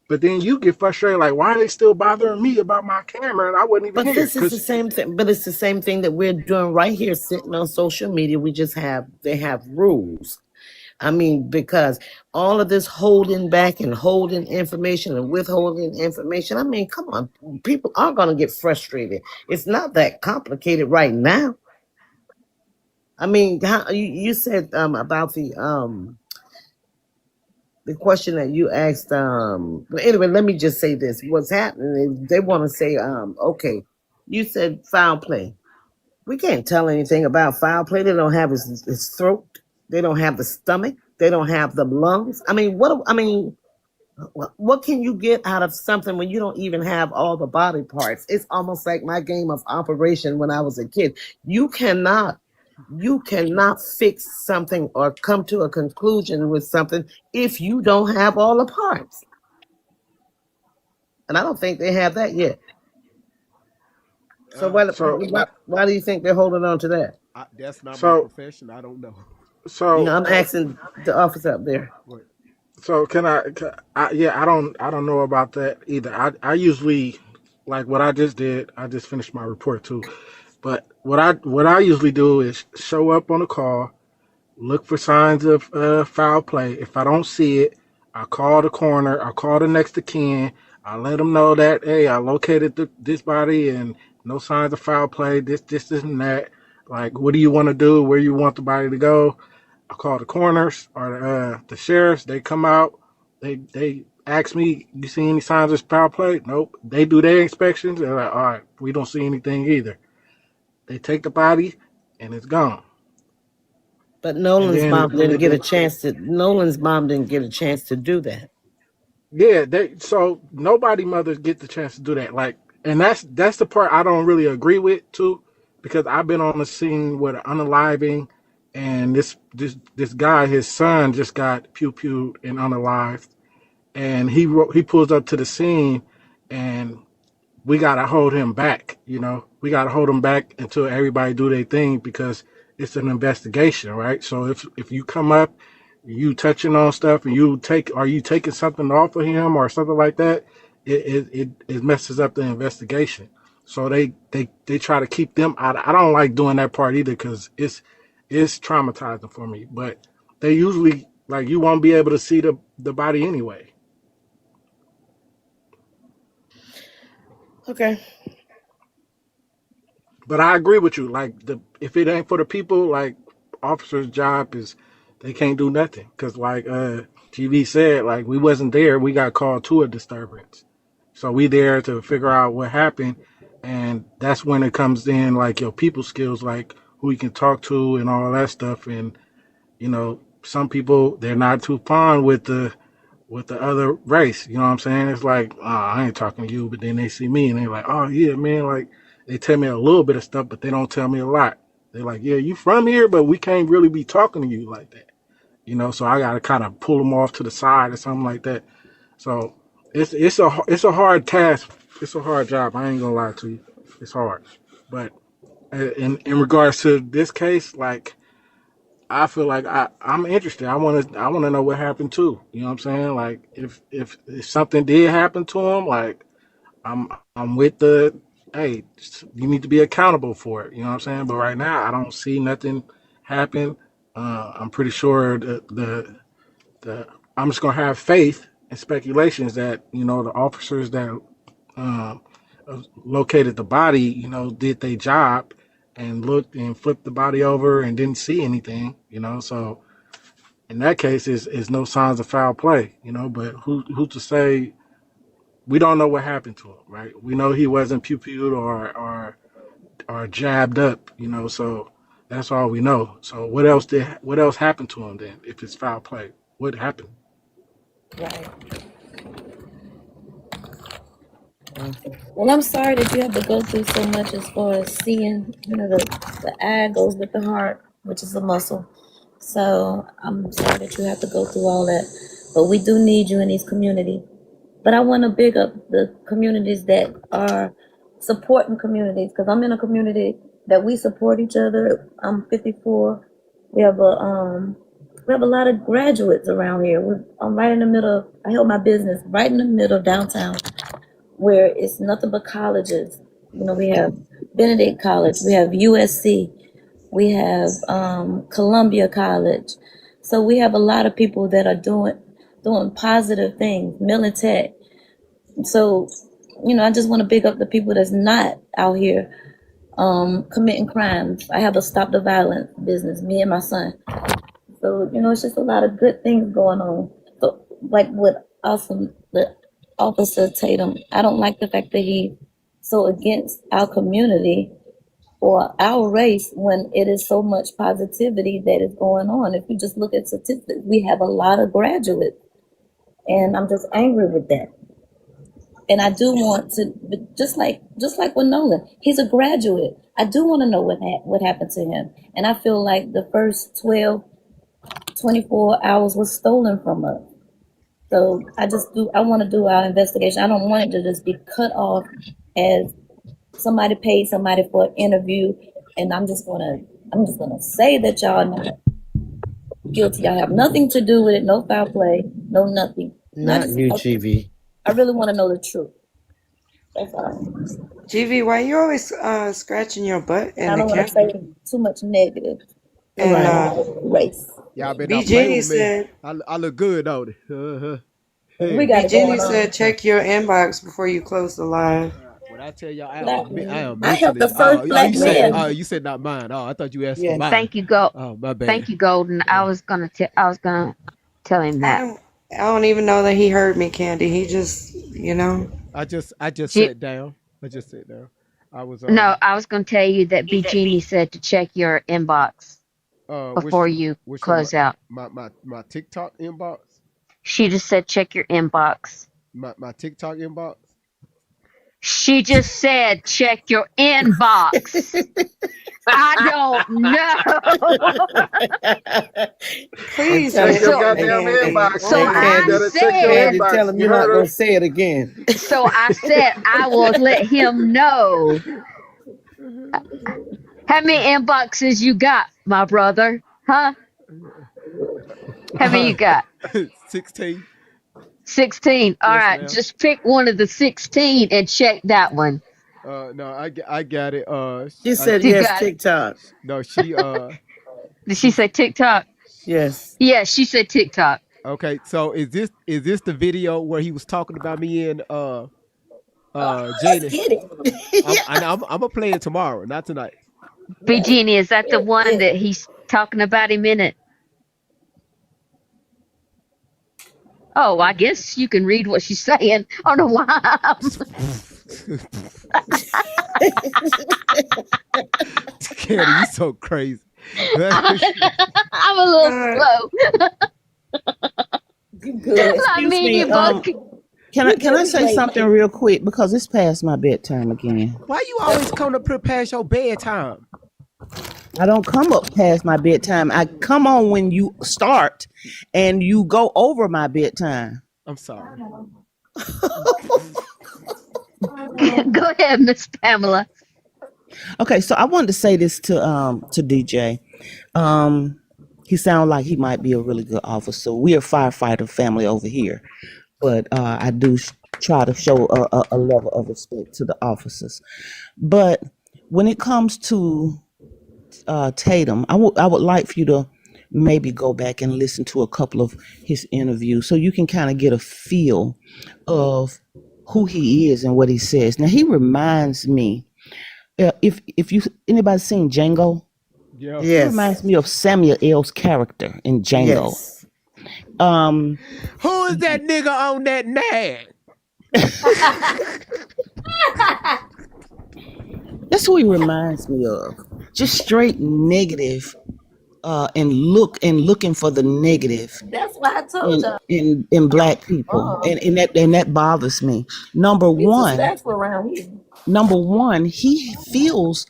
but then you get frustrated, like, why are they still bothering me about my camera and I wasn't even But here? this is the same thing. But it's the same thing that we're doing right here, sitting on social media. They have rules. I mean, because all of this holding back and holding information and withholding information. I mean, come on, people are going to get frustrated. It's not that complicated right now. I mean, how you said about the question that you asked. But anyway, let me just say this: what's happening is they want to say, okay, you said foul play. We can't tell anything about foul play. They don't have his throat. They don't have the stomach. They don't have the lungs. I mean, what can you get out of something when you don't even have all the body parts? It's almost like my game of Operation when I was a kid. You cannot fix something or come to a conclusion with something if you don't have all the parts. And I don't think they have that yet. So why do you think they're holding on to that? That's not my profession. I don't know. So I'm asking the officer up there. So I don't know about that either. I usually, like what I just did, I just finished my report too. But what I usually do is show up on a call, look for signs of foul play. If I don't see it, I call the coroner, I call the next of kin, I let them know that, hey, I located this body and no signs of foul play, this and that. Like, what do you want to do? Where you want the body to go? I call the coroners or the sheriffs. They come out. They ask me, you see any signs of foul play? Nope. They do their inspections. They're like, all right, we don't see anything either. They take the body and it's gone. But Nolan's mom didn't get a chance to do that. Yeah, so nobody mothers get the chance to do that. Like, and that's the part I don't really agree with too, because I've been on the scene with an unaliving, and this guy, his son just got pew-pewed and unalived, and he pulls up to the scene, and we gotta hold him back. We gotta hold him back until everybody do their thing because it's an investigation, right? So if you come up, you touching on stuff, and are you taking something off of him or something like that, it messes up the investigation. So they try to keep them out. I don't like doing that part either because it's traumatizing for me. But they usually like you won't be able to see the body anyway. Okay. But I agree with you. Like if it ain't for the people, like officers' job is they can't do nothing. Cause like TV said, like we wasn't there. We got called to a disturbance, so we there to figure out what happened, and that's when it comes in like your people skills, like who you can talk to and all that stuff. And some people they're not too fond with the other race. You know what I'm saying? It's like, oh, I ain't talking to you, but then they see me and they're like, oh yeah, man, like they tell me a little bit of stuff, but they don't tell me a lot. They're like, yeah, you from here, but we can't really be talking to you like that. So I gotta kind of pull them off to the side or something like that. So it's a hard task. It's a hard job. I ain't gonna lie to you. It's hard. But in regards to this case, like I feel like I'm interested. I wanna know what happened too. You know what I'm saying? Like if something did happen to him, like I'm with the hey, you need to be accountable for it. You know what I'm saying? But right now I don't see nothing happen. I'm pretty sure the I'm just gonna have faith and speculations that the officers that um, located the body, did their job and looked and flipped the body over and didn't see anything. So in that case, is no signs of foul play. But who to say? We don't know what happened to him, right? We know he wasn't pew-pewed or jabbed up. So that's all we know. So what else happened to him then? If it's foul play, what happened? Right. Well, I'm sorry that you have to go through so much as far as seeing, the eye goes with the heart, which is a muscle. So I'm sorry that you have to go through all that. But we do need you in these communities. But I want to big up the communities that are supporting communities because I'm in a community that we support each other. I'm 54. We have a lot of graduates around here. I'm right in the middle. I held my business right in the middle of downtown, where it's nothing but colleges. We have Benedict College, we have USC, we have Columbia College. So we have a lot of people that are doing positive things, Militech. So, I just want to big up the people that's not out here committing crimes. I have a Stop the Violence business, me and my son. So, it's just a lot of good things going on. So, like with the Officer Tatum, I don't like the fact that he's so against our community or our race when it is so much positivity that is going on. If you just look at statistics, we have a lot of graduates, and I'm just angry with that. And I do want to, just like with Nolan, he's a graduate. I do want to know what happened to him, and I feel like the first 12, 24 hours was stolen from us. So I want to do our investigation. I don't want it to just be cut off as somebody paid somebody for an interview, and I'm just gonna say that y'all not guilty. Y'all have nothing to do with it. No foul play. No nothing. Not you, GV. I really want to know the truth. That's all. GV, why you always scratching your butt in I the don't want to camera? say too much negative And around race. Y'all better B not play Jenny with me. said, I look good, though. We B got it Jenny going on. said, check your inbox before you close the live. When I tell y'all, I am I helped the mentally. first black man. You said not mine. Oh, I thought you asked for Yeah, mine. thank you, Gold. Oh, my bad. Thank you, Golden. I was gonna tell him that. I don't even know that he heard me, Candy. He just, I just sat down. I was No, I was gonna tell you that B Jeannie said to check your inbox before you close out. My TikTok inbox. She just said check your inbox. My TikTok inbox. She just said, check your inbox. I don't know. Please check your so, goddamn inbox. So You I better check your said, inbox. tell him You you're not heard going her? to say it again. So I said I will let him know. How many inboxes you got, my brother? Huh? How many you got? 16. 16. All Yes, right, ma'am. just pick one of the 16 and check that one. No, I got it. She said You yes, got it. TikTok. No, she Did she say TikTok? Yes. Yeah, she said TikTok. Okay, so is this the video where he was talking about me and Jaden? Get it. I'm gonna play it tomorrow, not tonight. B. Jeannie, is that the one that he's talking about him in it? Oh, I guess you can read what she's saying. I don't know why. Candy, you so crazy. I'm a little slow. Good. I Excuse mean, me. you both. Can I say something real quick because it's past my bedtime again? Why you always come to prepare your bedtime? I don't come up past my bedtime. I come on when you start, and you go over my bedtime. I'm sorry. Go ahead, Miss Pamela. Okay, so I wanted to say this to DJ. He sounds like he might be a really good officer. We're a firefighter family over here, but I do try to show a level of respect to the officers. But when it comes to Tatum, I would like for you to maybe go back and listen to a couple of his interviews so you can kind of get a feel of who he is and what he says. Now he reminds me, if you anybody seen Django, Yeah. he reminds me of Samuel L's character in Django. Yes. Who is that nigga on that nag? That's who he reminds me of. Just straight negative, and looking for the negative That's why I told you. in black people, and that bothers me. Number one, Around here. he feels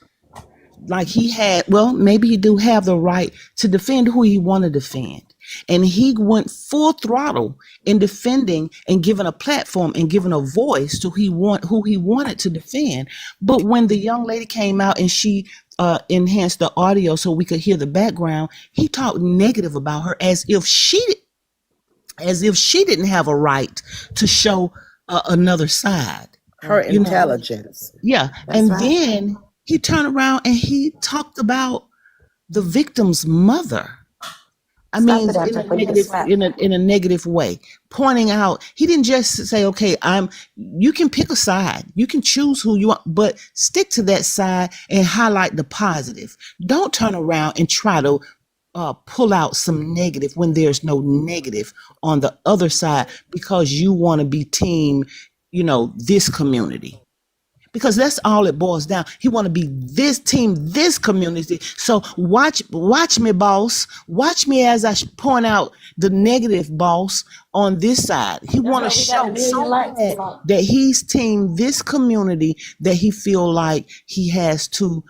like he had, well, maybe he do have the right to defend who he want to defend. And he went full throttle in defending and giving a platform and giving a voice to who he wanted to defend. But when the young lady came out and she enhanced the audio so we could hear the background, he talked negative about her as if she didn't have a right to show another side. Her intelligence. Yeah. That's right. Then he turned around and he talked about the victim's mother. I mean, in a negative way, pointing out, he didn't just say, okay, you can pick a side, you can choose who you want, but stick to that side and highlight the positive. Don't turn around and try to pull out some negative when there's no negative on the other side because you want to be team, this community. Because that's all it boils down. He want to be this team, this community. So watch me, boss. Watch me as I point out the negative boss on this side. He want to show so bad that he's team this community that he feel like he has to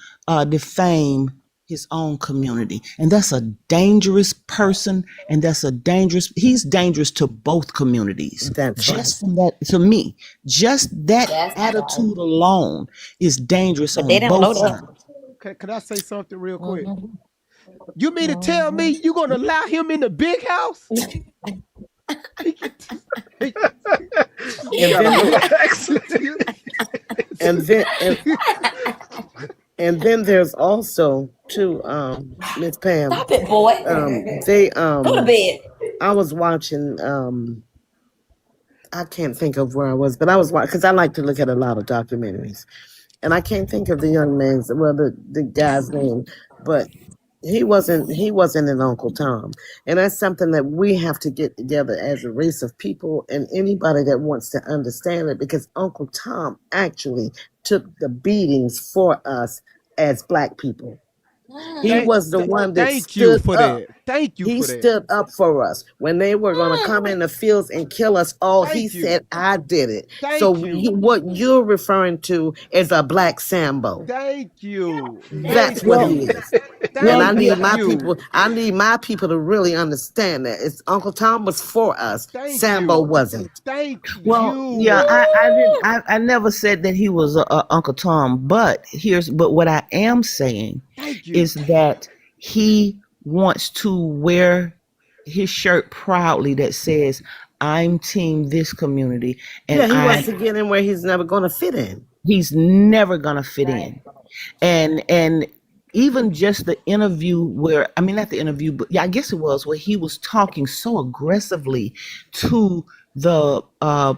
defame his own community. And that's a dangerous person, and he's dangerous to both communities. From that, to me, just that attitude alone is dangerous on both sides. Can I say something real quick? You mean to tell me you're gonna allow him in the big house? And then there's also too, Miss Pam. Stop it, boy. Go to bed. I was watching. I can't think of where I was, but I was watching because I like to look at a lot of documentaries, and I can't think of the young man's, the guy's name, but he wasn't in Uncle Tom, and that's something that we have to get together as a race of people and anybody that wants to understand it, because Uncle Tom actually took the beatings for us as black people. He was the one that stood up. Thank you He for that. stood up for us when they were going to come in the fields and kill us all. He said, "I did it." So what you're referring to is a black Sambo. Thank you. That's what he is. And I need my you. people. I need my people to really understand that. It's Uncle Tom was for us. Thank Sambo you. wasn't. Thank Well, you. yeah, I never said that he was Uncle Tom, but what I am saying is that he wants to wear his shirt proudly that says, "I'm team this community," and Yeah, he wants to get in where he's never going to fit in. He's never gonna fit in, and even just the interview where, I mean, not the interview, but yeah, I guess it was where he was talking so aggressively to the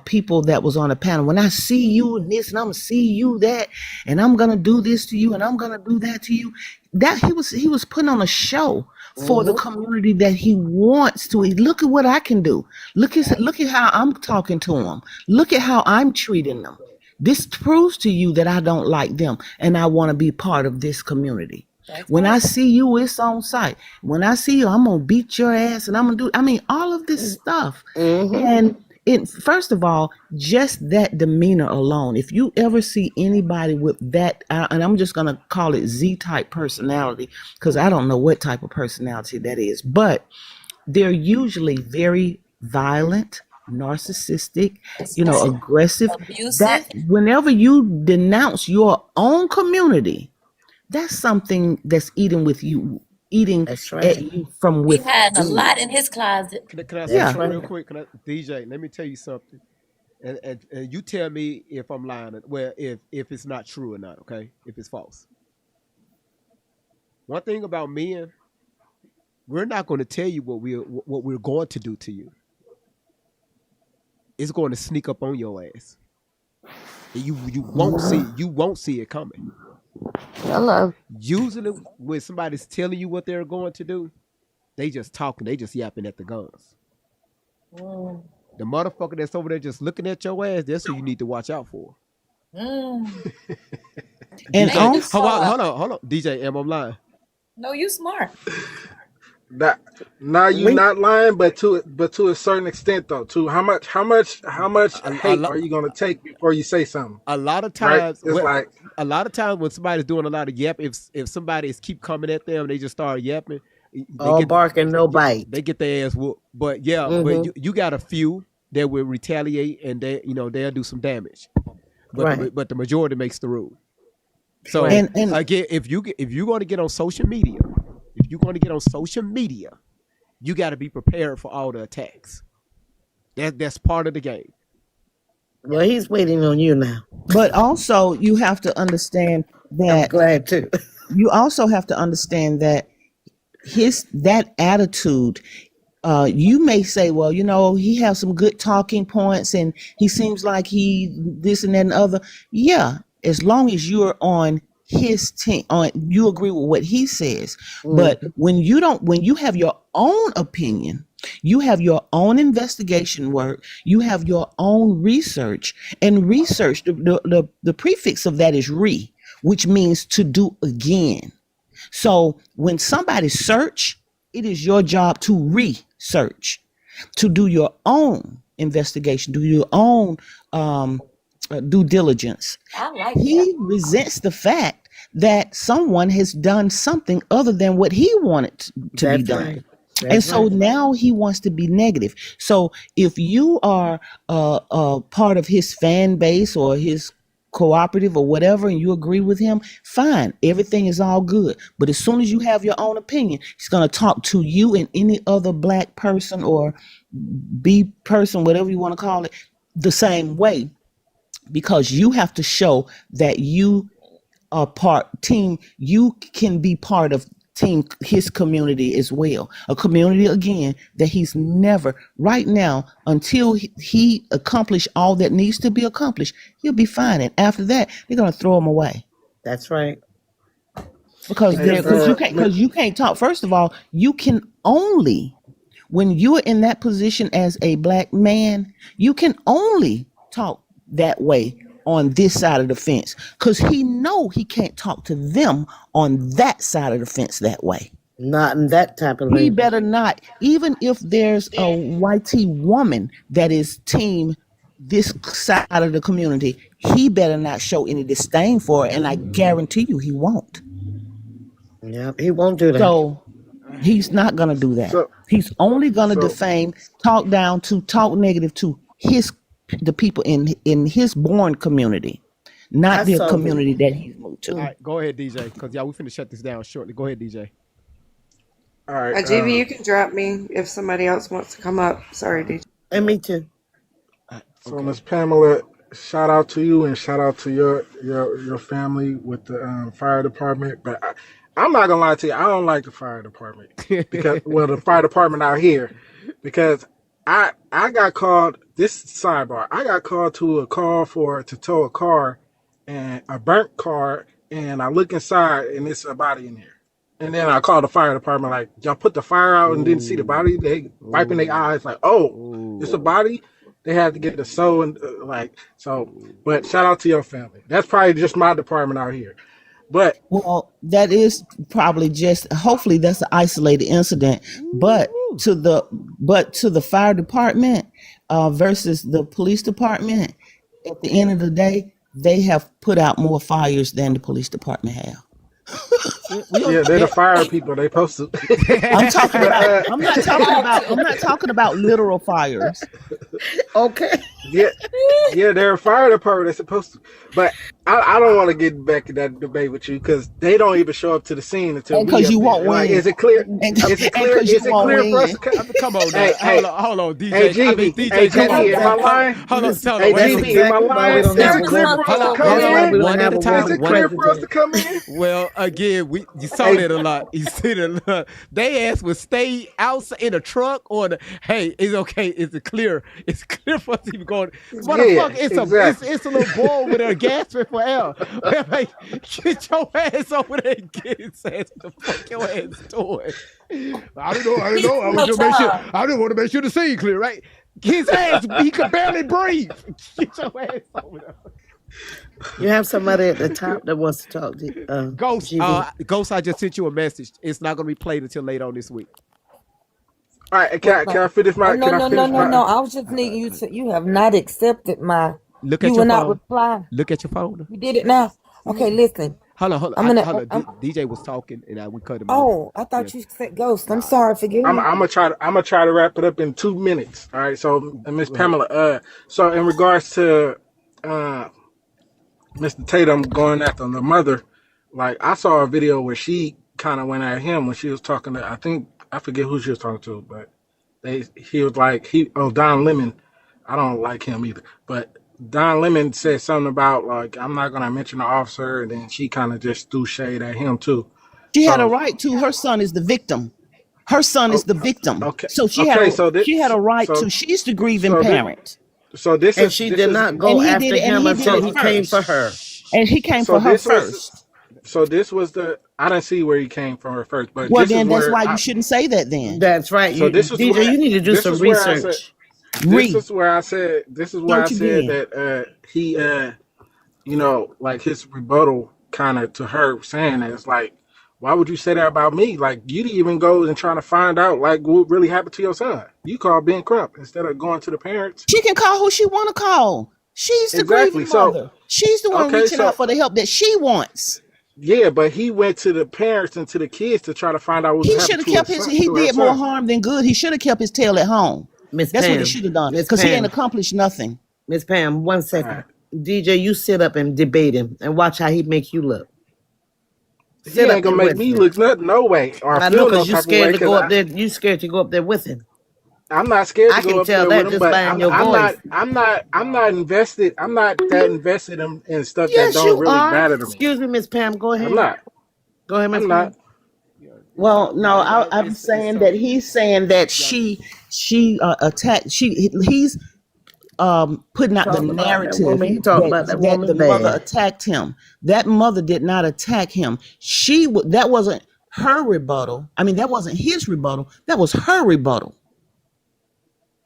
people that was on the panel. When I see you and this, and I'm gonna see you that, and I'm gonna do this to you, and I'm gonna do that to you. That he was putting on a show for the community that he wants to. Look at what I can do. Look at how I'm talking to them. Look at how I'm treating them. This proves to you that I don't like them and I want to be part of this community. When I see you, it's on site. When I see you, I'm going to beat your ass and I'm going to all of this stuff. And first of all, just that demeanor alone, if you ever see anybody with that, and I'm just going to call it Z-type personality, because I don't know what type of personality that is, but they're usually very violent, narcissistic, aggressive. Abusive. That whenever you denounce your own community, that's something that's eating at you from He within. had a lot in his closet. Can I say something real quick? DJ, let me tell you something. And you tell me if I'm lying, well, if it's not true or not, okay? If it's false. One thing about men, we're not going to tell you what we're going to do to you. It's going to sneak up on your ass. And you won't see it coming. Hello. Usually when somebody's telling you what they're going to do, they just talking, they just yapping at the guns. The motherfucker that's over there just looking at your ass, that's who you need to watch out for. And DJ, hold on. DJ, am I lying? No, you smart. Now you're not lying, but to a certain extent though. To how much hate are you gonna take before you say something? A lot of times, right? A lot of times when somebody's doing a lot of yap, if somebody is keep coming at them, they just start yapping. All barking, no bite. They get their ass whooped. But but you got a few that will retaliate and they'll do some damage. But but the majority makes the rule. So again, if you're going to get on social media. If you're going to get on social media, you got to be prepared for all the attacks. That's part of the game. Well, he's waiting on you now. But also, you have to understand that. I'm glad too. You also have to understand that that attitude. You may say, well, he has some good talking points, and he seems like he this and that and other. Yeah, as long as you're on his team, you agree with what he says. But when you have your own opinion, you have your own investigation work, you have your own research, and research, the prefix of that is which means to do again. So when somebody search, it is your job to research, to do your own investigation, do your own due diligence. He resents the fact that someone has done something other than what he wanted to be done. And so now he wants to be negative. So if you are part of his fan base or his cooperative or whatever, and you agree with him, fine. Everything is all good. But as soon as you have your own opinion, he's going to talk to you and any other black person or B person, whatever you want to call it, the same way. Because you have to show that you are you can be part of his community as well. A community, again, that he's never, right now, until he accomplish all that needs to be accomplished, he'll be fine. And after that, they're going to throw him away. That's right. Because you can't talk. First of all, you can only, when you're in that position as a black man, you can only talk that way on this side of the fence, because he can't talk to them on that side of the fence that way. Not in that type of He language. better not. Even if there's a YT woman that is team this side of the community, he better not show any disdain for it. And I guarantee you he won't. Yeah, he won't do that. So he's not gonna do that. So He's only gonna so defame, talk down to, talk negative to the people in his born community, not I the saw the community that he's moved to. All right, go ahead, DJ, because y'all we finna shut this down shortly. Go ahead, DJ. all right. GB, you can drop me if somebody else wants to come up. Sorry, DJ. and me too. So Miss Pamela, shout out to you and shout out to your family with the fire department. But I'm not gonna lie to you, I don't like the fire department because the fire department out here because I got called. This sidebar, I got called to tow a car and a burnt car, and I look inside and it's a body in there. And then I called the fire department, like, y'all put the fire out and didn't see the body. They wiping their eyes, like, oh, it's a body. They had to get the sew and But shout out to your family. That's probably just my department out here. But Well, that is probably just, hopefully that's an isolated incident, but to the fire department versus the police department, at the end of the day, they have put out more fires than the police department have. yeah, they're the fire people. They supposed to. I'm talking about. I'm not talking about literal fires. Okay. Yeah, they're a fire department. They're supposed to. But I don't want to get back in that debate with you because they don't even show up to the scene until Because you won't win. Like, is it clear? Is it clear for us to come on now. Hold on, DJ. Hey, GB, DJ, come on. Am I lying? Hold on, tell Hey, them. GB, am I lying? Is it clear for us to come in? One at a time. Is it clear for us to come in? Well, again, you saw that a lot. You see that a lot. They asked, "Would stay outside in a truck or the? Hey, it's okay. Is it clear? It's clear for us to be going. Motherfucker, it's a little boy with a gasping for air. Like, get your ass over there and get his ass. What the fuck your ass doing? I don't know. I just want to make sure the scene clear, right? His ass, he could barely breathe. Get your ass over there. You have somebody at the top that wants to talk to you. Ghost, Ghost, I just sent you a message. It's not going to be played until later on this week. All right, can I finish my? No. I was just needing you to. You have not accepted my. Look at you your will phone. not reply. Look at your phone. You did it now. Okay, listen. Hold on. DJ was talking and we cut him off. Oh, I thought you said Ghost. I'm sorry. Forgive me. I'm gonna try to wrap it up in 2 minutes. All right. So, Miss Pamela. So in regards to Mr. Tatum going after the mother, like I saw a video where she kind of went at him when she was talking to. I forget who she was talking to, but he was like Don Lemon. I don't like him either, but Don Lemon said something about like I'm not gonna mention the officer, and then she kind of just threw shade at him too. She had a right to. Her son is the victim. Her son is the victim. Okay. So she had a right to. She's the grieving parent. She did not go after him until he came for her. And he came for her first. So this was I didn't see where he came from her first, but well, then that's why you shouldn't say that. Then that's right. So you need to do some research. This is where I said that he like his rebuttal kind of to her saying that it's like, why would you say that about me? Like you didn't even go and trying to find out like what really happened to your son. You called Ben Crump instead of going to the parents. She can call who she want to call. She's the grieving mother. She's the one reaching out for the help that she wants. Yeah, but he went to the parents and to the kids to try to find out what happened to his son. He did more harm than good. He should have kept his tail at home. That's what he should have done. Because he ain't accomplished nothing. Miss Pam, 1 second. Right. DJ, you sit up and debate him and watch how he make you look. He ain't gonna make me look nothing, no way. Or I know because you scared to go up there. You scared to go up there with him. I'm not scared to go up there with him, just but by your voice. I'm not invested. I'm not that invested in stuff that don't really matter to me. Excuse me, Miss Pam. Go ahead. I'm not. Go ahead, Miss Pam. Not. Well, no, I'm saying that he's saying that she attacked. He's putting out the narrative that the mother attacked him. That mother did not attack him. That wasn't her rebuttal. I mean, that wasn't his rebuttal. That was her rebuttal.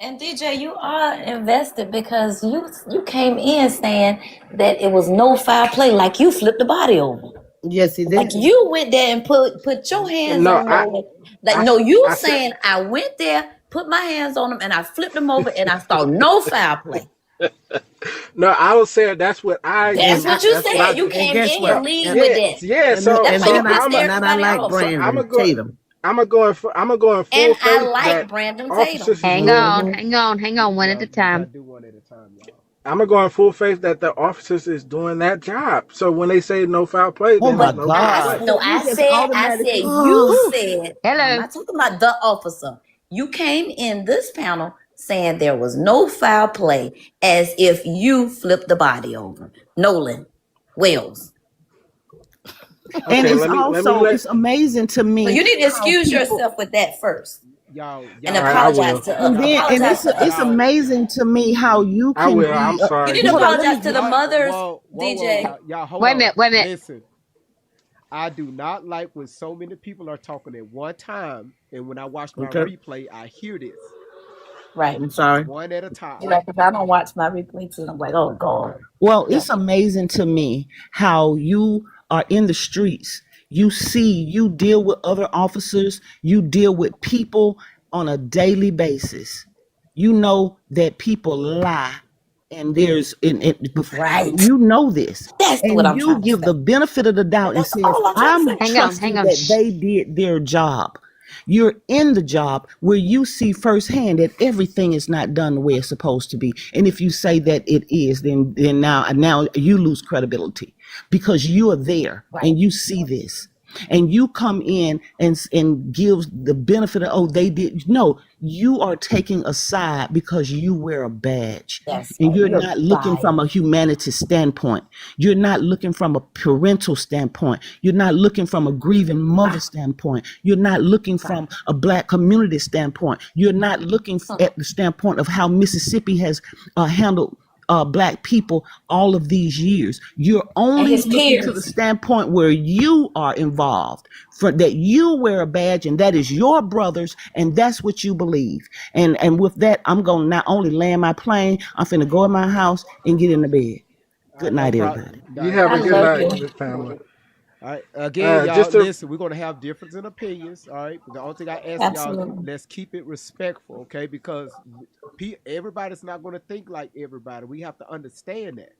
And DJ, you are invested because you came in saying that it was no foul play, like you flipped the body over. Yes, he Like did. you went there and put your hands No, on Nolan. Like no, I, you I said saying I went there, put my hands on him, and I flipped him over, and I saw no foul play. no. I was saying that's what That's what you that's what I said. You did. And came guess in what? and lead And with Yeah, that. yeah. and, then- So That's and why you then pissed I everybody like off. so Brandon Tatum. I'm going in And full I faith like that Brandon Tatum. officers is Hang doing. on, Mm-hmm. hang on, hang on, one at Y'all, a you gotta time. do one at a time, y'all. I'm gonna go in full faith that the officers is doing that job. So when they say no foul play, Oh then my it's no foul I play. God! no, You I just said, automatically. you Oh, said, I'm Hello. not talking about the officer. You came in this panel saying there was no foul play as if you flipped the body over. Nolan Wells. and Okay, let me let. it's amazing to So me you need to how excuse people. yourself with that first and All Y'all, right, I apologize will. to And then, and apologize to it's us. amazing to me how you I can will. I'm be. sorry, You need to Hold on, DJ. let me. apologize to the mothers, Whoa, DJ. y'all, hold Wait a on. minute, wait a minute. Listen, I do not like when so many people are talking at one time, and when I watch my Okay, replay, I hear this Right. I'm sorry. one at a time. You know, because I don't watch my replay too. I'm like, oh God. Well, Yeah. it's amazing to me how you are in the streets. You deal with other officers, you deal with people on a daily basis. You know that people lie, and Right. you know this, That's what and I'm you trying to give say. the benefit of the doubt and That's says, all I'm trying to I'm say. Hang trusting on. that Shh. they did their job. You're in the job where you see firsthand that everything is not done the way it's supposed to be. And if you say that it is, then now you lose credibility because you are there Right. and you see this. And you come in and gives the benefit of, oh, they did. No, you are taking a side because you wear a badge. That's And right. you're You're not looking from a biased. humanity standpoint. You're not looking from a parental standpoint. You're not looking from a grieving mother standpoint. You're not looking Right. from a black community standpoint. You're not looking at the standpoint of how Mississippi has handled black people all of these years. You're And only his looking to the peers. standpoint where you are involved, for that you wear a badge and that is your brothers and that's what you believe. And with that, I'm going to not only land my plane, I'm finna go in my house and get in the bed. All right, Good no night, problem. everybody. All You right, have I a good love night, you. Miss Pamela. all right. Again, y'all, Just to listen, we're gonna have difference in opinions. All right. The only thing I ask y'all, Absolutely. let's keep it respectful, okay? Because everybody's not gonna think like everybody. We have to understand that.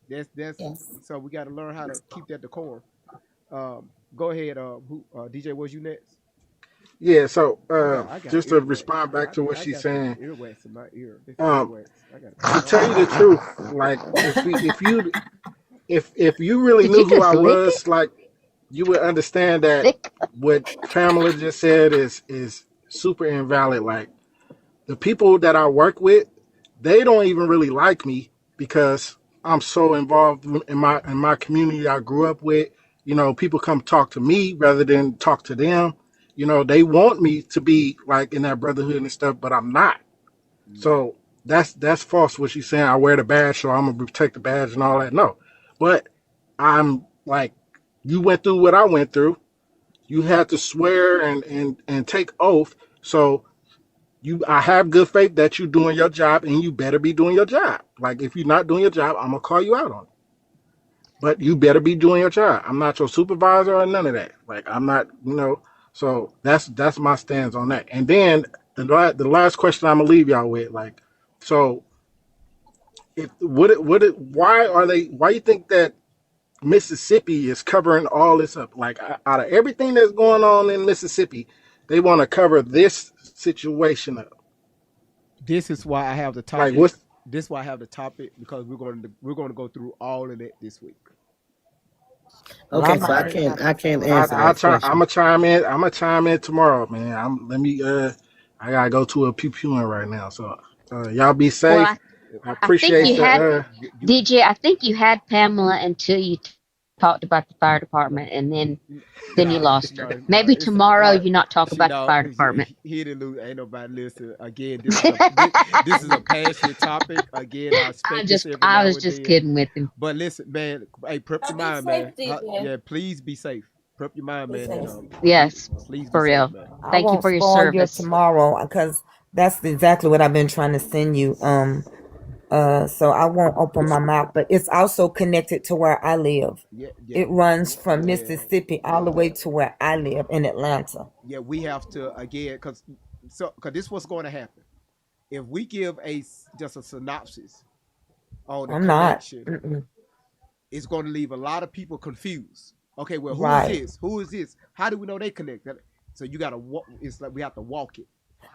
That's Yes. so we got to learn how to keep that decorum. Go ahead. DJ, was you next? yeah. So I got just to earwax. respond back to what I she's got some saying, earwax in my ear. This um, earwax. I got to to cut tell all you the that. truth, like if you really Did knew you who just I lick it? was, like you would understand that Lick. what Pamela just said is super invalid. Like the people that I work with, they don't even really like me because I'm so involved in my community I grew up with. You know, people come talk to me rather than talk to them. You know, they want me to be like in that brotherhood and stuff, but I'm not. So that's false. What she's saying, I wear the badge, so I'm gonna protect the badge and all that. No, but I'm like, you went through what I went through. You had to swear and take oath. So I have good faith that you're doing your job, and you better be doing your job. Like if you're not doing your job, I'm gonna call you out on it. But you better be doing your job. I'm not your supervisor or none of that. Like I'm not, you know. So that's my stance on that. And then the last question I'm gonna leave y'all with, like, so if why you think that Mississippi is covering all this up? Like out of everything that's going on in Mississippi, they want to cover this situation up. This is why I have the Like topic. what's This is why I have the topic because we're going to go through all of that this week. Well, Okay, I'm so I already can't about I to say can't what I answer I that got. try. I'm question. gonna chime in. I'm gonna chime in tomorrow, man. I gotta go to a pew pewing right now. So y'all be Well, safe. I I think appreciate you had the. DJ. I think you had Pamela until you talked about the fire department, and then you No, lost her. no, no. Maybe It's tomorrow no. you not talk She about the no. fire department. He didn't lose. Ain't nobody listen. Again, this is a passionate topic. Again, I expect this every I now was and just then. kidding with him. But listen, man. Hey, prep your Be mind, safe, man. DJ. Yeah, please be safe. Prep your mind, Be man, and safe. Yes, please be for safe, real. man. I Thank you won't for your spoil your service. tomorrow because that's exactly what I've been trying to send you. So I won't open my mouth. But it's also connected to where I live. Yeah, It runs from yeah, Mississippi all the way to where I live in Atlanta. yeah. We have to again, because this what's going to happen if we give just a synopsis on the I'm not. connection. It's going to leave a lot of people confused. Okay, well, who is Right. this? Who is this? How do we know they connected? So you got to walk. It's like we have to walk it.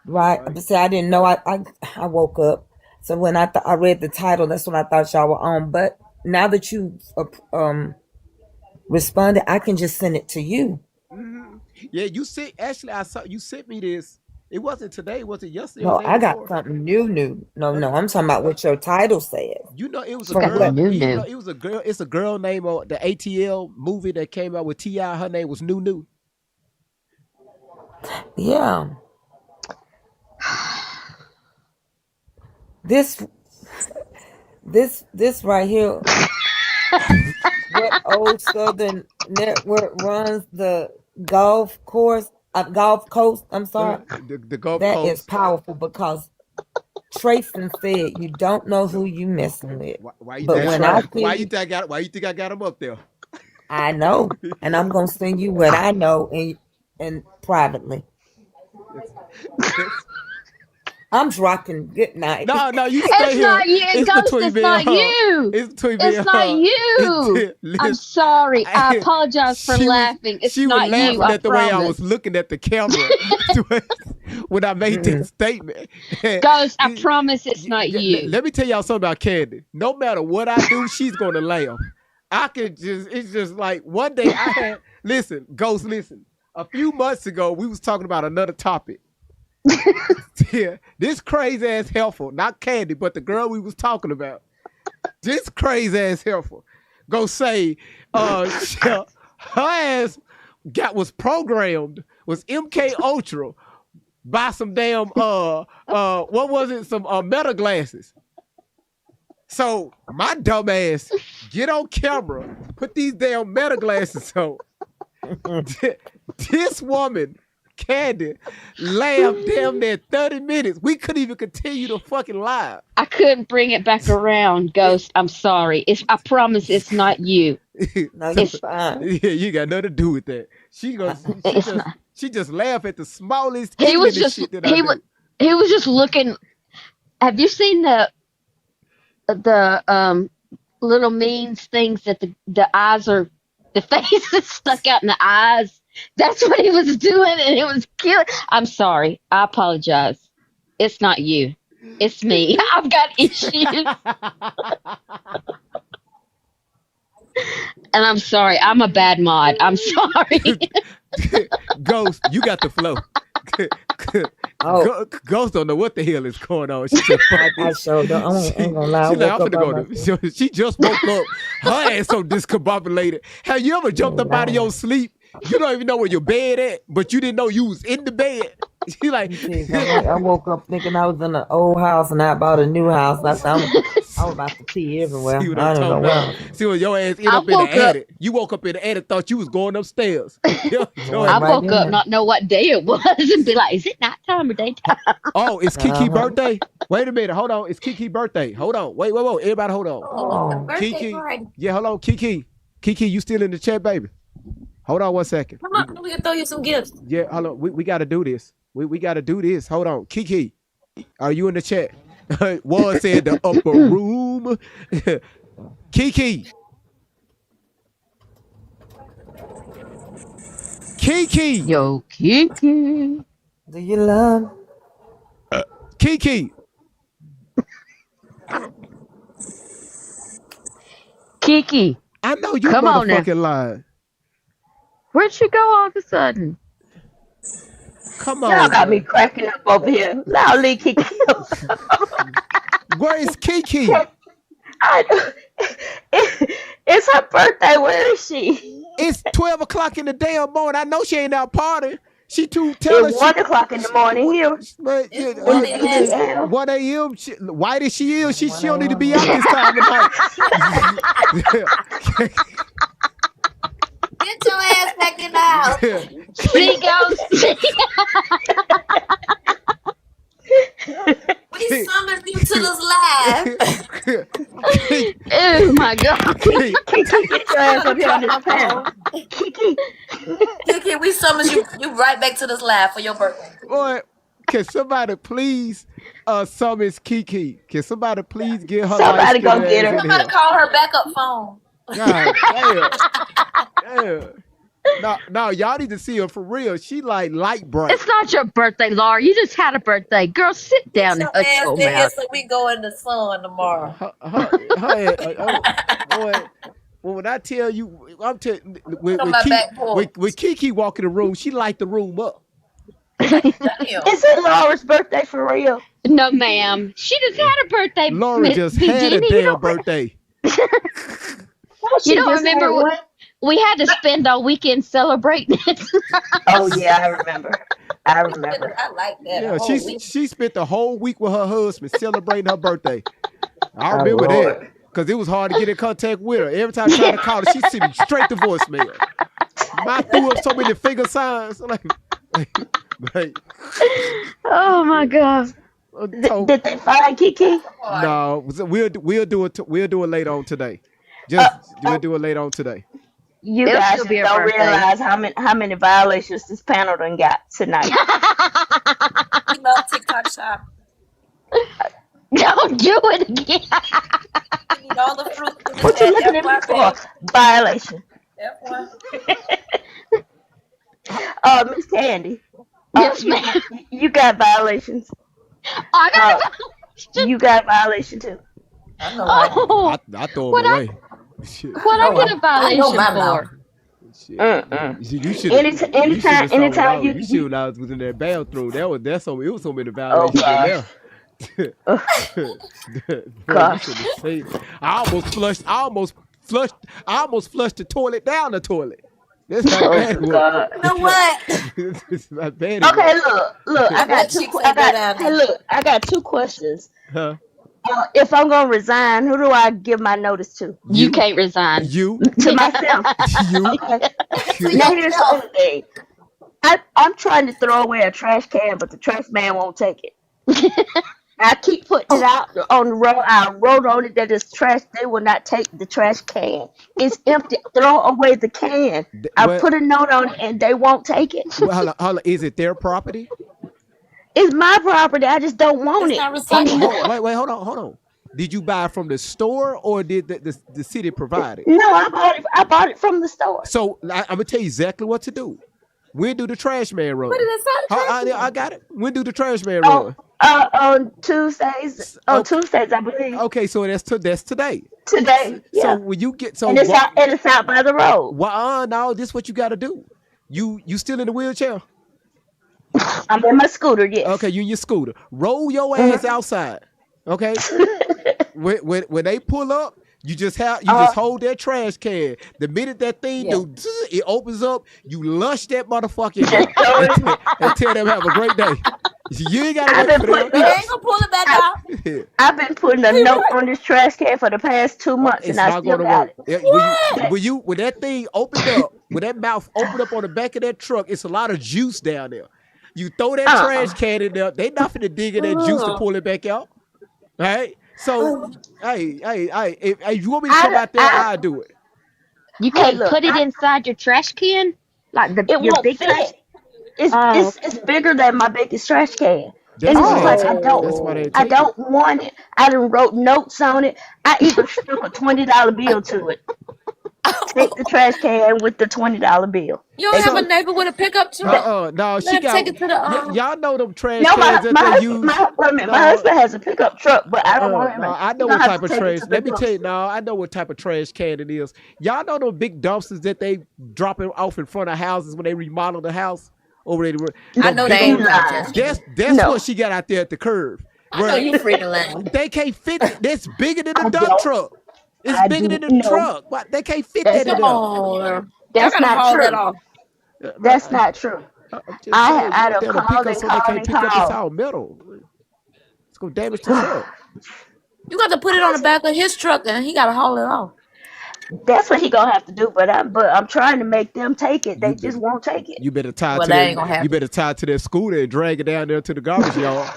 Right. But see, I didn't know. I woke up. So when I read the title, that's when I thought y'all were on. But now that you responded, I can just send it to you. Mm-hmm. Yeah, you sent. Actually, I saw you sent me this. It wasn't today. Was it yesterday? No, Or the day I got before? something new. No, I'm talking about what your title said. You know, it was a From girl. what? You know, it was a girl. It's a girl named on the ATL movie that came out with T.I. Her name was Nunu. Yeah. This right here. What old Southern network runs the golf course? Golf coast. I'm sorry. The Gulf That Coast. is powerful because Trayson said you don't know who you messing with. Why you But think? when I see Why you think I got? Why you think I got him up there? I know, and I'm gonna send you what I know and privately. I'm dropping. Good night. No, you stay It's here. not you, It's Ghost. between It's me not and her. you. It's between me It's and not her. you. I'm sorry. I apologize for laughing. It's She not was laughing you. I at the way I was promise. looking at the camera when I made that statement. Ghost, I promise it's not you. Let me tell y'all something about Candy. No matter what I do, she's gonna laugh. I could just. It's just like one day I had. Listen, Ghost. Listen. A few months ago, we was talking about another topic. Yeah, this crazy ass helpful, not Candy, but the girl we was talking about. This crazy ass helpful. Go say, her ass was programmed, was MK Ultra by some damn what was it? Some meta glasses. So my dumb ass get on camera, put these damn meta glasses on. This woman, Candy, laughed damn near 30 minutes. We couldn't even continue the fucking live. I couldn't bring it back around, Ghost. I'm sorry. I promise it's not you. No, it's fine. Yeah, you got nothing to do with that. She just laughed at the smallest He was just shit that I do. he was just looking. Have you seen the little means things that the eyes are, the face is stuck out in the eyes? That's what he was doing, and it was killing. I'm sorry. I apologize. It's not you. It's me. I've got issues. And I'm sorry. I'm a bad mod. I'm sorry. Ghost, you got the flow. Ghost don't know what the hell is going on. She said, "Fuck I this." sure don't. I ain't gonna lie. She like, I'm woke finna up go on to. She just woke up. Her ass so discombobulated. Have you ever jumped up out of your sleep? You don't even know where your bed at, but you didn't know you was in the bed. She like, I woke up thinking I was in an old house and I bought a new house. I was about to pee everywhere. See what I I'm don't know talking why. about? See what your ass ended up in the attic. You woke up in the attic, thought you was going upstairs. I woke up not know what day it was and be like, is it nighttime or daytime? Oh, it's Kiki's birthday? Wait a minute. Hold on. It's Kiki's birthday. Hold on. Wait. Everybody hold on. Oh, birthday Kiki. party. Yeah, hold on. Kiki, you still in the chat, baby? Hold on 1 second. Come on, we can throw you some gifts. Yeah, hold on. We got to do this. We got to do this. Hold on. Kiki, are you in the chat? One said the upper room. Kiki. Yo, Kiki. Do you love? Kiki. Kiki. I know you Come on now. motherfucking lying. Where'd she go all of a sudden? Come on. Y'all got me cracking up over here. Loudly, Kiki. Where is Kiki? It's her birthday. Where is she? It's 12 o'clock in the damn morning. I know she ain't out partying. She too It's 1 o'clock in the morning here. But, It's 1 a.m. 1 a.m. White as she is, she don't need to be out this time of night. Get your ass back in the house. She goes. We summoned you to this live. Oh my God. Kiki, get your ass up here on this panel. Kiki. Kiki, we summons you right back to this live for your birthday. Boy, can somebody please summons Kiki? Can somebody please get her Somebody light-skinned go get ass her. in Somebody here? call her backup phone. God damn. No, y'all need to see her for real. She like light bright. It's not your birthday, Laura. You just had a birthday. Girl, sit down and Your hush ass your in here mouth. so we go in the sun tomorrow. Boy, well, when I tell you, I'm telling On my back porch. when Kiki walk in the room, she light the room up. Damn. Is it Laura's birthday for real? No, ma'am. She just had a birthday. Laura Miss just had a Jenny. damn birthday. You don't remember we had to spend our weekend celebrating it. Oh yeah, I remember. I remember. I like that. Yeah, she spent the whole week with her husband celebrating her birthday. I remember Lord. that because it was hard to get in contact with her. Every time I tried to call her, she sent me straight to voicemail. I threw up so many finger signs. Like, Oh my God. Did they find Kiki? No, we'll do it later on today. We'll do it later on today. You It'll guys still be her don't birthday. realize how many violations this panel done got tonight. We love TikTok shop. Don't do it again. We need all the fruit. What you looking at me for? Violation. F1. Miss Candy. Yes, ma'am. You got violations. I got You got violation too. I know. Right? Oh, I throw what them away. Shit. what I get a violation for? You should. Anytime you should when I was in that bathroom. It was so many violations in there. Gosh. I almost flushed the toilet down the toilet. That's how bad it was. God. You know what? It's not bad. Okay, look. I got two questions. Huh? If I'm gonna resign, who do I give my notice to? You can't resign. You To myself. you. Okay. Now here's the other thing. I'm trying to throw away a trash can, but the trash man won't take it. I keep putting it out on the road. I wrote on it that it's trash. They will not take the trash can. It's empty. Throw away the can. I put a note on it, and they won't take it. Well, hold on. Is it their property? It's my property. I just don't want it anymore. Wait, hold on. Did you buy it from the store or did the city provide it? No, I bought it from the store. So I'm gonna tell you exactly what to do. When do the trash man run? What did it say? I got it. When do the trash man run? On Tuesdays. On Tuesdays, I believe. Okay, so that's today. Today. Yeah. So when you get and it's out by the road. Well, no, this is what you got to do. You still in the wheelchair? I'm in my scooter. Yes. Okay, you in your scooter. Roll your ass outside. Okay. when they pull up, you just hold that trash can. The minute that thing it opens up, you lush that motherfucker and tell them have a great day. You ain't gotta wait for them. You ain't gonna pull it back out. I've been putting a note on this trash can for the past 2 months, It's and I not still gonna got work. it. When that thing opened up, when that mouth opened up on the back of that truck, it's a lot of juice down there. You throw that trash can in there, they not finna dig in that juice to pull it back out. All right? So, hey, if you want me to come out there, I'll do it. You can't put it inside your trash can? Like your big trash. It's bigger than my biggest trash can. That's and it's why like I don't want it. I done wrote notes on it. I even stuck a $20 bill to it. Take the trash can with the $20 bill. You don't have a neighbor with a pickup truck? No, she got. Take it to the. Y'all know them trash cans that they use. My husband has a pickup truck, but I don't want him. I know what type of trash. Let me tell you. No, I know what type of trash can it is. Y'all know those big dumpsters that they drop it off in front of houses when they remodel the house over there. I know they ain't like that. That's what she got out there at the curb. I know you freaking lying. They can't fit it. That's bigger than the dump truck. It's bigger than the truck. But they can't fit that in there. That's not true. That's not true. I don't call so they can't pick up. It's all metal. It's gonna damage the truck. You got to put it on the back of his truck, and he got to haul it off. That's what he gonna have to do. But I'm trying to make them take it. They just won't take it. You better tie Well, to that ain't gonna that. You happen. better tie to that scooter and drag it down there to the garbage yard.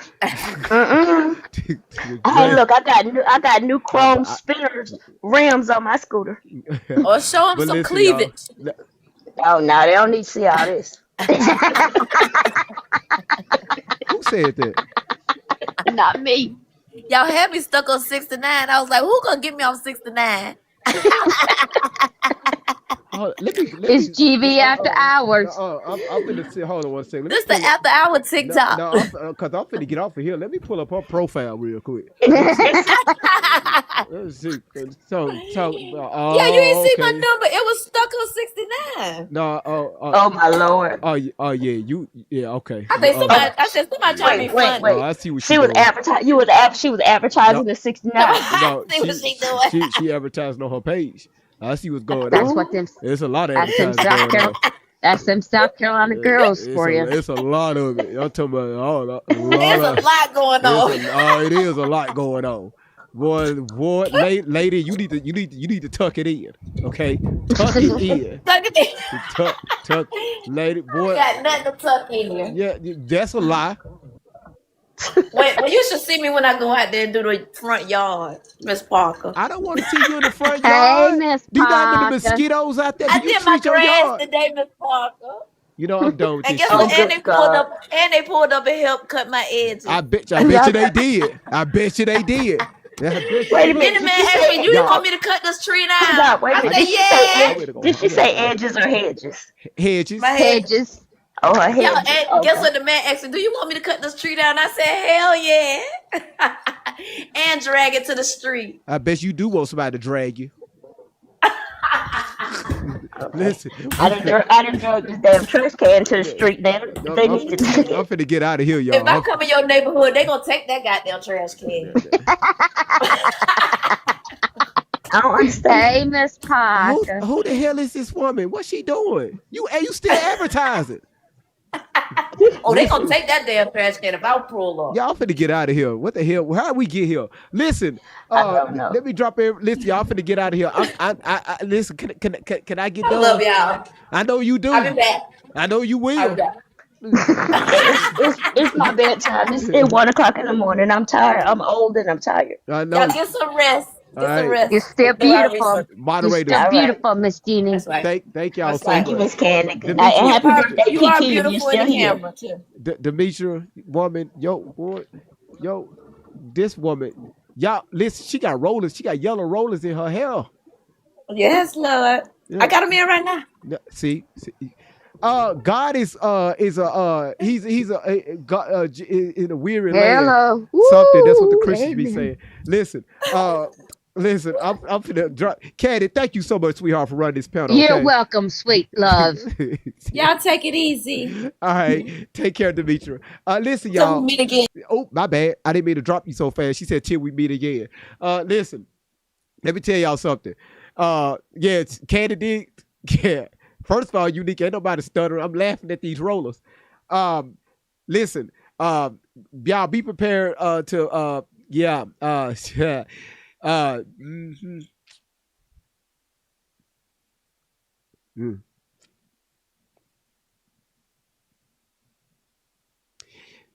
Hey, look, I got new chrome spinners rims on my scooter. Or show him But some listen, y'all. cleavage. Oh no, they don't need to see all this. Who said that? Not me. Y'all had me stuck on 69. I was like, who gonna get me on 69? It's GV after hours. I'm finna see. Hold on one second. This the after hour TikTok. No, because I'm finna get off of here. Let me pull up her profile real quick. Let's see. Yeah, you ain't see my number. It was stuck on 69. No. Oh my lord. Oh yeah. Yeah. Okay. I think somebody. I said somebody trying to be funny. No, I see what she was advertising. She was advertising the 69. No, see what she doing. She advertising on her page. I see what's going That's on. what them. There's a lot of That's them advertising going on. That's them South Carolina girls for you. It's a lot of it. I'm talking about There's a lot going on. It is a lot going on. Boy, lady, you need to tuck it in. Okay, tuck it in. Tuck it in. Tuck, lady, boy. Got nothing to tuck in here. Yeah, that's a lie. Well, you should see me when I go out there and do the front yard, Miss Parker. I don't want to see you in the front yard. Hey, Miss Do you not know the Parker. mosquitoes out there? I Do you did my treat your grass yard? today, Miss Parker. You know I'm done with And this guess what? shit. And they pulled up and helped cut my edges. I bet you they did. I bet you they did. Wait a minute, Man, asked me, you want me to cut this tree down? Wait a minute. I said, yeah. Did she say edges or hedges? Hedges. My hedges. Oh, her Yeah, hedges. and guess what? The man asked me, do you want me to cut this tree down? I said, hell yeah. And drag it to the street. I bet you do want somebody to drag you. Listen, I didn't drag this damn trash can to the street. They need to take I'm it. finna get out of here, y'all. If I come in your neighborhood, they gonna take that goddamn trash can. I don't understand. Hey, Miss Parker. Who the hell is this woman? What's she doing? You still advertising? Oh, they gonna take that damn trash can if I pull up. Y'all finna get out of here. What the hell? How did we get here? Listen, let me drop in. Listen, y'all finna get out of here. I listen. Can I get done? I love y'all. I know you do. I'll be back. I know you will. I'll be back. It's my bedtime. It's 1:00 in the morning. I'm tired. I'm old and I'm tired. I know. Y'all get some rest. Get some rest. You're still beautiful. Moderators. You're still beautiful, Miss Jeannie. That's right. Thank y'all so Thank you, much. Miss Candy. And Demetria, happy birthday, You are Kiki. You're beautiful still in the here. camera too. Demetria, woman, this woman, y'all, listen, she got rollers. She got yellow rollers in her hair. Yes, Lord. Yeah. I got them in right now. See, God is he's God in a weird land. Hello. Something that's what the Woo, Christians be amen. saying. Listen, I'm finna drop. Caddy, thank you so much, sweetheart, for running this panel. You're okay? welcome, sweet love. Y'all take it easy. All right, take care, Demetria. Listen, Till y'all. we meet again. Oh, my bad. I didn't mean to drop you so fast. She said, till we meet again. Listen, let me tell y'all something. Yeah, Candy did. Yeah. First of all, Unique, ain't nobody stuttering. I'm laughing at these rollers. Listen, y'all be prepared to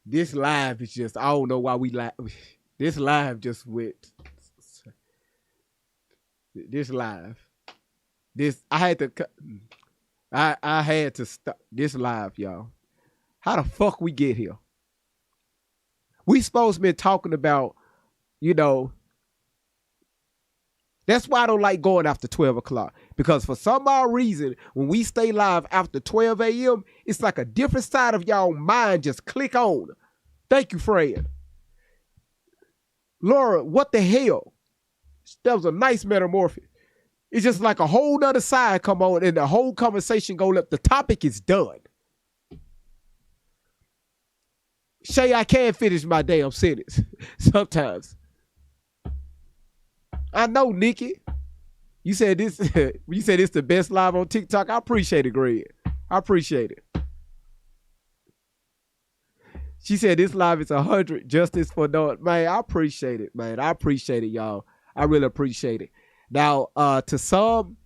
This live is just, I don't know why we live. This live just went. This live. I had to stop this live, y'all. How the fuck we get here? We supposed to be talking about, that's why I don't like going after 12 o'clock. Because for some odd reason, when we stay live after 12 a.m., it's like a different side of y'all mind just click on. Thank you, Fred. Laura, what the hell? That was a nice metamorphosis. It's just like a whole nother side come on and the whole conversation go up. The topic is done. Shay, I can't finish my damn sentence sometimes. I know, Nikki. You said this. You said it's the best live on TikTok. I appreciate it, Greg. I appreciate it. She said this live is 100 justice for no. Man, I appreciate it, man. I appreciate it, y'all. I really appreciate it. Now, to some,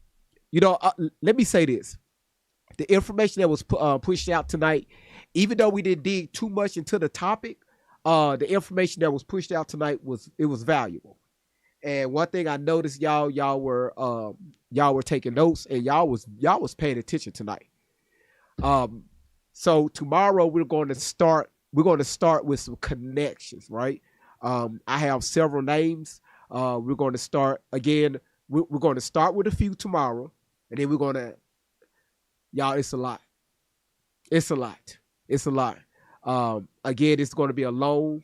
let me say this: the information that was pushed out tonight, even though we didn't dig too much into the topic, the information that was pushed out tonight was valuable. And one thing I noticed, y'all were taking notes, and y'all was paying attention tonight. So tomorrow we're going to start with some connections, right? I have several names. We're going to start again. We're going to start with a few tomorrow, and then we're going to, y'all, it's a lot. It's a lot. It's a lot. Again, it's going to be a long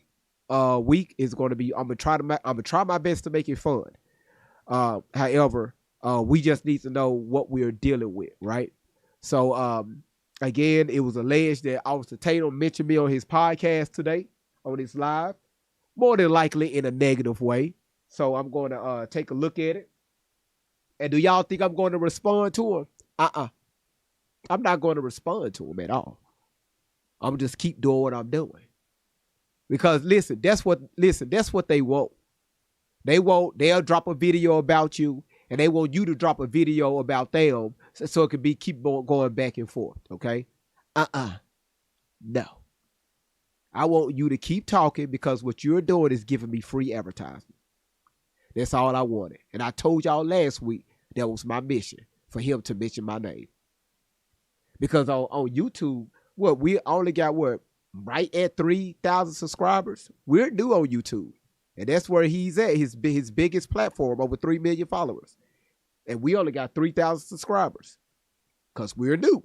week. It's going to be. I'm gonna try my best to make it fun. However, we just need to know what we're dealing with, right? So, again, it was alleged that Officer Tatum mentioned me on his podcast today, on his live, more than likely in a negative way. So I'm going to take a look at it. And do y'all think I'm going to respond to him? I'm not going to respond to him at all. I'm just keep doing what I'm doing. Because listen, that's what they want. They'll drop a video about you, and they want you to drop a video about them, so it can be keep going back and forth. Okay? No. I want you to keep talking, because what you're doing is giving me free advertisement. That's all I wanted. And I told y'all last week that was my mission, for him to mention my name. Because on YouTube, we only got right at 3,000 subscribers. We're new on YouTube. And that's where he's at, his biggest platform, over 3 million followers. And we only got 3,000 subscribers because we're new.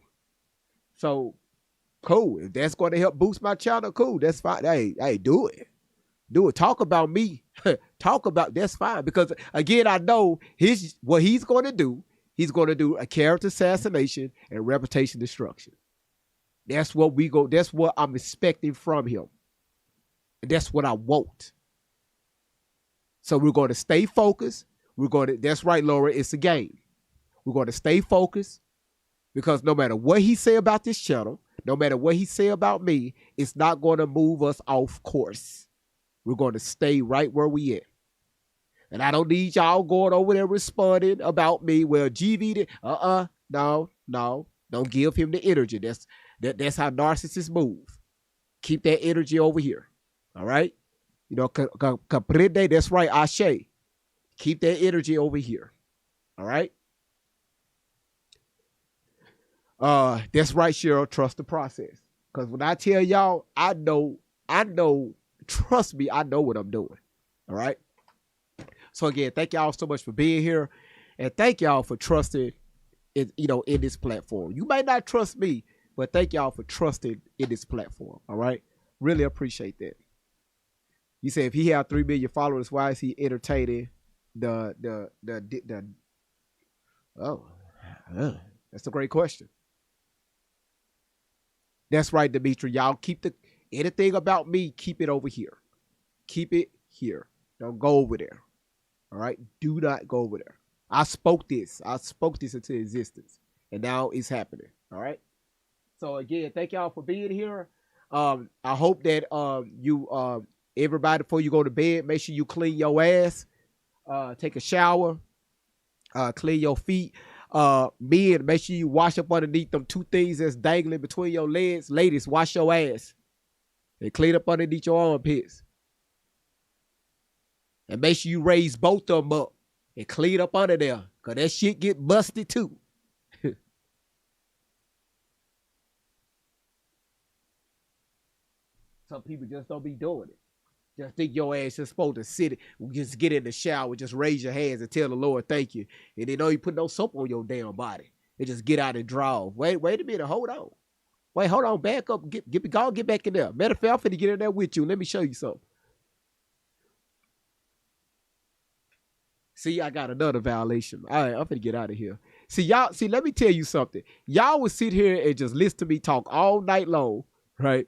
So, cool. If that's going to help boost my channel, cool. That's fine. Hey, do it. Do it. Talk about me. That's fine. Because, again, I know what he's going to do. He's going to do a character assassination and reputation destruction. That's what I'm expecting from him. And that's what I want. So we're going to stay focused. That's right, Laura, it's a game. We're going to stay focused, because no matter what he say about this channel, no matter what he say about me, it's not going to move us off course. We're going to stay right where we at. And I don't need y'all going over there responding about me. Well, GV did. No. Don't give him the energy. That's how narcissists move. Keep that energy over here. All right? Comprende, that's right, Ashe. Keep that energy over here. All right? That's right, Cheryl. Trust the process. Because when I tell y'all, I know, trust me, I know what I'm doing. All right? So again, thank y'all so much for being here. And thank y'all for trusting in this platform. You might not trust me, but thank y'all for trusting in this platform. All right? Really appreciate that. You say if he had 3 million followers, why is he entertaining that's a great question. That's right, Dimitri. Y'all keep anything about me, keep it over here. Keep it here. Don't go over there. All right? Do not go over there. I spoke this into existence, and now it's happening. All right? So again, thank y'all for being here. I hope that you everybody, before you go to bed, make sure you clean your ass, take a shower, clean your feet. Men, make sure you wash up underneath them 2 things that's dangling between your legs. Ladies, wash your ass and clean up underneath your armpits. And make sure you raise both of them up and clean up under there, because that shit get busted too. Some people just don't be doing it. Just think your ass is supposed to sit, just get in the shower, just raise your hands and tell the Lord thank you. And they know you put no soap on your damn body. And just get out and draw. Wait a minute, hold on. Hold on, back up, get back in there. Matter of fact, I'm finna get in there with you. Let me show you something. See, I got another violation. All right, I'm finna get out of here. See, let me tell you something. Y'all would sit here and just listen to me talk all night long, right?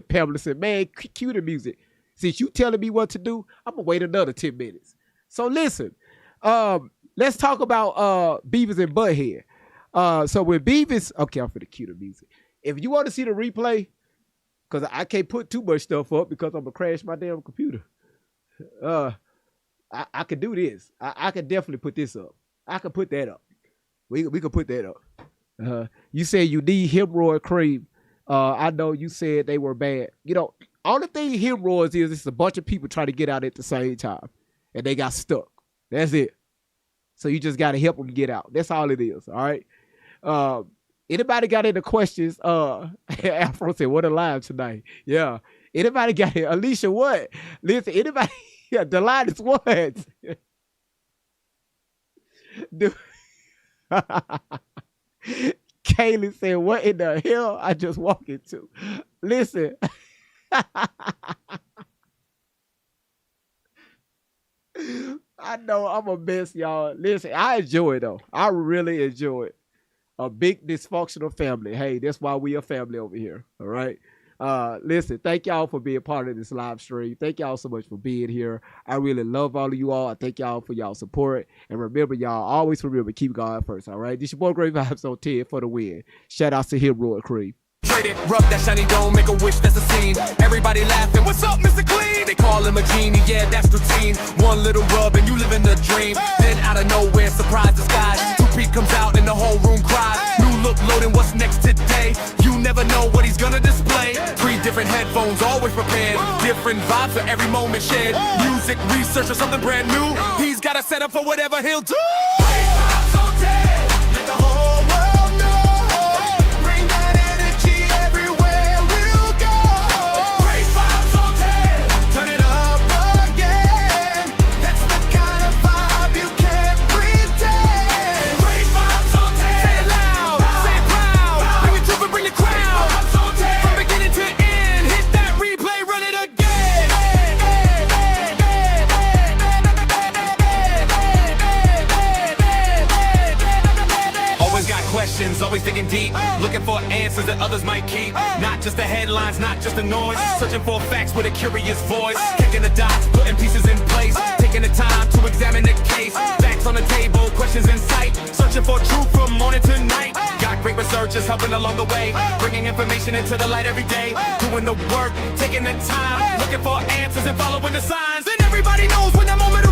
Pamela said, man, cue the music. Since you telling me what to do, I'm gonna wait another 10 minutes. So listen, let's talk about Beavis and Butthead. So when Beavis, okay, I'm finna cue the music. If you want to see the replay, because I can't put too much stuff up because I'm gonna crash my damn computer. I could do this. I could definitely put this up. I could put that up. We could put that up. You said you need hemorrhoid cream. I know you said they were bad. You know, only thing hemorrhoids is it's a bunch of people trying to get out at the same time, and they got stuck. That's it. So you just got to help them get out. That's all it is. All right. Anybody got any questions? Afro said, "What alive tonight?" Yeah. Anybody got it? Alicia, what? Listen, anybody? Yeah, the line is what? Kaylee said, "What in the hell I just walked into?" Listen. I know I'm a mess, y'all. Listen, I enjoy it though. I really enjoy it. A big dysfunctional family. Hey, that's why we a family over here. All right. Listen, thank y'all for being part of this live stream. Thank y'all so much for being here. I really love all of you all. I thank y'all for y'all support. And remember, y'all, always remember, keep God first. All right. This your boy Great Vibes on 10 for the win. Shout out to Hemorrhoid Cream. Trade it, rub that shiny dome, make a wish, that's a scene. Everybody laughing, what's up, Mr. Clean? They call him a genie, yeah, that's routine. One little rub and you live in the dream. Then out of nowhere, surprise disguise. 2P comes out and the whole room cries. New look loading, what's next today? You never know what he's gonna display. 3 different headphones, always prepared. Different vibes for every moment shared. Music, research, or something brand new. He's got a setup for whatever he'll do. Let the whole world know. Bring that energy everywhere we'll go. Great vibes on 10. Turn it up again. That's the kind of vibe you can't pretend. Great vibes on 10. Say it loud, say it proud. Bring the truth and bring the crowd. From beginning to end, hit that replay, run it again. Always got questions, always digging deep, looking for answers that others might keep. Not just the headlines, not just the noise, searching for facts with a curious voice. Connecting the dots, putting pieces in place, taking the time to examine the case. Facts on the table, questions in sight, searching for truth from morning to night. Got great researchers helping along the way, bringing information into the light every day. Doing the work, taking the time, looking for answers and following the signs. And everybody knows when that moment